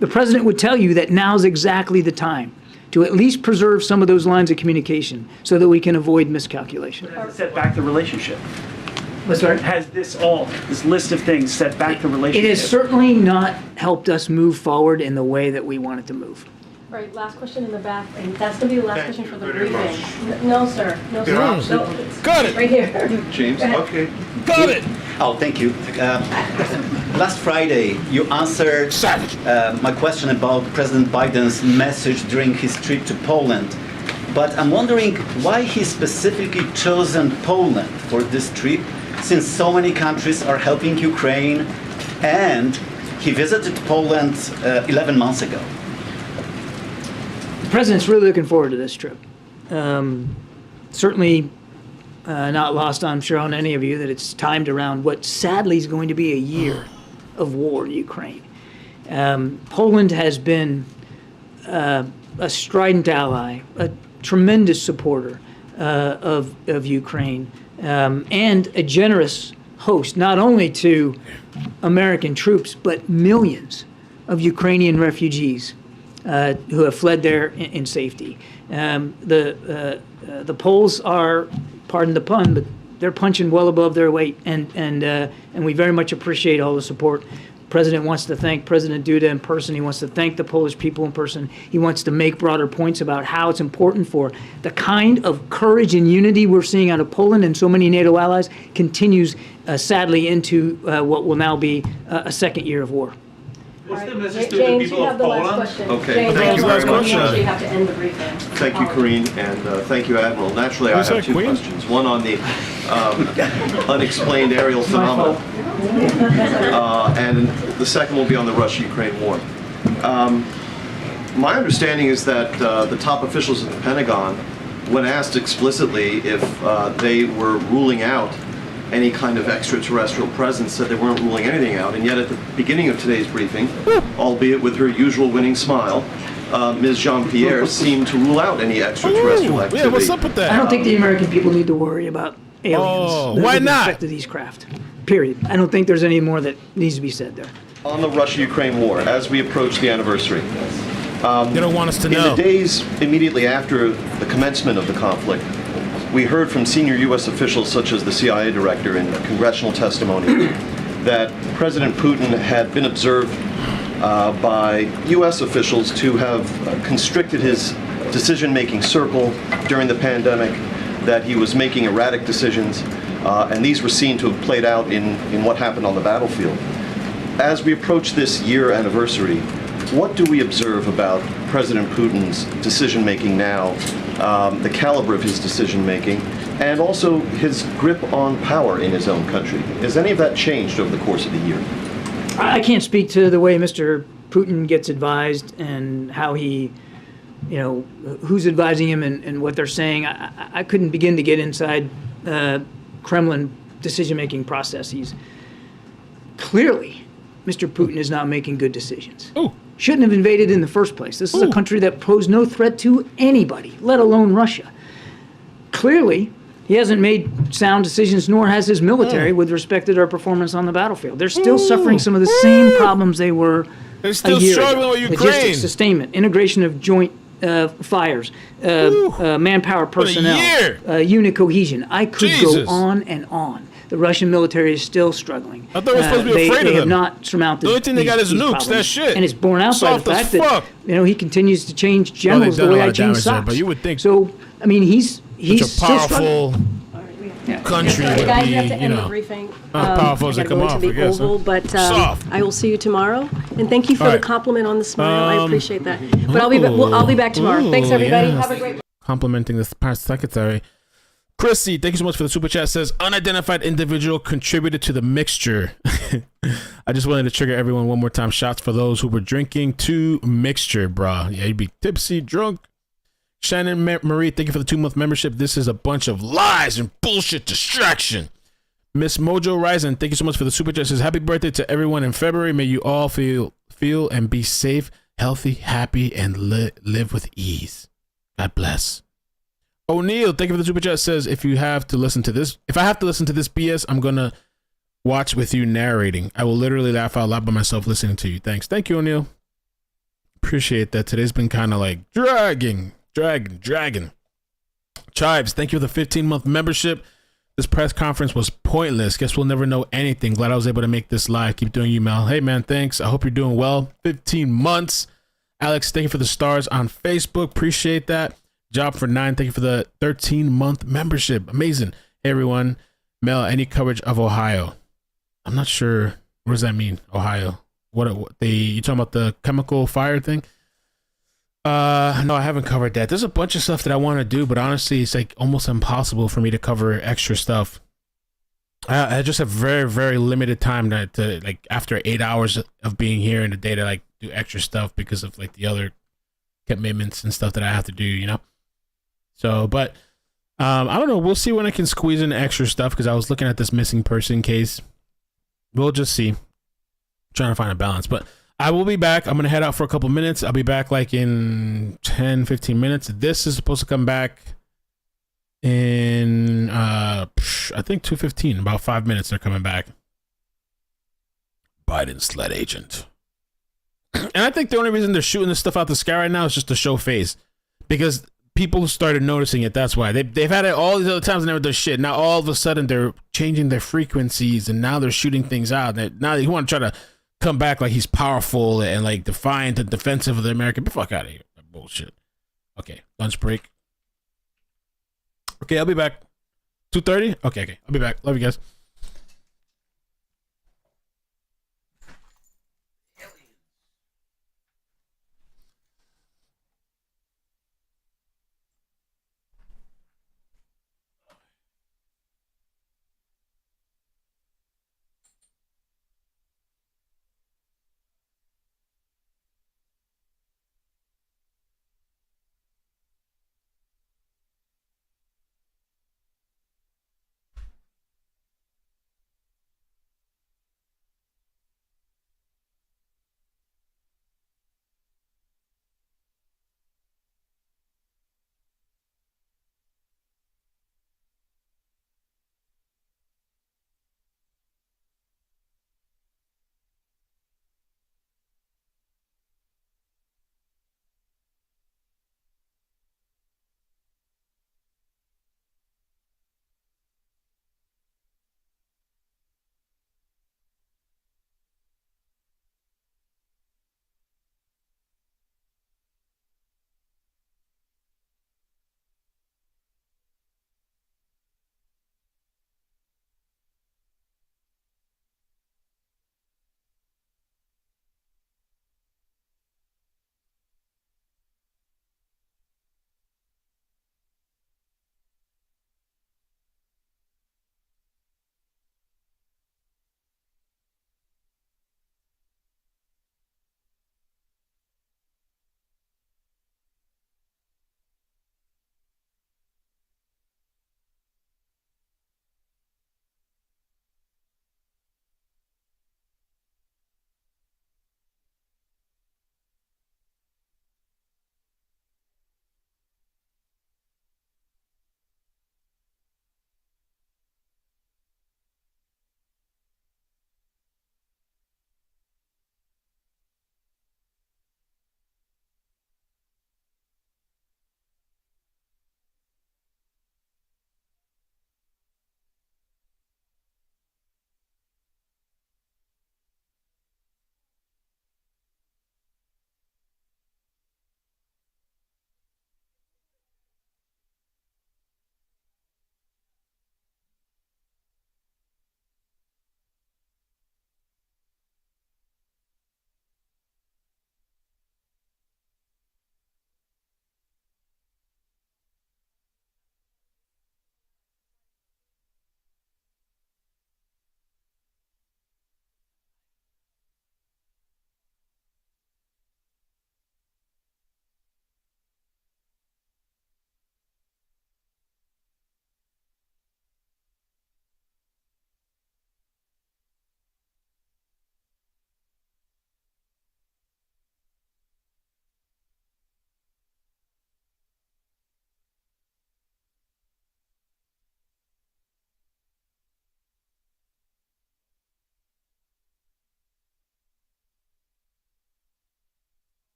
the president would tell you that now's exactly the time to at least preserve some of those lines of communication so that we can avoid miscalculation. Set back the relationship. What's that? Has this list of things set back the relationship? It has certainly not helped us move forward in the way that we wanted to move. All right, last question in the back, and that's going to be the last question for the briefing. No, sir. No, sir. No, got it. Right here. James, okay. Got it. Oh, thank you. Last Friday, you answered my question about President Biden's message during his trip to Poland. But I'm wondering why he specifically chosen Poland for this trip, since so many countries are helping Ukraine, and he visited Poland 11 months ago. The president's really looking forward to this trip. Certainly not lost, I'm sure, on any of you that it's timed around what sadly is going to be a year of war in Ukraine. Poland has been a strident ally, a tremendous supporter of Ukraine, and a generous host, not only to American troops, but millions of Ukrainian refugees who have fled there in safety. The Poles are, pardon the pun, but they're punching well above their weight, and we very much appreciate all the support. The President wants to thank President Duda in person. He wants to thank the Polish people in person. He wants to make broader points about how it's important for the kind of courage and unity we're seeing out of Poland and so many NATO allies continues sadly into what will now be a second year of war. What's the message to James, the people you have of the last Poland? question. Okay, James, thank you very much. You actually have to end the briefing. Thank you, Karine, and thank you, Admiral. Naturally, I have two questions. One on the unexplained aerial phenomena, and the second will be on the Russia-Ukraine war. My understanding is that the top officials of the Pentagon, when asked explicitly if they were ruling out any kind of extraterrestrial presence, said they weren't ruling anything out, and yet at the beginning of today's briefing, albeit with her usual winning smile, Ms. Jean-Pierre seemed to rule out any extraterrestrial activity. Yeah, what's up with that? I don't think the American people need to worry about aliens. Why with not? respect to these craft. Period. I don't think there's any more that needs to be said there. On the Russia-Ukraine war, as we approach the anniversary, they don't want us to know. In the days immediately after the commencement of the conflict, we heard from senior U.S. officials such as the CIA director in congressional testimony that President Putin had been observed by U.S. officials to have constricted his decision-making circle during the pandemic, that he was making erratic decisions, and these were seen to have played out in what happened on the battlefield. As we approach this year anniversary, what do we observe about President Putin's decision-making now, the caliber of his decision-making, and also his grip on power in his own country? Has any of that changed over the course of the year? I can't speak to the way Mr. Putin gets advised and how he, who's advising him and what they're saying. I couldn't begin to get inside Kremlin decision-making processes. Clearly, Mr. Putin is not making good decisions. Shouldn't have invaded in the first place. This is a country that posed no threat to anybody, let alone Russia. Clearly, he hasn't made sound decisions, nor has his military with respect to their performance on the battlefield. They're still suffering some of the same problems they were They're still a year struggling ago. with Ukraine. Logistics, sustainment, integration of joint fires, manpower personnel, unit cohesion. I could go on and on. The Russian military is still struggling. I thought we were supposed to be afraid of They have them. not surmounted. The only thing they got is these nukes. problems. That's shit. And it's borne out by Soft the as fact fuck. that he continues to change generals done the a way lot I of change damage there, socks. but you would think so. I mean, he's such a still struggling. powerful country would Guys, be, we have to you end the know, briefing. not powerful I as they gotta come go off, into I the guess. Oval, but Soft. I will see you tomorrow. And thank you for All the right. compliment on the smile. I appreciate that. But I'll be back tomorrow. Thanks, Ooh, everybody. yes. Have a great. Complimenting the past secretary. Chrissy, thank you so much for the super chat. Says unidentified individual contributed to the mixture. I just wanted to trigger everyone one more time. Shots for those who were drinking to mixture, brah. Yeah, you'd be tipsy, drunk. Shannon Marie, thank you for the 2-month membership. This is a bunch of lies and bullshit distraction. Miss Mojo Rising, thank you so much for the super chat. Says happy birthday to everyone in February. May you all feel and be safe, healthy, happy, and live with ease. God bless. O'Neill, thank you for the super chat. Says if I have to listen to this BS, I'm gonna watch with you narrating. I will literally laugh out loud by myself listening to you. Thanks. Thank you, O'Neill. Appreciate that. Today's been kind of like dragging. Chives, thank you for the 15-month membership. This press conference was pointless. Guess we'll never know anything. Glad I was able to make this live. Keep doing you, Mel. Hey, man, thanks. I hope you're doing well. 15 months. Alex, thank you for the stars on Facebook. Appreciate that. Job for 9. Thank you for the 13-month membership. Amazing. Hey, everyone. Mel, any coverage of Ohio? I'm not sure. What does that mean, Ohio? You talking about the chemical fire thing? No, I haven't covered that. There's a bunch of stuff that I want to do, but honestly, it's like almost impossible for me to cover extra stuff. I just have very, very limited time to like after 8 hours of being here in the day to like do extra stuff because of like the other commitments and stuff that I have to do, you know? So, but I don't know. We'll see when I can squeeze in extra stuff because I was looking at this missing person case. We'll just see. Trying to find a balance, but I will be back. I'm going to head out for a couple minutes. I'll be back like in 10, 15 minutes. This is supposed to come back in, I think 2:15, about 5 minutes they're coming back. Biden sled agent. And I think the only reason they're shooting this stuff out the sky right now is just to show face. Because people started noticing it. That's why. They've had it all these other times and never does shit. Now all of a sudden they're changing their frequencies and now they're shooting things out. Now you want to try to come back like he's powerful and like defiant and defensive of the American. Get the fuck out of here. That bullshit. Okay, lunch break. Okay, I'll be back. 2:30? Okay. I'll be back. Love you guys.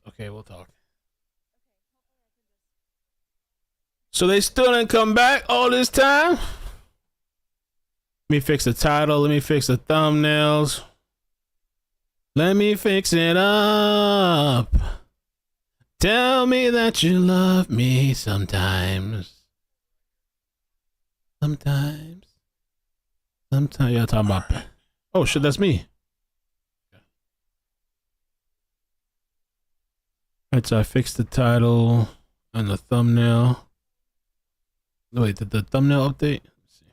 Okay, we'll talk. So they still didn't come back all this time? Let me fix the title. Let me fix the thumbnails. Let me fix it up. Tell me that you love me sometimes. Sometimes. Sometimes. Y'all talking about... Oh, shit, that's me. Alright, so I fixed the title and the thumbnail. Wait, did the thumbnail update? Let's see.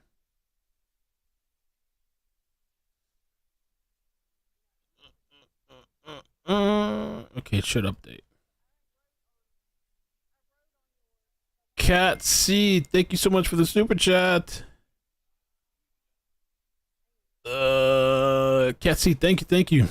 Okay, it should update. Cat C, thank you so much for the super chat. Cat C, thank you.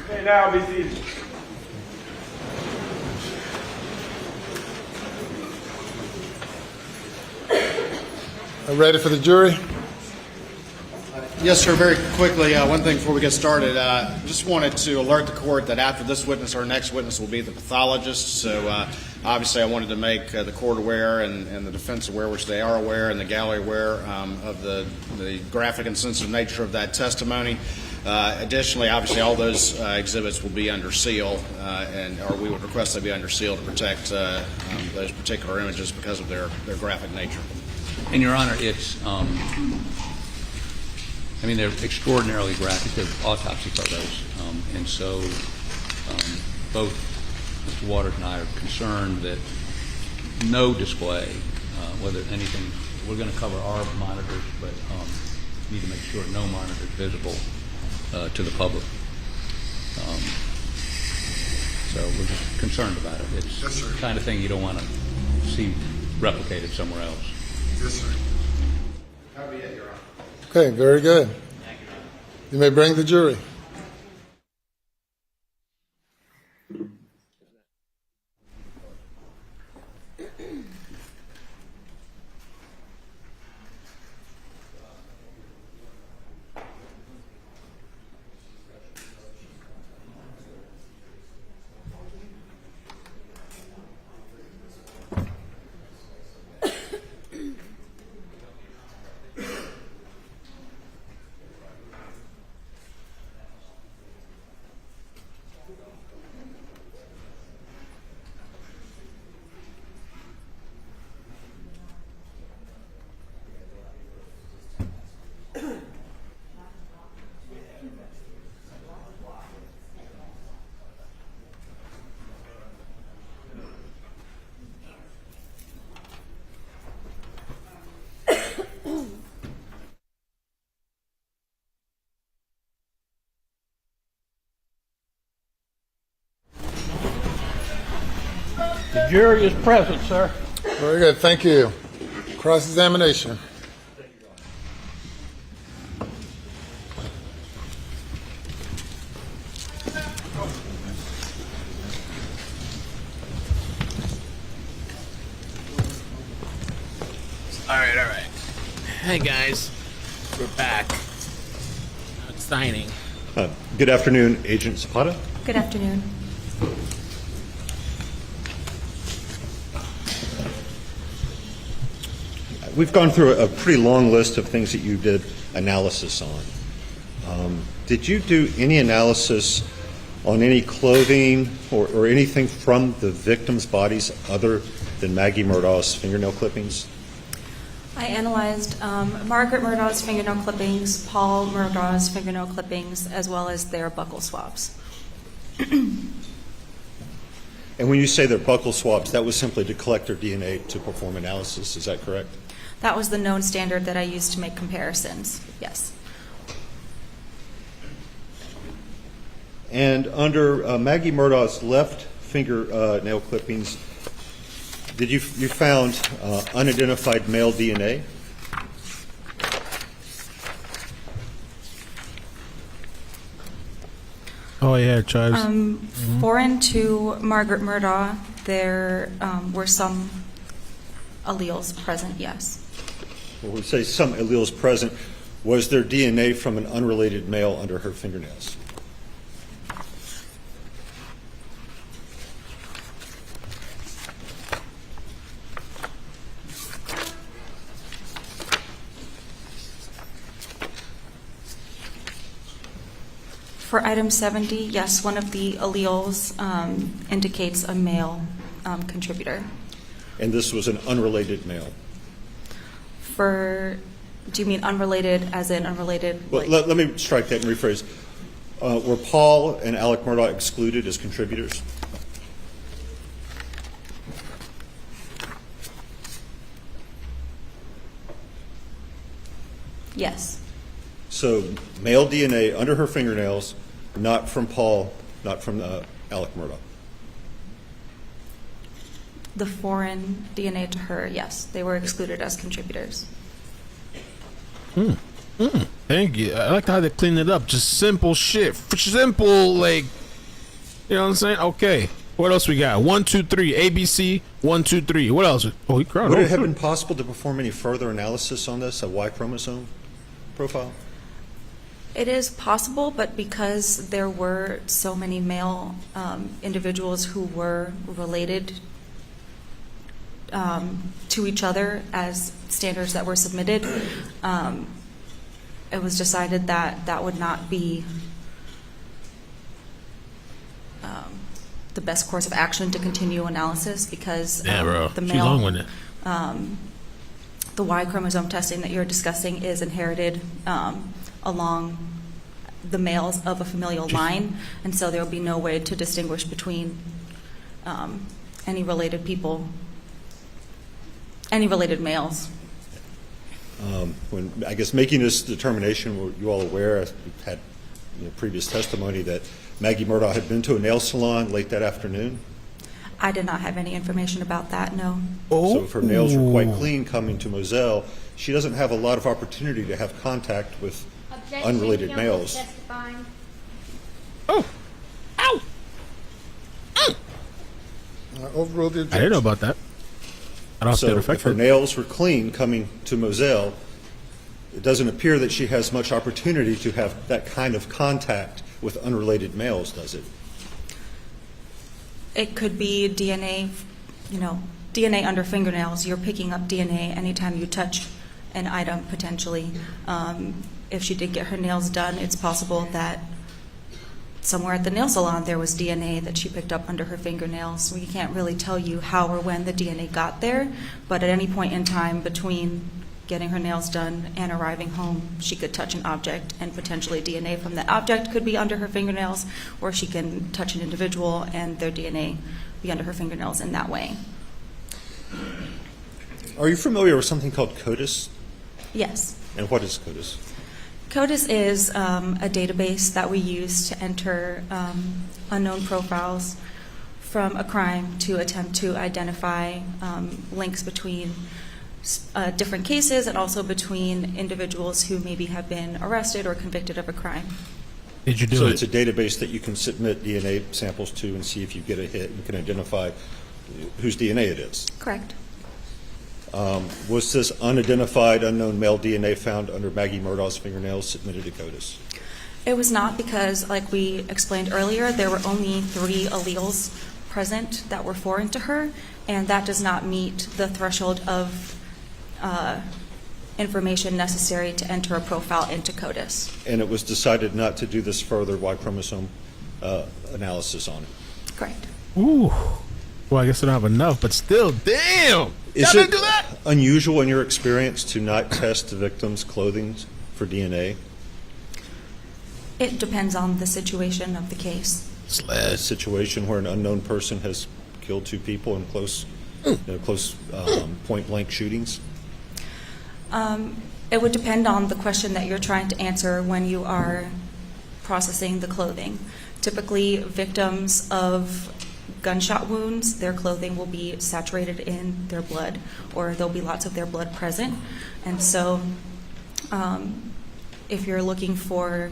Okay, now be seated. Ready for the jury? Yes, sir. Very quickly, one thing before we get started, just wanted to alert the court that after this witness, our next witness will be the pathologist. So obviously I wanted to make the court aware and the defense aware, which they are aware, and the gallery aware of the graphic and sensitive nature of that testimony. Additionally, obviously all those exhibits will be under seal, or we would request they be under seal to protect those particular images because of their graphic nature. And Your Honor, it's I mean, they're extraordinarily graphic. They're autopsy photos. And so both Mr. Waters and I are concerned that no display, whether anything, we're going to cover our monitors, but need to make sure no monitors visible to the public. So we're just concerned about it. It's the kind of thing you don't want to see replicated somewhere else. Yes, sir. Okay, very good. You may bring the jury. The jury is present, sir. Very good, thank you. Cross-examination. All right. Hey guys, we're back. It's signing. Good afternoon, Agent Zapata. Good afternoon. We've gone through a pretty long list of things that you did analysis on. Did you do any analysis on any clothing or anything from the victims' bodies other than Maggie Murdaugh's fingernail clippings? I analyzed Margaret Murdaugh's fingernail clippings, Paul Murdaugh's fingernail clippings, as well as their buccal swabs. And when you say they're buccal swabs, that was simply to collect their DNA to perform analysis, is that correct? That was the known standard that I used to make comparisons, yes. And under Maggie Murdaugh's left fingernail clippings, did you found unidentified male DNA? Oh yeah, tribes. Foreign to Margaret Murdaugh, there were some alleles present, yes. Well, we say some alleles present. Was there DNA from an unrelated male under her fingernails? For item 70, yes, one of the alleles indicates a male contributor. And this was an unrelated male? Do you mean unrelated as in unrelated? Well, let me strike that and rephrase. Were Paul and Alec Murdaugh excluded as contributors? Yes. So male DNA under her fingernails, not from Paul, not from Alec Murdaugh. The foreign DNA to her, yes, they were excluded as contributors. Thank you. I like how they cleaned it up. Just simple shit. Simple, like, you know what I'm saying? Okay. What else we got? 1, 2, 3. ABC. 1, 2, 3. What else? Oh, he cried. Would it have been possible to perform any further analysis on this, a Y chromosome profile? It is possible, but because there were so many male individuals who were related to each other as standards that were submitted, it was decided that that would not be the best course of action to continue analysis because the male, the Y chromosome testing that you're discussing is inherited along the males of a familial line, and so there will be no way to distinguish between any related people, any related males. When I guess making this determination, were you all aware? We've had previous testimony that Maggie Murdaugh had been to a nail salon late that afternoon. I did not have any information about that, no. So if her nails were quite clean coming to Moselle, she doesn't have a lot of opportunity to have contact with unrelated males. Oh. Ow. Overruled the I didn't know about that. I don't So have to if affect her her. nails were clean coming to Moselle, it doesn't appear that she has much opportunity to have that kind of contact with unrelated males, does it? It could be DNA, DNA under fingernails. You're picking up DNA anytime you touch an item, potentially. If she did get her nails done, it's possible that somewhere at the nail salon there was DNA that she picked up under her fingernails. We can't really tell you how or when the DNA got there, but at any point in time between getting her nails done and arriving home, she could touch an object, and potentially DNA from that object could be under her fingernails, or she can touch an individual and their DNA be under her fingernails in that way. Are you familiar with something called CODIS? Yes. And what is CODIS? CODIS is a database that we use to enter unknown profiles from a crime to attempt to identify links between different cases and also between individuals who maybe have been arrested or convicted of a crime. Did you do So it? it's a database that you can submit DNA samples to and see if you get a hit. You can identify whose DNA it is. Correct. Was this unidentified unknown male DNA found under Maggie Murdaugh's fingernails submitted to CODIS? It was not, because, like we explained earlier, there were only 3 alleles present that were foreign to her, and that does not meet the threshold of information necessary to enter a profile into CODIS. And it was decided not to do this further Y chromosome analysis on it. Correct. Ooh. Well, I guess I don't have enough, but still, damn. Is Y'all it didn't do that? unusual in your experience to not test the victim's clothing for DNA? It depends on the situation of the case. A situation where an unknown person has killed 2 people in close point-blank shootings? It would depend on the question that you're trying to answer when you are processing the clothing. Typically, victims of gunshot wounds, their clothing will be saturated in their blood, or there'll be lots of their blood present. And so if you're looking for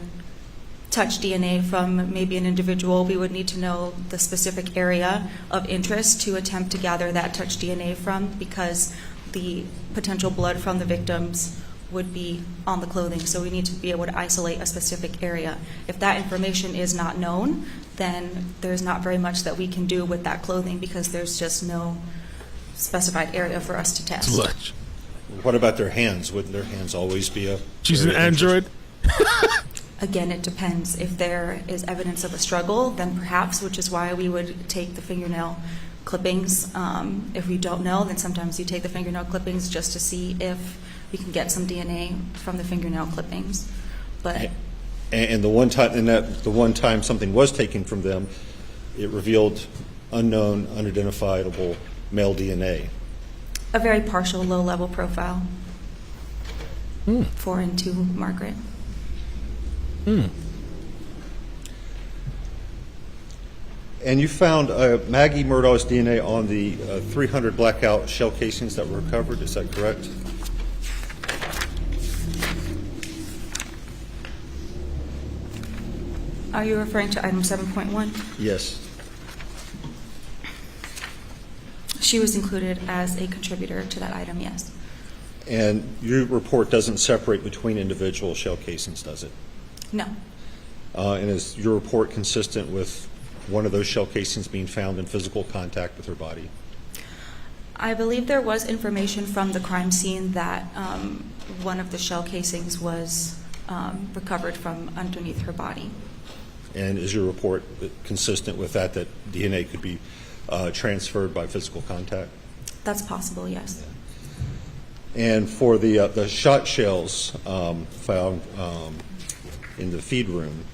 touch DNA from maybe an individual, we would need to know the specific area of interest to attempt to gather that touch DNA from, because the potential blood from the victims would be on the clothing. So we need to be able to isolate a specific area. If that information is not known, then there's not very much that we can do with that clothing, because there's just no specified area for us to test. Clutch. What about their hands? Wouldn't their hands always be a... She's an android? Again, it depends. If there is evidence of a struggle, then perhaps, which is why we would take the fingernail clippings. If we don't know, then sometimes you take the fingernail clippings just to see if we can get some DNA from the fingernail clippings. But And the one time something was taken from them, it revealed unknown, unidentifiable male DNA. a very partial low-level profile for and to Margaret. And you found Maggie Murdaugh's DNA on the 300 blackout shell casings that were recovered, is that correct? Are you referring to item 7.1? Yes. She was included as a contributor to that item, yes. And your report doesn't separate between individual shell casings, does it? No. And is your report consistent with one of those shell casings being found in physical contact with her body? I believe there was information from the crime scene that one of the shell casings was recovered from underneath her body. And is your report consistent with that DNA could be transferred by physical contact? That's possible, yes. And for the shot shells found in the feed room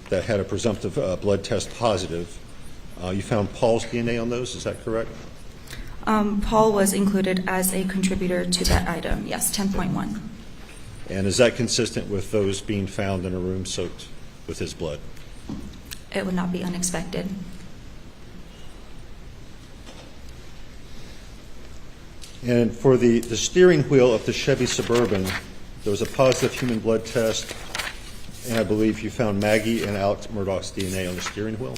that had a presumptive blood test positive. You found Paul's DNA on those, is that correct? Paul was included as a contributor to that item, yes, 10.1. And is that consistent with those being found in a room soaked with his blood? It would not be unexpected. And for the steering wheel of the Chevy Suburban, there was a positive human blood test, and I believe you found Maggie and Alex Murdaugh's DNA on the steering wheel.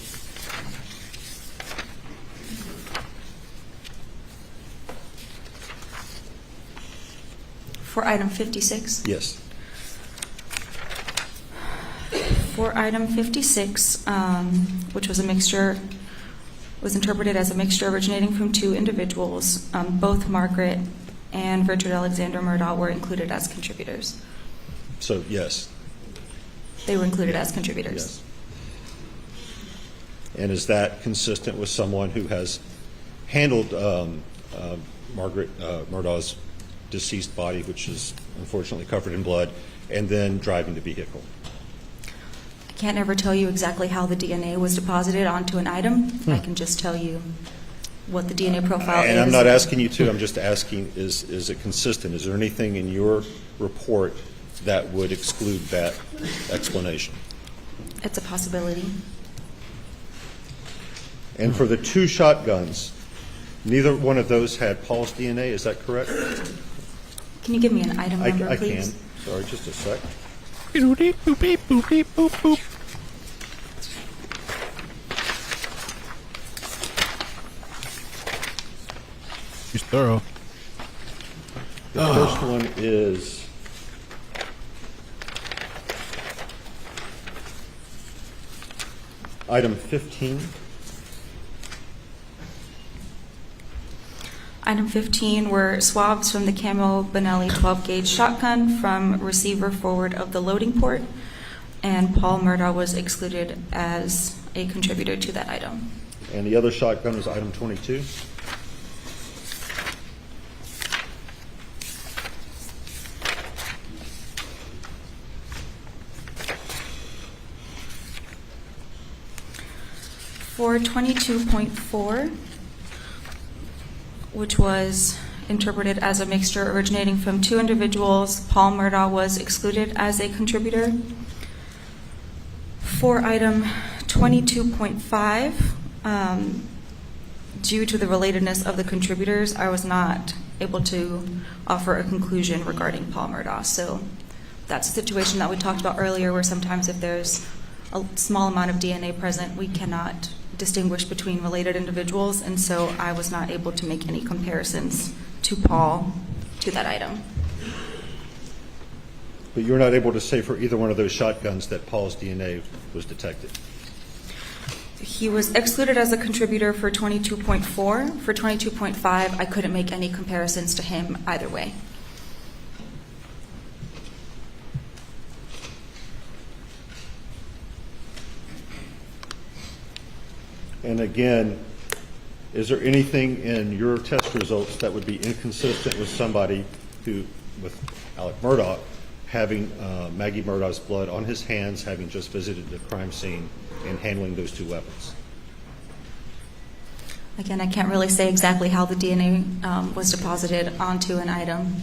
For item 56? Yes. For item 56, which was a mixture, was interpreted as a mixture originating from two individuals, both Margaret and Richard Alexander Murdaugh were included as contributors. So, yes. They were included as contributors. Yes. And is that consistent with someone who has handled Margaret Murdaugh's deceased body, which is unfortunately covered in blood, and then driving the vehicle? I can't ever tell you exactly how the DNA was deposited onto an item. I can just tell you what the DNA profile is. And I'm not asking you to, I'm just asking, is it consistent? Is there anything in your report that would exclude that explanation? It's a possibility. And for the two shotguns, neither one of those had Paul's DNA, is that correct? Can you give me an item number, I please? can. Sorry, just a sec. Boop, boop, boop, boop, boop, boop. He's thorough. The first one is item 15. Item 15 were swabs from the Camo Benelli 12-gauge shotgun from receiver forward of the loading port, and Paul Murdaugh was excluded as a contributor to that item. And the other shotgun was item 22. For 22.4, which was interpreted as a mixture originating from two individuals, Paul Murdaugh was excluded as a contributor. For item 22.5, due to the relatedness of the contributors, I was not able to offer a conclusion regarding Paul Murdaugh. So that's a situation that we talked about earlier, where sometimes if there's a small amount of DNA present, we cannot distinguish between related individuals, and so I was not able to make any comparisons to Paul to that item. But you're not able to say for either one of those shotguns that Paul's DNA was detected? He was excluded as a contributor for 22.4. For 22.5, I couldn't make any comparisons to him either way. And again, is there anything in your test results that would be inconsistent with somebody who, with Alec Murdaugh, having Maggie Murdaugh's blood on his hands, having just visited the crime scene, and handling those two weapons? Again, I can't really say exactly how the DNA was deposited onto an item.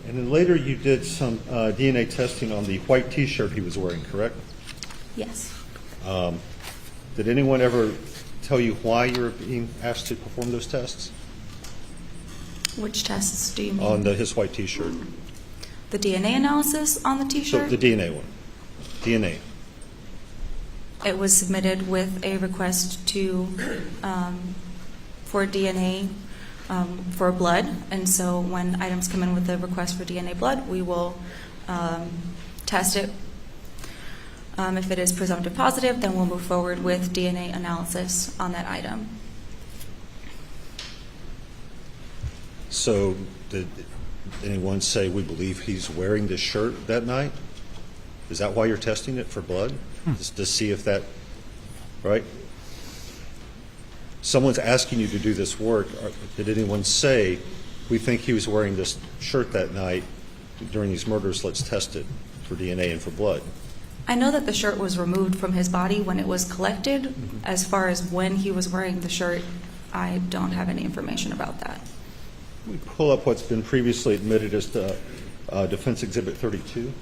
And then later you did some DNA testing on the white T-shirt he was wearing, correct? Yes. Did anyone ever tell you why you were being asked to perform those tests? Which tests do you mean? On his white T-shirt. The DNA analysis on the T-shirt? So the DNA one. DNA. It was submitted with a request to for DNA for blood, and so when items come in with a request for DNA blood, we will test it. If it is presumptive positive, then we'll move forward with DNA analysis on that item. So did anyone say, we believe he's wearing this shirt that night? Is that why you're testing it for blood? Just to see if that, right? someone's asking you to do this work, did anyone say, we think he was wearing this shirt that night during these murders, let's test it for DNA and for blood? I know that the shirt was removed from his body when it was collected. As far as when he was wearing the shirt, I don't have any information about that. We pull up what's been previously admitted as the Defense Exhibit 32.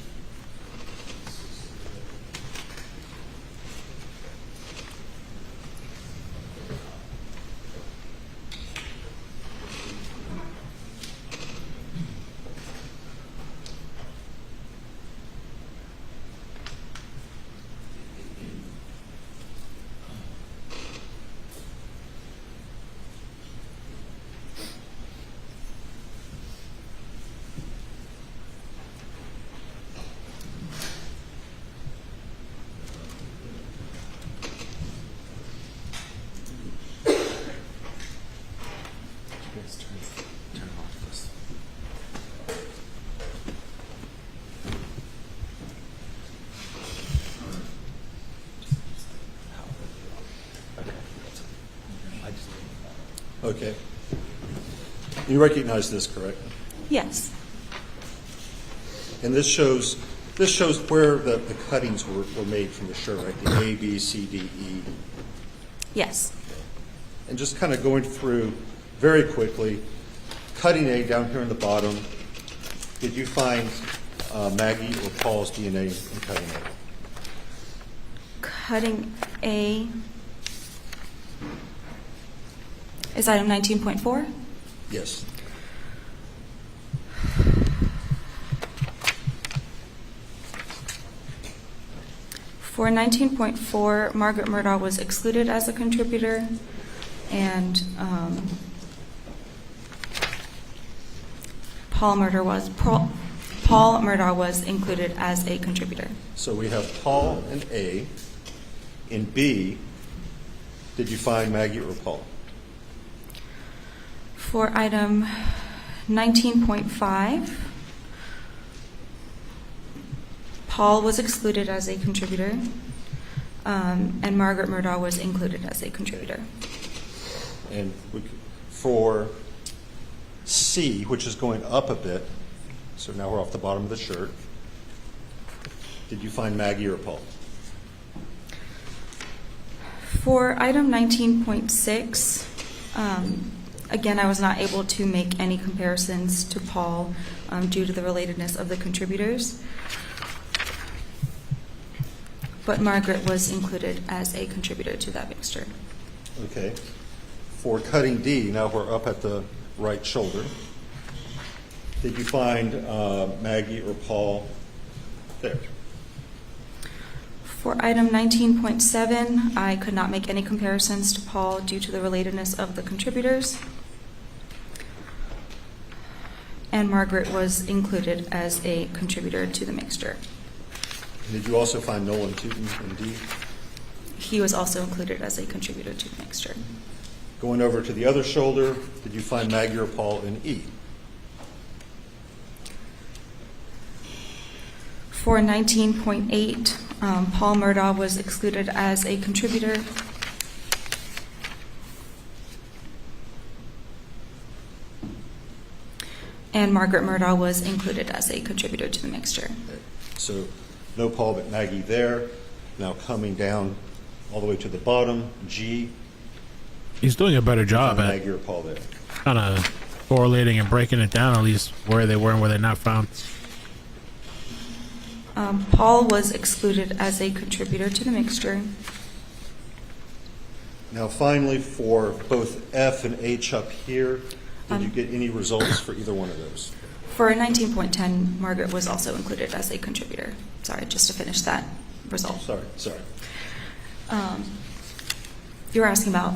Okay. You recognize this, correct? Yes. And this shows where the cuttings were made from the shirt, right? The A, B, C, D, E. Yes. And just kind of going through very quickly, cutting A down here in the bottom, did you find Maggie or Paul's DNA in cutting A? Cutting A is item 19.4? Yes. For 19.4, Margaret Murdaugh was excluded as a contributor, and Paul Murdaugh was included as a contributor. So we have Paul in A. In B, did you find Maggie or Paul? For item 19.5, Paul was excluded as a contributor, and Margaret Murdaugh was included as a contributor. And for C, which is going up a bit, so now we're off the bottom of the shirt, did you find Maggie or Paul? For item 19.6, again, I was not able to make any comparisons to Paul due to the relatedness of the contributors, but Margaret was included as a contributor to that mixture. Okay. For cutting D, now we're up at the right shoulder. Did you find Maggie or Paul there? For item 19.7, I could not make any comparisons to Paul due to the relatedness of the contributors, and Margaret was included as a contributor to the mixture. Did you also find Nolan Tootin in D? He was also included as a contributor to the mixture. Going over to the other shoulder, did you find Maggie or Paul in E? For 19.8, Paul Murdaugh was excluded as a contributor. And Margaret Murdaugh was included as a contributor to the mixture. So no Paul but Maggie there. Now coming down all the way to the bottom, G. He's doing a better job at Maggie or Paul there. kind of correlating and breaking it down, at least where they were and where they're not found. Paul was excluded as a contributor to the mixture. Now finally, for both F and H up here, did you get any results for either one of those? For 19.10, Margaret was also included as a contributor. Sorry, just to finish that result. Sorry. You were asking about?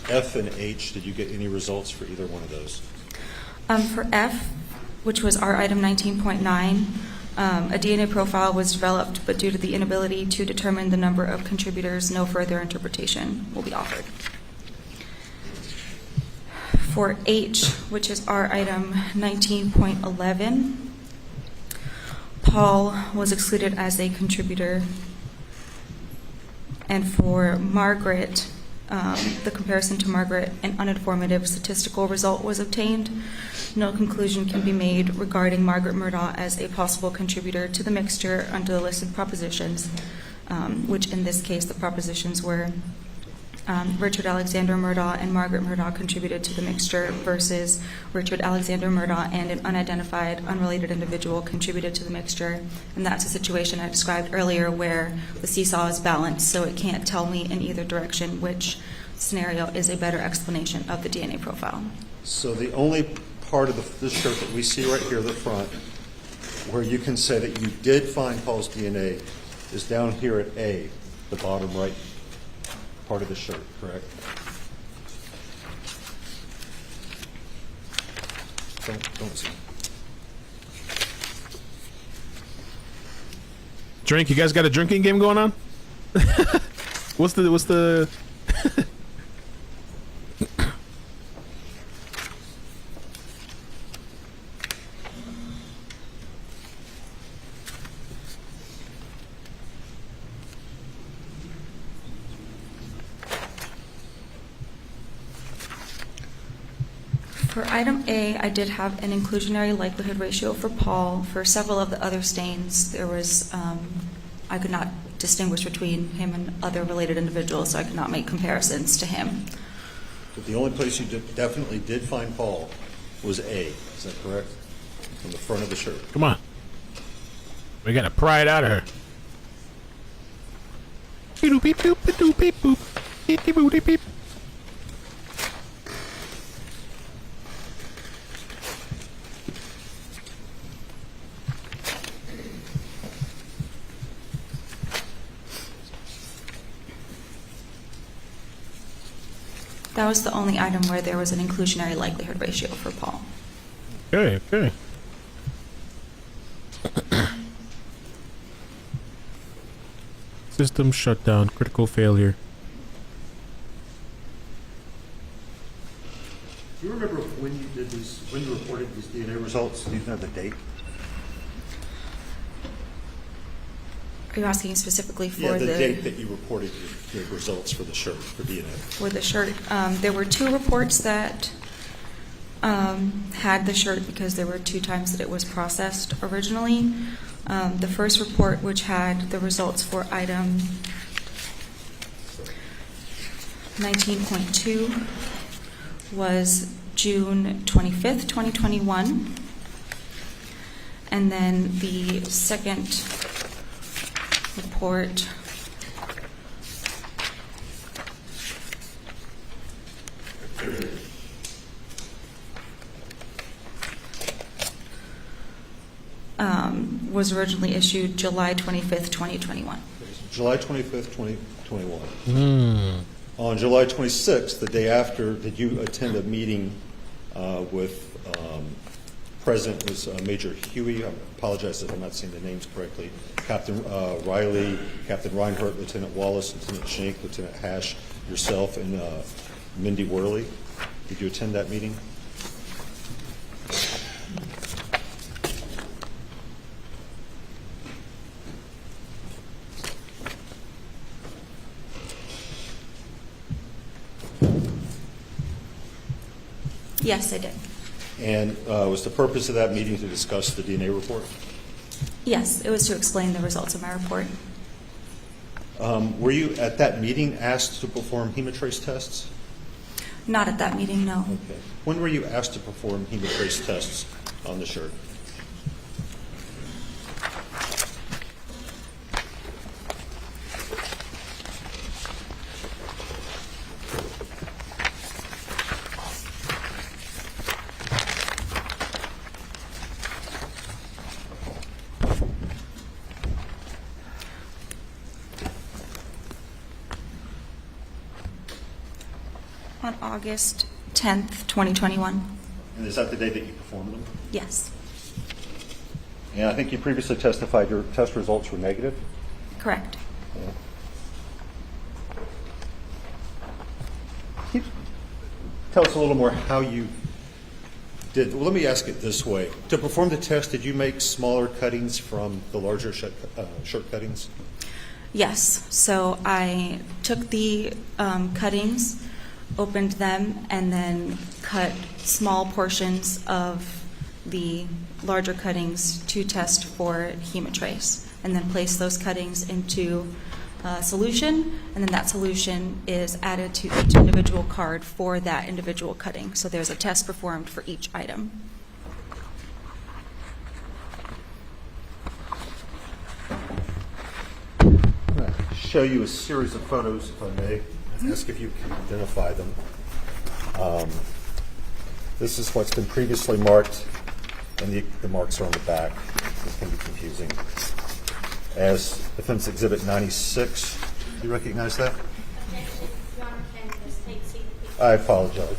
F and H, did you get any results for either one of those? For F, which was our item 19.9, a DNA profile was developed, but due to the inability to determine the number of contributors, no further interpretation will be offered. For H, which is our item 19.11, Paul was excluded as a contributor. And for Margaret, The comparison to Margaret, an uninformative statistical result was obtained. No conclusion can be made regarding Margaret Murdaugh as a possible contributor to the mixture under the listed propositions, which in this case the propositions were Richard Alexander Murdaugh and Margaret Murdaugh contributed to the mixture versus Richard Alexander Murdaugh and an unidentified, unrelated individual contributed to the mixture. And that's a situation I described earlier where the seesaw is balanced, so it can't tell me in either direction which scenario is a better explanation of the DNA profile. So the only part of this shirt that we see right here, the front, where you can say that you did find Paul's DNA is down here at A, the bottom right part of the shirt, correct? Don't see. Drink. You guys got a drinking game going on? What's the? For item A, I did have an inclusionary likelihood ratio for Paul. For several of the other stains, there was, I could not distinguish between him and other related individuals, so I could not make comparisons to him. But the only place you definitely did find Paul was A, is that correct? On the front of the shirt. Come on. We gotta pry it out of her. Beep beep boop beep beep boop beep beep boop beep. That was the only item where there was an inclusionary likelihood ratio for Paul. Okay, okay. System shutdown, critical failure. Do you remember when you did these, when you reported these DNA results? Do you know the date? Are you asking specifically for Yeah, the date that you reported your results for the shirt, for DNA. For the shirt, there were two reports that had the shirt because there were two times that it was processed originally. The first report, which had the results for item 19.2, was June 25th, 2021. And then the second report was originally issued July 25th, 2021. July 25th, 2021. On July 26th, the day after, did you attend a meeting with President was Major Huey? I apologize if I'm not saying the names correctly. Captain Riley, Captain Reinhardt, Lieutenant Wallace, Lieutenant Schenck, Lieutenant Hash, yourself, and Mindy Worley. Did you attend that meeting? Yes, I did. And was the purpose of that meeting to discuss the DNA report? Yes, it was to explain the results of my report. Were you at that meeting asked to perform hemotrace tests? Not at that meeting, no. Okay. When were you asked to perform hemotrace tests on the shirt? On August 10th, 2021. And is that the day that you performed them? Yes, And I think you previously testified your test results were negative. correct. Can you tell us a little more how you did? Well, let me ask it this way: to perform the test, did you make smaller cuttings from the larger shirt cuttings? Yes, so I took the cuttings, opened them, and then cut small portions of the larger cuttings to test for hemotrace, and then place those cuttings into solution, and then that solution is added to each individual card for that individual cutting. So there's a test performed for each item. I'm going to show you a series of photos, if I may, and ask if you can identify them. This is what's been previously marked, and the marks are on the back. This can be confusing. As Defense Exhibit 96. Do you recognize that? I apologize.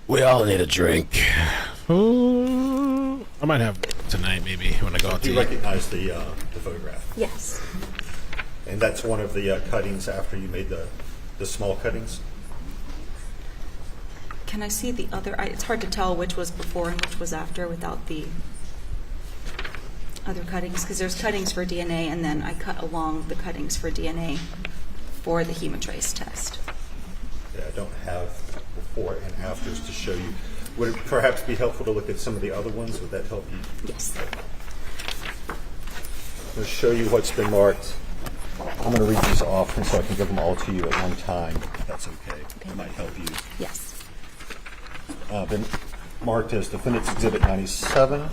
We all need a drink. I might have tonight, maybe, when I go out to Do you recognize the photograph? Yes. And that's one of the cuttings after you made the small cuttings? Can I see the other? It's hard to tell which was before and which was after without the other cuttings, because there's cuttings for DNA, and then I cut along the cuttings for DNA for the hemotrace test. Yeah, I don't have before and afters to show you. Would it perhaps be helpful to look at some of the other ones? Would that help you? Yes. I'm going to show you what's been marked. I'm going to read these off so I can give them all to you at one time, if that's okay. It might help you. Yes. Been marked as Defendant's Exhibit 97.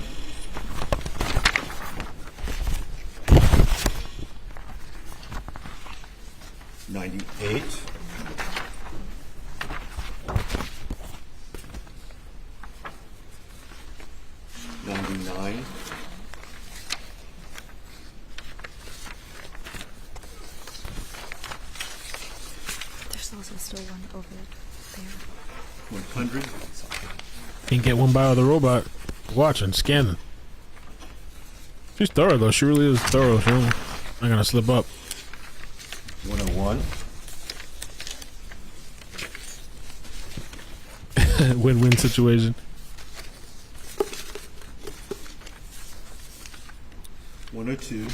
'98. '99. There's also still one over there. 100. Can't get one by the robot. Watching, scanning. She's thorough, though. She really is thorough. She not gonna slip up. 101. Win-win situation. 102.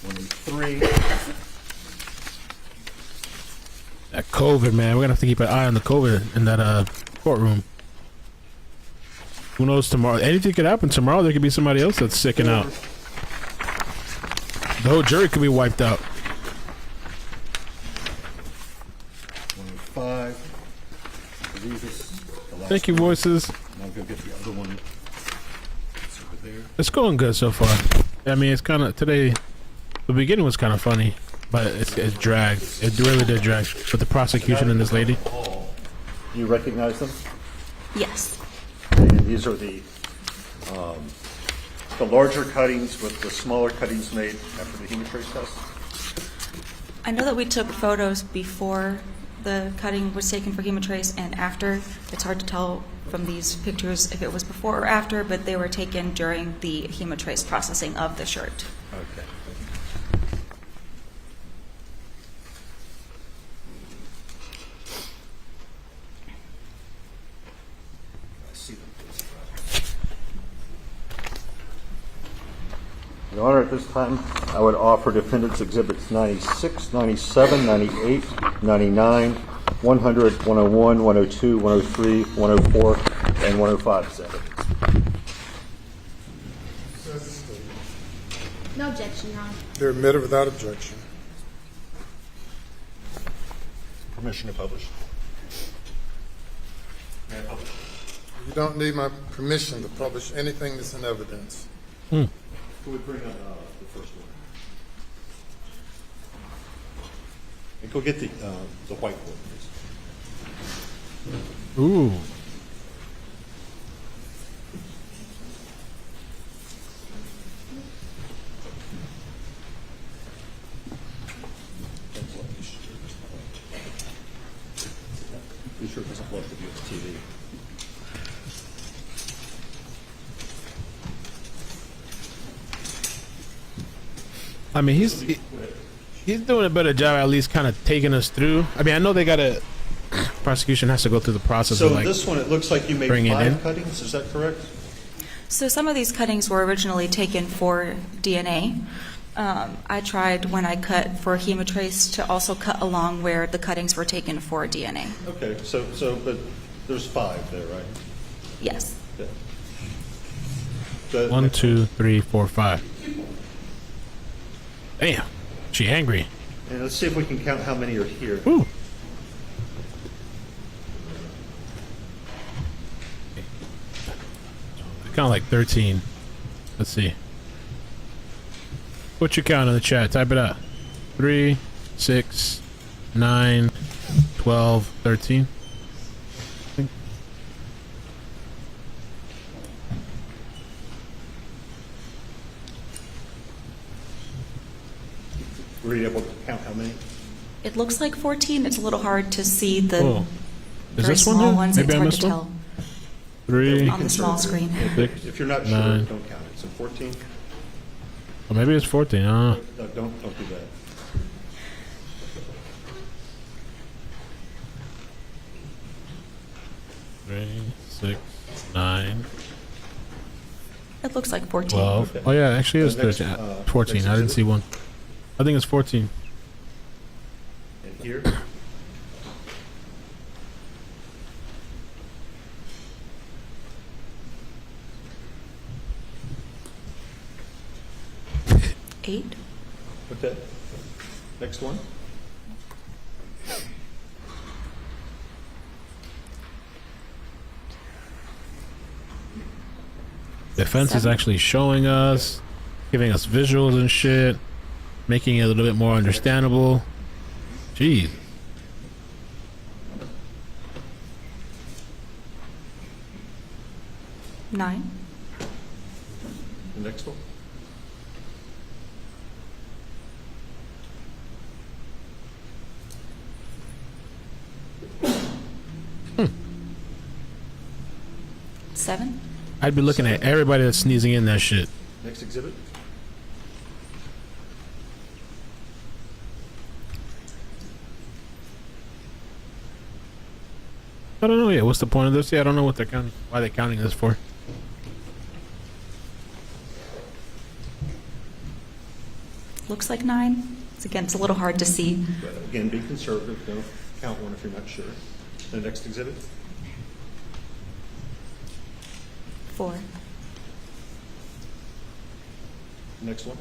103. That COVID, man. We're gonna have to keep an eye on the COVID in that courtroom. Who knows tomorrow? Anything could happen tomorrow. There could be somebody else that's sicking out. The whole jury could be wiped out. 105. Thank you, voices. I'll go get the other one. It's over there. It's going good so far. I mean, it's kind of today. The beginning was kind of funny, but it dragged. It really did drag with the prosecution and this lady. Do you recognize them? Yes. And these are the larger cuttings with the smaller cuttings made after the hemotrace test. I know that we took photos before the cutting was taken for hemotrace and after. It's hard to tell from these pictures if it was before or after, but they were taken during the hemotrace processing of the shirt. Okay. Your Honor, at this time, I would offer Defendants Exhibits 96, 97, 98, 99, 100, 101, 102, 103, 104, and 105 as evidence. No objection, Your Honor. They're admitted without objection. Permission to publish. May I publish? You don't need my permission to publish anything that's in evidence. Who would bring up the first one? And go get the whiteboard, please. Ooh. Be sure it doesn't blow up the view of the TV. I mean, he's doing a better job at least kind of taking us through. I mean, I know they got a prosecution has to go through the process So of like this one, it looks like you made bring it 5 in. cuttings, is that correct? So some of these cuttings were originally taken for DNA. I tried when I cut for hemotrace to also cut along where the cuttings were taken for DNA. Okay, but there's 5 there, right? Yes. Okay. The 1, next 2, 3, 4, 5. Damn, she angry. And let's see if we can count how many are here. Ooh. I count like 13. Let's see. What you count in the chat? Type it out. 3, 6, 9, 12, 13. Were you able to count how many? It looks like 14. It's a little hard to see the Oh. Is very this one small here? ones. Maybe It's I hard missed to one? tell 3, on the small screen. 6, If you're not sure, 9. don't count it. So 14? Or maybe it's 14. No, don't do that. Three, 6, 9, It looks like 14. 12. Okay. Oh yeah, actually it is Next, 13. uh, 14. next I didn't exhibit. see one. I think it's 14. And here? Eight. Okay. Next one? Defense is 7. actually showing us, giving us visuals and shit, making it a little bit more understandable. Jeez. Nine. The next one? Seven. I'd be looking at everybody that's sneezing in that shit. Next exhibit? I don't know yet. What's the point of this? Yeah, I don't know what they're counting. Why they're counting this for? Looks like 9. Again, it's a little hard to see. But again, be conservative. Don't count one if you're not sure. The next exhibit? 4. Next one?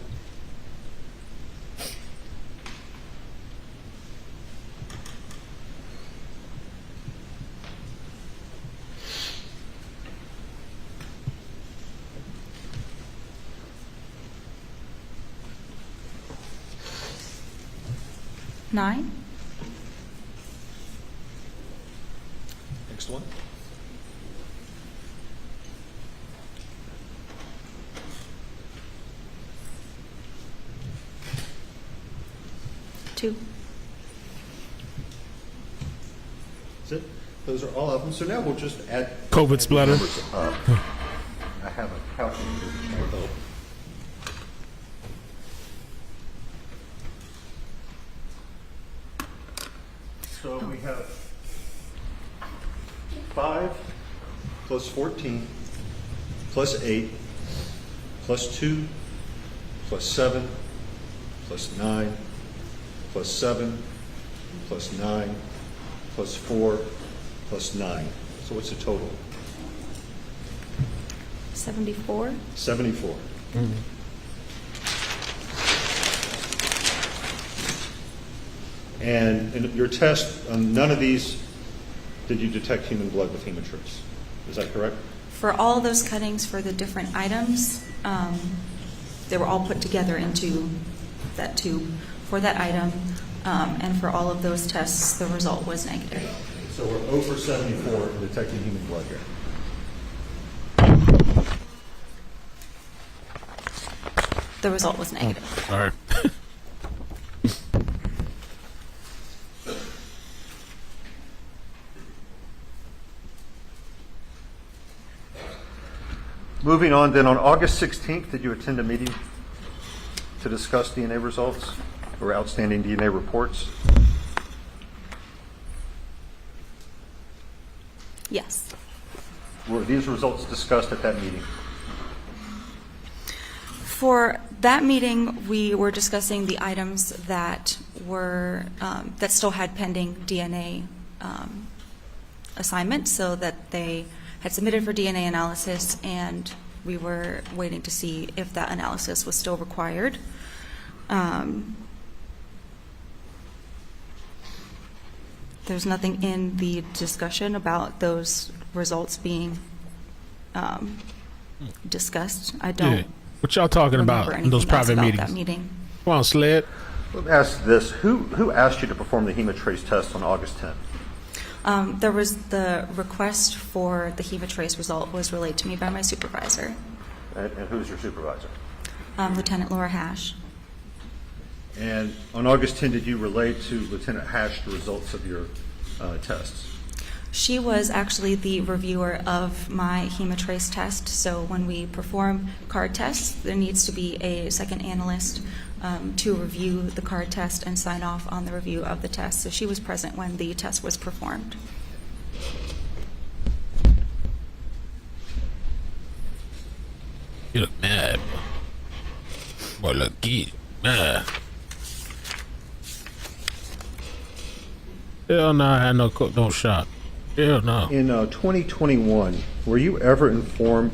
Nine. Next one? Two. That's it. Those are all of them. So now we'll just add COVID add splatter. the numbers up. I have a calculator. Although. So we have 5 plus 14 plus 8 plus 2 plus 7 plus 9 plus 7 plus 9 plus 4 plus 9. So what's the total? 74. 74. And in your test, none of these did you detect human blood with hemotrace. Is that correct? For all those cuttings for the different items, they were all put together into that tube for that item. And for all of those tests, the result was negative. So we're 0 for 74 in detecting human blood here. The result was negative. Sorry. Moving on, then on August 16th, did you attend a meeting to discuss DNA results or outstanding DNA reports? Yes. Were these results discussed at that meeting? For that meeting, we were discussing the items that were that still had pending DNA assignment, so that they had submitted for DNA analysis, and we were waiting to see if that analysis was still required. There's nothing in the discussion about those results being discussed. I don't. Yeah. What y'all talking about remember in those anything else private about meetings? that meeting. Come on, Sled. Let me ask this. Who asked you to perform the hemotrace test on August 10th? There was the request for the hemotrace result was relayed to me by my supervisor, And who's your supervisor? Lieutenant Laura Hash. And on August 10th, did you relay to Lieutenant Hash the results of your tests? She was actually the reviewer of my hemotrace test, so when we perform card tests, there needs to be a second analyst to review the card test and sign off on the review of the test. So she was present when the test was performed. You look mad. Boy, look geek. Mad. Hell no, I had no shot. Hell no. In 2021, were you ever informed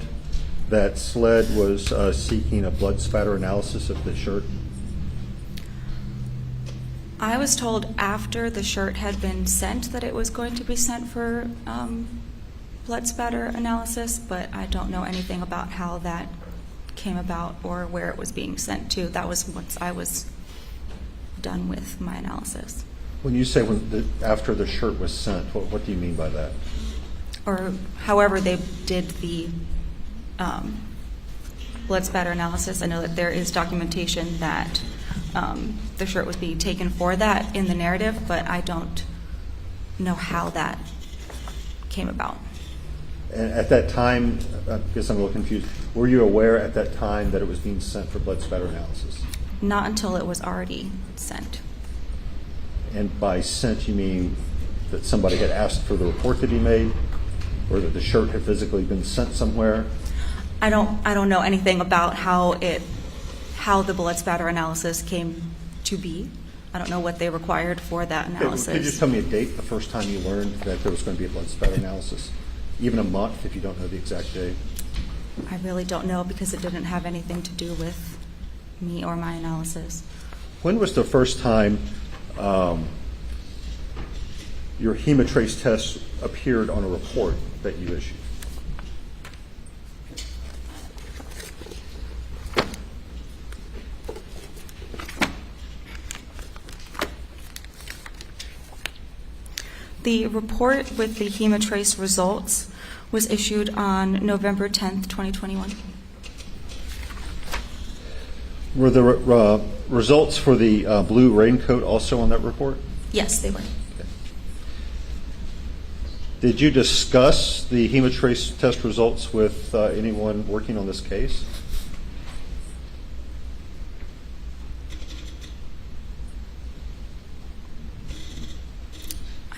that SLED was seeking a blood spatter analysis of the shirt? I was told after the shirt had been sent that it was going to be sent for blood spatter analysis, but I don't know anything about how that came about or where it was being sent to. That was once I was done with my analysis. When you say after the shirt was sent, what do you mean by that? Or however they did the blood spatter analysis. I know that there is documentation that the shirt was being taken for that in the narrative, but I don't know how that came about. And at that time, I guess I'm a little confused, were you aware at that time that it was being sent for blood spatter analysis? Not until it was already sent. And by sent, you mean that somebody had asked for the report to be made, or that the shirt had physically been sent somewhere? I don't know anything about how the blood spatter analysis came to be. I don't know what they required for that analysis. Could you just tell me a date, the first time you learned that there was going to be a blood spatter analysis? Even a month, if you don't know the exact date? I really don't know because it didn't have anything to do with me or my analysis. When was the first time your hemotrace test appeared on a report that you issued? The report with the hemotrace results was issued on November 10th, 2021. Were the results for the blue raincoat also on that report? Yes, they were. Okay. Did you discuss the hemotrace test results with anyone working on this case?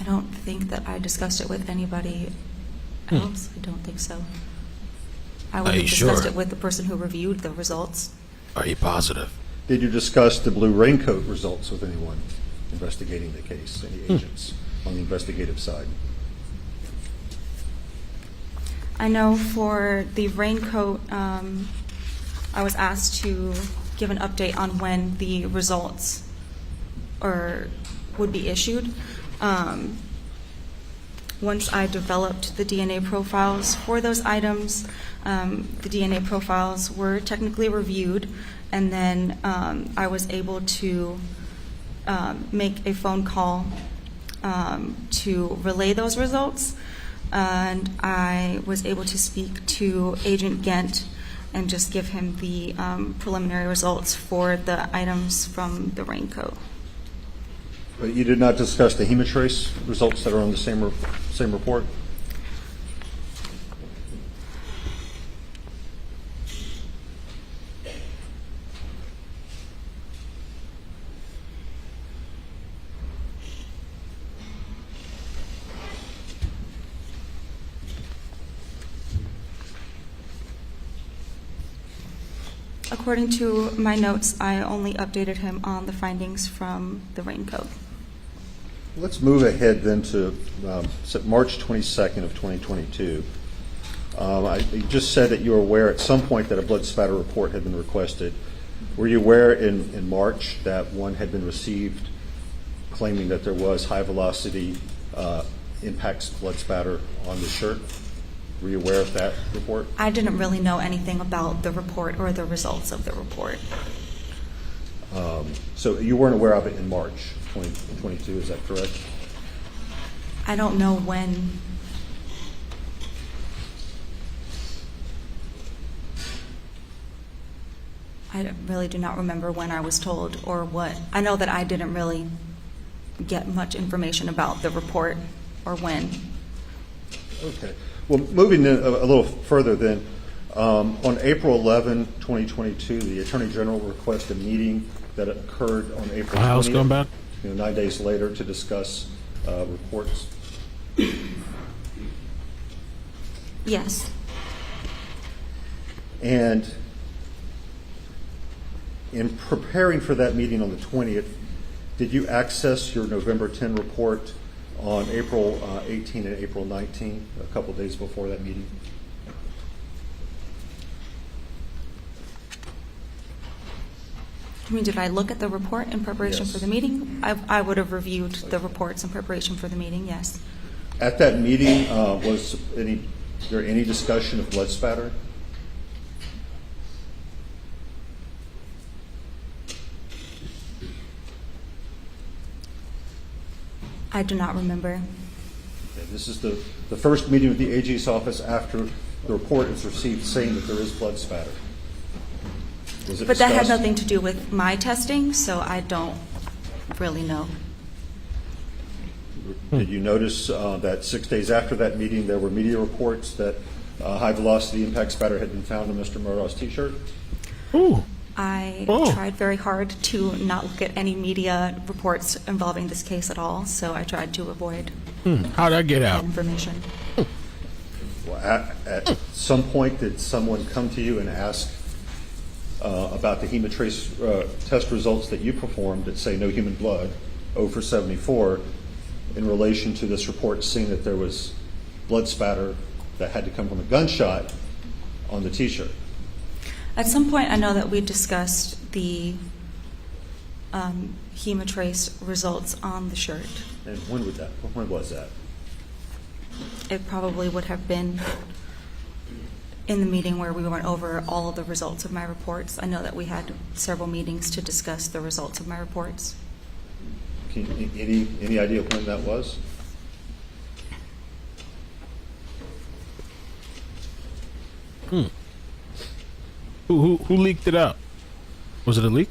I don't think that I discussed it with anybody else. I don't think so. I would have discussed it with the person who reviewed the results. Are you positive? Did you discuss the blue raincoat results with anyone investigating the case, any agents on the investigative side? I know for the raincoat, I was asked to give an update on when the results would be issued. Once I developed the DNA profiles for those items, the DNA profiles were technically reviewed, and then I was able to make a phone call to relay those results, and I was able to speak to Agent Gent and just give him the preliminary results for the items from the raincoat. But you did not discuss the hemotrace results that are on the same report? According to my notes, I only updated him on the findings from the raincoat. Let's move ahead then to March 22nd of 2022. You just said that you were aware at some point that a blood spatter report had been requested. Were you aware in March that one had been received claiming that there was high-velocity impacts blood spatter on the shirt? Were you aware of that report? I didn't really know anything about the report or the results of the report. So you weren't aware of it in March 2022, is that correct? I don't know when. I really do not remember when I was told or what. I know that I didn't really get much information about the report or when. Okay. Well, moving a little further then, on April 11, 2022, the Attorney General requested a meeting that occurred on April 20th, What's going back? 9 days later, to discuss reports. Yes. And in preparing for that meeting on the 20th, did you access your November 10 report on April 18 and April 19, a couple days before that meeting? I mean, did I look at the report in preparation Yes. for the meeting? I would have reviewed the reports in preparation for the meeting, yes. At that meeting, was there any discussion of blood spatter? I do not remember. Okay, this is the first meeting with the AG's office after the report is received saying that there is blood spatter. Was it But that had discussed? nothing to do with my testing, so I don't really know. Did you notice that 6 days after that meeting there were media reports that high-velocity impact spatter had been found on Mr. Murdaugh's T-shirt? Ooh. I Oh. tried very hard to not look at any media reports involving this case at all, so I tried to avoid How'd that get that out? information. Well, at some point, did someone come to you and ask about the hemotrace test results that you performed that say no human blood, 0 for 74, in relation to this report seeing that there was blood spatter that had to come from a gunshot on the T-shirt? At some point, I know that we discussed the hemotrace results on the shirt. And when was that? It probably would have been in the meeting where we went over all of the results of my reports. I know that we had several meetings to discuss the results of my reports. Any idea when that was? Who leaked it out? Was it a leak?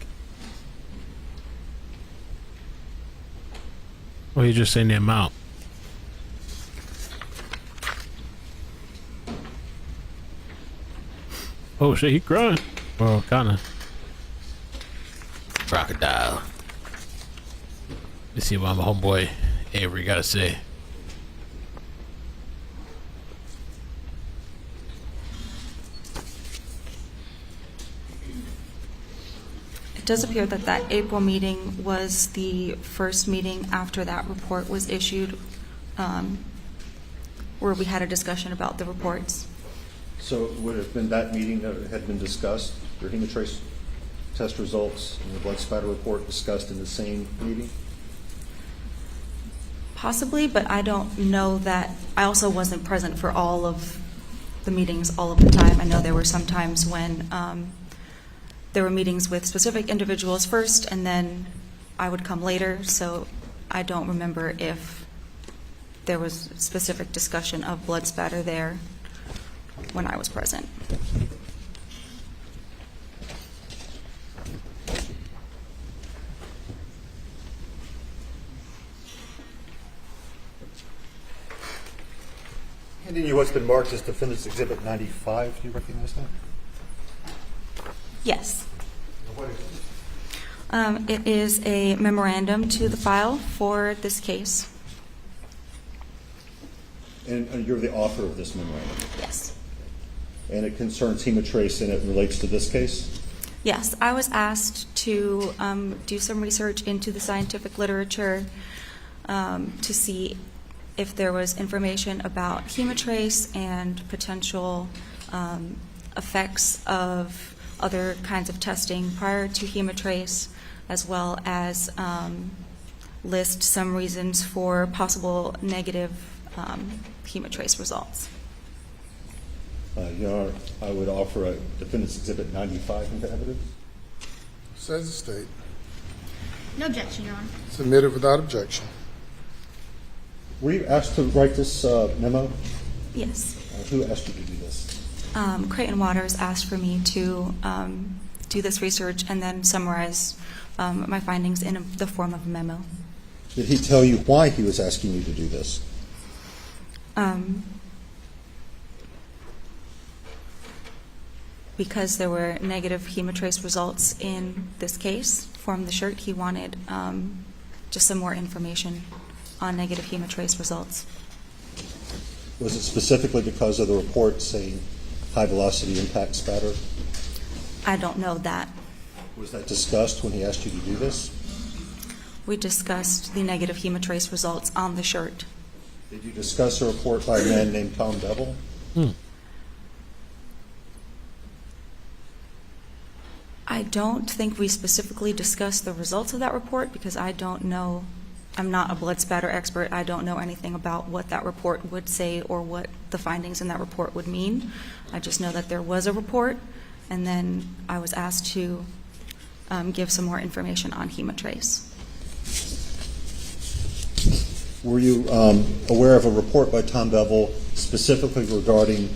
Or you just saying the amount? Oh shit, he crying. Well, kinda. Crocodile. Let's see what my homeboy Avery gotta say. It does appear that that April meeting was the first meeting after that report was issued, where we had a discussion about the reports. So it would have been that meeting that had been discussed, your hemotrace test results and the blood spatter report discussed in the same meeting? Possibly, but I don't know that. I also wasn't present for all of the meetings all of the time. I know there were some times when there were meetings with specific individuals first, and then I would come later, so I don't remember if there was specific discussion of blood spatter there when I was present. Handing you what's been marked as Defendant's Exhibit 95, do you recognize that? Yes. It is a memorandum to the file for this case. And you're the author of this memorandum? Yes. And it concerns hemotrace and it relates to this case? Yes, I was asked to do some research into the scientific literature to see if there was information about Hemotrace and potential effects of other kinds of testing prior to Hemotrace, as well as list some reasons for possible negative Hemotrace results. Your Honor, I would offer a Defendant's Exhibit 95 into evidence. Says the state. No objection, Your Honor. Submitted without objection. Were you asked to write this memo? Yes. Who asked you to do this? Creighton Waters asked for me to do this research and then summarize my findings in the form of a memo. Did he tell you why he was asking you to do this? Because there were negative Hemotrace results in this case from the shirt, he wanted just some more information on negative Hemotrace results. Was it specifically because of the report saying high-velocity impact spatter? I don't know that. Was that discussed when he asked you to do this? We discussed the negative Hemotrace results on the shirt. Did you discuss a report by a man named Tom Devil? I don't think we specifically discussed the results of that report because I don't know. I'm not a blood spatter expert. I don't know anything about what that report would say or what the findings in that report would mean. I just know that there was a report, and then I was asked to give some more information on Hemotrace. Were you aware of a report by Tom Devil specifically regarding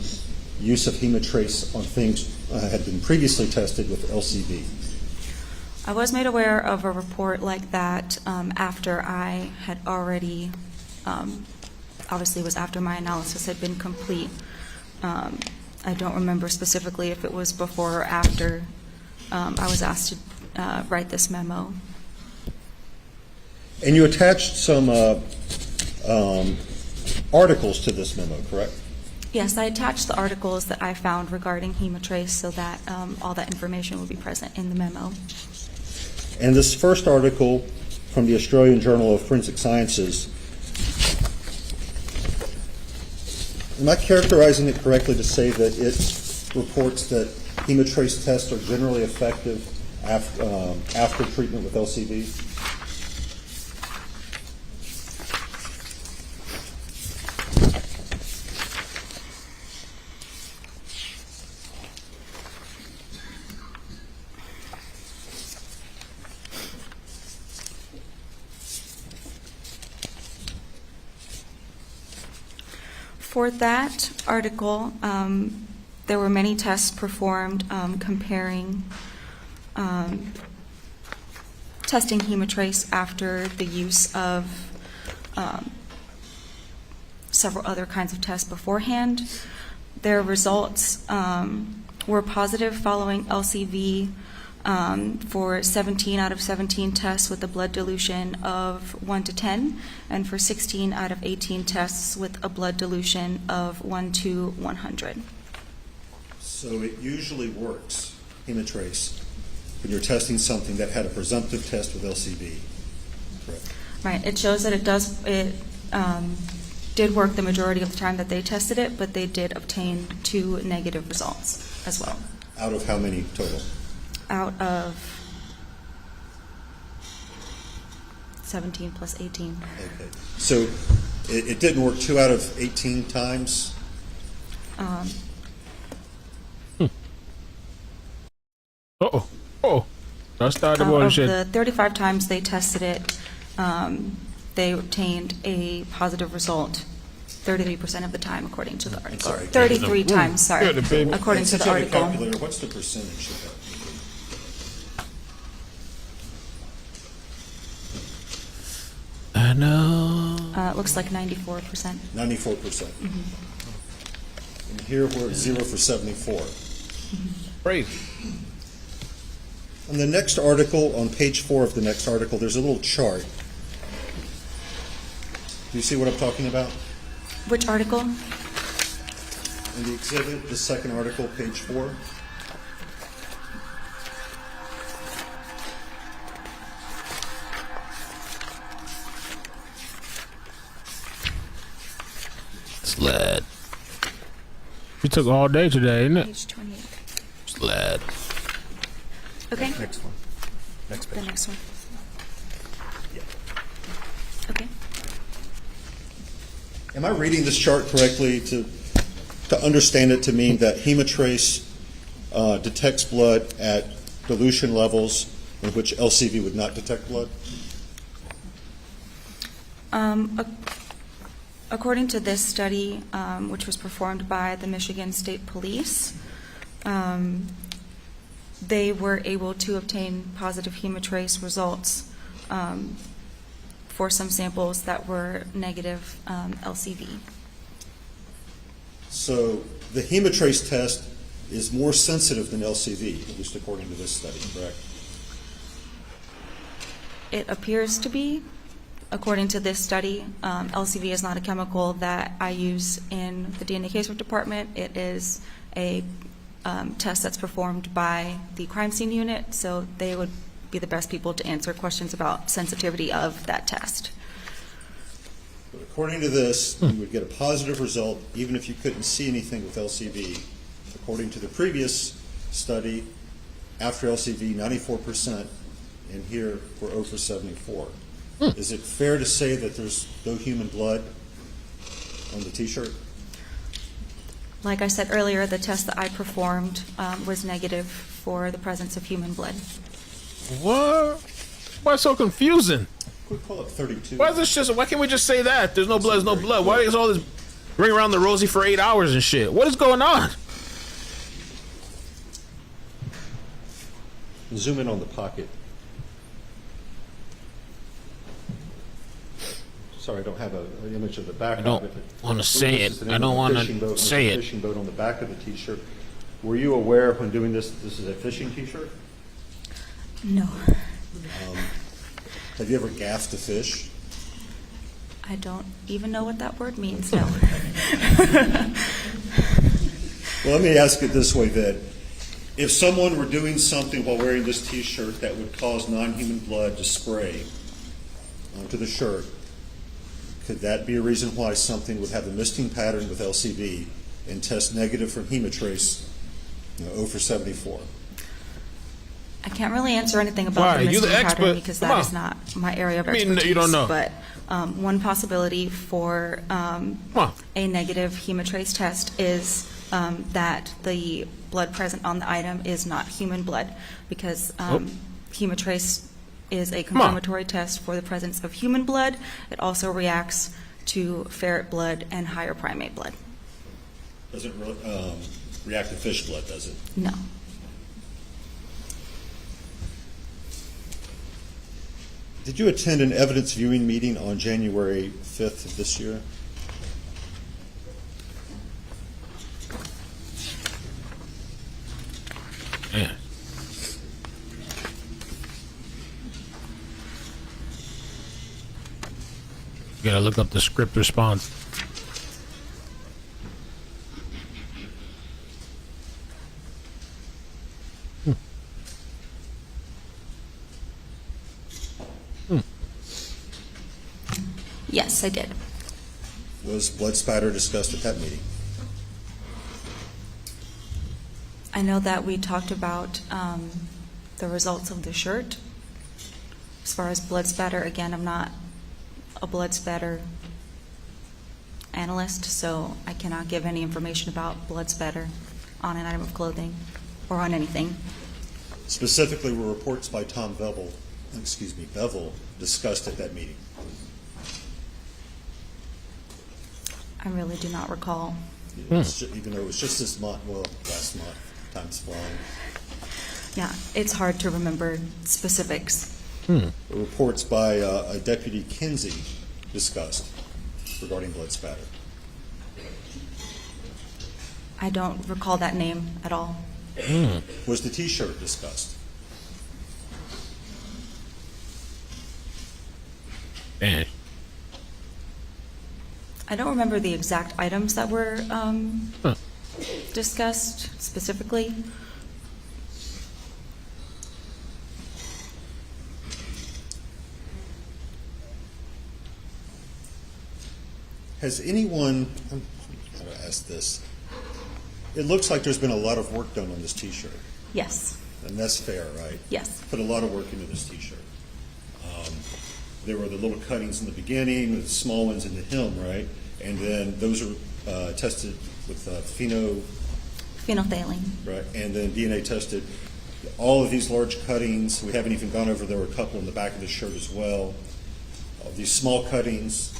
use of Hemotrace on things had been previously tested with LCV? I was made aware of a report like that after I had already, obviously it was after my analysis had been complete. I don't remember specifically if it was before or after I was asked to write this memo. And you attached some articles to this memo, correct? Yes, I attached the articles that I found regarding Hemotrace so that all that information would be present in the memo. And this first article from the Australian Journal of Forensic Sciences, am I characterizing it correctly to say that it reports that Hemotrace tests are generally effective after treatment with LCV? For that article, there were many tests performed comparing testing Hemotrace after the use of several other kinds of tests beforehand. Their results were positive following LCV for 17 out of 17 tests with a blood dilution of 1 to 10, and for 16 out of 18 tests with a blood dilution of 1 to 100. So it usually works, Hemotrace, when you're testing something that had a presumptive test with LCV, correct? Right. It shows that it did work the majority of the time that they tested it, but they did obtain 2 negative results as well. Out of how many total? Out of 17 plus 18. Okay. So it didn't work 2 out of 18 times? That's not the Of bullshit. the 35 times they tested it, they obtained a positive result 33% of the time, according to the article. 33 times, sorry, according to the article. What's the percentage of that? I know. It looks like 94%. 94%. And here we're at 0 for 74. Crazy. On the next article, on page 4 of the next article, there's a little chart. Do you see what I'm talking about? Which article? In the exhibit, the second article, page 4. Sled. You took all day today, isn't it? Page 28. Sled. Okay. Next one. Next page. The next one. Okay. Am I reading this chart correctly to understand it to mean that hemotrace detects blood at dilution levels in which LCV would not detect blood? According to this study, which was performed by the Michigan State Police, they were able to obtain positive hemotrace results for some samples that were negative LCV. So the hemotrace test is more sensitive than LCV, at least according to this study, correct? It appears to be. According to this study, LCV is not a chemical that I use in the DNA casework department. It is a test that's performed by the crime scene unit, so they would be the best people to answer questions about sensitivity of that test. But according to this, you would get a positive result even if you couldn't see anything with LCV. According to the previous study, after LCV, 94%, and here we're 0 for 74. Is it fair to say that there's no human blood on the T-shirt? Like I said earlier, the test that I performed was negative for the presence of human blood. What? Why so confusing? We call it 32. Why is this just? Why can't we just say that? There's no blood. There's no blood. Why is all this ring around the rosy for 8 hours and shit? What is going on? Zoom in on the pocket. Sorry, I don't have an image of the back I don't of it. want to say it. I don't want to say it. Fishing boat on the back of the T-shirt. Were you aware when doing this is a fishing T-shirt? No. Have you ever gaffed a fish? I don't even know what that word means, no. Well, let me ask it this way then. If someone were doing something while wearing this T-shirt that would cause non-human blood to spray onto the shirt, could that be a reason why something would have a misting pattern with LCV and test negative for hemotrace, 0 for 74? I can't really answer anything about Why? the You're the misting pattern expert. because Come that on. is not my area of I mean, expertise. you don't know. But one possibility for a negative hemotrace test is that the blood present on the item is not human blood, because hemotrace is a confirmatory test for the presence of human blood. It also reacts to ferret blood and higher primate blood. Doesn't react to fish blood, does it? No. Did you attend an evidence viewing meeting on January 5th of this year? Man. You gotta look up the script response. Yes, I did. Was blood spatter discussed at that meeting? I know that we talked about the results of the shirt. As far as blood spatter, again, I'm not a blood spatter analyst, so I cannot give any information about blood spatter on an item of clothing or on anything. Specifically, were reports by Tom Bevel discussed at that meeting? I really do not recall. Even though it was just this month, well, last month, time's flying. Yeah, it's hard to remember specifics. Reports by a Deputy Kinsey discussed regarding blood spatter. I don't recall that name at all. Was the T-shirt discussed? Man. I don't remember the exact items that were discussed specifically. Has anyone, I'm ask this. It looks like there's been a lot of work done on this T-shirt, Yes. and that's fair, right? Yes. Put a lot of work into this T-shirt. There were the little cuttings in the beginning, the small ones in the hem, right? And then those are tested with Phenolphthalein. right? And then DNA tested. All of these large cuttings, we haven't even gone over, there were a couple in the back of the shirt as well. Of these small cuttings.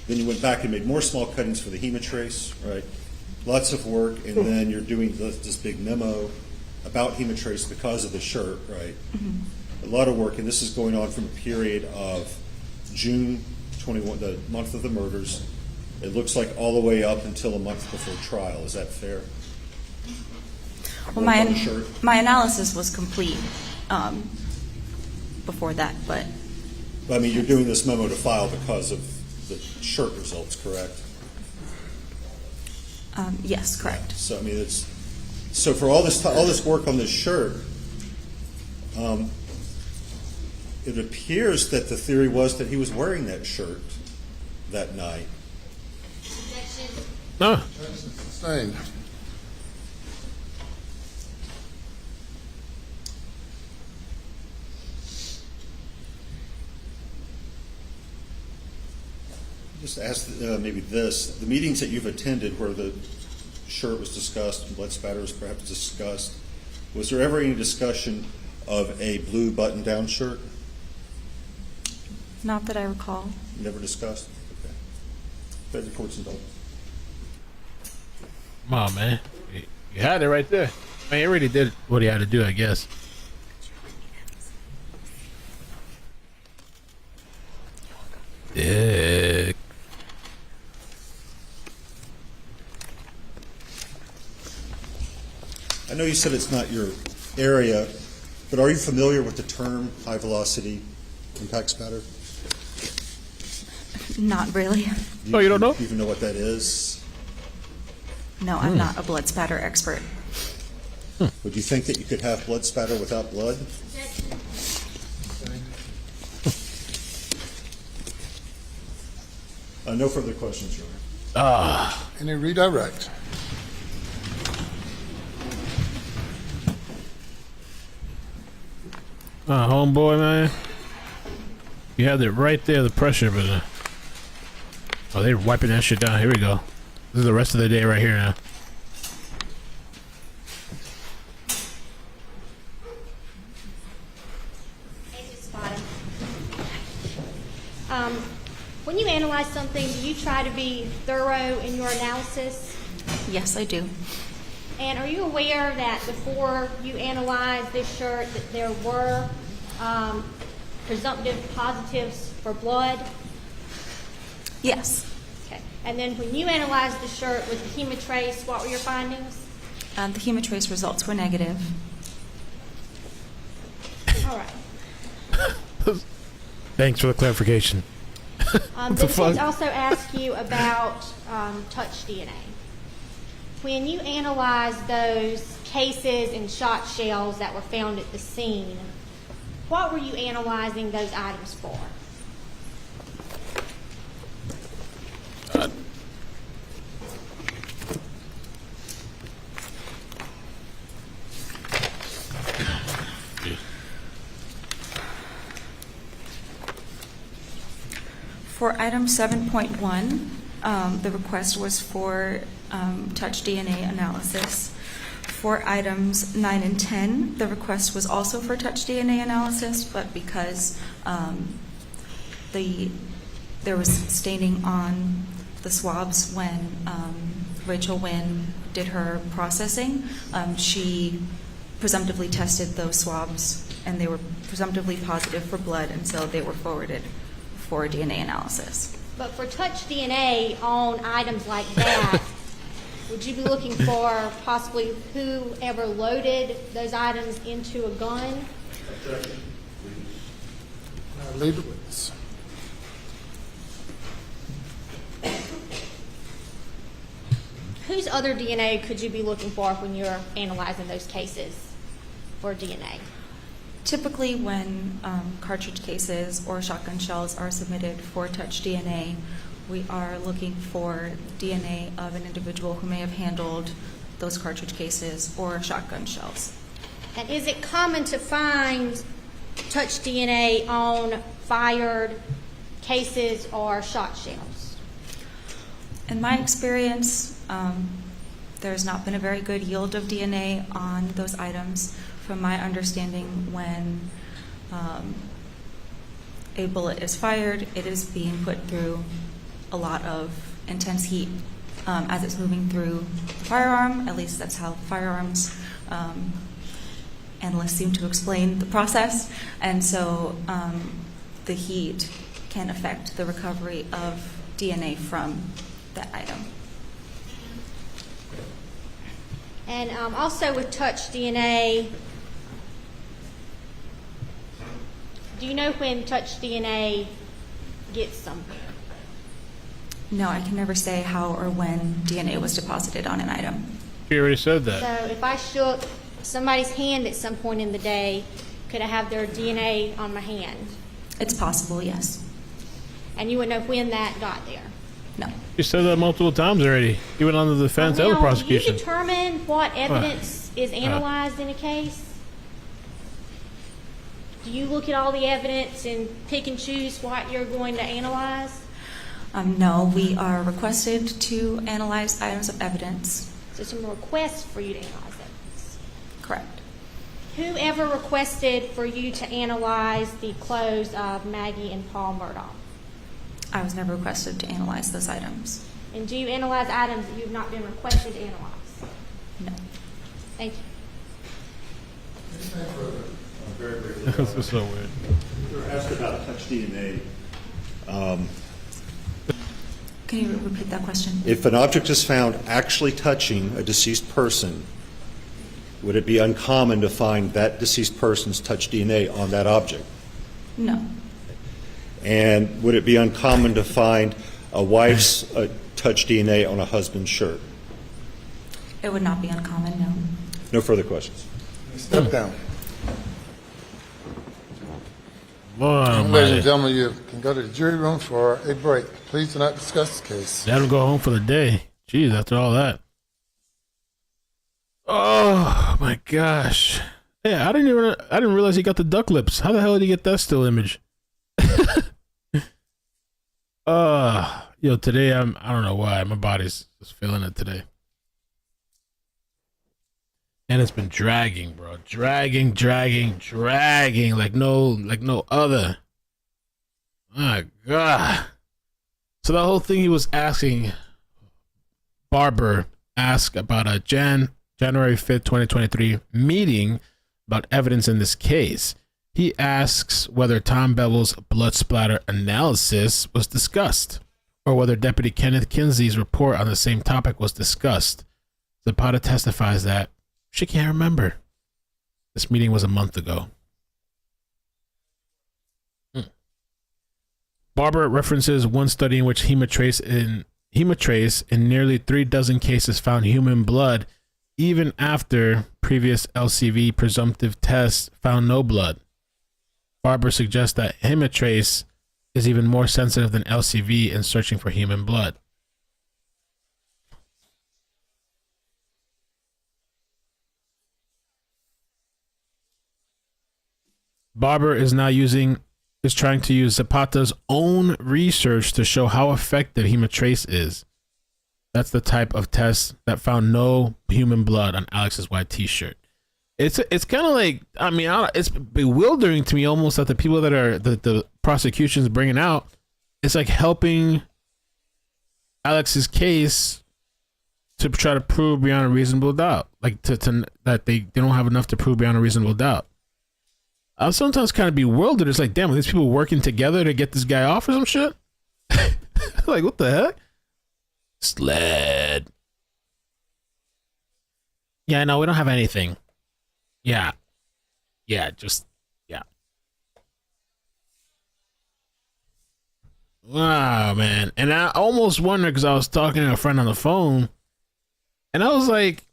Then you went back and made more small cuttings for the hemotrace, right? Lots of work, and then you're doing this big memo about hemotrace because of the shirt, right? A lot of work, and this is going on from a period of June 21, the month of the murders. It looks like all the way up until a month before trial. Is that fair? Well, my analysis was complete before that, but I mean, you're doing this memo to file because of the shirt results, correct? yes, correct. So I mean, it's so for all this work on this shirt. It appears that the theory was that he was wearing that shirt that night. No. Sustained. Just ask maybe this: the meetings that you've attended where the shirt was discussed and blood spatter was perhaps discussed, was there ever any discussion of a blue button-down shirt? Not that I recall. Never discussed? Okay. Fed reports and indulgence. Come on, man. You had it right there. Man, he already did what he had to do, I guess. Dick. I know you said it's not your area, but are you familiar with the term high-velocity impact spatter? Not really. Oh, you don't know? Do you even know what that is? No, I'm not a blood spatter expert. Would you think that you could have blood spatter without blood? No further questions, Your Honor. Any redirect? Homeboy, man. You had it right there, the pressure, but oh, they're wiping that shit down. Here we go. This is the rest of the day right here now. When you analyze something, do you try to be thorough in your analysis? Yes, I do. And are you aware that before you analyzed this shirt that there were presumptive positives for blood? Yes. Okay. And then when you analyzed the shirt with the hemotrace, what were your findings? The hemotrace results were negative. All right. Thanks for the clarification. Then please also ask you about touch DNA. When you analyze those cases and shot shells that were found at the scene, what were you analyzing those items for? For item 7.1, the request was for touch DNA analysis. For items 9 and 10, the request was also for touch DNA analysis, but because there was staining on the swabs when Rachel Wynn did her processing, she presumptively tested those swabs, and they were presumptively positive for blood, and so they were forwarded for DNA analysis. But for touch DNA on items like that, would you be looking for possibly whoever loaded those items into a gun? Lead the witness. Whose other DNA could you be looking for when you're analyzing those cases for DNA? Typically, when cartridge cases or shotgun shells are submitted for touch DNA, We are looking for DNA of an individual who may have handled those cartridge cases or shotgun shells. And is it common to find touch DNA on fired cases or shot shells? In my experience, there's not been a very good yield of DNA on those items. From my understanding, when a bullet is fired, it is being put through a lot of intense heat as it's moving through the firearm. At least that's how firearms analysts seem to explain the process. And so the heat can affect the recovery of DNA from that item. And also with touch DNA, do you know when touch DNA gets somewhere? No, I can never say how or when DNA was deposited on an item. You already said that. So if I shook somebody's hand at some point in the day, could I have their DNA on my hand? It's possible, yes. And you would know when that got there? No. You said that multiple times already. Even on the defense and the prosecution. Do you determine what evidence is analyzed in a case? Do you look at all the evidence and pick and choose what you're going to analyze? No, we are requested to analyze items of evidence. So some requests for you to analyze evidence? Correct. Who ever requested for you to analyze the clothes of Maggie and Paul Murdaugh? I was never requested to analyze those items. And do you analyze items that you've not been requested to analyze? No. Thank you. This is so weird. You were asked about touch DNA. Can you repeat that question? If an object is found actually touching a deceased person, would it be uncommon to find that deceased person's touch DNA on that object? No. And would it be uncommon to find a wife's touch DNA on a husband's shirt? It would not be uncommon, no. No further questions. Step down. Boy, Ladies and gentlemen, you can go to the jury room for a break. Please do not discuss the case. Let him go home for the day. Jeez, after all that. Oh my gosh. Yeah, I didn't realize he got the duck lips. How the hell did he get that still image? Yo, today I don't know why. My body's just feeling it today. And it's been dragging, bro. Dragging like no other. My God. So the whole thing he was asking, Barber asked about a January 5th, 2023 meeting about evidence in this case. He asks whether Tom Bevel's blood splatter analysis was discussed, or whether Deputy Kenneth Kinsey's report on the same topic was discussed. Zapata testifies that she can't remember. This meeting was a month ago. Barber references one study in which hemotrace in nearly 36 cases found human blood, even after previous LCV presumptive tests found no blood. Barber suggests that hemotrace is even more sensitive than LCV in searching for human blood. Barber is trying to use Zapata's own research to show how effective hemotrace is. That's the type of test that found no human blood on Alex's white t-shirt. It's kind of like, I mean, it's bewildering to me almost that the people that are the prosecution's bringing out, it's like helping Alex's case to try to prove beyond a reasonable doubt, like to that they don't have enough to prove beyond a reasonable doubt. I sometimes kind of bewildered. It's like, damn, are these people working together to get this guy off or some shit? Like, what the heck? Sled. Yeah, no, we don't have anything. Yeah. Yeah. Wow, man. And I almost wondered, because I was talking to a friend on the phone, and I was like,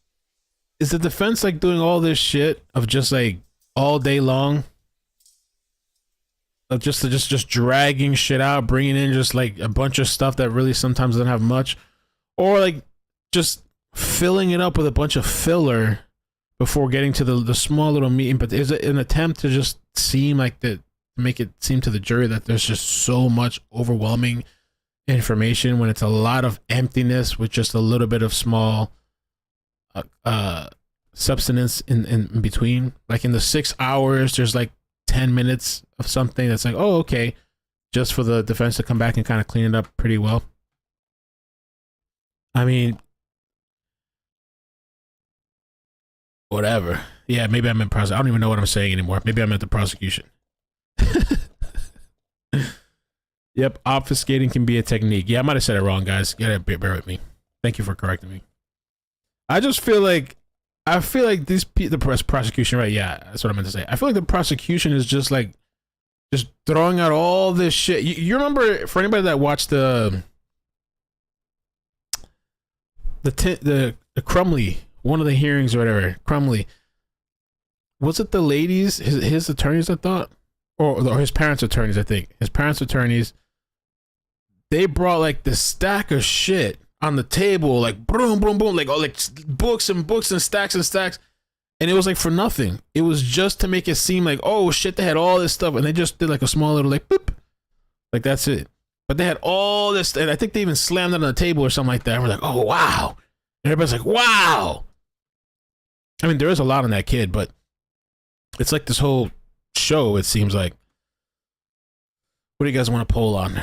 is the defense like doing all this shit of just like all day long just dragging shit out, bringing in just like a bunch of stuff that really sometimes doesn't have much, or like just filling it up with a bunch of filler before getting to the small little meat. But is it an attempt to just seem like that, make it seem to the jury that there's just so much overwhelming information when it's a lot of emptiness with just a little bit of small substance in between? Like in the 6 hours, there's like 10 minutes of something that's like, oh, okay, just for the defense to come back and kind of clean it up pretty well. I mean, whatever. Yeah, maybe I meant prosecution. I don't even know what I'm saying anymore. Maybe I meant the prosecution. Yep, obfuscating can be a technique. Yeah, I might have said it wrong, guys. You gotta bear with me. Thank you for correcting me. I just feel like, the prosecution, right? Yeah, that's what I meant to say. I feel like the prosecution is just like, just throwing out all this shit. You remember, for anybody that watched the Crumley, one of the hearings or whatever, Crumley, was it the ladies, his attorneys, I thought, or his parents' attorneys, I think. His parents' attorneys, they brought like this stack of shit on the table, like boom, boom, boom, like all like books and books and stacks and stacks, and it was like for nothing. It was just to make it seem like, oh shit, they had all this stuff, and they just did like a small little like boop, like that's it. But they had all this, and I think they even slammed it on the table or something like that. And we're like, oh wow, and everybody's like, wow. I mean, there is a lot on that kid, but it's like this whole show, it seems like. What do you guys want to poll on?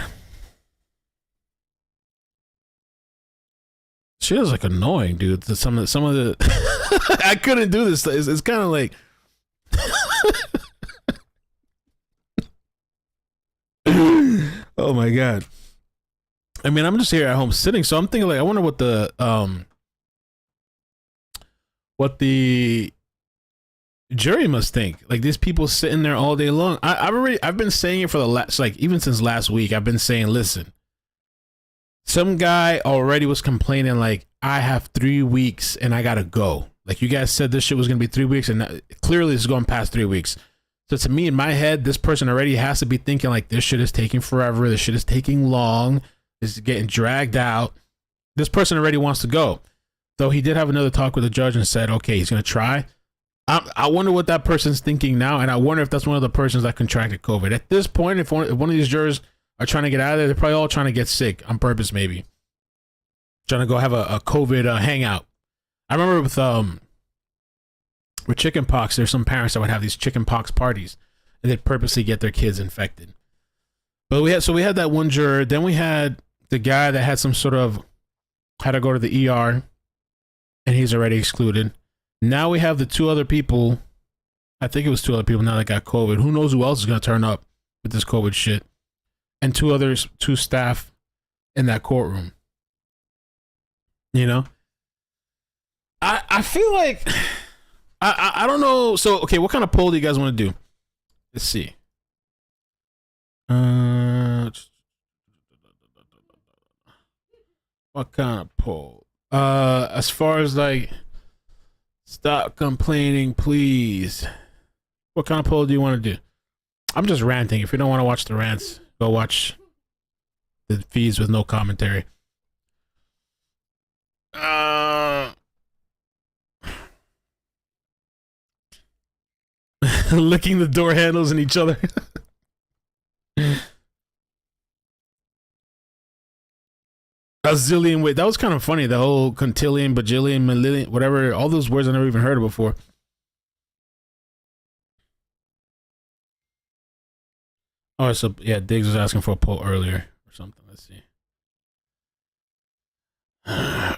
She was like annoying, dude. Some of the I couldn't do this. It's kind of like oh my god. I mean, I'm just here at home sitting, so I'm thinking like, I wonder what the jury must think. Like these people sitting there all day long. I've been saying it for the last, like even since last week. I've been saying, listen, some guy already was complaining like, I have 3 weeks and I gotta go. Like you guys said this shit was gonna be 3 weeks, and clearly it's going past 3 weeks. So to me, in my head, this person already has to be thinking like, this shit is taking forever. This shit is taking long. This is getting dragged out. This person already wants to go. Though he did have another talk with the judge and said, okay, he's gonna try. I wonder what that person's thinking now, and I wonder if that's one of the persons that contracted COVID. At this point, if one of these jurors are trying to get out of there, they're probably all trying to get sick on purpose, maybe. Trying to go have a COVID hangout. I remember with chicken pox, there's some parents that would have these chicken pox parties, and they'd purposely get their kids infected. But we had that one juror, then we had the guy that had some sort of, had to go to the ER, and he's already excluded. Now we have the 2 other people, I think it was 2 other people now that got COVID. Who knows who else is going to turn up with this COVID shit. And 2 staff in that courtroom. You know? I feel like, I don't know. So, okay, what kind of poll do you guys want to do? Let's see. What kind of poll? As far as like, stop complaining, please. What kind of poll do you want to do? I'm just ranting. If you don't want to watch the rants, go watch the feeds with no commentary. Licking the door handles in each other. A zillion wait, that was kind of funny. The whole quintillion, bajillion, millennium, whatever, all those words I never even heard of before. Oh, so yeah, Diggs was asking for a poll earlier or something. Let's see.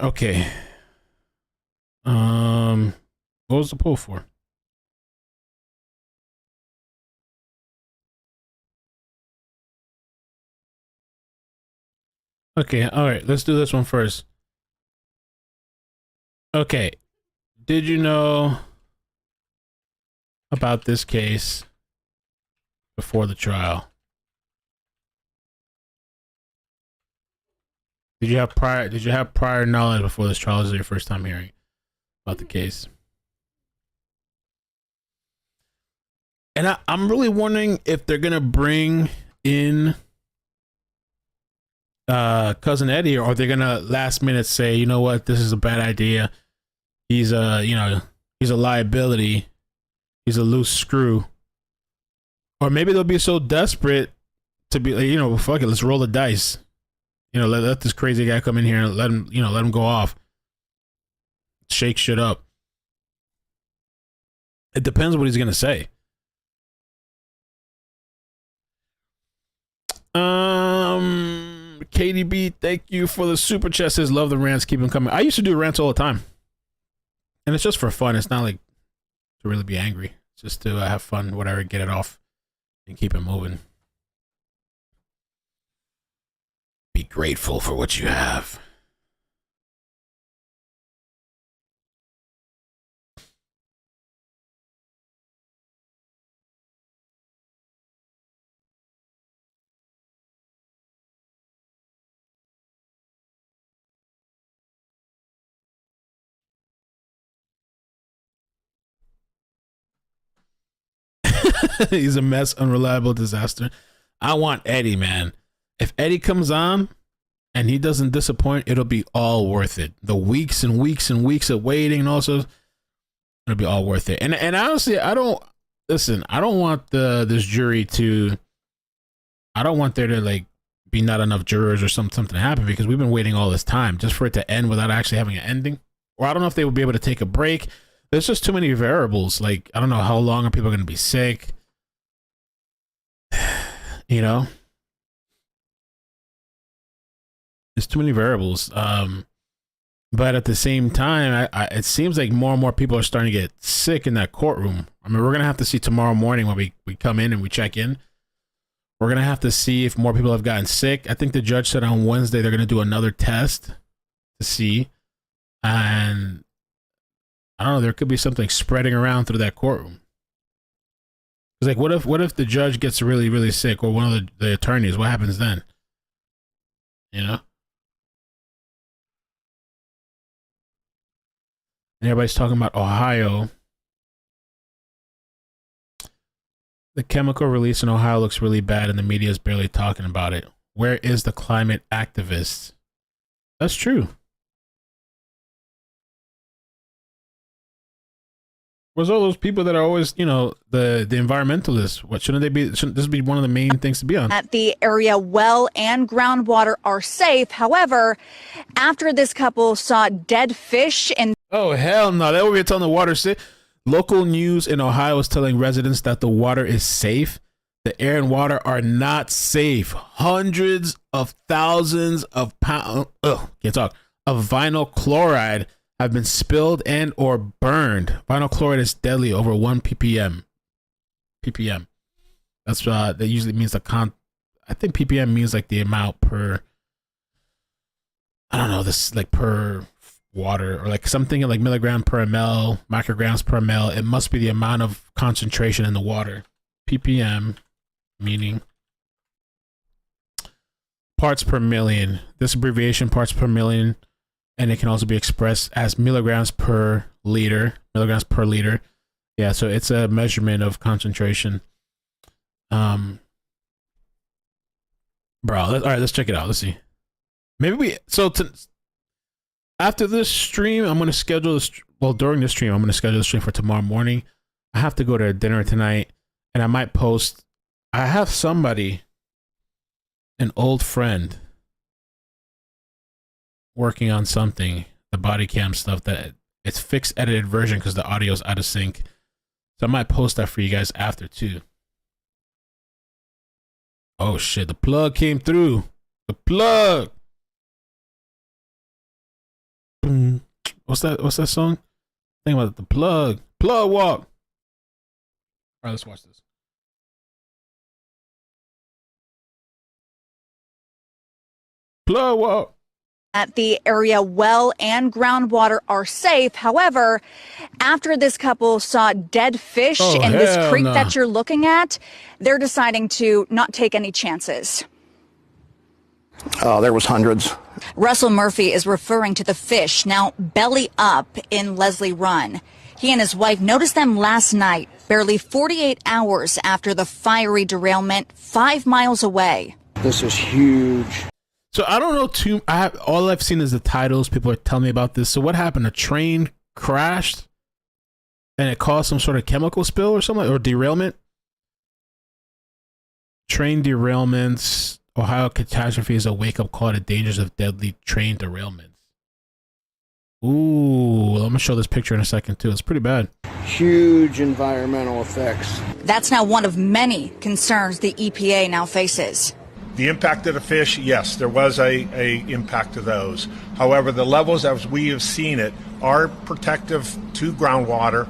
Okay. What was the poll for? Okay, all right, let's do this one first. Okay, did you know about this case before the trial? Did you have prior knowledge before this trial? This is your first time hearing about the case? And I'm really wondering if they're gonna bring in Cousin Eddie, or they're gonna last minute say, you know what, this is a bad idea. He's he's a liability. He's a loose screw. Or maybe they'll be so desperate to be like, fuck it, let's roll the dice. Let this crazy guy come in here and let him go off. Shake shit up. It depends what he's gonna say. KDB, thank you for the super chat. Says love the rants, keep them coming. I used to do rants all the time, and it's just for fun. It's not like to really be angry. It's just to have fun, whatever, get it off, and keep it moving. Be grateful for what you have. He's a mess, unreliable, disaster. I want Eddie, man. If Eddie comes on and he doesn't disappoint, it'll be all worth it. The weeks and weeks and weeks of waiting, and also it'll be all worth it. And honestly, I don't want this jury to. I don't want there to like be not enough jurors or something to happen, because we've been waiting all this time just for it to end without actually having an ending. Or I don't know if they would be able to take a break. There's just too many variables. Like, I don't know how long are people going to be sick. There's too many variables. But at the same time, it seems like more and more people are starting to get sick in that courtroom. I mean, we're going to have to see tomorrow morning when we come in and we check in. We're going to have to see if more people have gotten sick. I think the judge said on Wednesday they're going to do another test to see. And I don't know, there could be something spreading around through that courtroom. It's like, what if the judge gets really, really sick, or one of the attorneys? What happens then? And everybody's talking about Ohio. The chemical release in Ohio looks really bad, and the media is barely talking about it. Where is the climate activist? That's true. Where's all those people that are always, the environmentalists? What shouldn't they be? Shouldn't this be one of the main things to be on? At the area, well and groundwater are safe. However, after this couple saw dead fish in. Oh, hell no. They were telling the water safe. Local news in Ohio is telling residents that the water is safe. The air and water are not safe. Hundreds of thousands of pounds of vinyl chloride have been spilled and or burned. Vinyl chloride is deadly, over 1 ppm. That's that usually means I think ppm means like the amount per. I don't know, this like per water, or like something like milligram per ml, micrograms per ml. It must be the amount of concentration in the water. ppm meaning parts per million. This abbreviation, parts per million. And it can also be expressed as milligrams per liter. Yeah, so it's a measurement of concentration. Bro, all right, let's check it out. Let's see. After this stream, I'm going to schedule this. Well, during this stream, I'm going to schedule the stream for tomorrow morning. I have to go to dinner tonight, and I might post. I have somebody, an old friend, working on something, the body cam stuff, that it's fixed edited version because the audio's out of sync. So I might post that for you guys after too. Oh shit, the plug came through. The plug. Boom. What's that song? Think about it, the plug. Plug walk. Alright, let's watch this. Plug walk. At the area, well and groundwater are safe. However, after this couple saw dead fish in this creek that you're looking at, they're deciding to not take any chances. There was hundreds. Russell Murphy is referring to the fish now belly up in Leslie Run. He and his wife noticed them last night, barely 48 hours after the fiery derailment 5 miles away. This is huge. So I don't know all I've seen is the titles. People are telling me about this. So what happened? A train crashed and it caused some sort of chemical spill or something, or derailment? Train derailments. Ohio catastrophe is a wake-up call to dangers of deadly train derailments. Ooh, I'm gonna show this picture in a second too. It's pretty bad. Huge environmental effects. That's now one of many concerns the EPA now faces. The impact of the fish, yes, there was a impact to those. However, the levels as we have seen it are protective to groundwater.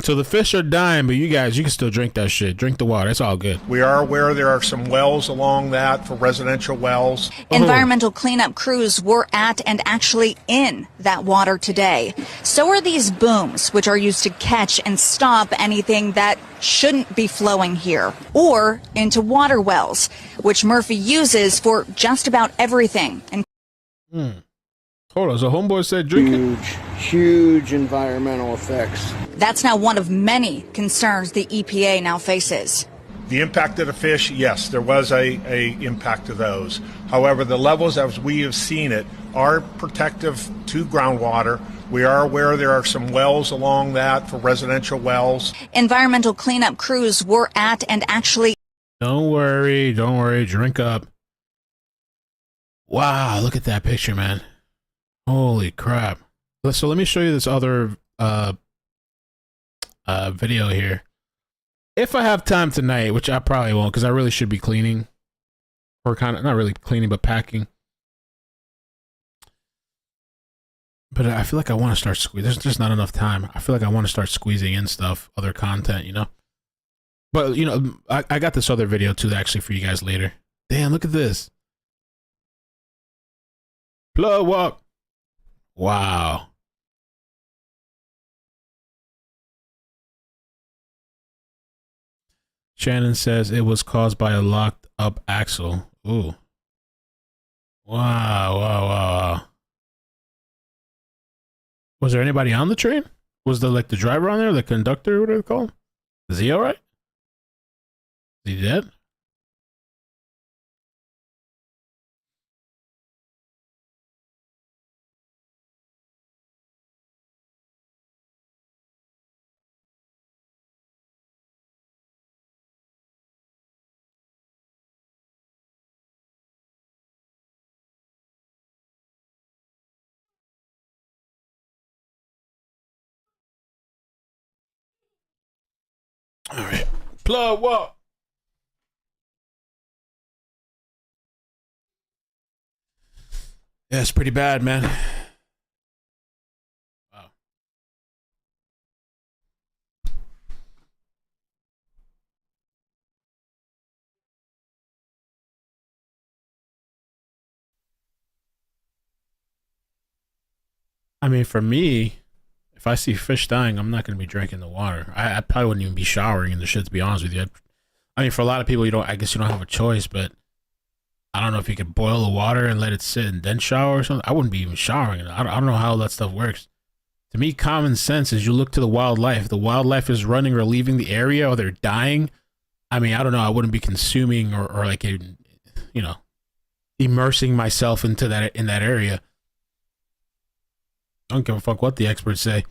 So the fish are dying, but you can still drink that shit. Drink the water. It's all good. We are aware there are some wells along that for residential wells. Environmental cleanup crews were at and actually in that water today. So are these booms, which are used to catch and stop anything that shouldn't be flowing here, or into water wells, which Murphy uses for just about everything. Hold on, so homeboy said drink it? Huge environmental effects. That's now one of many concerns the EPA now faces. The impact of the fish, yes, there was a impact to those. However, the levels as we have seen it are protective to groundwater. We are aware there are some wells along that for residential wells. Environmental cleanup crews were at and actually... Don't worry, drink up. Wow, look at that picture, man. Holy crap. So let me show you this other video here. If I have time tonight, which I probably won't because I really should be cleaning. Or kind of, not really cleaning, but packing. But I feel like I want to start squeezing. There's just not enough time. I feel like I want to start squeezing in stuff, other content, you know? But, you know, I got this other video too, actually, for you guys later. Damn, look at this. Plug walk. Wow. Shannon says it was caused by a locked up axle. Ooh. Wow. Was there anybody on the train? Was the driver on there, the conductor, what do they call him? Is he all right? Is he dead? All right. Plug walk. Yeah, it's pretty bad, man. Wow. I mean, for me, if I see fish dying, I'm not going to be drinking the water. I probably wouldn't even be showering in the shit, to be honest with you. I mean, for a lot of people, I guess you don't have a choice, but I don't know if you could boil the water and let it sit and then shower or something. I wouldn't be even showering. I don't know how that stuff works. To me, common sense is you look to the wildlife. If the wildlife is running or leaving the area or they're dying, I mean, I don't know. I wouldn't be consuming or like, you know, immersing myself in that area. I don't give a fuck what the experts say.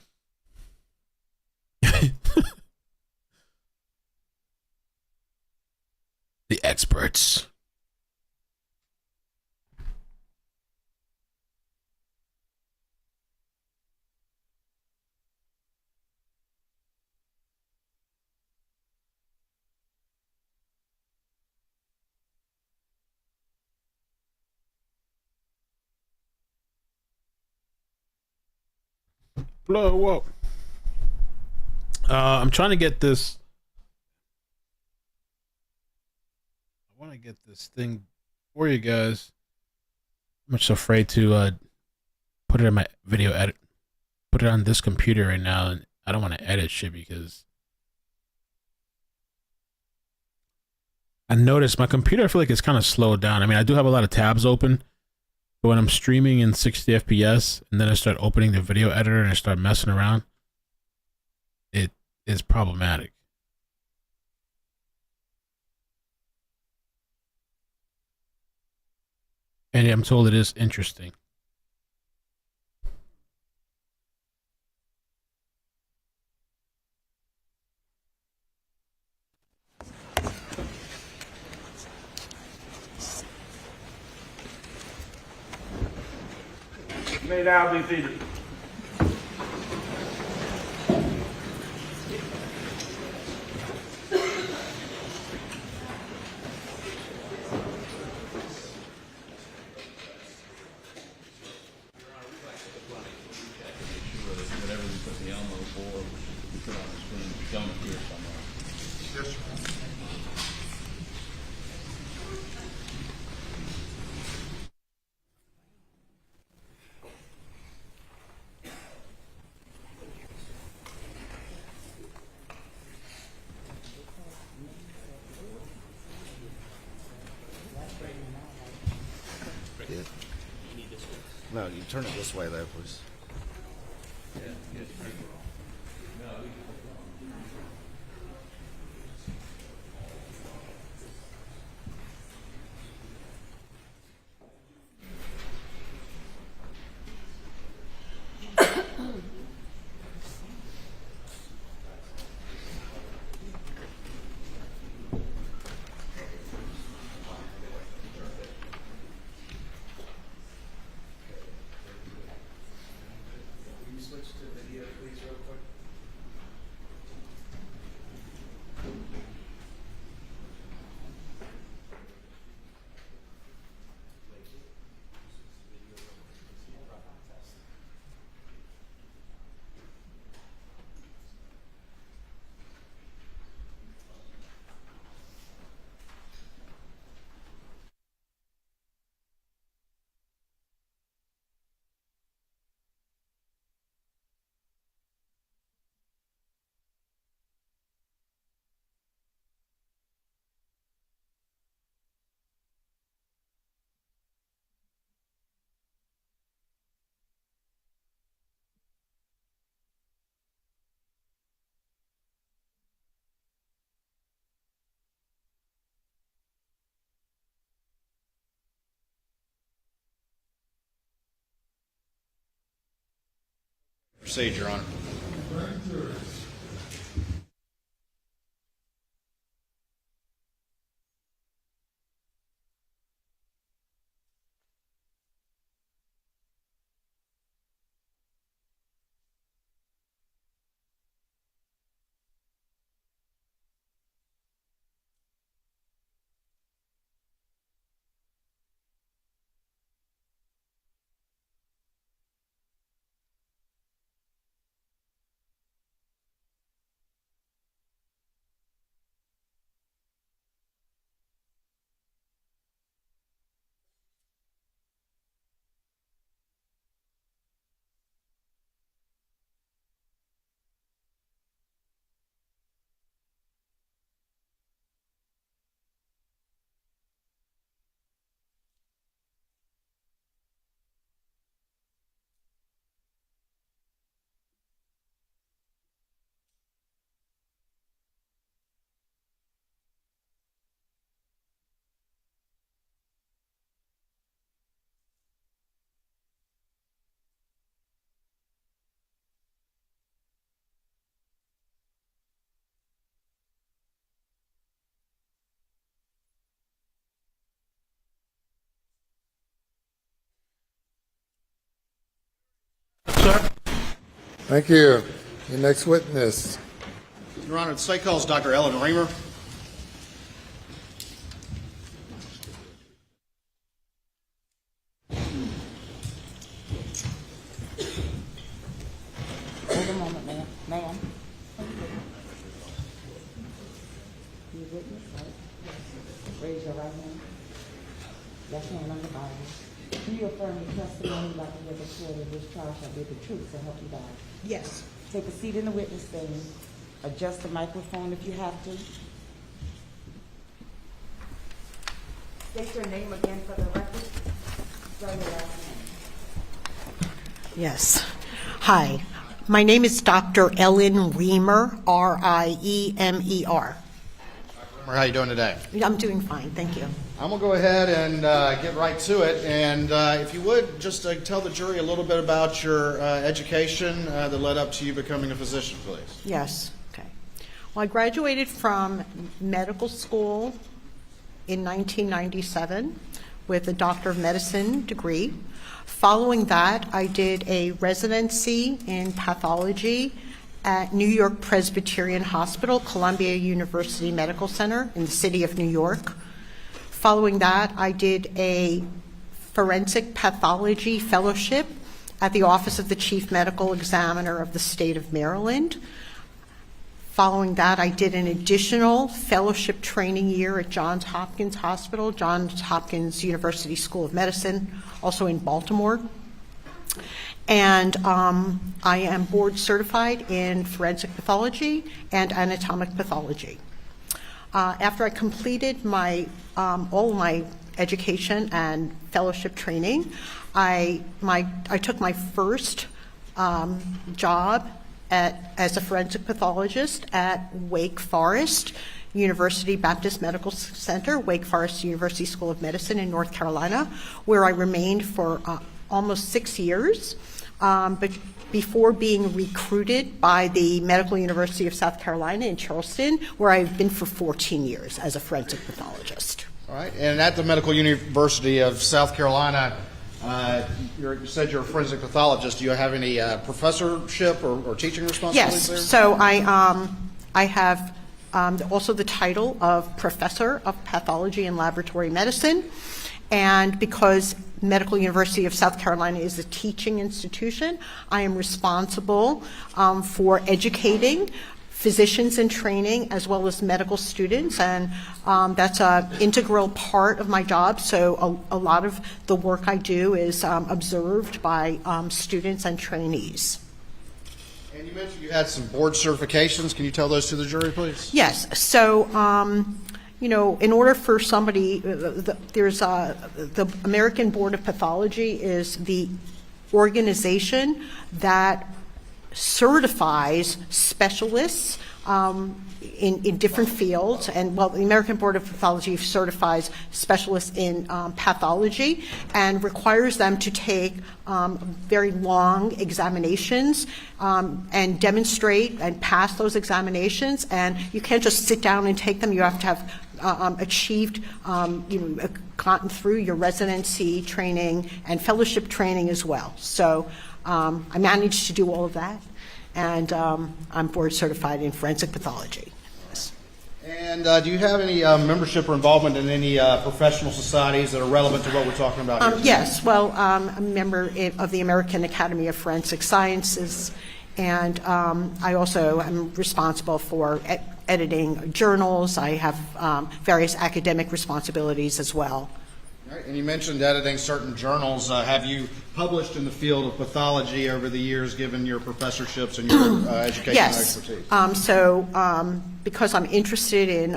The experts. Blow up. I'm trying to get this. I want to get this thing for you guys. I'm just afraid to put it in my video edit. Put it on this computer right now, and I don't want to edit shit because I noticed my computer, I feel like it's kind of slowed down. I mean, I do have a lot of tabs open, but when I'm streaming in 60 FPS and then I start opening the video editor and I start messing around, it is problematic. And I'm told it is interesting. May now be seated. Whatever we put the Elmo for, we put on the screen, don't appear somewhere. Yes, sir. No, you turn it this way though, please. Proceed, Your Honor. Thank you. Your next witness. Your Honor, the state calls Dr. Ellen Reamer. Hold a moment, ma'am. Ma'am. You witness, right? Raise your right hand. Left hand on the Bible. Do you affirm the testimony about the report of this trial shall be the truth, so help you God? Yes. Take a seat in the witness stand. Adjust the microphone if you have to. State your name again for the record. Spell your last name. Yes. Hi. My name is Dr. Ellen Reamer, R-I-E-M-E-R. How are you doing today? I'm doing fine, thank you. I'm going to go ahead and get right to it. And if you would, just tell the jury a little bit about your education that led up to you becoming a physician, please. Yes. Okay. Well, I graduated from medical school in 1997 with a Doctor of Medicine degree. Following that, I did a residency in pathology at New York Presbyterian Hospital, Columbia University Medical Center in the city of New York. Following that, I did a forensic pathology fellowship at the Office of the Chief Medical Examiner of the state of Maryland. Following that, I did an additional fellowship training year at Johns Hopkins Hospital, Johns Hopkins University School of Medicine, also in Baltimore. And I am board certified in forensic pathology and anatomic pathology. After I completed my all my education and fellowship training, I took my first job as a forensic pathologist at Wake Forest University Baptist Medical Center, Wake Forest University School of Medicine in North Carolina, where I remained for almost 6 years, but before being recruited by the Medical University of South Carolina in Charleston, where I've been for 14 years as a forensic pathologist. All right. And at the Medical University of South Carolina, you said you're a forensic pathologist. Do you have any professorship or teaching responsibilities there? Yes. So I have also the title of Professor of Pathology and Laboratory Medicine. And because Medical University of South Carolina is a teaching institution, I am responsible for educating physicians in training as well as medical students, and that's an integral part of my job. So a lot of the work I do is observed by students and trainees. And you mentioned you had some board certifications. Can you tell those to the jury, please? Yes. So, you know, in order for somebody, there's the American Board of Pathology is the organization that certifies specialists in different fields, and well, the American Board of Pathology certifies specialists in pathology and requires them to take very long examinations and demonstrate and pass those examinations. And you can't just sit down and take them. You have to have achieved, gotten through your residency training and fellowship training as well. So I managed to do all of that, and I'm board certified in forensic pathology. Yes. And do you have any membership or involvement in any professional societies that are relevant to what we're talking about here? Yes. Well, I'm a member of the American Academy of Forensic Sciences, and I also am responsible for editing journals. I have various academic responsibilities as well. All right. And you mentioned editing certain journals. Have you published in the field of pathology over the years, given your professorships and your educational Yes. expertise? Because I'm interested in,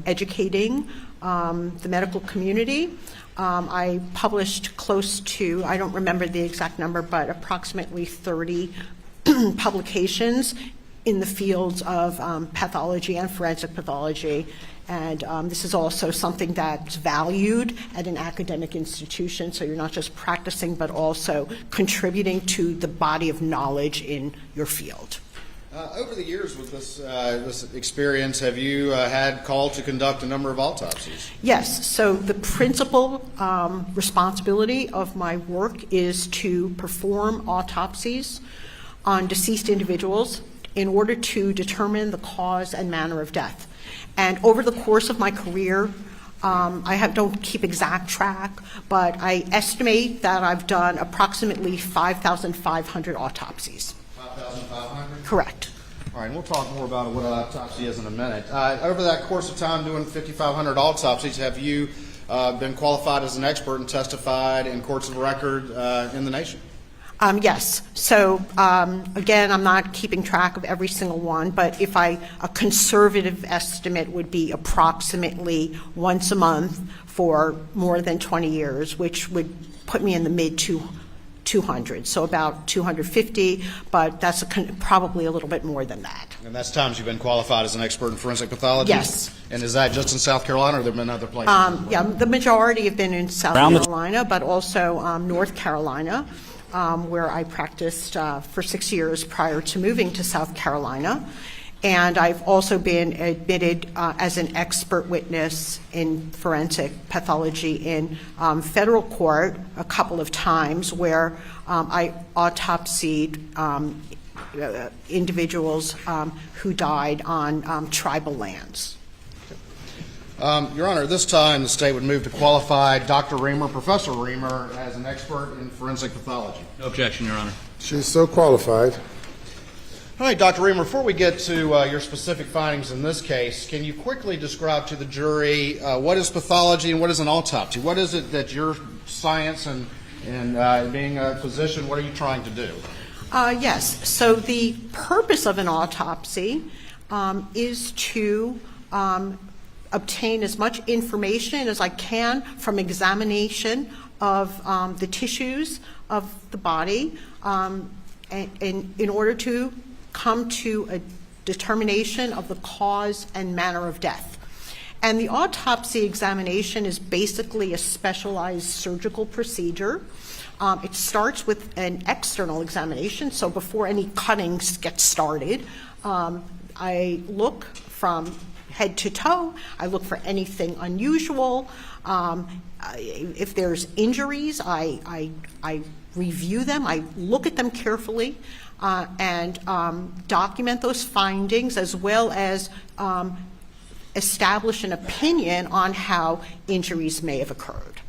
educating the medical community, I published close to, I don't remember the exact number, but approximately 30 publications in the fields of pathology and forensic pathology. And this is also something that's valued at an academic institution, so you're not just practicing, but also contributing to the body of knowledge in your field. Over the years with this experience, have you had called to conduct a number of autopsies? Yes. So the principal responsibility of my work is to perform autopsies on deceased individuals in order to determine the cause and manner of death. And over the course of my career, don't keep exact track, but I estimate that I've done approximately 5,500 autopsies. 5,500? Correct. All right, and we'll talk more about what an autopsy is in a minute. Over that course of time doing 5,500 autopsies, have you been qualified as an expert and testified in courts of record in the nation? Yes. So again, I'm not keeping track of every single one, but a conservative estimate would be approximately once a month for more than 20 years, which would put me in the mid 200s, so about 250, but that's probably a little bit more than that. And that's times you've been qualified as an expert in forensic pathology? Yes. And is that just in South Carolina, or there have been other places? Yeah, the majority have been in South Carolina, but also North Carolina, where I practiced for 6 years prior to moving to South Carolina. And I've also been admitted as an expert witness in forensic pathology in federal court a couple of times, where I autopsied individuals who died on tribal lands. Your Honor, at this time, the state would move to qualify Dr. Reamer, Professor Reamer, as an expert in forensic pathology. No objection, Your Honor. She's so qualified. All right, Dr. Reamer, before we get to your specific findings in this case, can you quickly describe to the jury what is pathology and what is an autopsy? What is it that your science and being a physician, what are you trying to do? Yes. So the purpose of an autopsy is to obtain as much information as I can from examination of the tissues of the body, and in order to come to a determination of the cause and manner of death. And the autopsy examination is basically a specialized surgical procedure. It starts with an external examination, so before any cuttings get started, I look from head to toe. I look for anything unusual. If there's injuries, I review them. I look at them carefully and document those findings, as well as establish an opinion on how injuries may have occurred.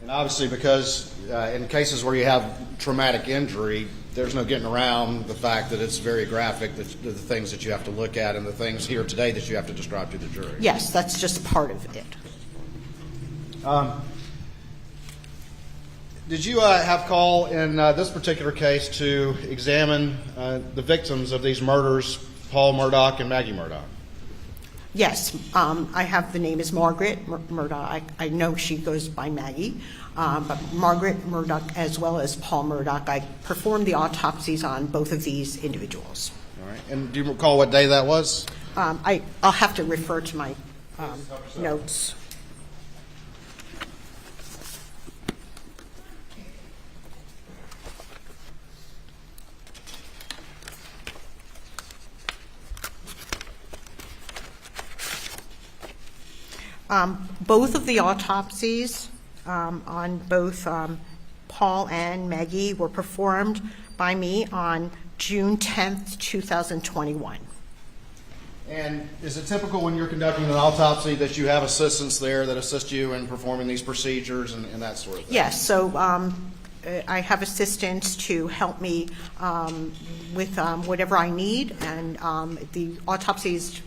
And obviously, because in cases where you have traumatic injury, there's no getting around the fact that it's very graphic, the things that you have to look at and the things here today that you have to describe to the jury. Yes, that's just part of it. Did you have call in this particular case to examine the victims of these murders, Paul Murdaugh and Maggie Murdaugh? Yes, I have the name is Margaret Murdaugh. I know she goes by Maggie, but Margaret Murdaugh as well as Paul Murdaugh. I performed the autopsies on both of these individuals. All right. And do you recall what day that was? I'll have to refer to my notes. Both of the autopsies on both Paul and Maggie were performed by me on June 10th, 2021. And is it typical when you're conducting an autopsy that you have assistants there that assist you in performing these procedures and that sort of thing? Yes, so I have assistants to help me with whatever I need, and the autopsies,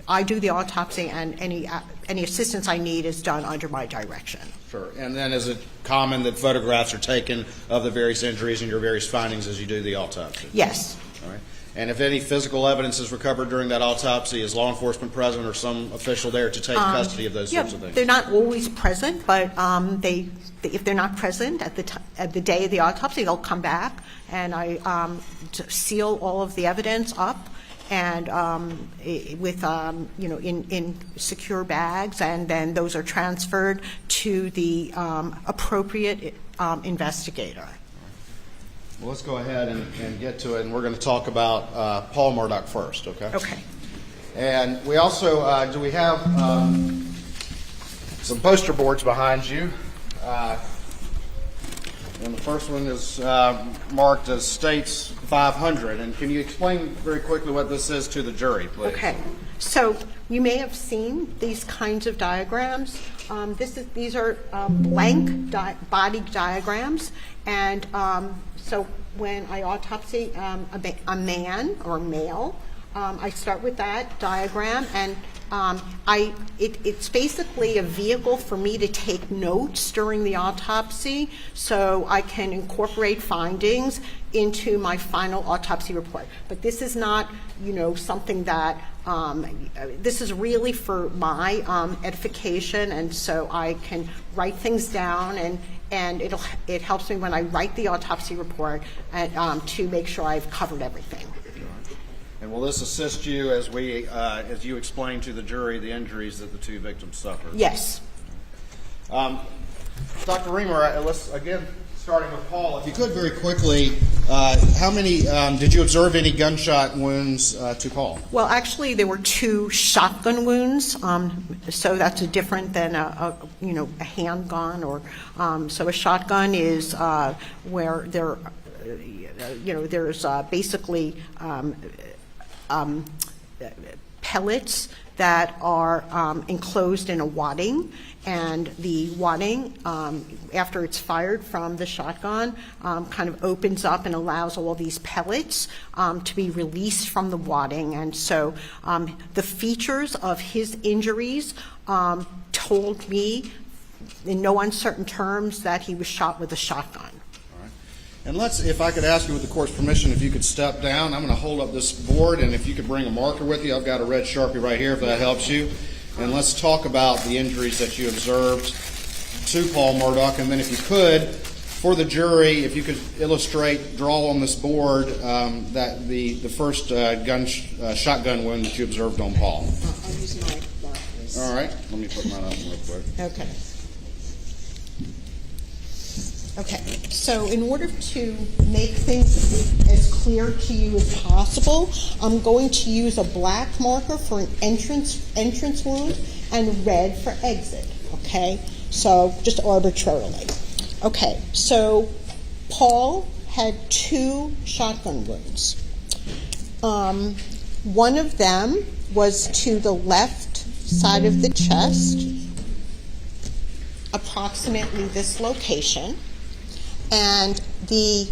I do the autopsy, and any assistance I need is done under my direction. Sure. And then is it common that photographs are taken of the various injuries and your various findings as you do the autopsy? Yes. All right. And if any physical evidence is recovered during that autopsy, is law enforcement present or some official there to take custody of those sorts of things? They're not always present, but if they're not present at the day of the autopsy, they'll come back, and I seal all of the evidence up and with in secure bags, and then those are transferred to the appropriate investigator. Well, let's go ahead and get to it, and we're going to talk about Paul Murdaugh first, okay? Okay. And we also, do we have some poster boards behind you? And the first one is marked as States 500. And can you explain very quickly what this is to the jury, please? Okay. So you may have seen these kinds of diagrams. These are blank body diagrams, and so when I autopsy a man or male, I start with that diagram, and it's basically a vehicle for me to take notes during the autopsy so I can incorporate findings into my final autopsy report. But this is not, something that, this is really for my edification, and so I can write things down, and it helps me when I write the autopsy report to make sure I've covered everything. And will this assist you as you explain to the jury the injuries that the two victims suffered? Yes. Dr. Reamer, let's again, starting with Paul, if you could very quickly, how many, did you observe any gunshot wounds to Paul? Well, actually, there were 2 shotgun wounds, so that's different than a handgun, or so a shotgun is where there, there's basically pellets that are enclosed in a wadding, and the wadding, after it's fired from the shotgun, kind of opens up and allows all these pellets to be released from the wadding. And so the features of his injuries told me in no uncertain terms that he was shot with a shotgun. And if I could ask you with the court's permission, if you could step down. I'm going to hold up this board, and if you could bring a marker with you. I've got a red Sharpie right here if that helps you. And let's talk about the injuries that you observed to Paul Murdaugh. And then if you could, for the jury, if you could draw on this board that the first shotgun wound that you observed on Paul. I'll use my markers. All right. Let me put mine up real quick. Okay. Okay, so in order to make things as clear to you as possible, I'm going to use a black marker for an entrance wound and red for exit, okay? So just arbitrarily. Okay, so Paul had 2 shotgun wounds. One of them was to the left side of the chest, approximately this location. And the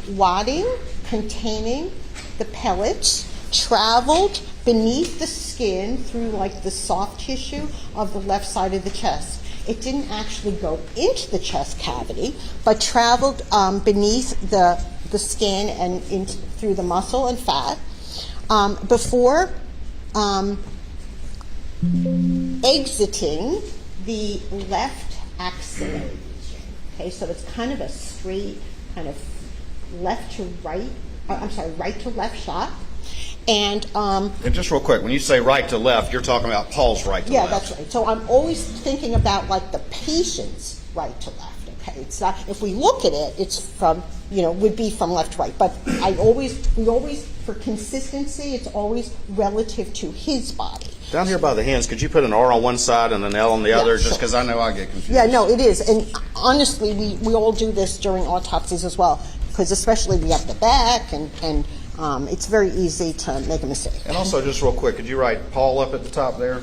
wadding containing the pellets traveled beneath the skin through like the soft tissue of the left side of the chest. It didn't actually go into the chest cavity, but traveled beneath the skin and through the muscle and fat before exiting the left axillary region. Okay, so it's kind of a straight, kind of left to right, right to left shot. And just real quick, when you say right to left, you're talking about Paul's right to left. Yeah, that's right. So I'm always thinking about like the patient's right to left. Okay, it's not. If we look at it, it's from would be from left to right. But we always, for consistency, it's always relative to his body. Down here by the hands, could you put an R on one side and an L on the other, just because I know I get confused? Yeah, no, it is. And honestly, we all do this during autopsies as well, because especially we have the back, and it's very easy to make a mistake. And also, just real quick, could you write Paul up at the top there? All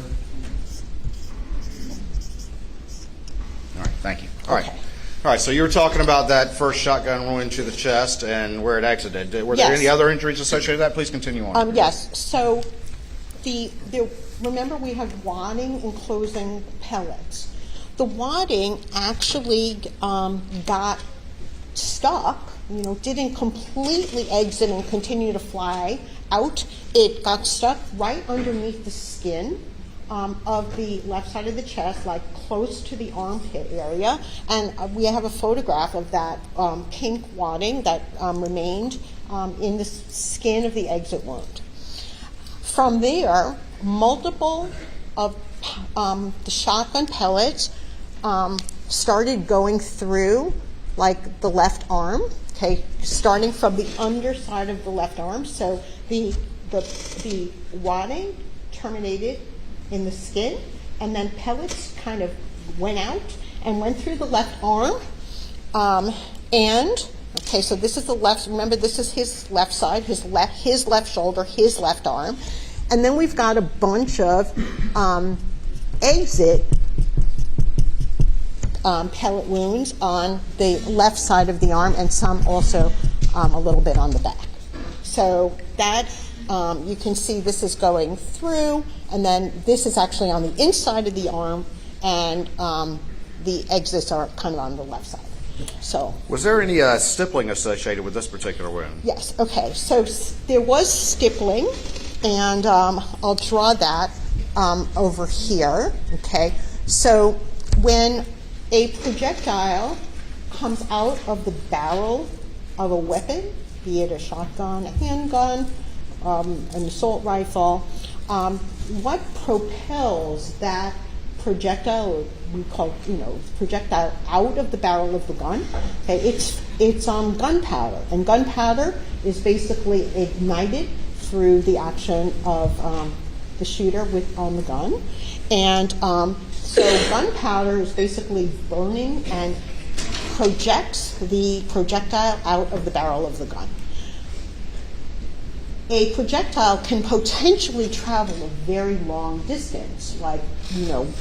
right, thank you. All right. All right, so you were talking about that first shotgun wound to the chest and where it exited. Were there any other injuries associated with that? Please continue on. Yes. So remember we have wadding enclosing pellets. The wadding actually got stuck, didn't completely exit and continue to fly out. It got stuck right underneath the skin of the left side of the chest, like close to the armpit area. And we have a photograph of that pink wadding that remained in the skin of the exit wound. From there, multiple of the shotgun pellets started going through like the left arm, okay, starting from the underside of the left arm. So the wadding terminated in the skin, and then pellets kind of went out and went through the left arm. Okay, so this is the left, remember this is his left side, his left shoulder, his left arm. And then we've got a bunch of exit pellet wounds on the left side of the arm, and some also a little bit on the back. So that you can see this is going through, and then this is actually on the inside of the arm, and the exits are kind of on the left side. So, was there any stippling associated with this particular wound? yes, okay. So there was stippling, and I'll draw that over here, okay? So when a projectile comes out of the barrel of a weapon, be it a shotgun, a handgun, an assault rifle, what propels that projectile, or we call, projectile out of the barrel of the gun? Okay, it's gunpowder, and gunpowder is basically ignited through the action of the shooter on the gun, and so gunpowder is basically burning and projects the projectile out of the barrel of the gun. A projectile can potentially travel a very long distance, like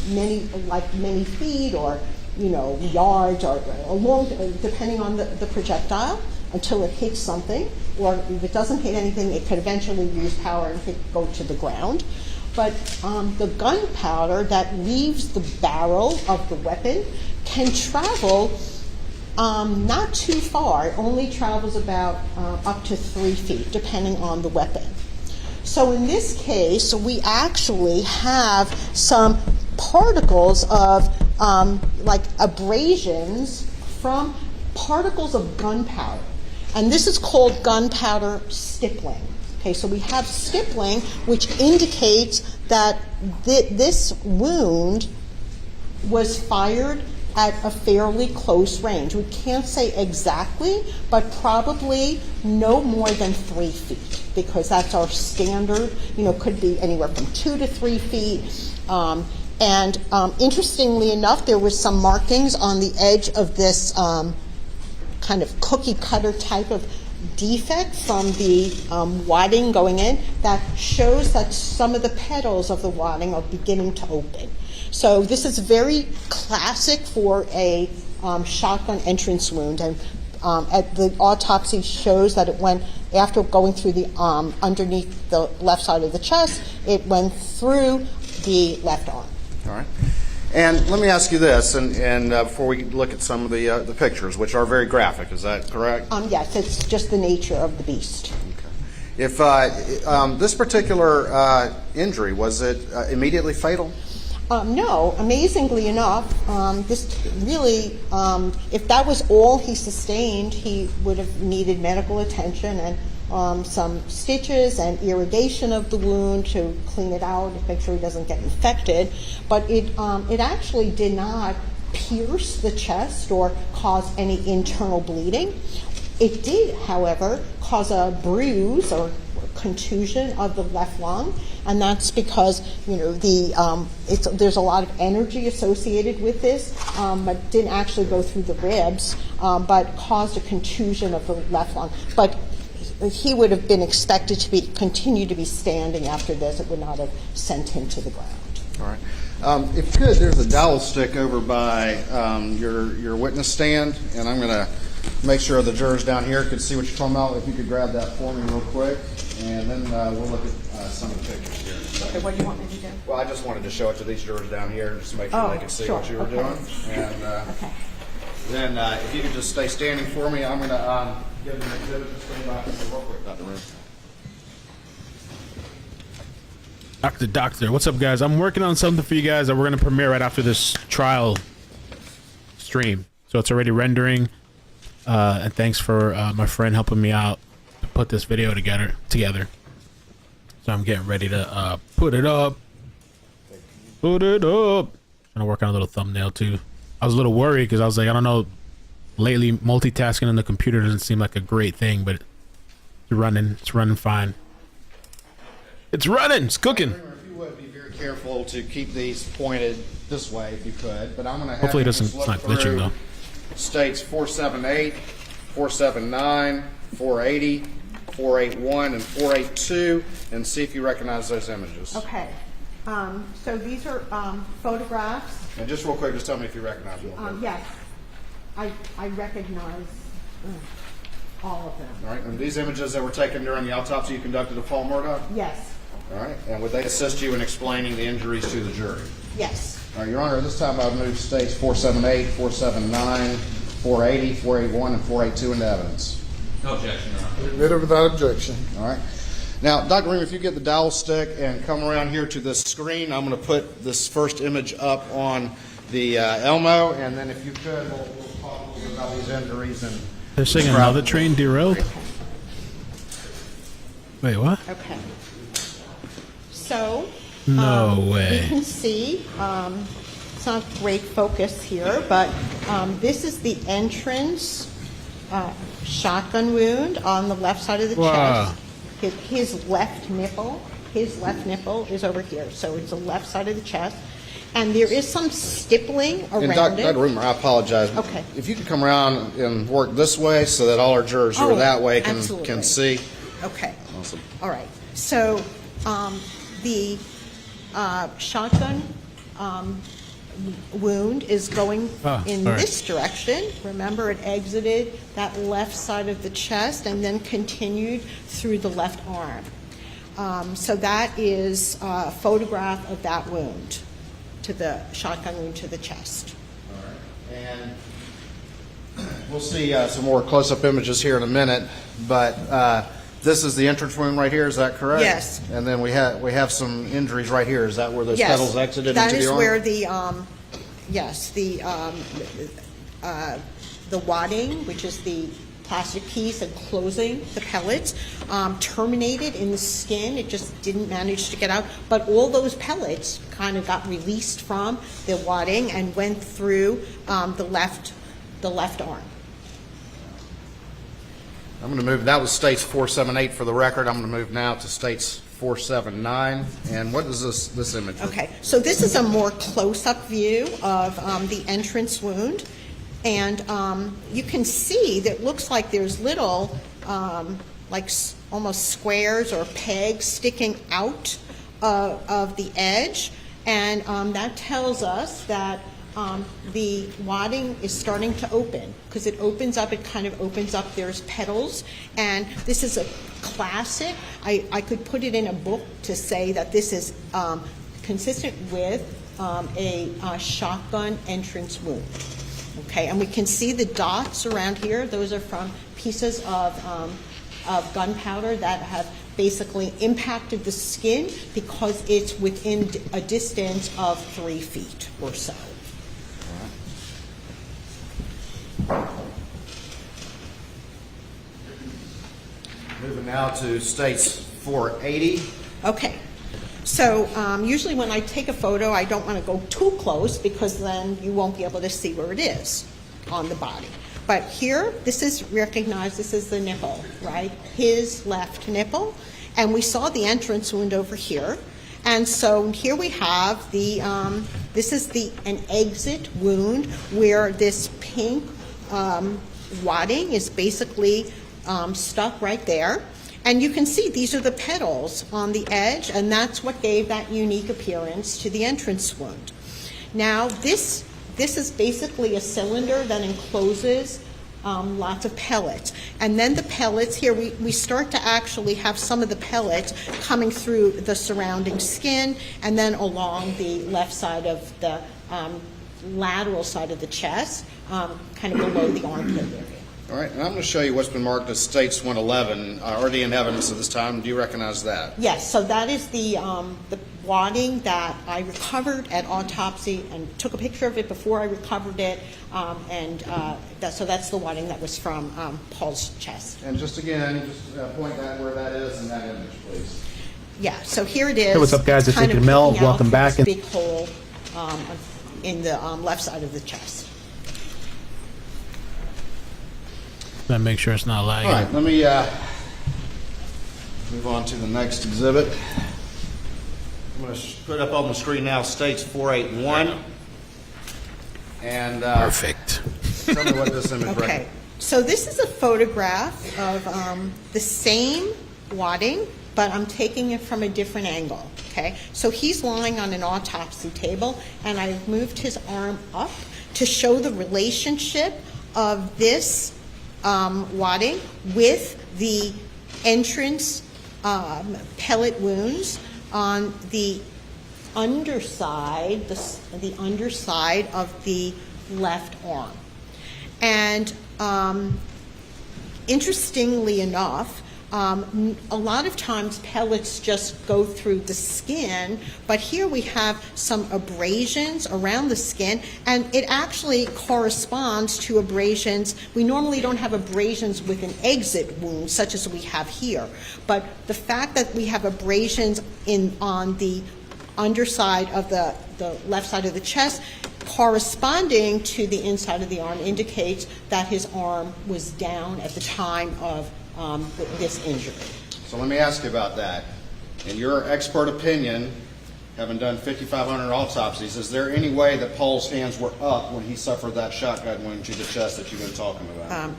many feet, or yards, or a long, depending on the projectile, until it hits something. Or if it doesn't hit anything, it could eventually lose power and go to the ground. But the gunpowder that leaves the barrel of the weapon can travel not too far. It only travels about up to 3 feet, depending on the weapon. So in this case, we actually have some particles of like abrasions from particles of gunpowder. And this is called gunpowder stippling. Okay, so we have stippling, which indicates that this wound was fired at a fairly close range. We can't say exactly, but probably no more than 3 feet, because that's our standard. Could be anywhere from 2 to 3 feet. And interestingly enough, there were some markings on the edge of this kind of cookie cutter type of defect from the wadding going in that shows that some of the petals of the wadding are beginning to open. So this is very classic for a shotgun entrance wound, and the autopsy shows that it went, after going through the underneath the left side of the chest, it went through the left arm. All right. And let me ask you this, and before we look at some of the pictures, which are very graphic, is that correct? Yes, it's just the nature of the beast. Okay. If this particular injury, was it immediately fatal? No, amazingly enough, this really, if that was all he sustained, he would have needed medical attention and some stitches and irrigation of the wound to clean it out, to make sure he doesn't get infected. But it actually did not pierce the chest or cause any internal bleeding. It did, however, cause a bruise or contusion of the left lung, and that's because there's a lot of energy associated with this, but didn't actually go through the ribs, but caused a contusion of the left lung. But he would have been expected to continue to be standing after this. It would not have sent him to the ground. All right. If you could, there's a dowel stick over by your witness stand, and I'm going to make sure the jurors down here could see what you're talking about. If you could grab that for me real quick, and then we'll look at some of the pictures here. Okay, what do you want me to do? Well, I just wanted to show it to these jurors down here just to make sure they could see what you were doing. And then if you could just stay standing for me, I'm going to give them an exhibit. Just bring back real quick out the room. Doctor, what's up, guys? I'm working on something for you guys that we're going to premiere right after this trial stream. So it's already rendering. And thanks for my friend helping me out to put this video together. So I'm getting ready to put it up. Trying to work on a little thumbnail too. I was a little worried because I was like, I don't know. Lately, multitasking on the computer doesn't seem like a great thing, but it's running. It's running fine. It's running. It's cooking. If you would be very careful to keep these pointed this way, if you could. But I'm going to have hopefully it you doesn't. just It's look not glitching through though. States 478, 479, 480, 481, and 482, and see if you recognize those images. Okay. So these are photographs. And just real quick, just tell me if you recognize them. Yes, I recognize. All of them. All right, and these images that were taken during the autopsy you conducted of Paul Murdaugh? Yes. All right, and would they assist you in explaining the injuries to the jury? Yes. All right, Your Honor, this time I've moved states 478, 479, 480, 481, and 482 into evidence. No objection, Your Honor. Admitted without objection. All right. Now, Dr. Ream, if you get the dowel stick and come around here to this screen, I'm going to put this first image up on the Elmo, and then if you could, we'll talk a little bit about these injuries. And They're saying another train derailed? Wait, what? Okay. So, No you way. can see, it's not great focus here, but this is the entrance shotgun wound on the left side of the Wow. chest. His left nipple is over here, so it's the left side of the chest. And there is some stippling around And Dr. it. Reamer, I apologize. Okay. If you could come around and work this way so that all our jurors who are that way can see. Okay. Awesome. All right. So the shotgun wound is going in all right. this direction. Remember, it exited that left side of the chest and then continued through the left arm. So that is a photograph of that wound, to the shotgun wound to the chest. All right. And we'll see some more close-up images here in a minute, but this is the entrance wound right here. Is that correct? Yes. And then we have some injuries right here. Is that where those Yes, petals exited that into the arm? is where the wadding, which is the plastic piece enclosing the pellets, terminated in the skin. It just didn't manage to get out. But all those pellets kind of got released from the wadding and went through the left arm. I'm going to move. That was states 478 for the record. I'm going to move now to states 479. And what is this image? Okay, so this is a more close-up view of the entrance wound, and you can see that it looks like there's little, almost squares or pegs sticking out of the edge, and that tells us that the wadding is starting to open, because it opens up, it kind of opens up, there's petals, and this is a classic. I could put it in a book to say that this is consistent with a shotgun entrance wound. Okay, and we can see the dots around here. Those are from pieces of gunpowder that have basically impacted the skin because it's within a distance of 3 feet or so. Moving now to states 480. Okay. So usually when I take a photo, I don't want to go too close because then you won't be able to see where it is on the body. But here, this is recognized, this is the nipple, right? His left nipple. And we saw the entrance wound over here. And so here we have the, this is an exit wound where this pink wadding is basically stuck right there. And you can see these are the petals on the edge, and that's what gave that unique appearance to the entrance wound. Now, this is basically a cylinder that encloses lots of pellets. And then the pellets here, we start to actually have some of the pellets coming through the surrounding skin and then along the left side of the lateral side of the chest, kind of below the armpit area. All right, and I'm going to show you what's been marked as states 111, already in evidence at this time. Do you recognize that? Yes, so that is the wadding that I recovered at autopsy and took a picture of it before I recovered it, so that's the wadding that was from Paul's chest. And just again, point that where that is in that image, please. Yeah, so here it is. Hey, what's up, guys? It's kind of iCkEdMeL. peeking out Welcome through back. this big hole in the left side of the chest. Gotta make sure it's not lagging. All right, let me move on to the next exhibit. I'm going to put up on the screen now states 481. And perfect. Tell me what this image Okay, represents. so this is a photograph of the same wadding, but I'm taking it from a different angle. Okay, so he's lying on an autopsy table, and I've moved his arm up to show the relationship of this wadding with the entrance pellet wounds on the underside, the underside of the left arm. And interestingly enough, a lot of times pellets just go through the skin, but here we have some abrasions around the skin, and it actually corresponds to abrasions. We normally don't have abrasions with an exit wound, such as we have here, but the fact that we have abrasions on the underside of the left side of the chest corresponding to the inside of the arm indicates that his arm was down at the time of this injury. So let me ask you about that. In your expert opinion, having done 5,500 autopsies, is there any way that Paul's hands were up when he suffered that shotgun wound to the chest that you've been talking about?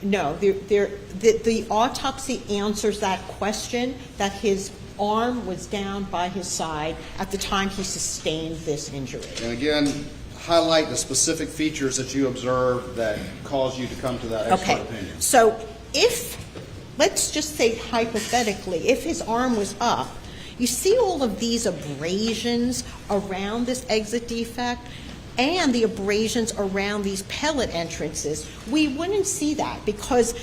No, the autopsy answers that question, that his arm was down by his side at the time he sustained this injury. And again, highlight the specific features that you observed that caused you to come to that expert opinion. So let's just say hypothetically, if his arm was up, you see all of these abrasions around this exit defect and the abrasions around these pellet entrances. We wouldn't see that because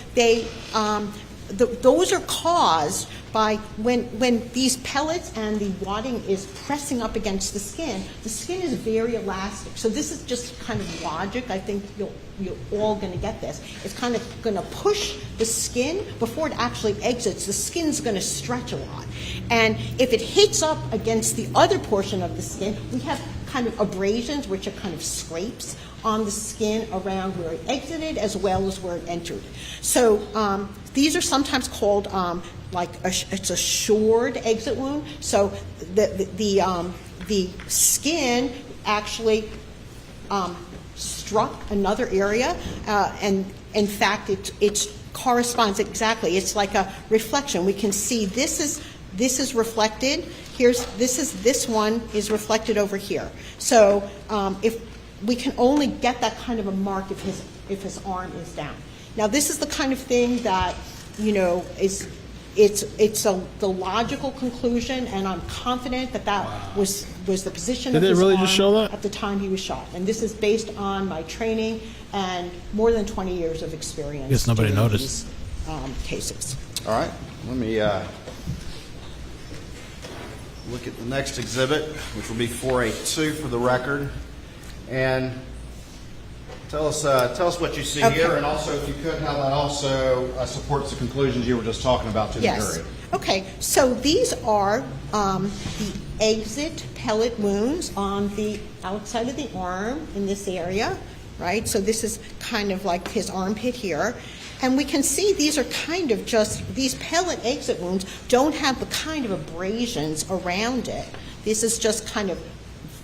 those are caused by when these pellets and the wadding is pressing up against the skin is very elastic. So this is just kind of logic. I think you're all going to get this. It's kind of going to push the skin before it actually exits. The skin's going to stretch a lot. And if it hits up against the other portion of the skin, we have kind of abrasions, which are kind of scrapes on the skin around where it exited as well as where it entered. So these are sometimes called it's a shored exit wound. So the skin actually struck another area, and in fact it corresponds exactly. It's like a reflection. We can see this is reflected. This one is reflected over here. So if we can only get that kind of a mark if his arm is down. Now this is the kind of thing that is the logical conclusion, and I'm confident that was the position of his really arm just show that? at the time he was shot. And this is based on my training and more than 20 years of experience. Guess nobody doing noticed. These, cases. All right, let me look at the next exhibit, which will be 482 for the record. And tell us what you see here, and also, if you could, how that also supports the conclusions you were just talking about to the jury. Okay, so these are the exit pellet wounds on the outside of the arm in this area, right? So this is kind of like his armpit here. And we can see these are kind of just, these pellet exit wounds don't have the kind of abrasions around it. This is just kind of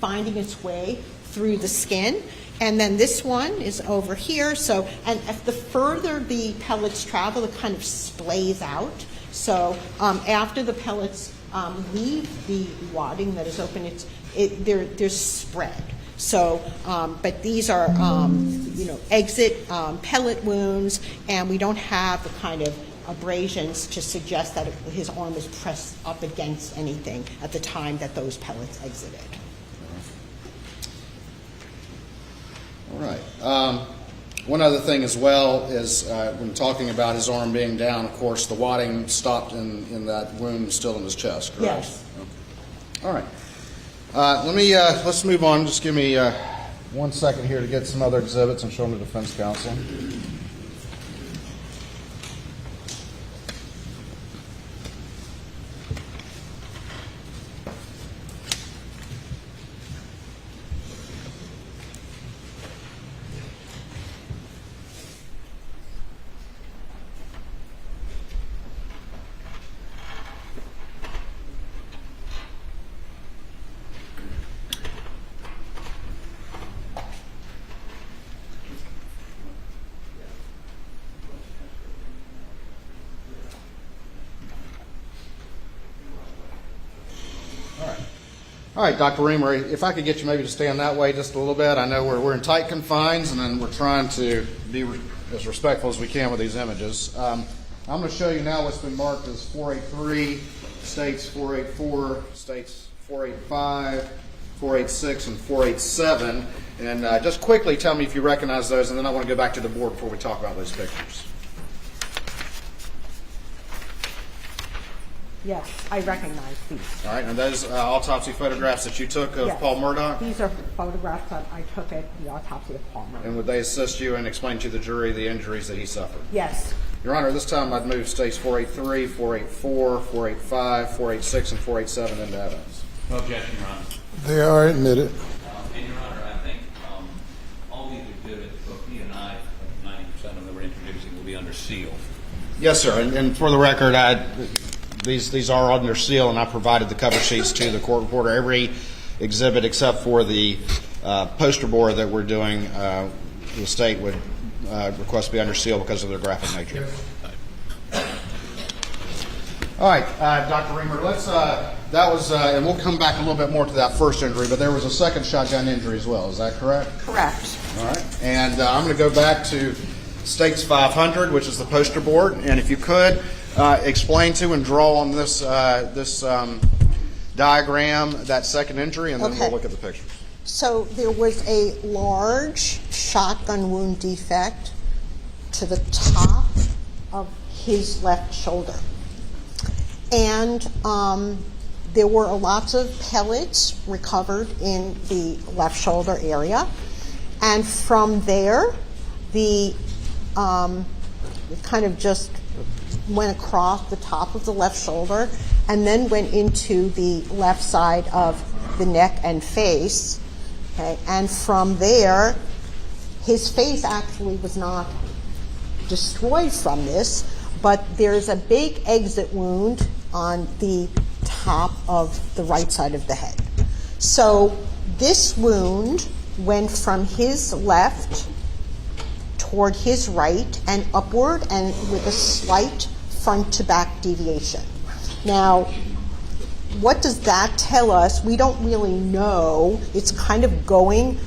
finding its way through the skin. And then this one is over here. So, and if the further the pellets travel, it kind of splays out. So after the pellets leave the wadding that is open, there's spread. So, but these are, exit pellet wounds, and we don't have the kind of abrasions to suggest that his arm was pressed up against anything at the time that those pellets exited. All right. One other thing as well is when talking about his arm being down, of course, the wadding stopped in that wound still in his chest, correct? Yes. Okay. All right. Let's move on. Just give me 1 second here to get some other exhibits and show them to defense counsel. All right, Dr. Reamer, if I could get you maybe to stand that way just a little bit. I know we're in tight confines, and then we're trying to be as respectful as we can with these images. I'm going to show you now what's been marked as 483, states 484, states 485, 486, and 487. And just quickly tell me if you recognize those, and then I want to go back to the board before we talk about those pictures. Yes, I recognize these. All right, and those autopsy photographs that you took of Yes. Paul Murdaugh? These are photographs that I took at the autopsy of Paul Murdaugh. And would they assist you in explaining to the jury the injuries that he suffered? Yes. Your Honor, this time I'd move states 483, 484, 485, 486, and 487 into evidence. No objection, Your Honor. They are admitted. And Your Honor, I think all these exhibits, both he and I, 90% of them that we're introducing, will be under seal. Yes, sir. And for the record, these are under seal, and I provided the cover sheets to the court reporter. Every exhibit except for the poster board that we're doing, the state would request to be under seal because of their graphic nature. All right, Dr. Reamer, that was, and we'll come back a little bit more to that first injury, but there was a second shotgun injury as well. Is that correct? Correct. All right, and I'm going to go back to States 500, which is the poster board, and if you could explain to and draw on this diagram that second injury, and then we'll look at the pictures. So there was a large shotgun wound defect to the top of his left shoulder. And there were lots of pellets recovered in the left shoulder area. And from there, it kind of just went across the top of the left shoulder and then went into the left side of the neck and face. Okay? And from there, his face actually was not destroyed from this, but there's a big exit wound on the top of the right side of the head. So this wound went from his left toward his right and upward, and with a slight front to back deviation. Now, what does that tell us? We don't really know. It's kind of going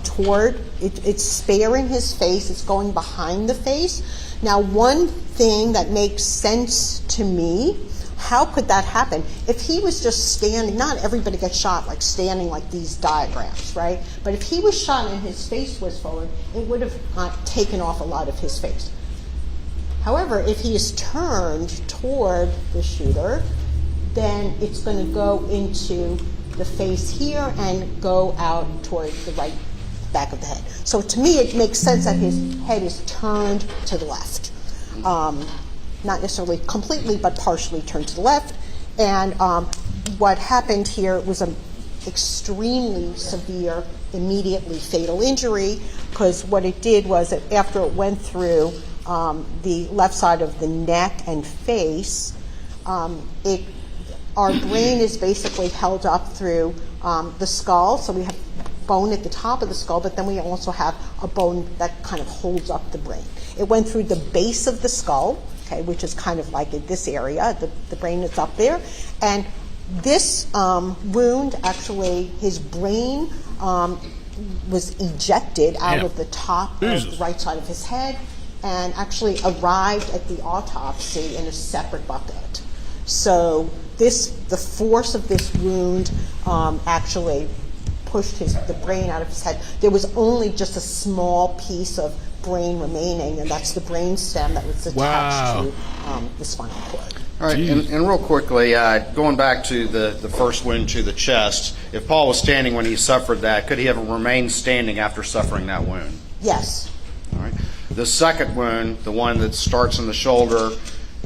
toward, it's sparing his face, it's going behind the face. Now, one thing that makes sense to me, how could that happen? If he was just standing, not everybody gets shot like standing like these diagrams, right? But if he was shot and his face was forward, it would have taken off a lot of his face. However, if he is turned toward the shooter, then it's going to go into the face here and go out toward the right back of the head. So to me, it makes sense that his head is turned to the left. Not necessarily completely, but partially turned to the left. And what happened here was an extremely severe, immediately fatal injury, because what it did was that after it went through the left side of the neck and face, our brain is basically held up through the skull. So we have bone at the top of the skull, but then we also have a bone that kind of holds up the brain. It went through the base of the skull, okay, which is kind of like in this area, the brain that's up there. And this wound, actually, his brain was ejected out of the top of the right side of his head and actually arrived at the autopsy in a separate bucket. So the force of this wound actually pushed the brain out of his head. There was only just a small piece of brain remaining, and that's the brain stem that was attached to the spinal cord. All right, and real quickly, going back to the first wound to the chest, if Paul was standing when he suffered that, could he have remained standing after suffering that wound? Yes. All right. The second wound, the one that starts in the shoulder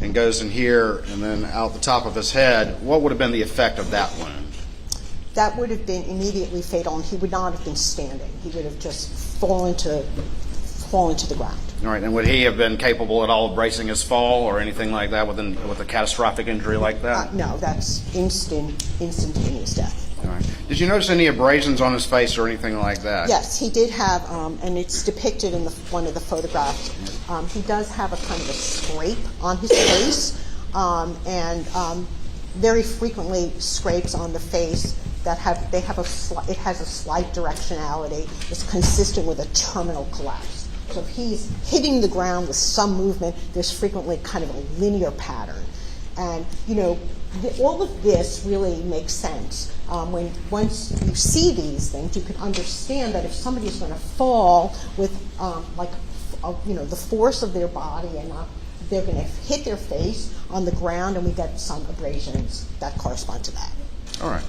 and goes in here and then out the top of his head, what would have been the effect of that wound? That would have been immediately fatal, and he would not have been standing. He would have just fallen to the ground. All right, and would he have been capable at all of bracing his fall or anything like that with a catastrophic injury like that? No, that's instantaneous death. All right. Did you notice any abrasions on his face or anything like that? Yes, he did have, and it's depicted in one of the photographs. He does have a kind of a scrape on his face, and very frequently scrapes on the face that it has a slight directionality. It's consistent with a terminal collapse. So if he's hitting the ground with some movement, there's frequently kind of a linear pattern. And, all of this really makes sense. Once you see these things, you can understand that if somebody is going to fall with, the force of their body and they're going to hit their face on the ground, and we get some abrasions that correspond to that. All right.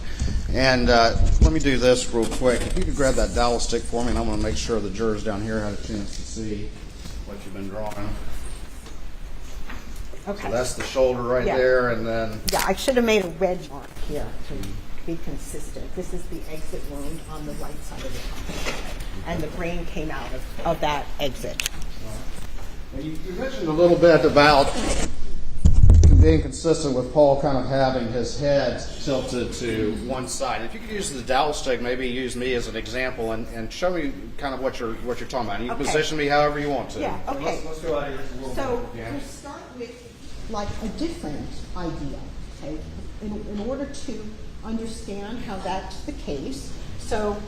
And let me do this real quick. If you could grab that dowel stick for me, and I'm going to make sure the jurors down here had a chance to see what you've been drawing. Okay. So that's the shoulder right there, and then... Yeah, I should have made a red mark here to be consistent. This is the exit wound on the right side of the body, and the brain came out of that exit. Now, you mentioned a little bit about being consistent with Paul kind of having his head tilted to one side. If you could use the dowel stick, maybe use me as an example and show me kind of what you're talking about. You can position me however you want to. Yeah, okay. Let's go out here a little so bit. we'll start with like a different idea, okay, in order to understand how that's the case. So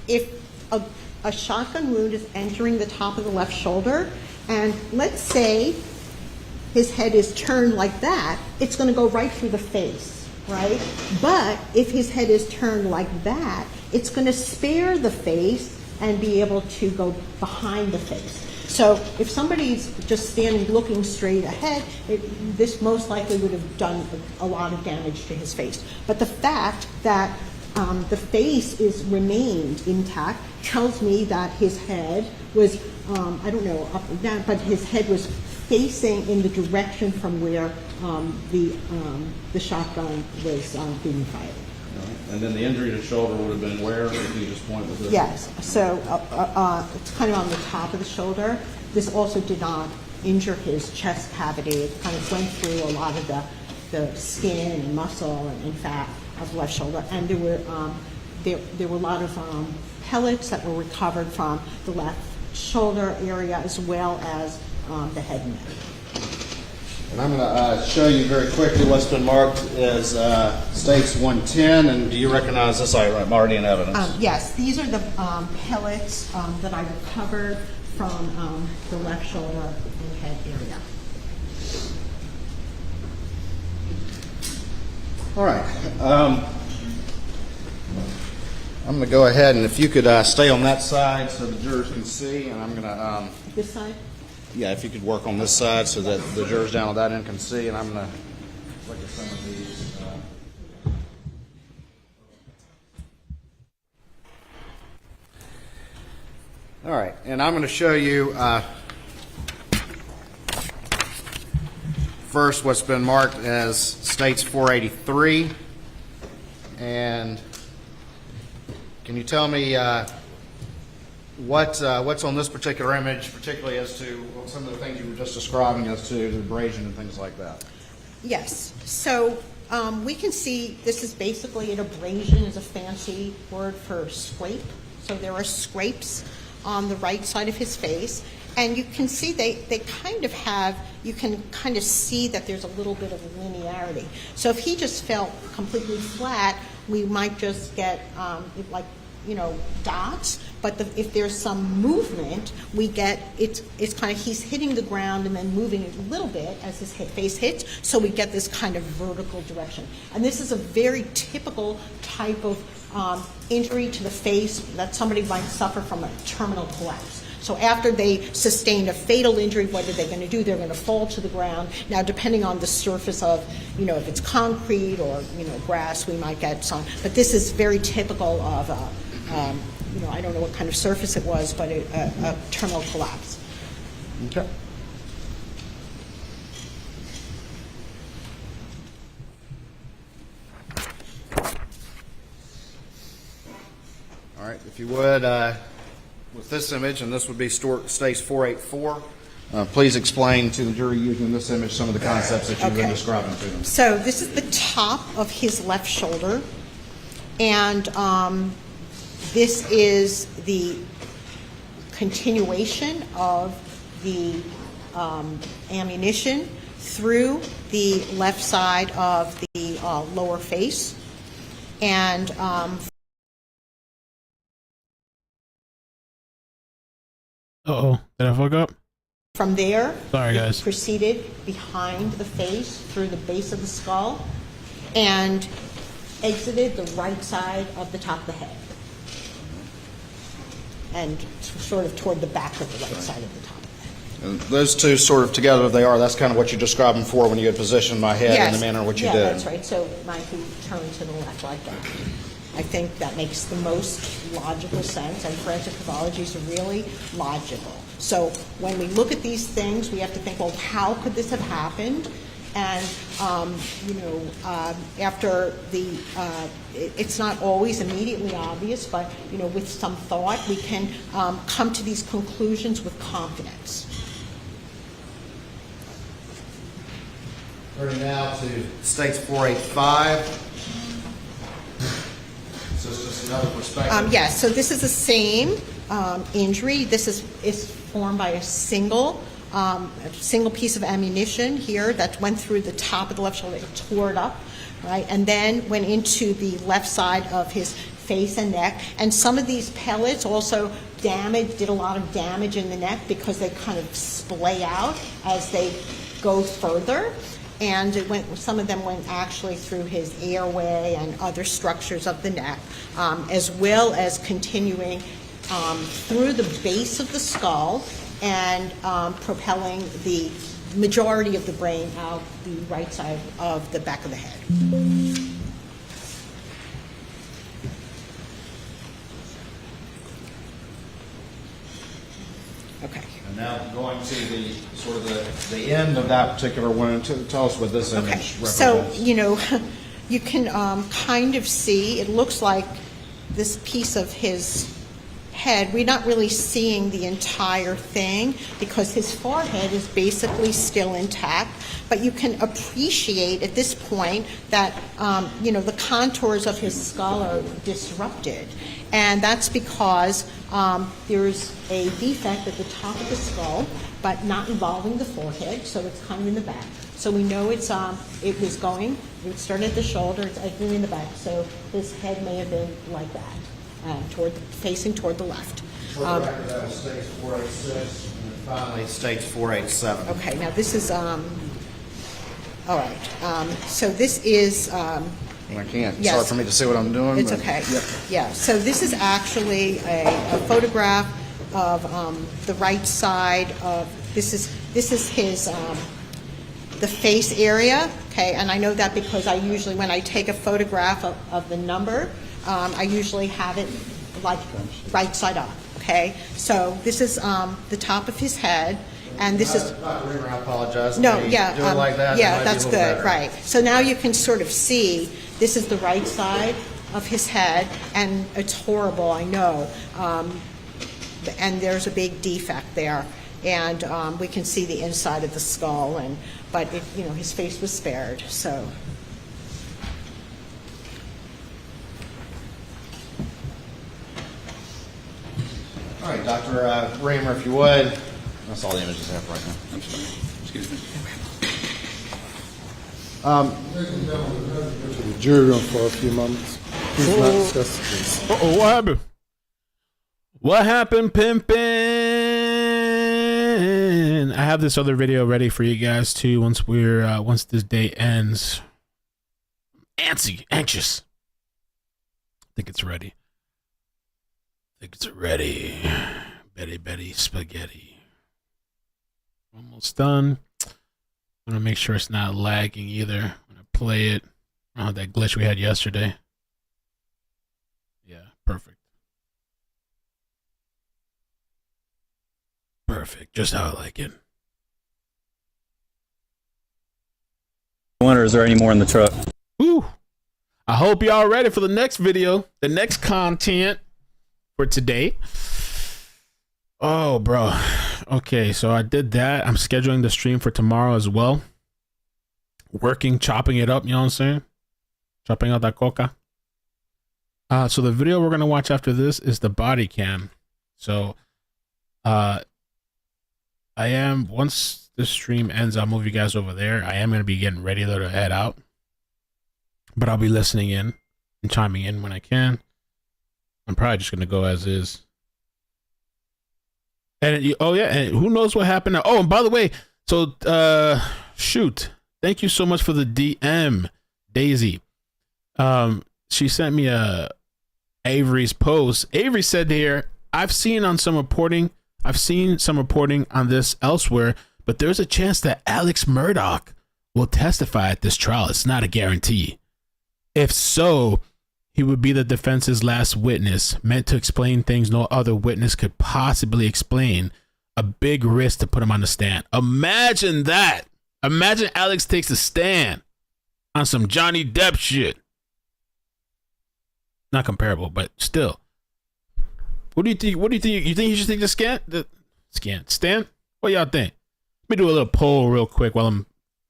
if a shotgun wound is entering the top of the left shoulder, and let's say his head is turned like that, it's going to go right through the face, right? But if his head is turned like that, it's going to spare the face and be able to go behind the face. So if somebody's just standing looking straight ahead, this most likely would have done a lot of damage to his face. But the fact that the face is remained intact tells me that his head was, I don't know, up or down, but his head was facing in the direction from where the shotgun was being fired. And then the injury to the shoulder would have been where, if you just point with this? Yes, so it's kind of on the top of the shoulder. This also did not injure his chest cavity. It kind of went through a lot of the skin and muscle and fat of the left shoulder. And there were a lot of pellets that were recovered from the left shoulder area as well as the head and neck. And I'm going to show you very quickly what's been marked as States 110, and do you recognize this item already in evidence? Yes, these are the pellets that I recovered from the left shoulder and head area. All right. I'm going to go ahead, and if you could stay on that side so the jurors can see, and I'm going to... This side? Yeah, if you could work on this side so that the jurors down on that end can see, and I'm going to look at some of these. All right, and I'm going to show you first what's been marked as States 483, and can you tell me what's on this particular image, particularly as to some of the things you were just describing as to the abrasion and things like that? Yes. So we can see this is basically an abrasion is a fancy word for scrape. So there are scrapes on the right side of his face. And you can see they kind of have, you can kind of see that there's a little bit of linearity. So if he just fell completely flat, we might just get dots. But if there's some movement, we get, it's kind of, he's hitting the ground and then moving a little bit as his face hits. So we get this kind of vertical direction. And this is a very typical type of injury to the face that somebody might suffer from a terminal collapse. So after they sustain a fatal injury, what are they going to do? They're going to fall to the ground. Now, depending on the surface of, if it's concrete or, grass, we might get some. But this is very typical of, I don't know what kind of surface it was, but a terminal collapse. Okay. All right, if you would, with this image, and this would be States 484, please explain to the jury using this image some of the concepts that you've been describing to them. So this is the top of his left shoulder, and this is the continuation of the ammunition through the left side of the lower face. And Uh-oh. Did I fuck up? from there, Sorry, it guys. proceeded behind the face through the base of the skull and exited the right side of the top of the head and sort of toward the back of the right side of the top. And those two sort of together, they are. That's kind of what you described before when you had positioned my head in Yes. the manner in which you yeah, did. that's right. So Mike, who turned to the left like that. I think that makes the most logical sense, and forensic pathology is really logical. So when we look at these things, we have to think, well, how could this have happened? And, after the, it's not always immediately obvious, but, with some thought, we can come to these conclusions with confidence. Turning now to States 485. So it's just another perspective. Yes, so this is the same injury. This is formed by a single piece of ammunition here that went through the top of the left shoulder. It tore it up, right? And then went into the left side of his face and neck. And some of these pellets also did a lot of damage in the neck because they kind of splay out as they go further. And some of them went actually through his airway and other structures of the neck, as well as continuing through the base of the skull and propelling the majority of the brain out the right side of the back of the head. Okay. And now going to the sort of the end of that particular wound. Tell us what this image represents. So, you can kind of see, it looks like this piece of his head. We're not really seeing the entire thing because his forehead is basically still intact, but you can appreciate at this point that, the contours of his skull are disrupted. And that's because there's a defect at the top of the skull, but not involving the forehead, so it's kind of in the back. So we know it started at the shoulder, it's exiting in the back, so his head may have been like that, facing toward the left. For the record, that was States 486, and then finally States 487. Okay, now this is, all right, so this is... I can't. Yes. It's hard for me to see what I'm doing. It's but- okay. Yep. Yeah, so this is actually a photograph of the right side of, this is his, the face area, okay, and I know that because I usually, when I take a photograph of the number, I usually have it like right side up, okay? So this is the top of his head, and this is... I apologize. No, Maybe yeah. do it like that. Yeah, It might be that's a good, little better. right. So now you can sort of see, this is the right side of his head, and it's horrible, I know. And there's a big defect there. And we can see the inside of the skull, but his face was spared, so... All right, Dr. Raymer, if you would. That's all the images I have right now. I'm sorry. Excuse me. Ladies and gentlemen, we're going to go to the jury room for a few moments. Please not discuss the case. Uh-oh, what happened? What happened, pimpin'? I have this other video ready for you guys too. Once this day ends, anxious. I think it's ready. Betty spaghetti. Almost done. I'm gonna make sure it's not lagging either. I'm gonna play it. I don't have that glitch we had yesterday. Yeah, perfect. Perfect, just how I like it. I wonder, is there any more in the truck? Woo! I hope y'all ready for the next video, the next content for today. Oh, bro. Okay, so I did that. I'm scheduling the stream for tomorrow as well. Chopping it up, you know what I'm saying? Chopping out that coca. So the video we're gonna watch after this is the body cam. So once this stream ends, I'll move you guys over there. I am gonna be getting ready though to head out. But I'll be listening in and chiming in when I can. I'm probably just gonna go as is. And oh yeah, and who knows what happened now? Oh, and by the way, so shoot, thank you so much for the DM, Daisy. She sent me Avery's post. Avery said here, I've seen some reporting on this elsewhere, but there's a chance that Alex Murdaugh will testify at this trial. It's not a guarantee. If so, he would be the defense's last witness, meant to explain things no other witness could possibly explain. A big risk to put him on the stand. Imagine that. Imagine Alex takes a stand on some Johnny Depp shit. Not comparable, but still. What do you think? You think he should take the stand? What y'all think? Let me do a little poll real quick while I'm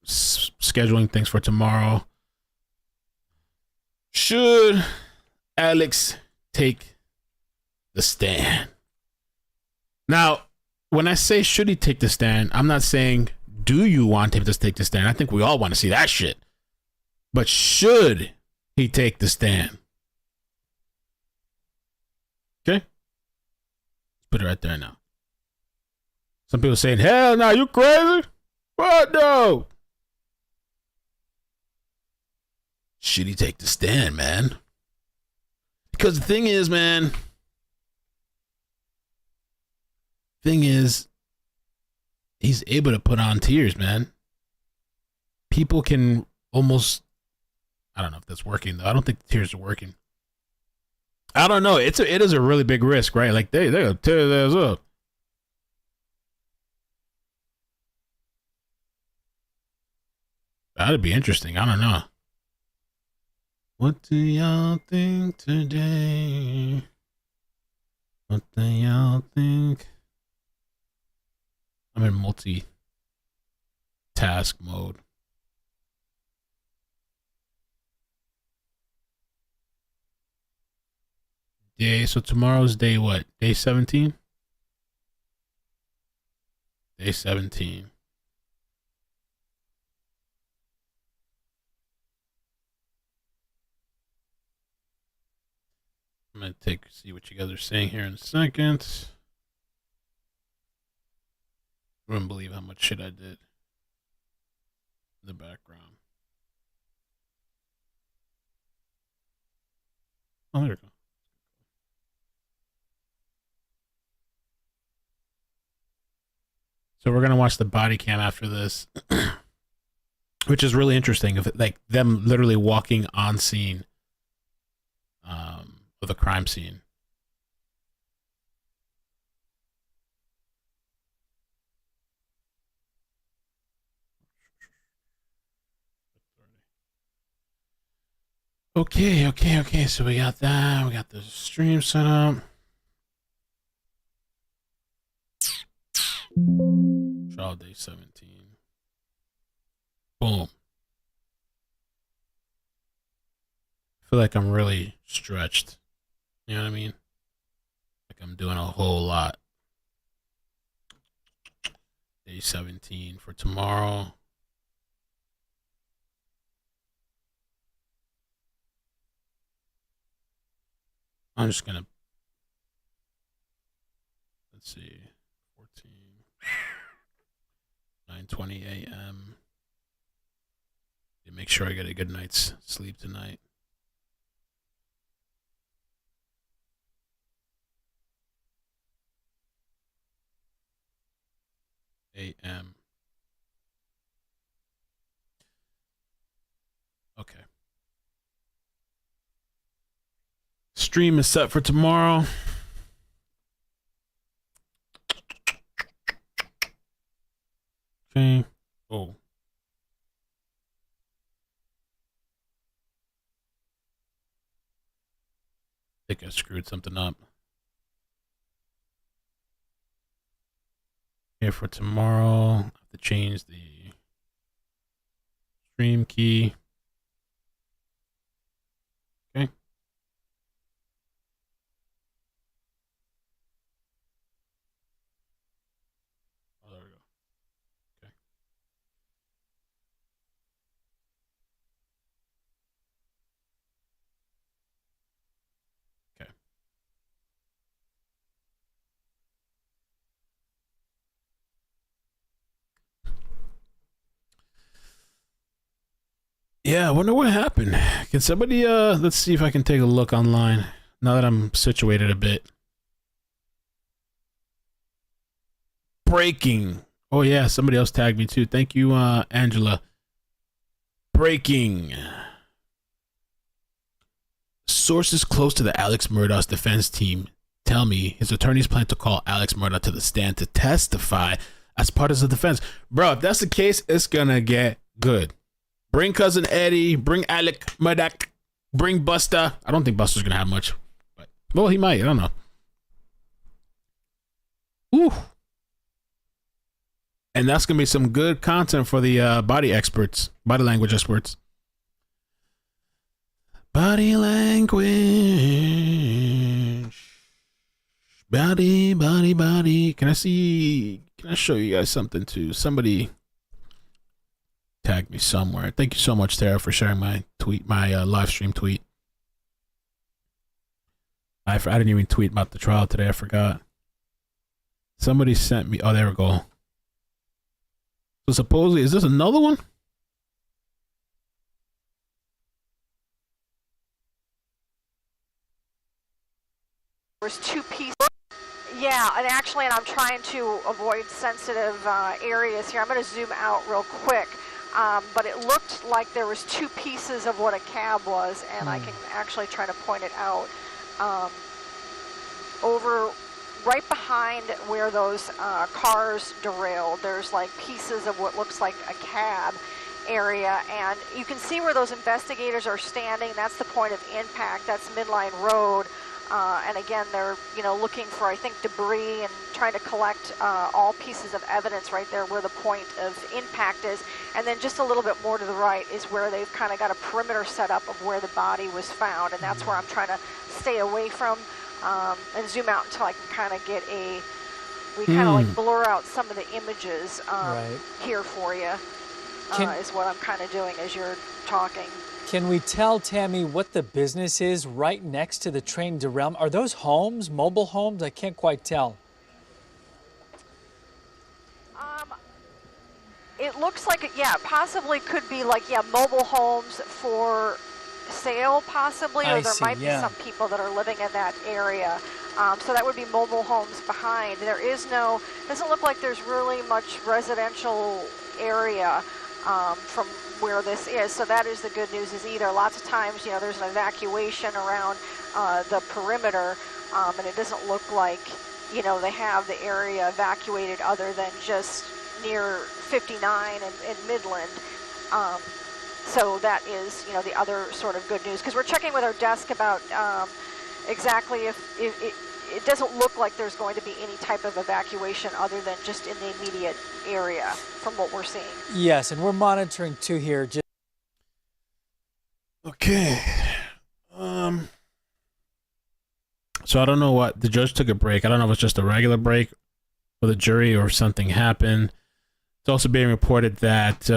scheduling things for tomorrow. Should Alex take the stand? Now, when I say should he take the stand, I'm not saying do you want him to take the stand. I think we all want to see that shit. But should he take the stand? Okay? Let's put it right there now. Some people saying, hell no, you crazy? What no? Should he take the stand, man? Because the thing is, man, he's able to put on tears, man. People can almost, I don't know if that's working though. I don't think the tears are working. I don't know. It is a really big risk, right? Like they're gonna tear theirs up. That'd be interesting. I don't know. What do y'all think today? What do y'all think? I'm in multi-task mode. Yeah, so tomorrow's day what? Day 17? Day 17. I'm going to see what you guys are saying here in a second. I wouldn't believe how much shit I did in the background. Oh, there we go. So we're going to watch the body cam after this, which is really interesting. If it, like them literally walking on scene of a crime scene. Okay. So we got that. We got the stream set up. Trial day 17. Boom. I feel like I'm really stretched. You know what I mean? Like I'm doing a whole lot. Day 17 for tomorrow. I'm just gonna, let's see, 14, 9:20 a.m. Make sure I get a good night's sleep tonight. A.m. Okay. Stream is set for tomorrow. Okay. Oh. I think I screwed something up. Here for tomorrow, I have to change the stream key. Okay. Oh, there we go. Okay. Yeah, I wonder what happened. Can somebody let's see if I can take a look online now that I'm situated a bit. Breaking. Oh yeah, somebody else tagged me too. Thank you, Angela. Breaking. Sources close to the Alex Murdaugh's defense team tell me his attorneys plan to call Alex Murdaugh to the stand to testify as part of the defense. Bro, if that's the case, it's gonna get good. Bring cousin Eddie, bring Alec Murdaugh, bring Buster. I don't think Buster's gonna have much, but well, he might. I don't know. Ooh. And that's gonna be some good content for the body experts, body language experts. Body language. Body. Can I show you guys something too? Somebody tag me somewhere. Thank you so much, Tara, for sharing my tweet, my live stream tweet. I didn't even tweet about the trial today. I forgot. Somebody sent me. Oh, there we go. So supposedly, is this another one? There's two pieces. Yeah, and actually, and I'm trying to avoid sensitive areas here. I'm going to zoom out real quick. But it looked like there was two pieces of what a cab was, and I can actually try to point it out. Over right behind where those cars derailed, there's like pieces of what looks like a cab area, and you can see where those investigators are standing. That's the point of impact. That's Midline Road. And again, they're looking for, I think, debris and trying to collect all pieces of evidence right there where the point of impact is. And then just a little bit more to the right is where they've kind of got a perimeter set up of where the body was found, and that's where I'm trying to stay away from and zoom out until I can kind of get we kind of like blur out some of the images here for you is what I'm kind of doing as you're talking. Can we tell, Tammy, what the business is right next to the train derailment? Are those homes, mobile homes? I can't quite tell. It looks like, possibly could be like, mobile homes for sale, possibly, or there might be some people that are living in that area. So that would be mobile homes behind. Doesn't look like there's really much residential area from where this is. So that is the good news, is either lots of times, there's an evacuation around the perimeter, and it doesn't look like, they have the area evacuated other than just near 59 and Midland. So that is, the other sort of good news, because we're checking with our desk about exactly if it doesn't look like there's going to be any type of evacuation other than just in the immediate area from what we're seeing. Yes, and we're monitoring too here. Okay. So I don't know what the judge took a break. I don't know if it's just a regular break for the jury or if something happened. It's also being reported that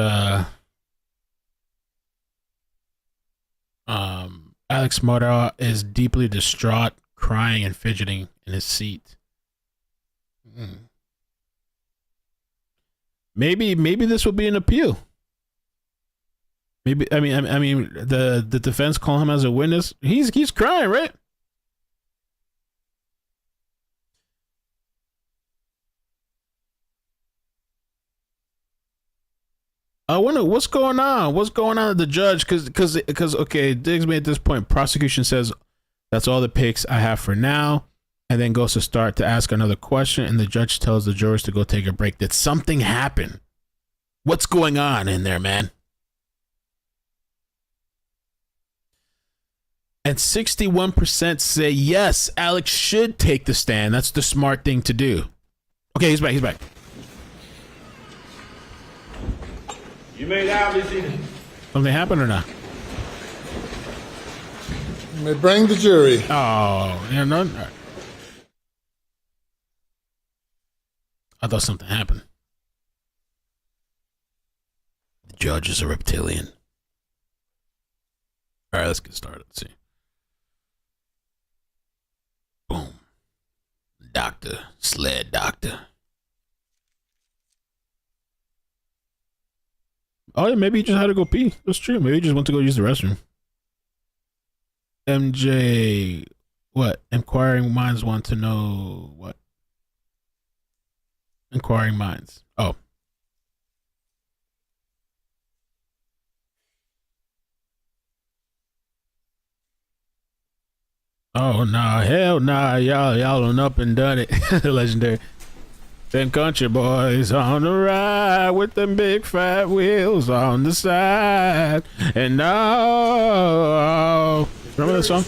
Alex Murdaugh is deeply distraught, crying and fidgeting in his seat. Maybe this will be an appeal. Maybe I mean the defense call him as a witness. He's crying, right? I wonder what's going on. What's going on with the judge? Because okay, Diggs made this point. Prosecution says that's all the picks I have for now, and then goes to start to ask another question, and the judge tells the jurors to go take a break. Did something happen? What's going on in there, man? And 61% say yes, Alex should take the stand. That's the smart thing to do. Okay, he's back. You may now be seated. Something happened or not? You may bring the jury. Oh, yeah, no. I thought something happened. The judge is a reptilian. All right, let's get started. Let's see. Boom. Doctor, sled doctor. Oh yeah, maybe he just had to go pee. That's true. Maybe he just went to go use the restroom. MJ, what? Inquiring minds want to know what? Inquiring minds. Oh. Oh nah, hell nah, y'all done up and done it. Legendary. Them country boys on the ride with them big fat wheels on the side. And now, remember that song?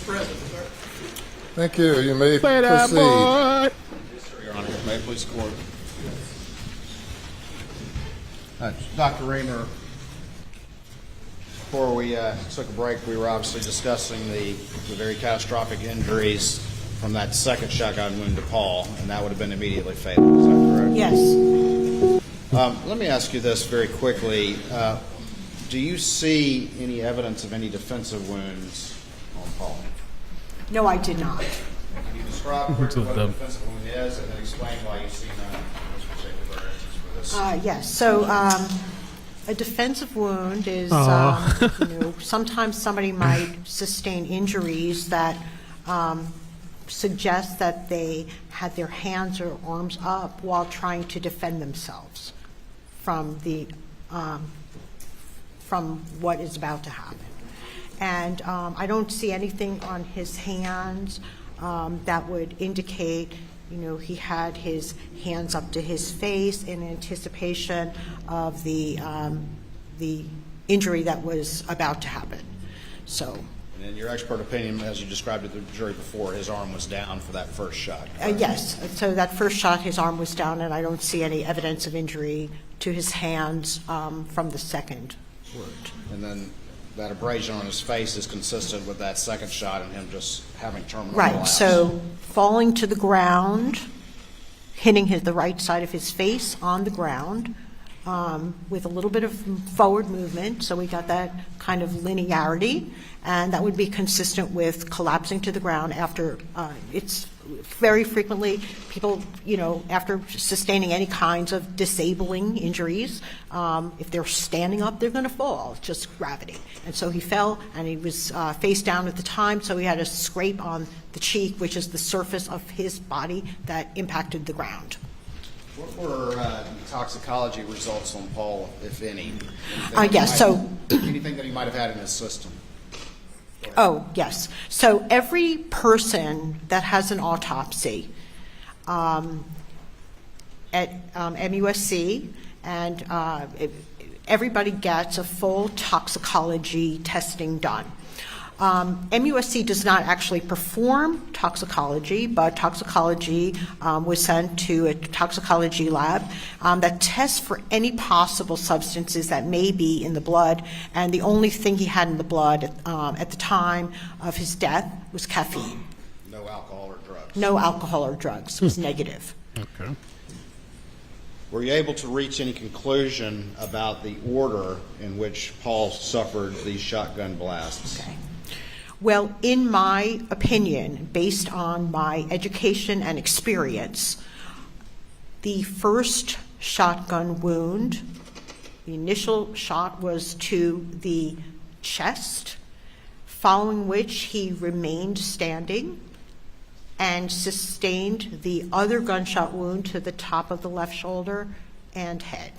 Thank you. You may Play that, proceed. boy. Yes, sir, Your Honor. May it please the court. Dr. Reamer, before we took a break, we were obviously discussing the very catastrophic injuries from that second shotgun wound to Paul, and that would have been immediately fatal. Is that correct? Yes. Let me ask you this very quickly. Do you see any evidence of any defensive wounds on Paul? No, I did not. Can you describe quickly what a defensive wound is and then explain why you see none in this particular instance for this? Yes. So a defensive wound is, sometimes somebody might sustain injuries that suggest that they had their hands or arms up while trying to defend themselves from from what is about to happen. And I don't see anything on his hands that would indicate, he had his hands up to his face in anticipation of the injury that was about to happen. So. And in your expert opinion, as you described it to the jury before, his arm was down for that first shot. Yes. So that first shot, his arm was down, and I don't see any evidence of injury to his hands from the second wound. And then that abrasion on his face is consistent with that second shot and him just having terminal Right. collapse. So falling to the ground, hitting the right side of his face on the ground with a little bit of forward movement. So we got that kind of linearity, and that would be consistent with collapsing to the ground after it's very frequently people, after sustaining any kinds of disabling injuries, if they're standing up, they're going to fall. It's just gravity. And so he fell, and he was face down at the time, so he had a scrape on the cheek, which is the surface of his body that impacted the ground. What were toxicology results on Paul, if any? Anything that he might have had in his system? Oh, yes. So every person that has an autopsy at MUSC, and everybody gets a full toxicology testing done. MUSC does not actually perform toxicology, but toxicology was sent to a toxicology lab that tests for any possible substances that may be in the blood, and the only thing he had in the blood at the time of his death was caffeine. No alcohol or drugs? No alcohol or drugs. It was negative. Okay. Were you able to reach any conclusion about the order in which Paul suffered these shotgun blasts? Okay. Well, in my opinion, based on my education and experience, the first shotgun wound, the initial shot was to the chest, following which he remained standing and sustained the other gunshot wound to the top of the left shoulder and head.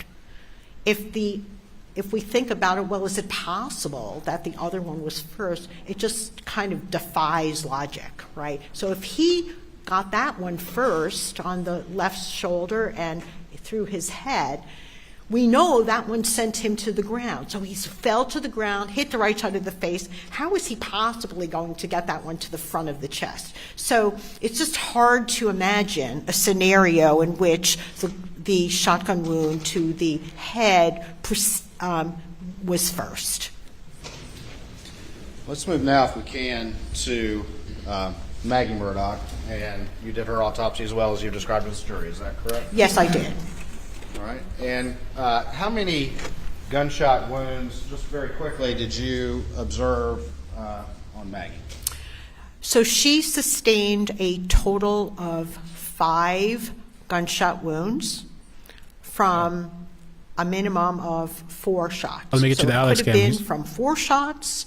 If we think about it, well, is it possible that the other one was first? It just kind of defies logic, right? So if he got that one first on the left shoulder and through his head, we know that one sent him to the ground. So he fell to the ground, hit the right side of the face. How is he possibly going to get that one to the front of the chest? So it's just hard to imagine a scenario in which the shotgun wound to the head was first. Let's move now, if we can, to Maggie Murdaugh. And you did her autopsy as well as you described in this jury, is that correct? Yes, I did. All right. And how many gunshot wounds, just very quickly, did you observe on Maggie? So she sustained a total of 5 gunshot wounds from a minimum of 4 shots. Let me get you the Alex it could have been scan. from 4 shots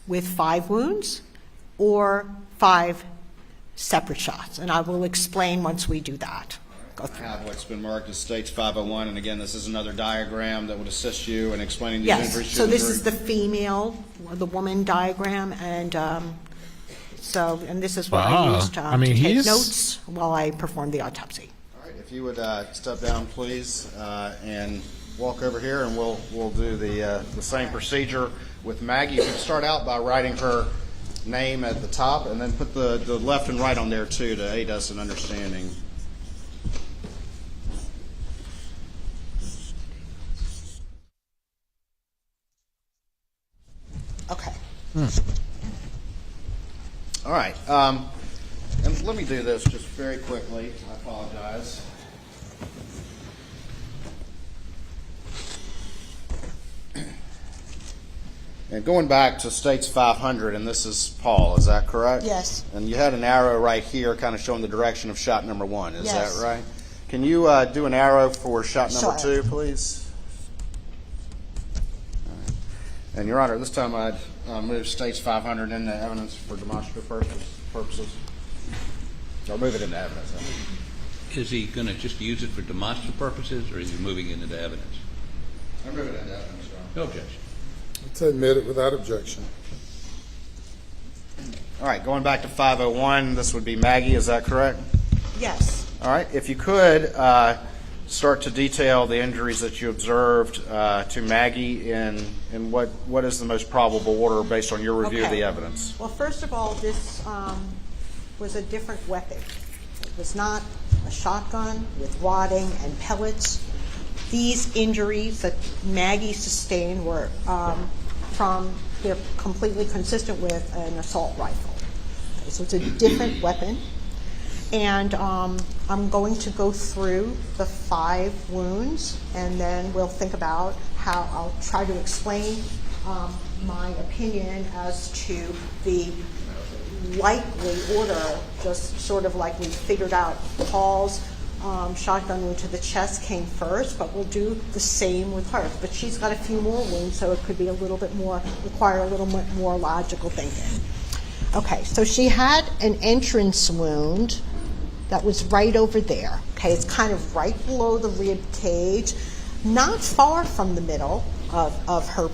with 5 wounds or 5 separate shots, and I will explain once we do that. I have what's been marked as States 501, and again, this is another diagram that would assist you in explaining these injuries. Yes, so this is the female, the woman diagram, and and this is what I used to take notes while I performed the autopsy. All right, if you would step down, please, and walk over here, and we'll do the same procedure with Maggie. You can start out by writing her name at the top, and then put the left and right on there too to aid us in understanding. Okay. All right. And let me do this just very quickly. I apologize. And going back to States 500, and this is Paul, is that correct? Yes. And you had an arrow right here kind of showing the direction of shot number 1, is Yes. that right? Can you do an arrow for shot number Sure. 2, please? All right. And Your Honor, this time I'd move States 500 into evidence for demonstrative purposes. Or move it into evidence. Is he going to just use it for demonstrative purposes, or is he moving it into evidence? I'm moving it into evidence, Your Honor. No objection. To admit it without objection. All right, going back to 501, this would be Maggie, is that correct? Yes. All right, if you could start to detail the injuries that you observed to Maggie in what is the most probable order based on your review of the evidence. Well, first of all, this was a different weapon. It was not a shotgun with wadding and pellets. These injuries that Maggie sustained were they're completely consistent with an assault rifle. Okay, so it's a different weapon. And I'm going to go through the 5 wounds, and then we'll think about how I'll try to explain my opinion as to the likely order, just sort of like we figured out Paul's shotgun wound to the chest came first, but we'll do the same with hers. But she's got a few more wounds, so it could be require a little bit more logical thinking. Okay, so she had an entrance wound that was right over there. Okay, it's kind of right below the rib cage, not far from the middle of her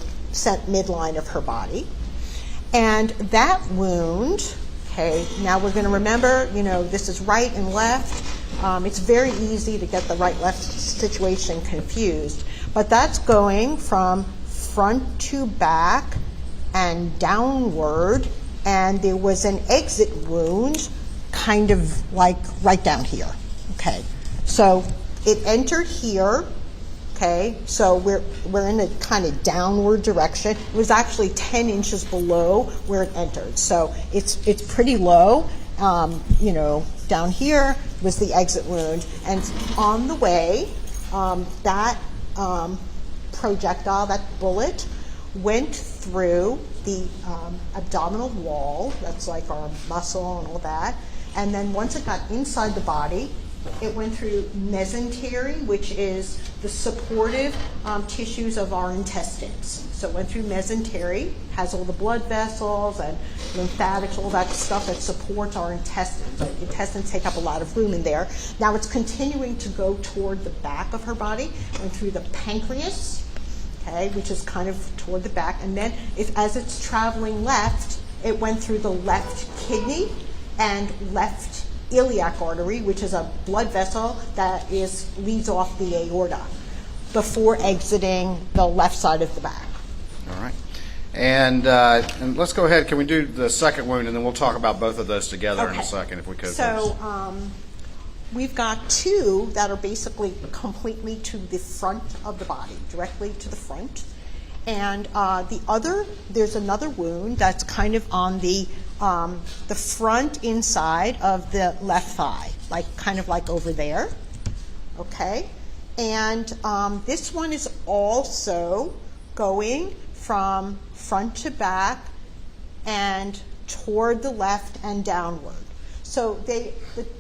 midline of her body. And that wound, okay, now we're going to remember, this is right and left. It's very easy to get the right-left situation confused, but that's going from front to back and downward, and there was an exit wound kind of like right down here. Okay, so it entered here. Okay, so we're in a kind of downward direction. It was actually 10 inches below where it entered, so it's pretty low. Down here was the exit wound, and on the way, that projectile, that bullet, went through the abdominal wall. That's like our muscle and all that. And then once it got inside the body, it went through mesentery, which is the supportive tissues of our intestines. So it went through mesentery, has all the blood vessels and lymphatics, all that stuff that supports our intestines. The intestines take up a lot of room in there. Now it's continuing to go toward the back of her body, went through the pancreas, okay, which is kind of toward the back. And then as it's traveling left, it went through the left kidney and left iliac artery, which is a blood vessel that leads off the aorta before exiting the left side of the back. All right. And let's go ahead. Can we do the second wound, and then we'll talk about both of those together in a second, if we could. So we've got 2 that are basically completely to the front of the body, directly to the front. And there's another wound that's kind of on the front inside of the left thigh, kind of like over there. Okay, and this one is also going from front to back and toward the left and downward. So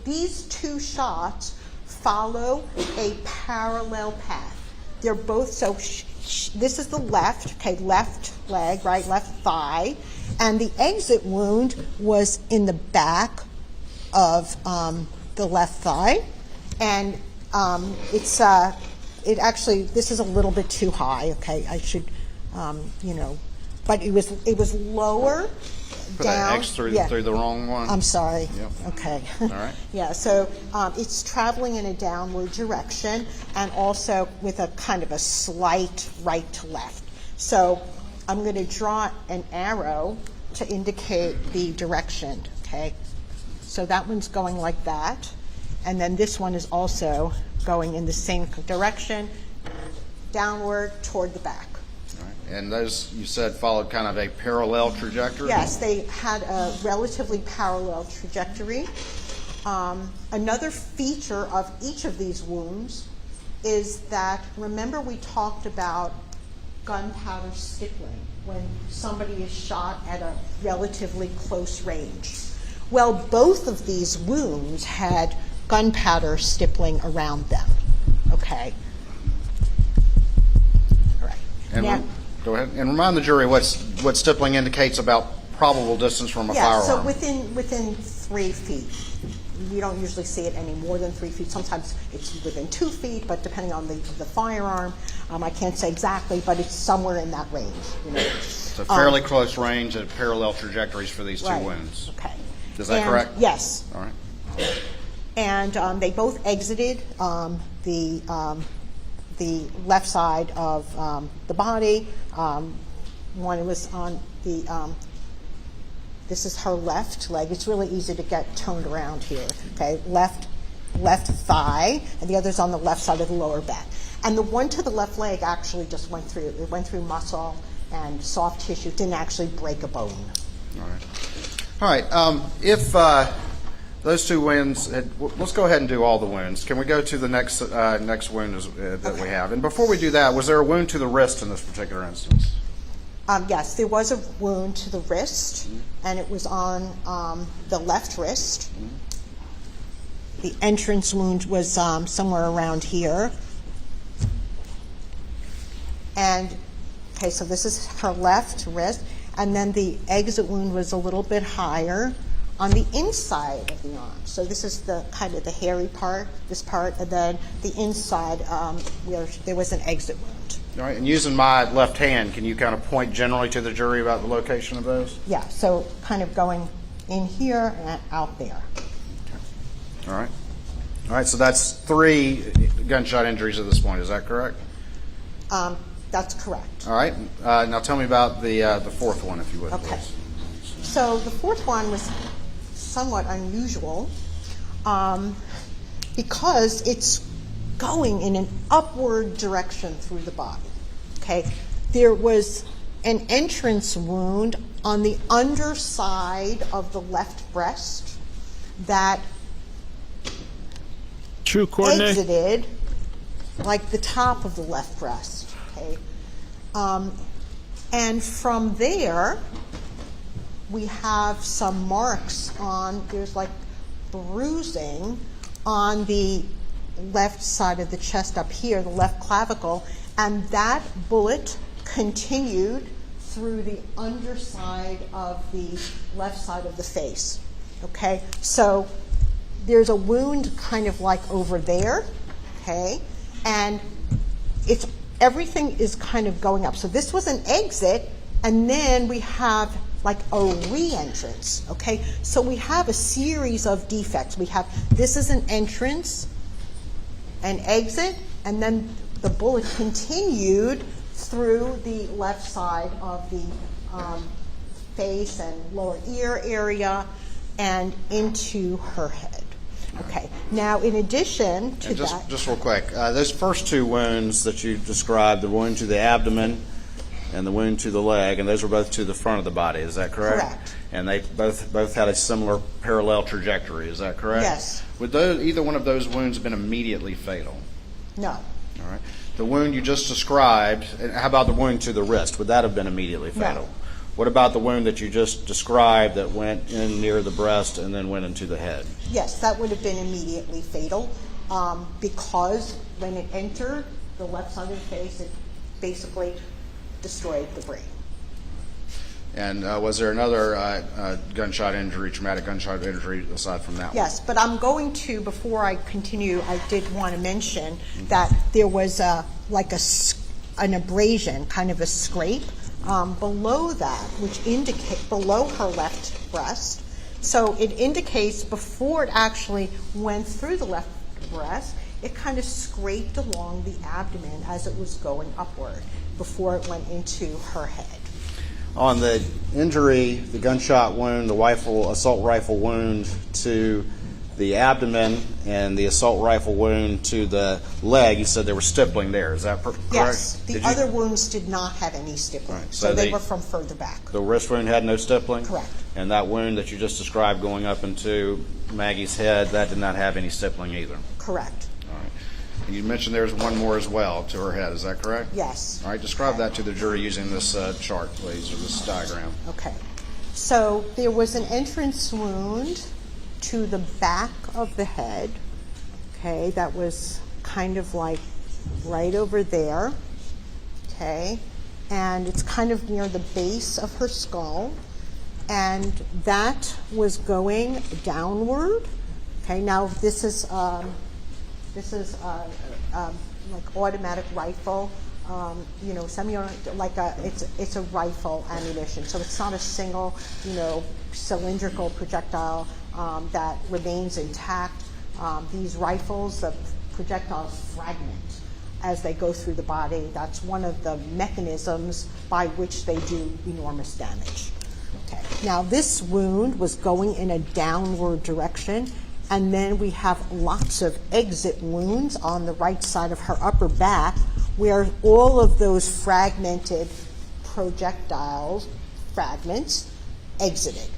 these 2 shots follow a parallel path. they're both, so this is the left, okay, left leg, right, left thigh, and the exit wound was in the back of the left thigh, and it actually, this is a little bit too high, okay, I should, but it was lower Put down. that X through the wrong one. I'm sorry. Yep. Okay. All right. Yeah, so it's traveling in a downward direction and also with a kind of a slight right to left. So I'm going to draw an arrow to indicate the direction, okay? So that one's going like that. And then this one is also going in the same direction, downward toward the back. And those, you said, followed kind of a parallel trajectory? Yes, they had a relatively parallel trajectory. Another feature of each of these wounds is that, remember we talked about gunpowder stippling when somebody is shot at a relatively close range. Well, both of these wounds had gunpowder stippling around them, okay? All right. And now, go ahead. And remind the jury what stippling indicates about probable distance from a firearm. So within 3 feet. You don't usually see it any more than 3 feet. Sometimes it's within 2 feet, but depending on the firearm, I can't say exactly, but it's somewhere in that range. It's a fairly close range and parallel trajectories for these two wounds. Okay. Is that correct? Yes. All right. And they both exited the left side of the body. One was on the, this is her left leg. It's really easy to get toned around here. Okay, left thigh, and the other's on the left side of the lower back. And the one to the left leg actually just went through. It went through muscle and soft tissue. It didn't actually break a bone. All right. All right. If those two wounds, let's go ahead and do all the wounds. Can we go to the next wound that we have? And before we do that, was there a wound to the wrist in this particular instance? Yes, there was a wound to the wrist, and it was on the left wrist. The entrance wound was somewhere around here. And, okay, so this is her left wrist, and then the exit wound was a little bit higher on the inside of the arm. So this is the kind of the hairy part, this part, and then the inside where there was an exit wound. All right, and using my left hand, can you kind of point generally to the jury about the location of those? Yeah, so kind of going in here and out there. All right. All right, so that's 3 gunshot injuries at this point. Is that correct? That's correct. All right. Now tell me about the fourth one, if you would, Okay. please. So the fourth one was somewhat unusual because it's going in an upward direction through the body. Okay, there was an entrance wound on the underside of the left breast that exited like the top of the left breast. Okay, and from there we have some marks on. There's like bruising on the left side of the chest up here, the left clavicle, and that bullet continued through the underside of the left side of the face. Okay, so there's a wound kind of like over there, okay, and everything is kind of going up. So this was an exit, and then we have like a re-entrance, okay? So we have a series of defects. We have, this is an entrance, an exit, and then the bullet continued through the left side of the face and lower ear area and into her head. Okay, now in addition to that... Just real quick, those first 2 wounds that you described, the wound to the abdomen and the wound to the leg, and those were both to the front of the body, is that correct? Correct. And they both had a similar parallel trajectory, is that correct? Yes. Would either one of those wounds have been immediately fatal? No. All right. The wound you just described, and how about the wound to the wrist? Would that have been immediately fatal? No. What about the wound that you just described that went in near the breast and then went into the head? Yes, that would have been immediately fatal because when it entered the left side of the face. It basically destroyed the brain. And was there another gunshot injury, traumatic gunshot injury aside from that one? Yes, but I'm going to, before I continue, I did want to mention that there was like an abrasion, kind of a scrape below that, which indicate below her left breast. So it indicates before it actually went through the left breast, it kind of scraped along the abdomen as it was going upward before it went into her head. On the injury, the gunshot wound, the assault rifle wound to the abdomen and the assault rifle wound to the leg, you said there was stippling there. Is that correct? Yes. The other wounds did not have any stippling, Right. so they were from further back. The wrist wound had no stippling? Correct. And that wound that you just described going up into Maggie's head, that did not have any stippling either? Correct. All right. You mentioned there's one more as well to her head. Is that correct? Yes. All right. Describe that to the jury using this chart, please, or this diagram. Okay. So there was an entrance wound to the back of the head, okay, that was kind of like right over there, okay, and it's kind of near the base of her skull, and that was going downward. Okay, now this is like automatic rifle, it's a rifle ammunition, so it's not a single, cylindrical projectile that remains intact. These rifles, the projectiles fragment as they go through the body. That's one of the mechanisms by which they do enormous damage. Okay. Now this wound was going in a downward direction, and then we have lots of exit wounds on the right side of her upper back where all of those fragmented projectiles, fragments, exited.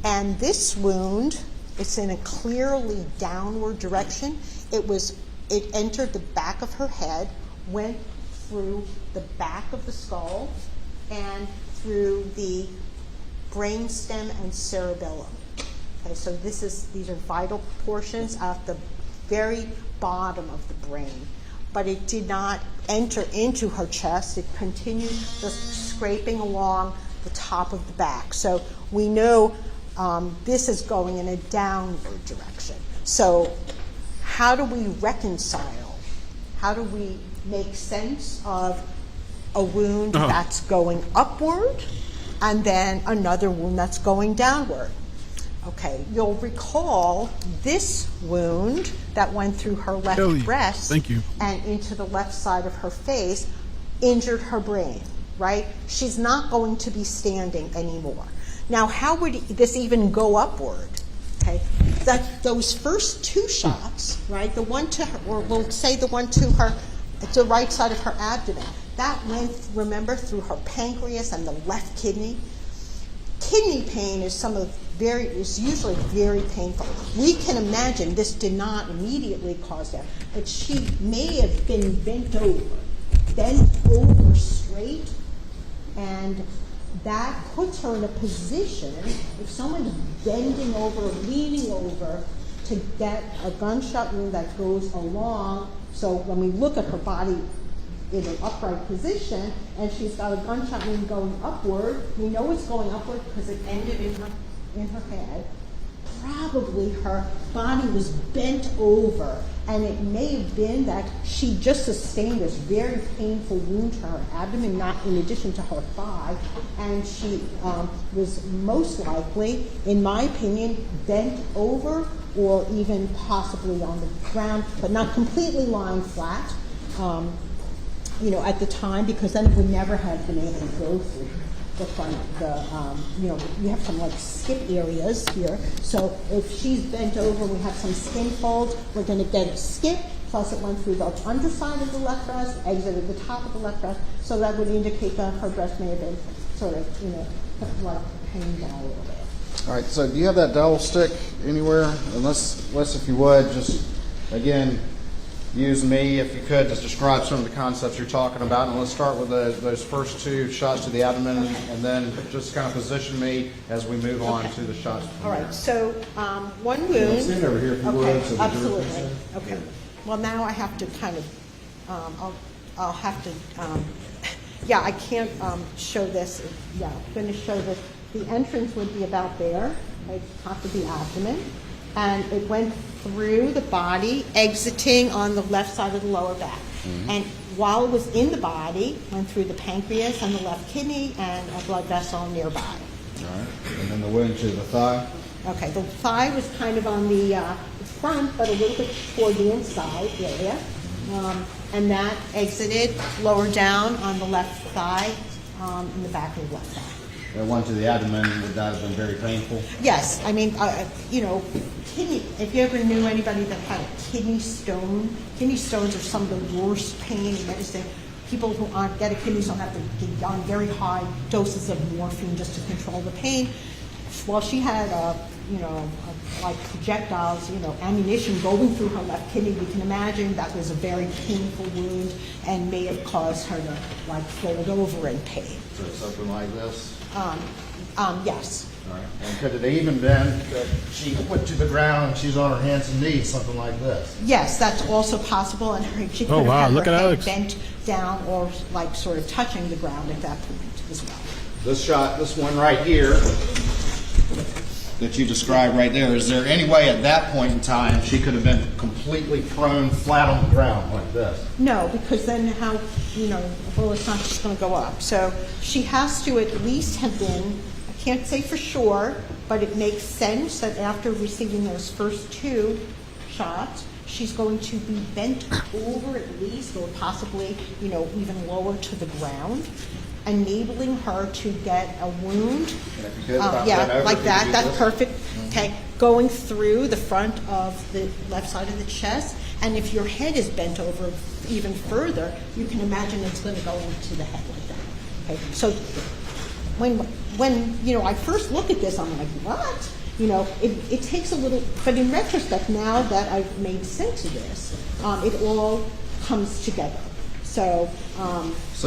And this wound, it's in a clearly downward direction. It entered the back of her head, went through the back of the skull, and through the brainstem and cerebellum. Okay, so these are vital portions at the very bottom of the brain. But it did not enter into her chest. It continued just scraping along the top of the back. So we know this is going in a downward direction. So how do we reconcile? How do we make sense of a wound that's going upward and then another wound that's going downward? Okay, you'll recall this wound that went through her left breast and into the left side of her face injured her brain, right? She's not going to be standing anymore. Now, how would this even go upward? Okay, those first two shots, right? The one to her, or we'll say the one to her, the right side of her abdomen, that went, remember, through her pancreas and the left kidney. Kidney pain is usually very painful. We can imagine this did not immediately cause death, but she may have been bent over straight, and that puts her in a position, if someone's bending over, leaning over to get a gunshot wound that goes along, so when we look at her body in an upright position, and she's got a gunshot wound going upward, we know it's going upward because it ended in her head. Probably her body was bent over, and it may have been that she just sustained this very painful wound to her abdomen, not in addition to her thigh, and she was most likely, in my opinion, bent over or even possibly on the ground, but not completely lying flat, at the time, because then it would never have been able to go through the front, you have some like skip areas here. So if she's bent over, we have some skin folds. We're going to get a skip, plus it went through the underside of the left breast, exited the top of the left breast. So that would indicate that her breast may have been sort of, like hanging down a little bit. All right. So do you have that dowel stick anywhere? Unless if you would, just again, use me, if you could, just describe some of the concepts you're talking about. And let's start with those first two shots to the abdomen, and then just kind of position me as we move on to the shots. All right, so one wound. Stand over here if you would. So absolutely. Okay. Well, now I have to kind of, I'll I'll have to, yeah, I can't show this. Yeah, I'm going to show this. The entrance would be about there, right, top of the abdomen, and it went through the body, exiting on the left side of the lower back. And while it was in the body, went through the pancreas and the left kidney and a blood vessel nearby. All right. And then the wound to the thigh. Okay, the thigh was kind of on the front, but a little bit toward the inside area. And that exited lower down on the left thigh, in the back of the left thigh. The one to the abdomen, would that have been very painful? Yes, I mean, you know, kidney, if you ever knew anybody that had a kidney stones are some of the worst pain in medicine. People who aren't get a kidney stone have to get on very high doses of morphine just to control the pain. Well, she had, like projectiles, ammunition going through her left kidney. We can imagine that was a very painful wound and may have caused her to, like, fold over in pain. So something like this? Yes. All right. And could it even been that she went to the ground and she's on her hands and knees, something like this? Yes, that's also possible, and she could have had her head bent down or like sort of touching the ground at that point as well. This shot, this one right here that you described right there, is there any way at that point in time she could have been completely prone flat on the ground like this? No, because then how, the bullet's not just going to go up. So she has to at least have been, I can't say for sure, but it makes sense that after receiving those first two shots, she's going to be bent over at least, or possibly, even lower to the ground, enabling her to get a wound. Like that. That's perfect. Okay, going through the front of the left side of the chest, and if your head is bent over even further, you can imagine it's going to go into the head like that. Okay, so when I first look at this, I'm like, what? It takes a little, but in retrospect, now that I've made sense of this, it all comes together. So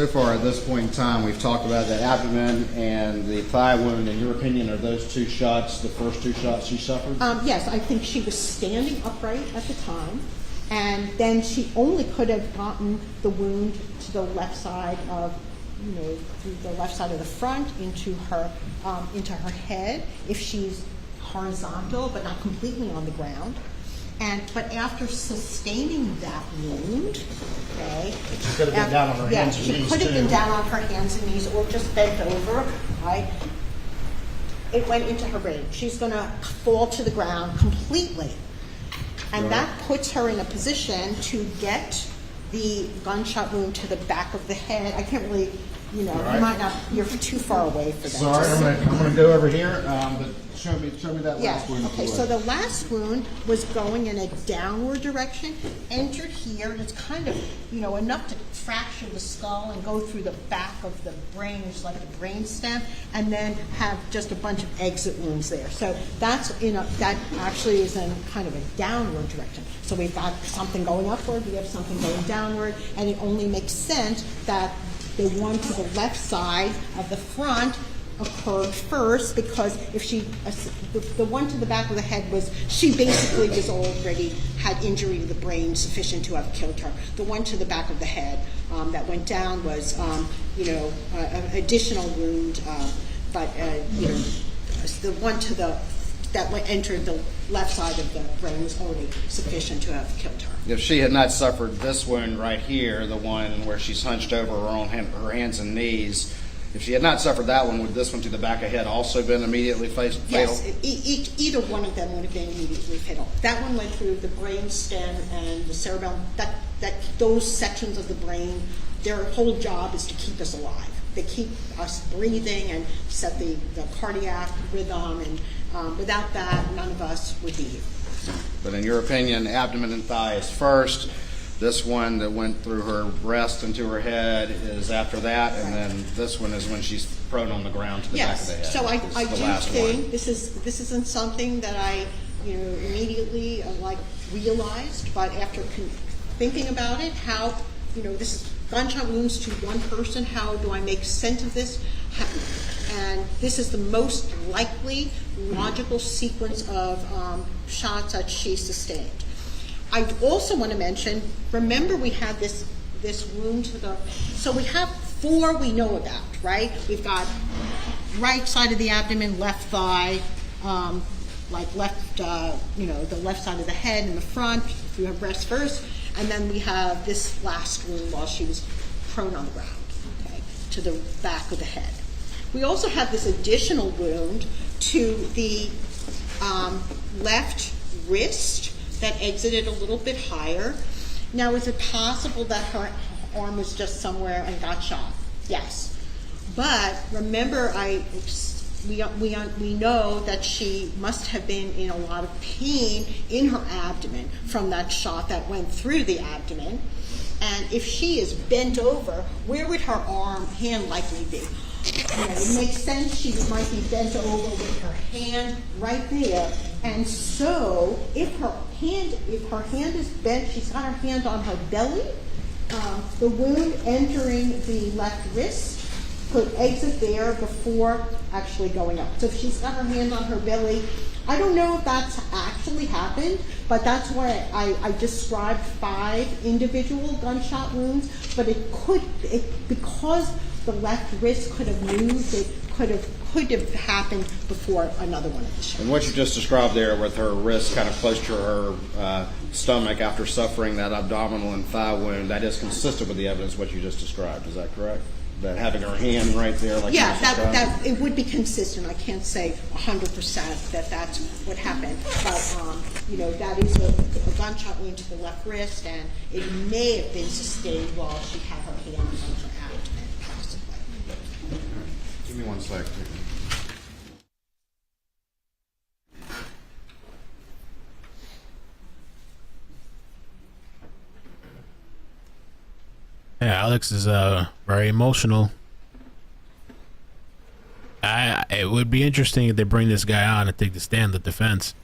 far at this point in time, we've talked about the abdomen and the thigh wound. In your opinion, are those two shots the first two shots she suffered? Yes, I think she was standing upright at the time, and then she only could have gotten the wound to the left side of, through the left side of the front into her head if she's horizontal but not completely on the ground. But after sustaining that wound, okay, she could have been down on her hands and knees. She could have been down on her hands and knees, or just bent over, right? It went into her brain. She's going to fall to the ground completely, and that puts her in a position to get the gunshot wound to the back of the head. I can't really, you might not. You're too far away for that. Sorry, I'm going to go over here, but. Show me that last wound. Okay, so the last wound was going in a downward direction, entered here, and it's kind of, enough to fracture the skull and go through the back of the brain, which is like the brain stem, and then have just a bunch of exit wounds there. So that actually is in kind of a downward direction. So we've got something going upward, we have something going downward, and it only makes sense that the one to the left side of the front occurred first, because if the one to the back of the head she basically was already had injury to the brain sufficient to have killed her. The one to the back of the head that went down was, an additional wound, but the one that entered the left side of the brain was already sufficient to have killed her. If she had not suffered this wound right here, the one where she's hunched over her hands and knees, if she had not suffered that one, would this one to the back of the head also been immediately fatal? Yes, either one of them would have been immediately fatal. That one went through the brain stem and the cerebellum. Those sections of the brain, their whole job is to keep us alive. They keep us breathing and set the cardiac rhythm, and without that, none of us would be here. But in your opinion, abdomen and thigh is first. This one that went through her breast into her head is after that, and then this one is when she's prone on the ground to the back of the head. Yes, so I do think this isn't something that I immediately realized, but after thinking about it, how this is gunshot wounds to one person. How do I make sense of this? And this is the most likely logical sequence of shots that she sustained. I also want to mention, remember we had this this wound to the, so we have 4 we know about, right? We've got right side of the abdomen, left thigh, like left, the left side of the head in the front, if you have breast first, and then we have this last wound while she was prone on the ground, okay, to the back of the head. We also have this additional wound to the left wrist that exited a little bit higher. Now, is it possible that her arm was just somewhere and got shot? Yes. But remember, we know that she must have been in a lot of pain in her abdomen from that shot that went through the abdomen. And if she is bent over, where would her hand likely be? It makes sense she might be bent over with her hand right there. And so if her hand is bent, she's got her hand on her belly, the wound entering the left wrist could exit there before actually going up. So if she's got her hand on her belly, I don't know if that's actually happened, but that's why I described 5 individual gunshot wounds, but because the left wrist could have moved, it could have happened before another one of the shots. And what you just described there with her wrist kind of close to her stomach after suffering that abdominal and thigh wound, that is consistent with the evidence what you just described. Is that correct? That having her hand right there, like yeah, that it would be consistent. I can't say 100% that that's what happened, but that is a gunshot wound to the left wrist, and it may have been sustained while she had her hand on her abdomen, possibly. Give me 1 sec. Yeah, Alex is very emotional. It would be interesting if they bring this guy on and take the stand, the defense.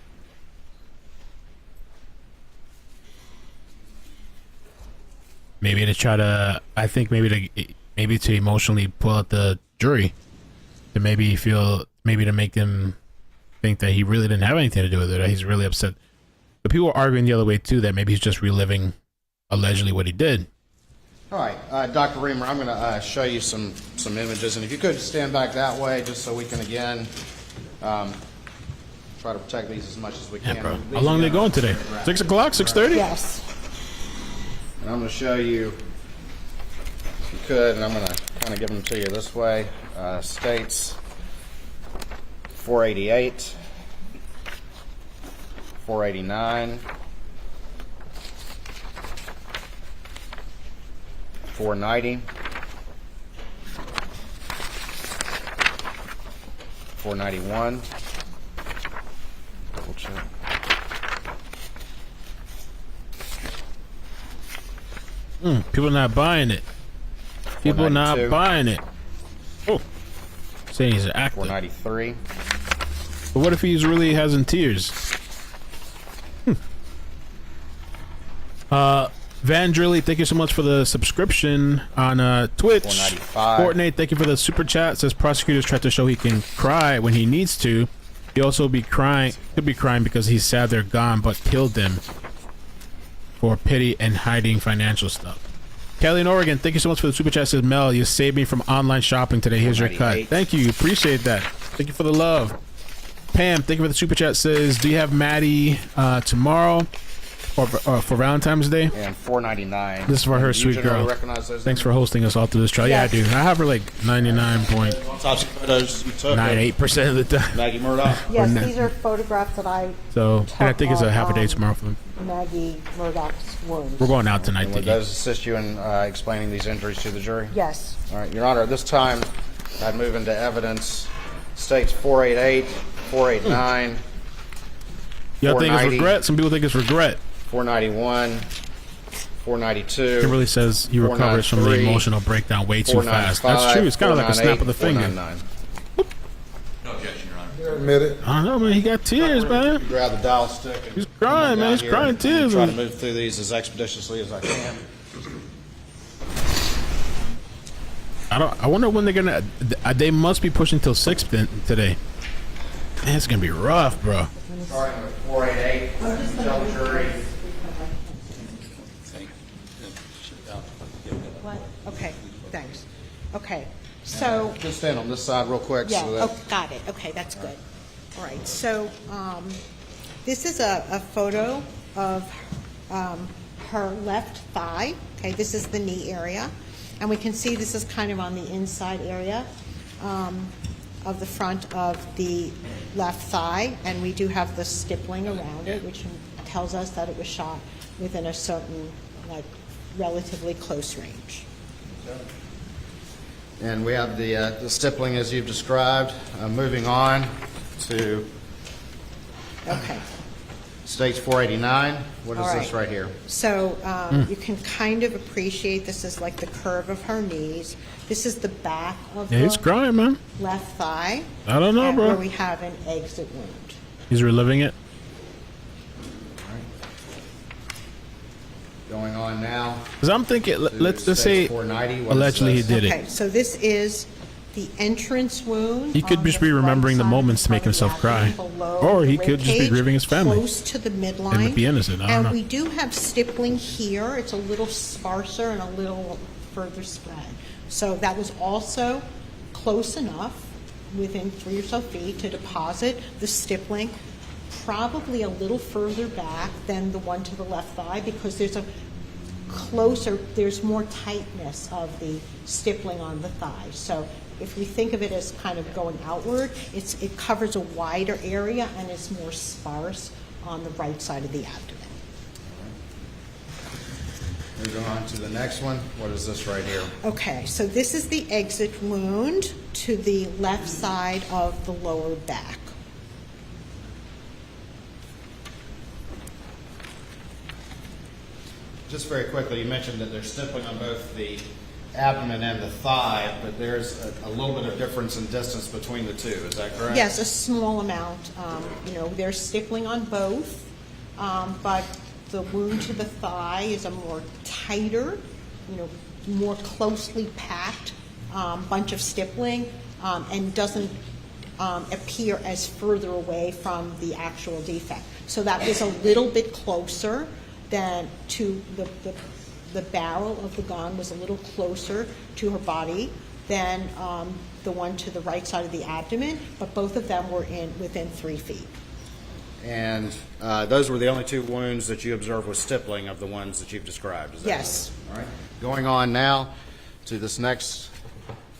Maybe to try to, I think maybe to emotionally pull out the jury, to maybe to make them think that he really didn't have anything to do with it, that he's really upset. But people are arguing the other way too, that maybe he's just reliving allegedly what he did. All right, Dr. Reamer, I'm going to show you some images, and if you could stand back that way, just so we can again try to protect these as much as we can. Bro. How long are they going today? 6 o'clock? 6:30? Yes. And I'm going to show you, if you could, and I'm going to kind of give them to you this way. States 488, 489. 490, 491, double check. People not buying it. People not buying it. Oh, saying he's an actor. 493. But what if he's really has in tears? Van Drilly, thank you so much for the subscription on Twitch. 495. Fortnite, thank you for the super chat. Says prosecutors tried to show he can cry when he needs to. He also could be crying because he's sad they're gone, but killed them for pity and hiding financial stuff. Kelly in Oregon, thank you so much for the super chat. Says Mel, you saved me from online shopping today. Here's your cut. Thank you, appreciate that. Thank you for the love. Pam, thank you for the super chat. Says, do you have Maddie tomorrow? Or for Valentine's Day? And 499. This is for her, sweet girl. Thanks for hosting us all through this trial. Yes. Yeah, I do. I have her like 99.98% of the time. Maggie Murdaugh. Yes, these are photographs that I and I think it's a half a day tomorrow for them. Maggie Murdaugh's wounds. We're going out tonight. Would those assist you in explaining these injuries to the jury? Yes. All right, Your Honor, at this time, I'd move into evidence. States 488, 489. Y'all think it's regret? Some people think it's regret. 491, 492. Kimberly says he recovers from the emotional breakdown way too fast. That's true. It's kind of like a snap of the finger. No objection, Your Honor. You admit it. I don't know, man. He got tears, man. Grab the dial stick. He's crying, man. He's crying tears. Try to move through these as expeditiously as I can. I wonder when they're gonna. They must be pushing till 6 today. Man, it's gonna be rough, bro. Starting with 488. Tell the jury. thanks. Okay, so. Just stand on this side real quick. Yeah, So that, oh, got it. Okay, that's good. All right, so this is a photo of her left thigh. Okay, this is the knee area. And we can see this is kind of on the inside area of the front of the left thigh. And we do have the stippling around it, which tells us that it was shot within a certain, like, relatively close range. and we have the stippling as you've described. Moving on to stage 489. What is this right here? So you can kind of appreciate this is like the curve of her knees. This is the back of Yeah, he's crying, man. left thigh. I don't know, bro. Where we have an exit wound. He's reliving it. Going on now. Because I'm thinking, let's say, allegedly he did Okay, it. so this is the entrance wound. He could just be remembering the moments to make himself cry. Or he could just be grieving his family. Close to the midline. And be innocent. I don't And know. we do have stippling here. It's a little sparser and a little further spread. So that was also close enough, within 3 or so feet, to deposit the stippling, probably a little further back than the one to the left thigh, because there's a closer, there's more tightness of the stippling on the thigh. So if we think of it as kind of going outward, it covers a wider area and is more sparse on the right side of the abdomen. Moving on to the next one. What is this right here? Okay, so this is the exit wound to the left side of the lower back. Just very quickly, you mentioned that there's stippling on both the abdomen and the thigh, but there's a little bit of difference in distance between the two. Is that correct? Yes, a small amount. There's stippling on both, but the wound to the thigh is a more tighter, more closely packed bunch of stippling, and doesn't appear as further away from the actual defect. So that is a little bit closer than to the barrel of the gun was a little closer to her body than the one to the right side of the abdomen, but both of them were within 3 feet. And those were the only two wounds that you observed with stippling of the ones that you've described. Is that Yes. right? All right. Going on now to this next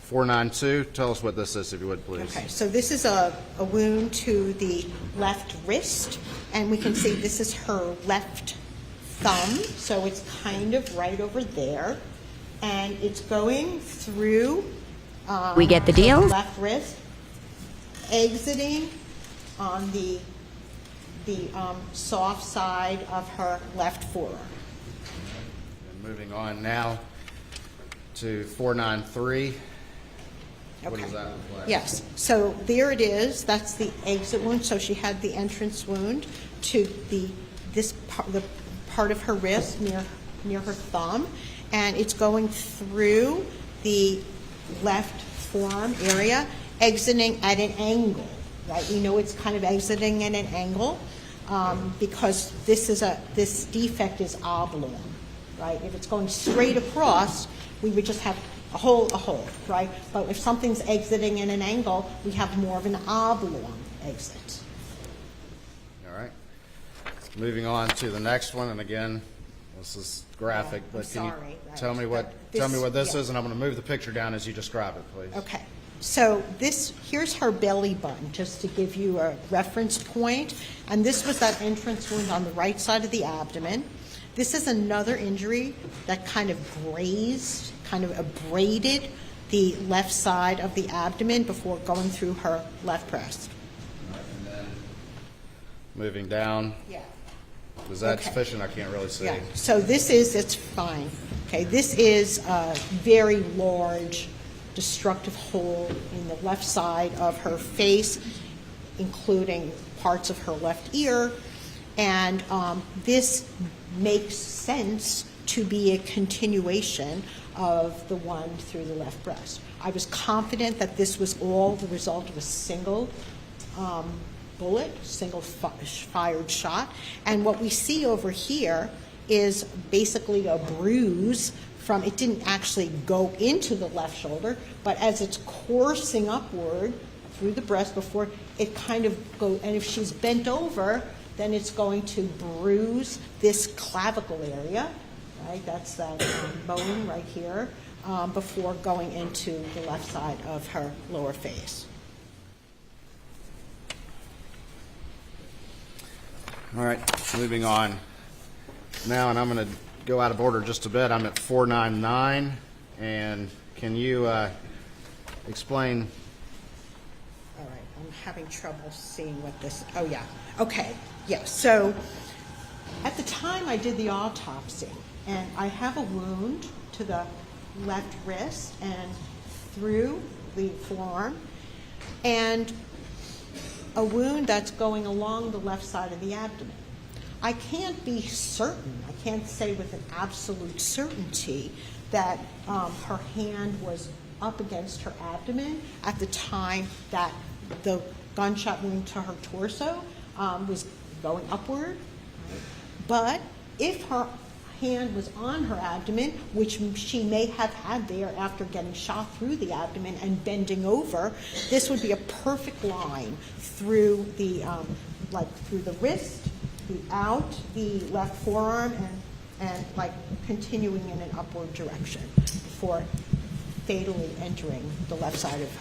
492. Tell us what this is, if you would, please. Okay, so this is a wound to the left wrist, and we can see this is her left thumb, so it's kind of right over there, and it's going through We get the deal? her left wrist, exiting on the soft side of her left forearm. And moving on now to 493. What does that look like? Yes, so there it is. That's the exit wound. So she had the entrance wound to the part of her wrist near her thumb, and it's going through the left forearm area, exiting at an angle. Right, it's kind of exiting at an angle because this defect is oblong. Right, if it's going straight across, we would just have a hole, right? But if something's exiting in an angle, we have more of an oblong exit. All right. Moving on to the next one, and again, this is graphic, but can you tell me what this is, and I'm going to move the picture down as you describe it, please. Okay. So here's her belly button, just to give you a reference point. And this was that entrance wound on the right side of the abdomen. This is another injury that kind of grazed, kind of abraded the left side of the abdomen before going through her left breast. All right, and then moving down. Yeah. Was that sufficient? I can't really see. Yeah. So it's fine. Okay, this is a very large destructive hole in the left side of her face, including parts of her left ear, and this makes sense to be a continuation of the one through the left breast. I was confident that this was all the result of a single bullet, single fired shot, and what we see over here is basically a bruise it didn't actually go into the left shoulder, but as it's coursing upward through the breast before it kind of go, and if she's bent over, then it's going to bruise this clavicle area, right? That's that bone right here, before going into the left side of her lower face. All right, moving on now, and I'm going to go out of order just a bit. I'm at 499, and can you explain? All right, I'm having trouble seeing what this, oh yeah, okay, yeah. So at the time I did the autopsy, and I have a wound to the left wrist and through the forearm, and a wound that's going along the left side of the abdomen. I can't be certain, I can't say with an absolute certainty that her hand was up against her abdomen at the time that the gunshot wound to her torso was going upward. Right? But if her hand was on her abdomen, which she may have had there after getting shot through the abdomen and bending over, this would be a perfect line through the through the wrist, throughout the left forearm, and like continuing in an upward direction for fatally entering the left side of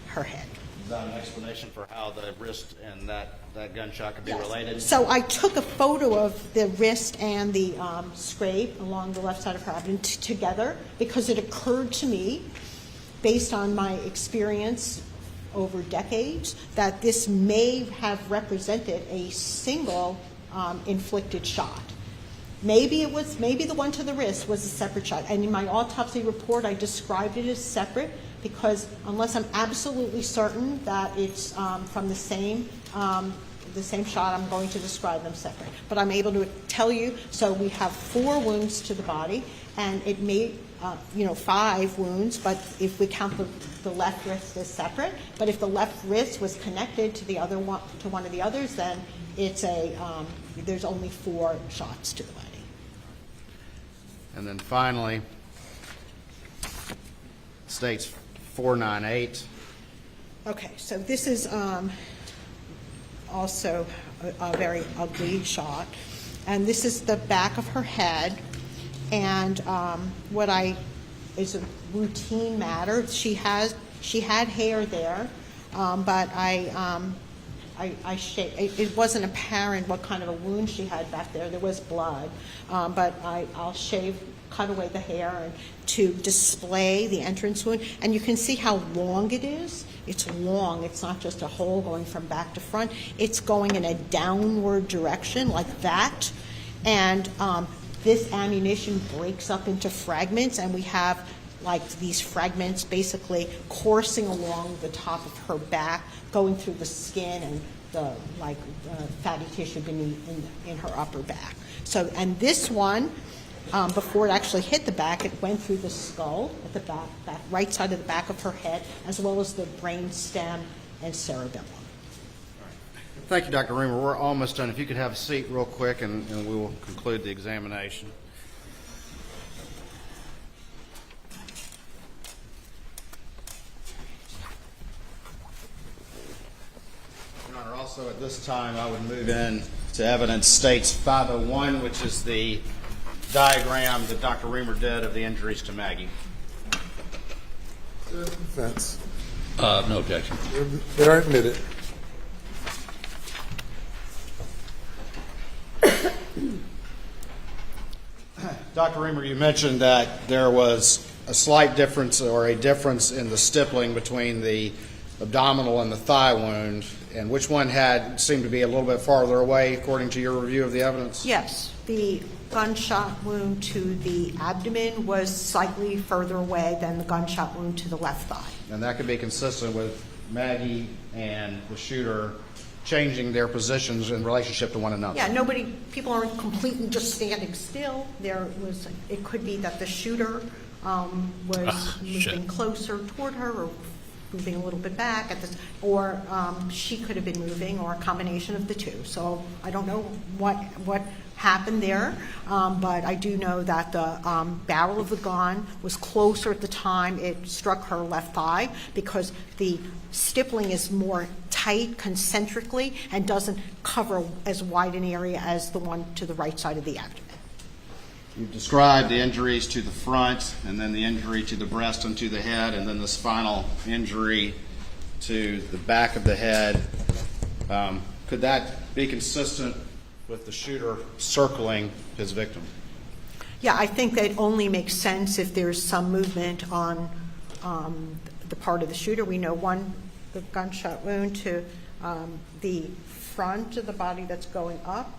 her head. Is that an explanation for how the wrist and that gunshot could be related? So I took a photo of the wrist and the scrape along the left side of her abdomen together because it occurred to me, based on my experience over decades, that this may have represented a single inflicted shot. Maybe the one to the wrist was a separate shot. And in my autopsy report, I described it as separate because unless I'm absolutely certain that it's from the same shot, I'm going to describe them separate. But I'm able to tell you, so we have 4 wounds to the body, and it may, 5 wounds, but if we count the left wrist as separate, but if the left wrist was connected to one of the others, then it's there's only 4 shots to the body. And then finally, states 498. Okay, so this is also a very ugly shot, and this is the back of her head, and is a routine matter. She had hair there, but it wasn't apparent what kind of a wound she had back there. There was blood, but I'll cut away the hair and to display the entrance wound, and you can see how long it is. It's long. It's not just a hole going from back to front. It's going in a downward direction like that, and this ammunition breaks up into fragments, and we have like these fragments basically coursing along the top of her back, going through the skin and the fatty tissue beneath in her upper back. So, and this one, before it actually hit the back, it went through the skull at the back right side of the back of her head, as well as the brain stem and cerebellum. Thank you, Dr. Reamer. We're almost done. If you could have a seat real quick, and we will conclude the examination. Your Honor, also at this time, I would move in to evidence states 501, which is the diagram that Dr. Reamer did of the injuries to Maggie. Defense. No objection. They are admitted. Dr. Reamer, you mentioned that there was a slight difference or a difference in the stippling between the abdominal and the thigh wound, and which one seemed to be a little bit farther away according to your review of the evidence? Yes, the gunshot wound to the abdomen was slightly further away than the gunshot wound to the left thigh. And that could be consistent with Maggie and the shooter changing their positions in relationship to one another. Yeah, people aren't completely just standing still. It could be that the shooter was moving closer toward her or moving a little bit back at this, or she could have been moving, or a combination of the two. So I don't know what happened there, but I do know that the barrel of the gun was closer at the time it struck her left thigh, because the stippling is more tight concentrically and doesn't cover as wide an area as the one to the right side of the abdomen. You've described the injuries to the front, and then the injury to the breast and to the head, and then this final injury to the back of the head. Could that be consistent with the shooter circling his victim? Yeah, I think that only makes sense if there's some movement on the part of the shooter. We know the gunshot wound to the front of the body that's going up.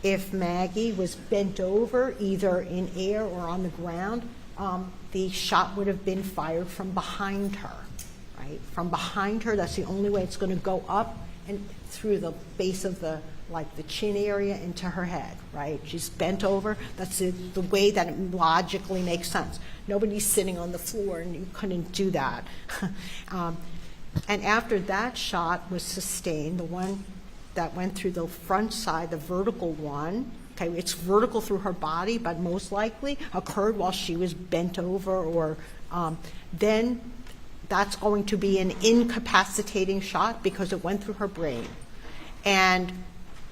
If Maggie was bent over, either in air or on the ground, the shot would have been fired from behind her, right? From behind her, that's the only way it's going to go up and through the base of the chin area into her head, right? She's bent over. That's the way that it logically makes sense. Nobody's sitting on the floor, and you couldn't do that. And after that shot was sustained, the one that went through the front side, the vertical one, okay, it's vertical through her body, but most likely occurred while she was bent over, or then that's going to be an incapacitating shot because it went through her brain and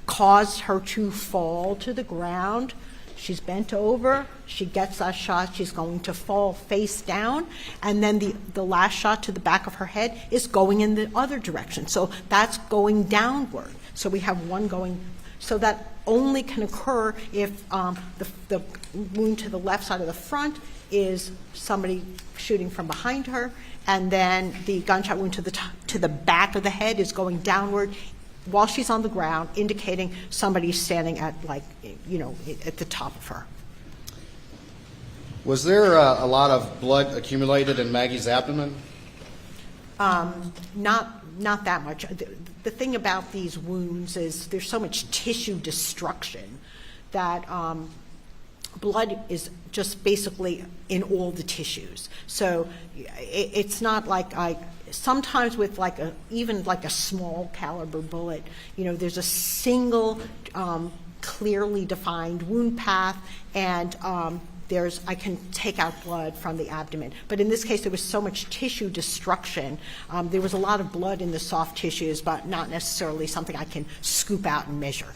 caused her to fall to the ground. She's bent over, she gets that shot, she's going to fall face down, and then the last shot to the back of her head is going in the other direction. So that's going downward. So we have one going, so that only can occur if the wound to the left side of the front is somebody shooting from behind her, and then the gunshot wound to the back of the head is going downward while she's on the ground, indicating somebody's standing at at the top of her. Was there a lot of blood accumulated in Maggie's abdomen? Not that much. The thing about these wounds is there's so much tissue destruction that blood is just basically in all the tissues. So it's not like sometimes with even a small caliber bullet, there's a single clearly defined wound path, and I can take out blood from the abdomen. But in this case, there was so much tissue destruction. There was a lot of blood in the soft tissues, but not necessarily something I can scoop out and measure.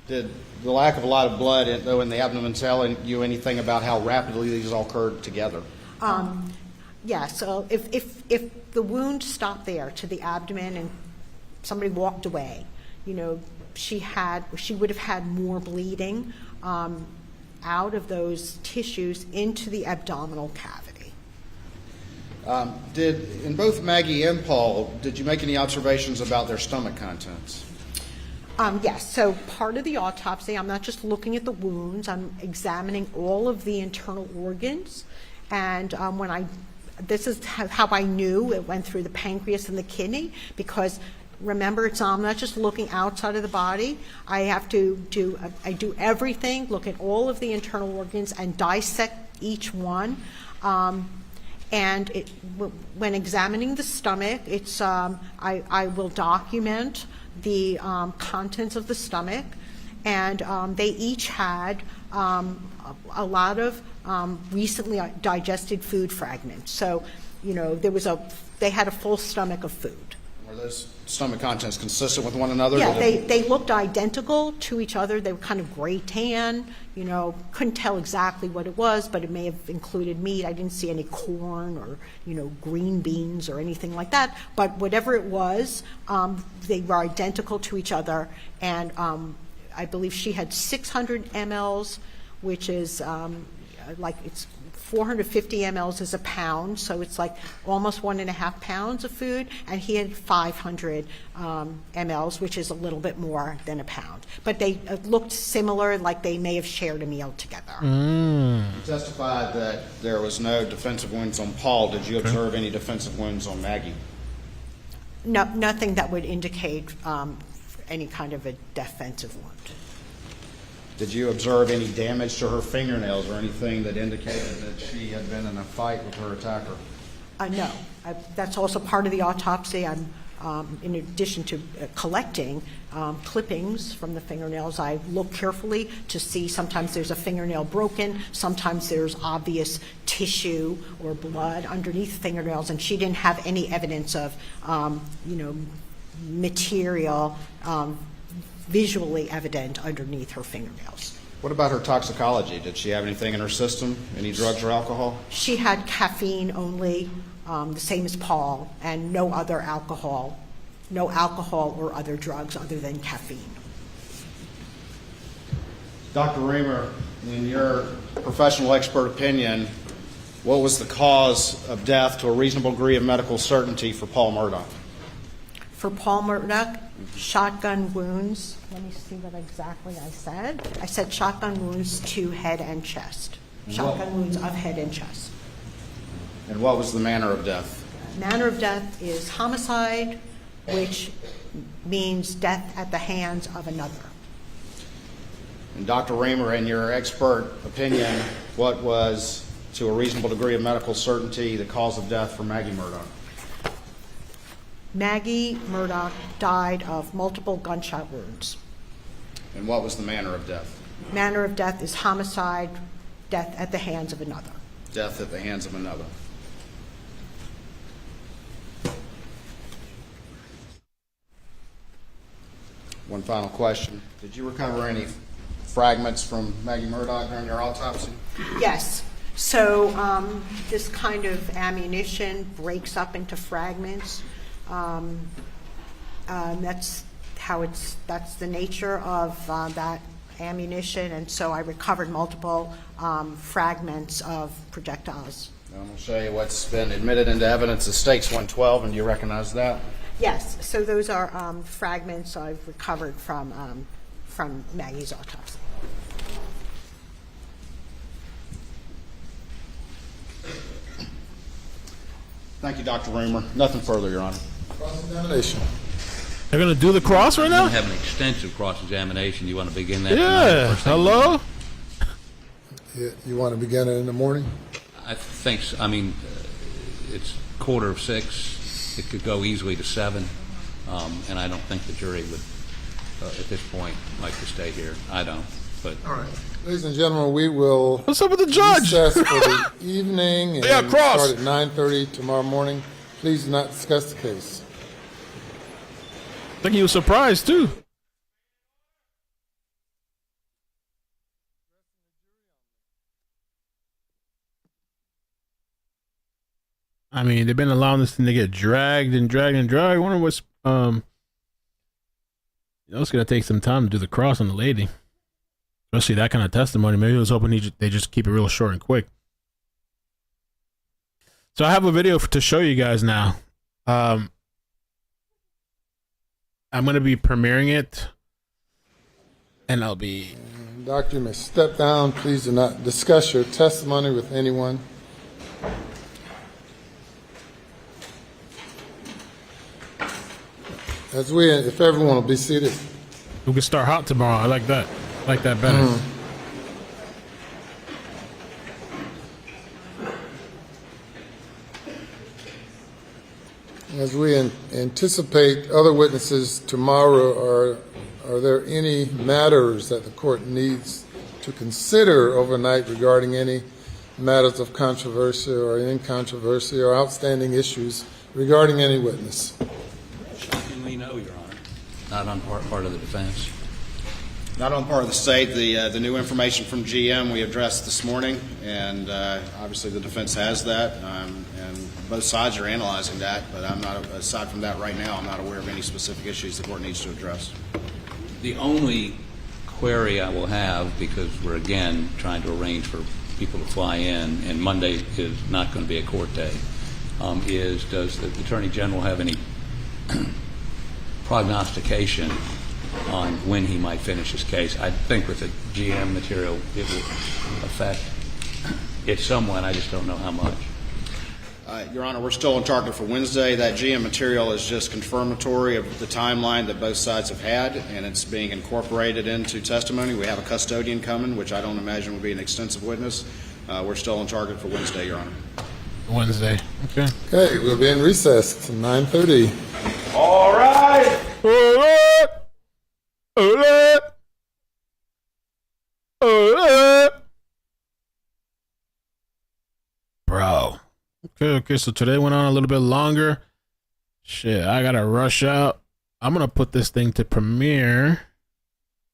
Did the lack of a lot of blood in the abdomen tell you anything about how rapidly these all occurred together? Yeah, so if the wound stopped there to the abdomen and somebody walked away, she would have had more bleeding out of those tissues into the abdominal cavity. In both Maggie and Paul, did you make any observations about their stomach contents? Yes, so part of the autopsy, I'm not just looking at the wounds, I'm examining all of the internal organs, and this is how I knew it went through the pancreas and the kidney, because remember, I'm not just looking outside of the body. I have to do everything, look at all of the internal organs and dissect each one. And when examining the stomach, I will document the contents of the stomach, and they each had a lot of recently digested food fragments. So, they had a full stomach of food. Were those stomach contents consistent with one another? Yeah, they looked identical to each other. They were kind of gray tan. Couldn't tell exactly what it was, but it may have included meat. I didn't see any corn or green beans or anything like that. But whatever it was, they were identical to each other. And I believe she had 600 mLs, which is it's 450 mLs is a pound, so it's like almost 1.5 pounds of food, and he had 500 mLs, which is a little bit more than a pound. But they looked similar, like they may have shared a meal together. You testified that there was no defensive wounds on Paul. Did you observe any defensive wounds on Maggie? No, nothing that would indicate any kind of a defensive wound. Did you observe any damage to her fingernails or anything that indicated that she had been in a fight with her attacker? No. That's also part of the autopsy. In addition to collecting clippings from the fingernails, I look carefully to see sometimes there's a fingernail broken, sometimes there's obvious tissue or blood underneath fingernails, and she didn't have any evidence of, material visually evident underneath her fingernails. What about her toxicology? Did she have anything in her system? Any drugs or alcohol? She had caffeine only, the same as Paul, and no other alcohol, no alcohol or other drugs other than caffeine. Dr. Reamer, in your professional expert opinion, what was the cause of death to a reasonable degree of medical certainty for Paul Murdaugh? For Paul Murdaugh, shotgun wounds. Let me see what exactly I said. I said shotgun wounds to head and chest. Shotgun wounds of head and chest. And what was the manner of death? Manner of death is homicide, which means death at the hands of another. And Dr. Reamer, in your expert opinion, what was, to a reasonable degree of medical certainty, the cause of death for Maggie Murdaugh? Maggie Murdaugh died of multiple gunshot wounds. And what was the manner of death? Manner of death is homicide, death at the hands of another. Death at the hands of another. One final question. Did you recover any fragments from Maggie Murdaugh during your autopsy? Yes. So this kind of ammunition breaks up into fragments. That's the nature of that ammunition, and so I recovered multiple fragments of projectiles. I'm going to show you what's been admitted into evidence as Stakes 112, and do you recognize that? Yes, so those are fragments I've recovered from Maggie's autopsy. Thank you, Dr. Reamer. Nothing further, Your Honor. Cross-examination. They're going to do the cross right We're now? going to have an extensive cross-examination. You want to begin that Yeah. tonight? First thing? Hello? You want to begin it in the morning? I think so. I mean, it's 5:45. It could go easily to 7, and I don't think the jury would, at this point, like to stay here. I don't. But all right, ladies and gentlemen, we will. What's up with the judge? Recess for the evening and Yeah, cross. start at 9:30 tomorrow morning. Please do not discuss the case. I think he was surprised too. I mean, they've been allowing this thing to get dragged and dragged and dragged. I wonder what's it's gonna take some time to do the cross on the lady, especially that kind of testimony. Maybe I was hoping they just keep it real short and quick. So I have a video to show you guys now. I'm gonna be premiering it, and I'll be. Doctor, you may step down. Please do not discuss your testimony with anyone. If everyone will be seated. We can start hot tomorrow. I like that. I like that better. As we anticipate other witnesses tomorrow, are there any matters that the court needs to consider overnight regarding any matters of controversy or in controversy or outstanding issues regarding any witness? shockingly, no, Your Honor. Not on part of the defense. Not on part of the state. The new information from GM we addressed this morning, and obviously the defense has that, and both sides are analyzing that, but I'm not, aside from that right now, I'm not aware of any specific issues the court needs to address. The only query I will have, because we're again trying to arrange for people to fly in, and Monday is not going to be a court day, is does the Attorney General have any prognostication on when he might finish his case? I think with the GM material it will affect it somewhat. I just don't know how much. Your Honor, we're still on target for Wednesday. That GM material is just confirmatory of the timeline that both sides have had, and it's being incorporated into testimony. We have a custodian coming, which I don't imagine would be an extensive witness. We're still on target for Wednesday, Your Honor. Wednesday. Okay. Okay, we'll be in recess to 9:30. All right. Bro. Okay, so today went on a little bit longer. Shit, I gotta rush out. I'm gonna put this thing to premiere.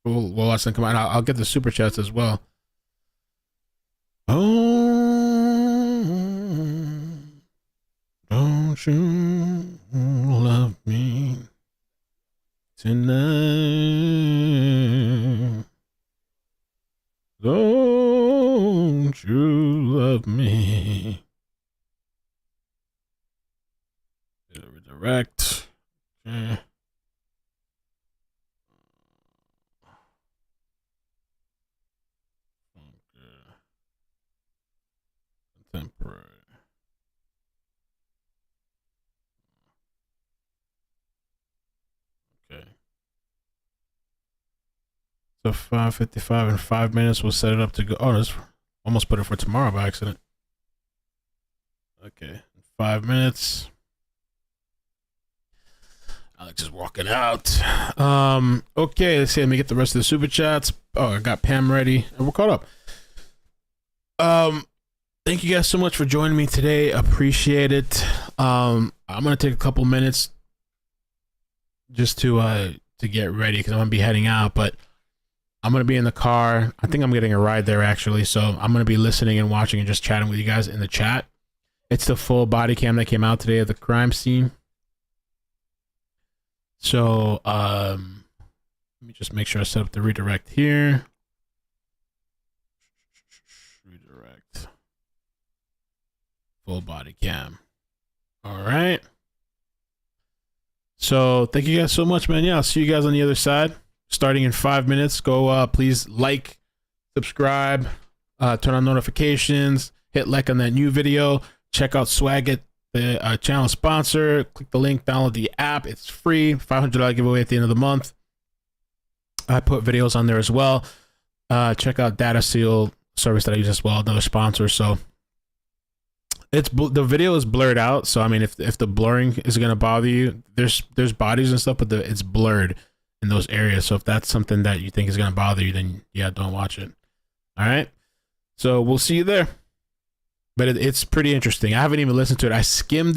We'll watch them come out. I'll get the super chats as well. Oh, don't you love me tonight? Don't you love me? Redirect. Okay. Temporary. Okay. So 5:55 in 5 minutes. We'll set it up to go. Oh, this almost put it for tomorrow by accident. Okay, 5 minutes. Alex is walking out. Okay, let's see. Let me get the rest of the super chats. Oh, I got Pam ready, and we're caught up. Thank you guys so much for joining me today. Appreciate it. I'm gonna take a couple minutes just to get ready because I'm gonna be heading out, but I'm gonna be in the car. I think I'm getting a ride there actually, so I'm gonna be listening and watching and just chatting with you guys in the chat. It's the full body cam that came out today of the crime scene. So let me just make sure I set up the redirect here. Redirect. Full body cam. All right. So thank you guys so much, man. Yeah, I'll see you guys on the other side. Starting in 5 minutes. Go please like, subscribe, turn on notifications, hit like on that new video. Check out Swagit, the channel sponsor. Click the link, download the app. It's free. $500 giveaway at the end of the month. I put videos on there as well. Check out Data Seal service that I use as well, another sponsor. So the video is blurred out. So I mean, if the blurring is gonna bother you, there's bodies and stuff, but it's blurred in those areas. So if that's something that you think is gonna bother you, then yeah, don't watch it. All right. So we'll see you there. But it's pretty interesting. I haven't even listened to it. I skimmed it.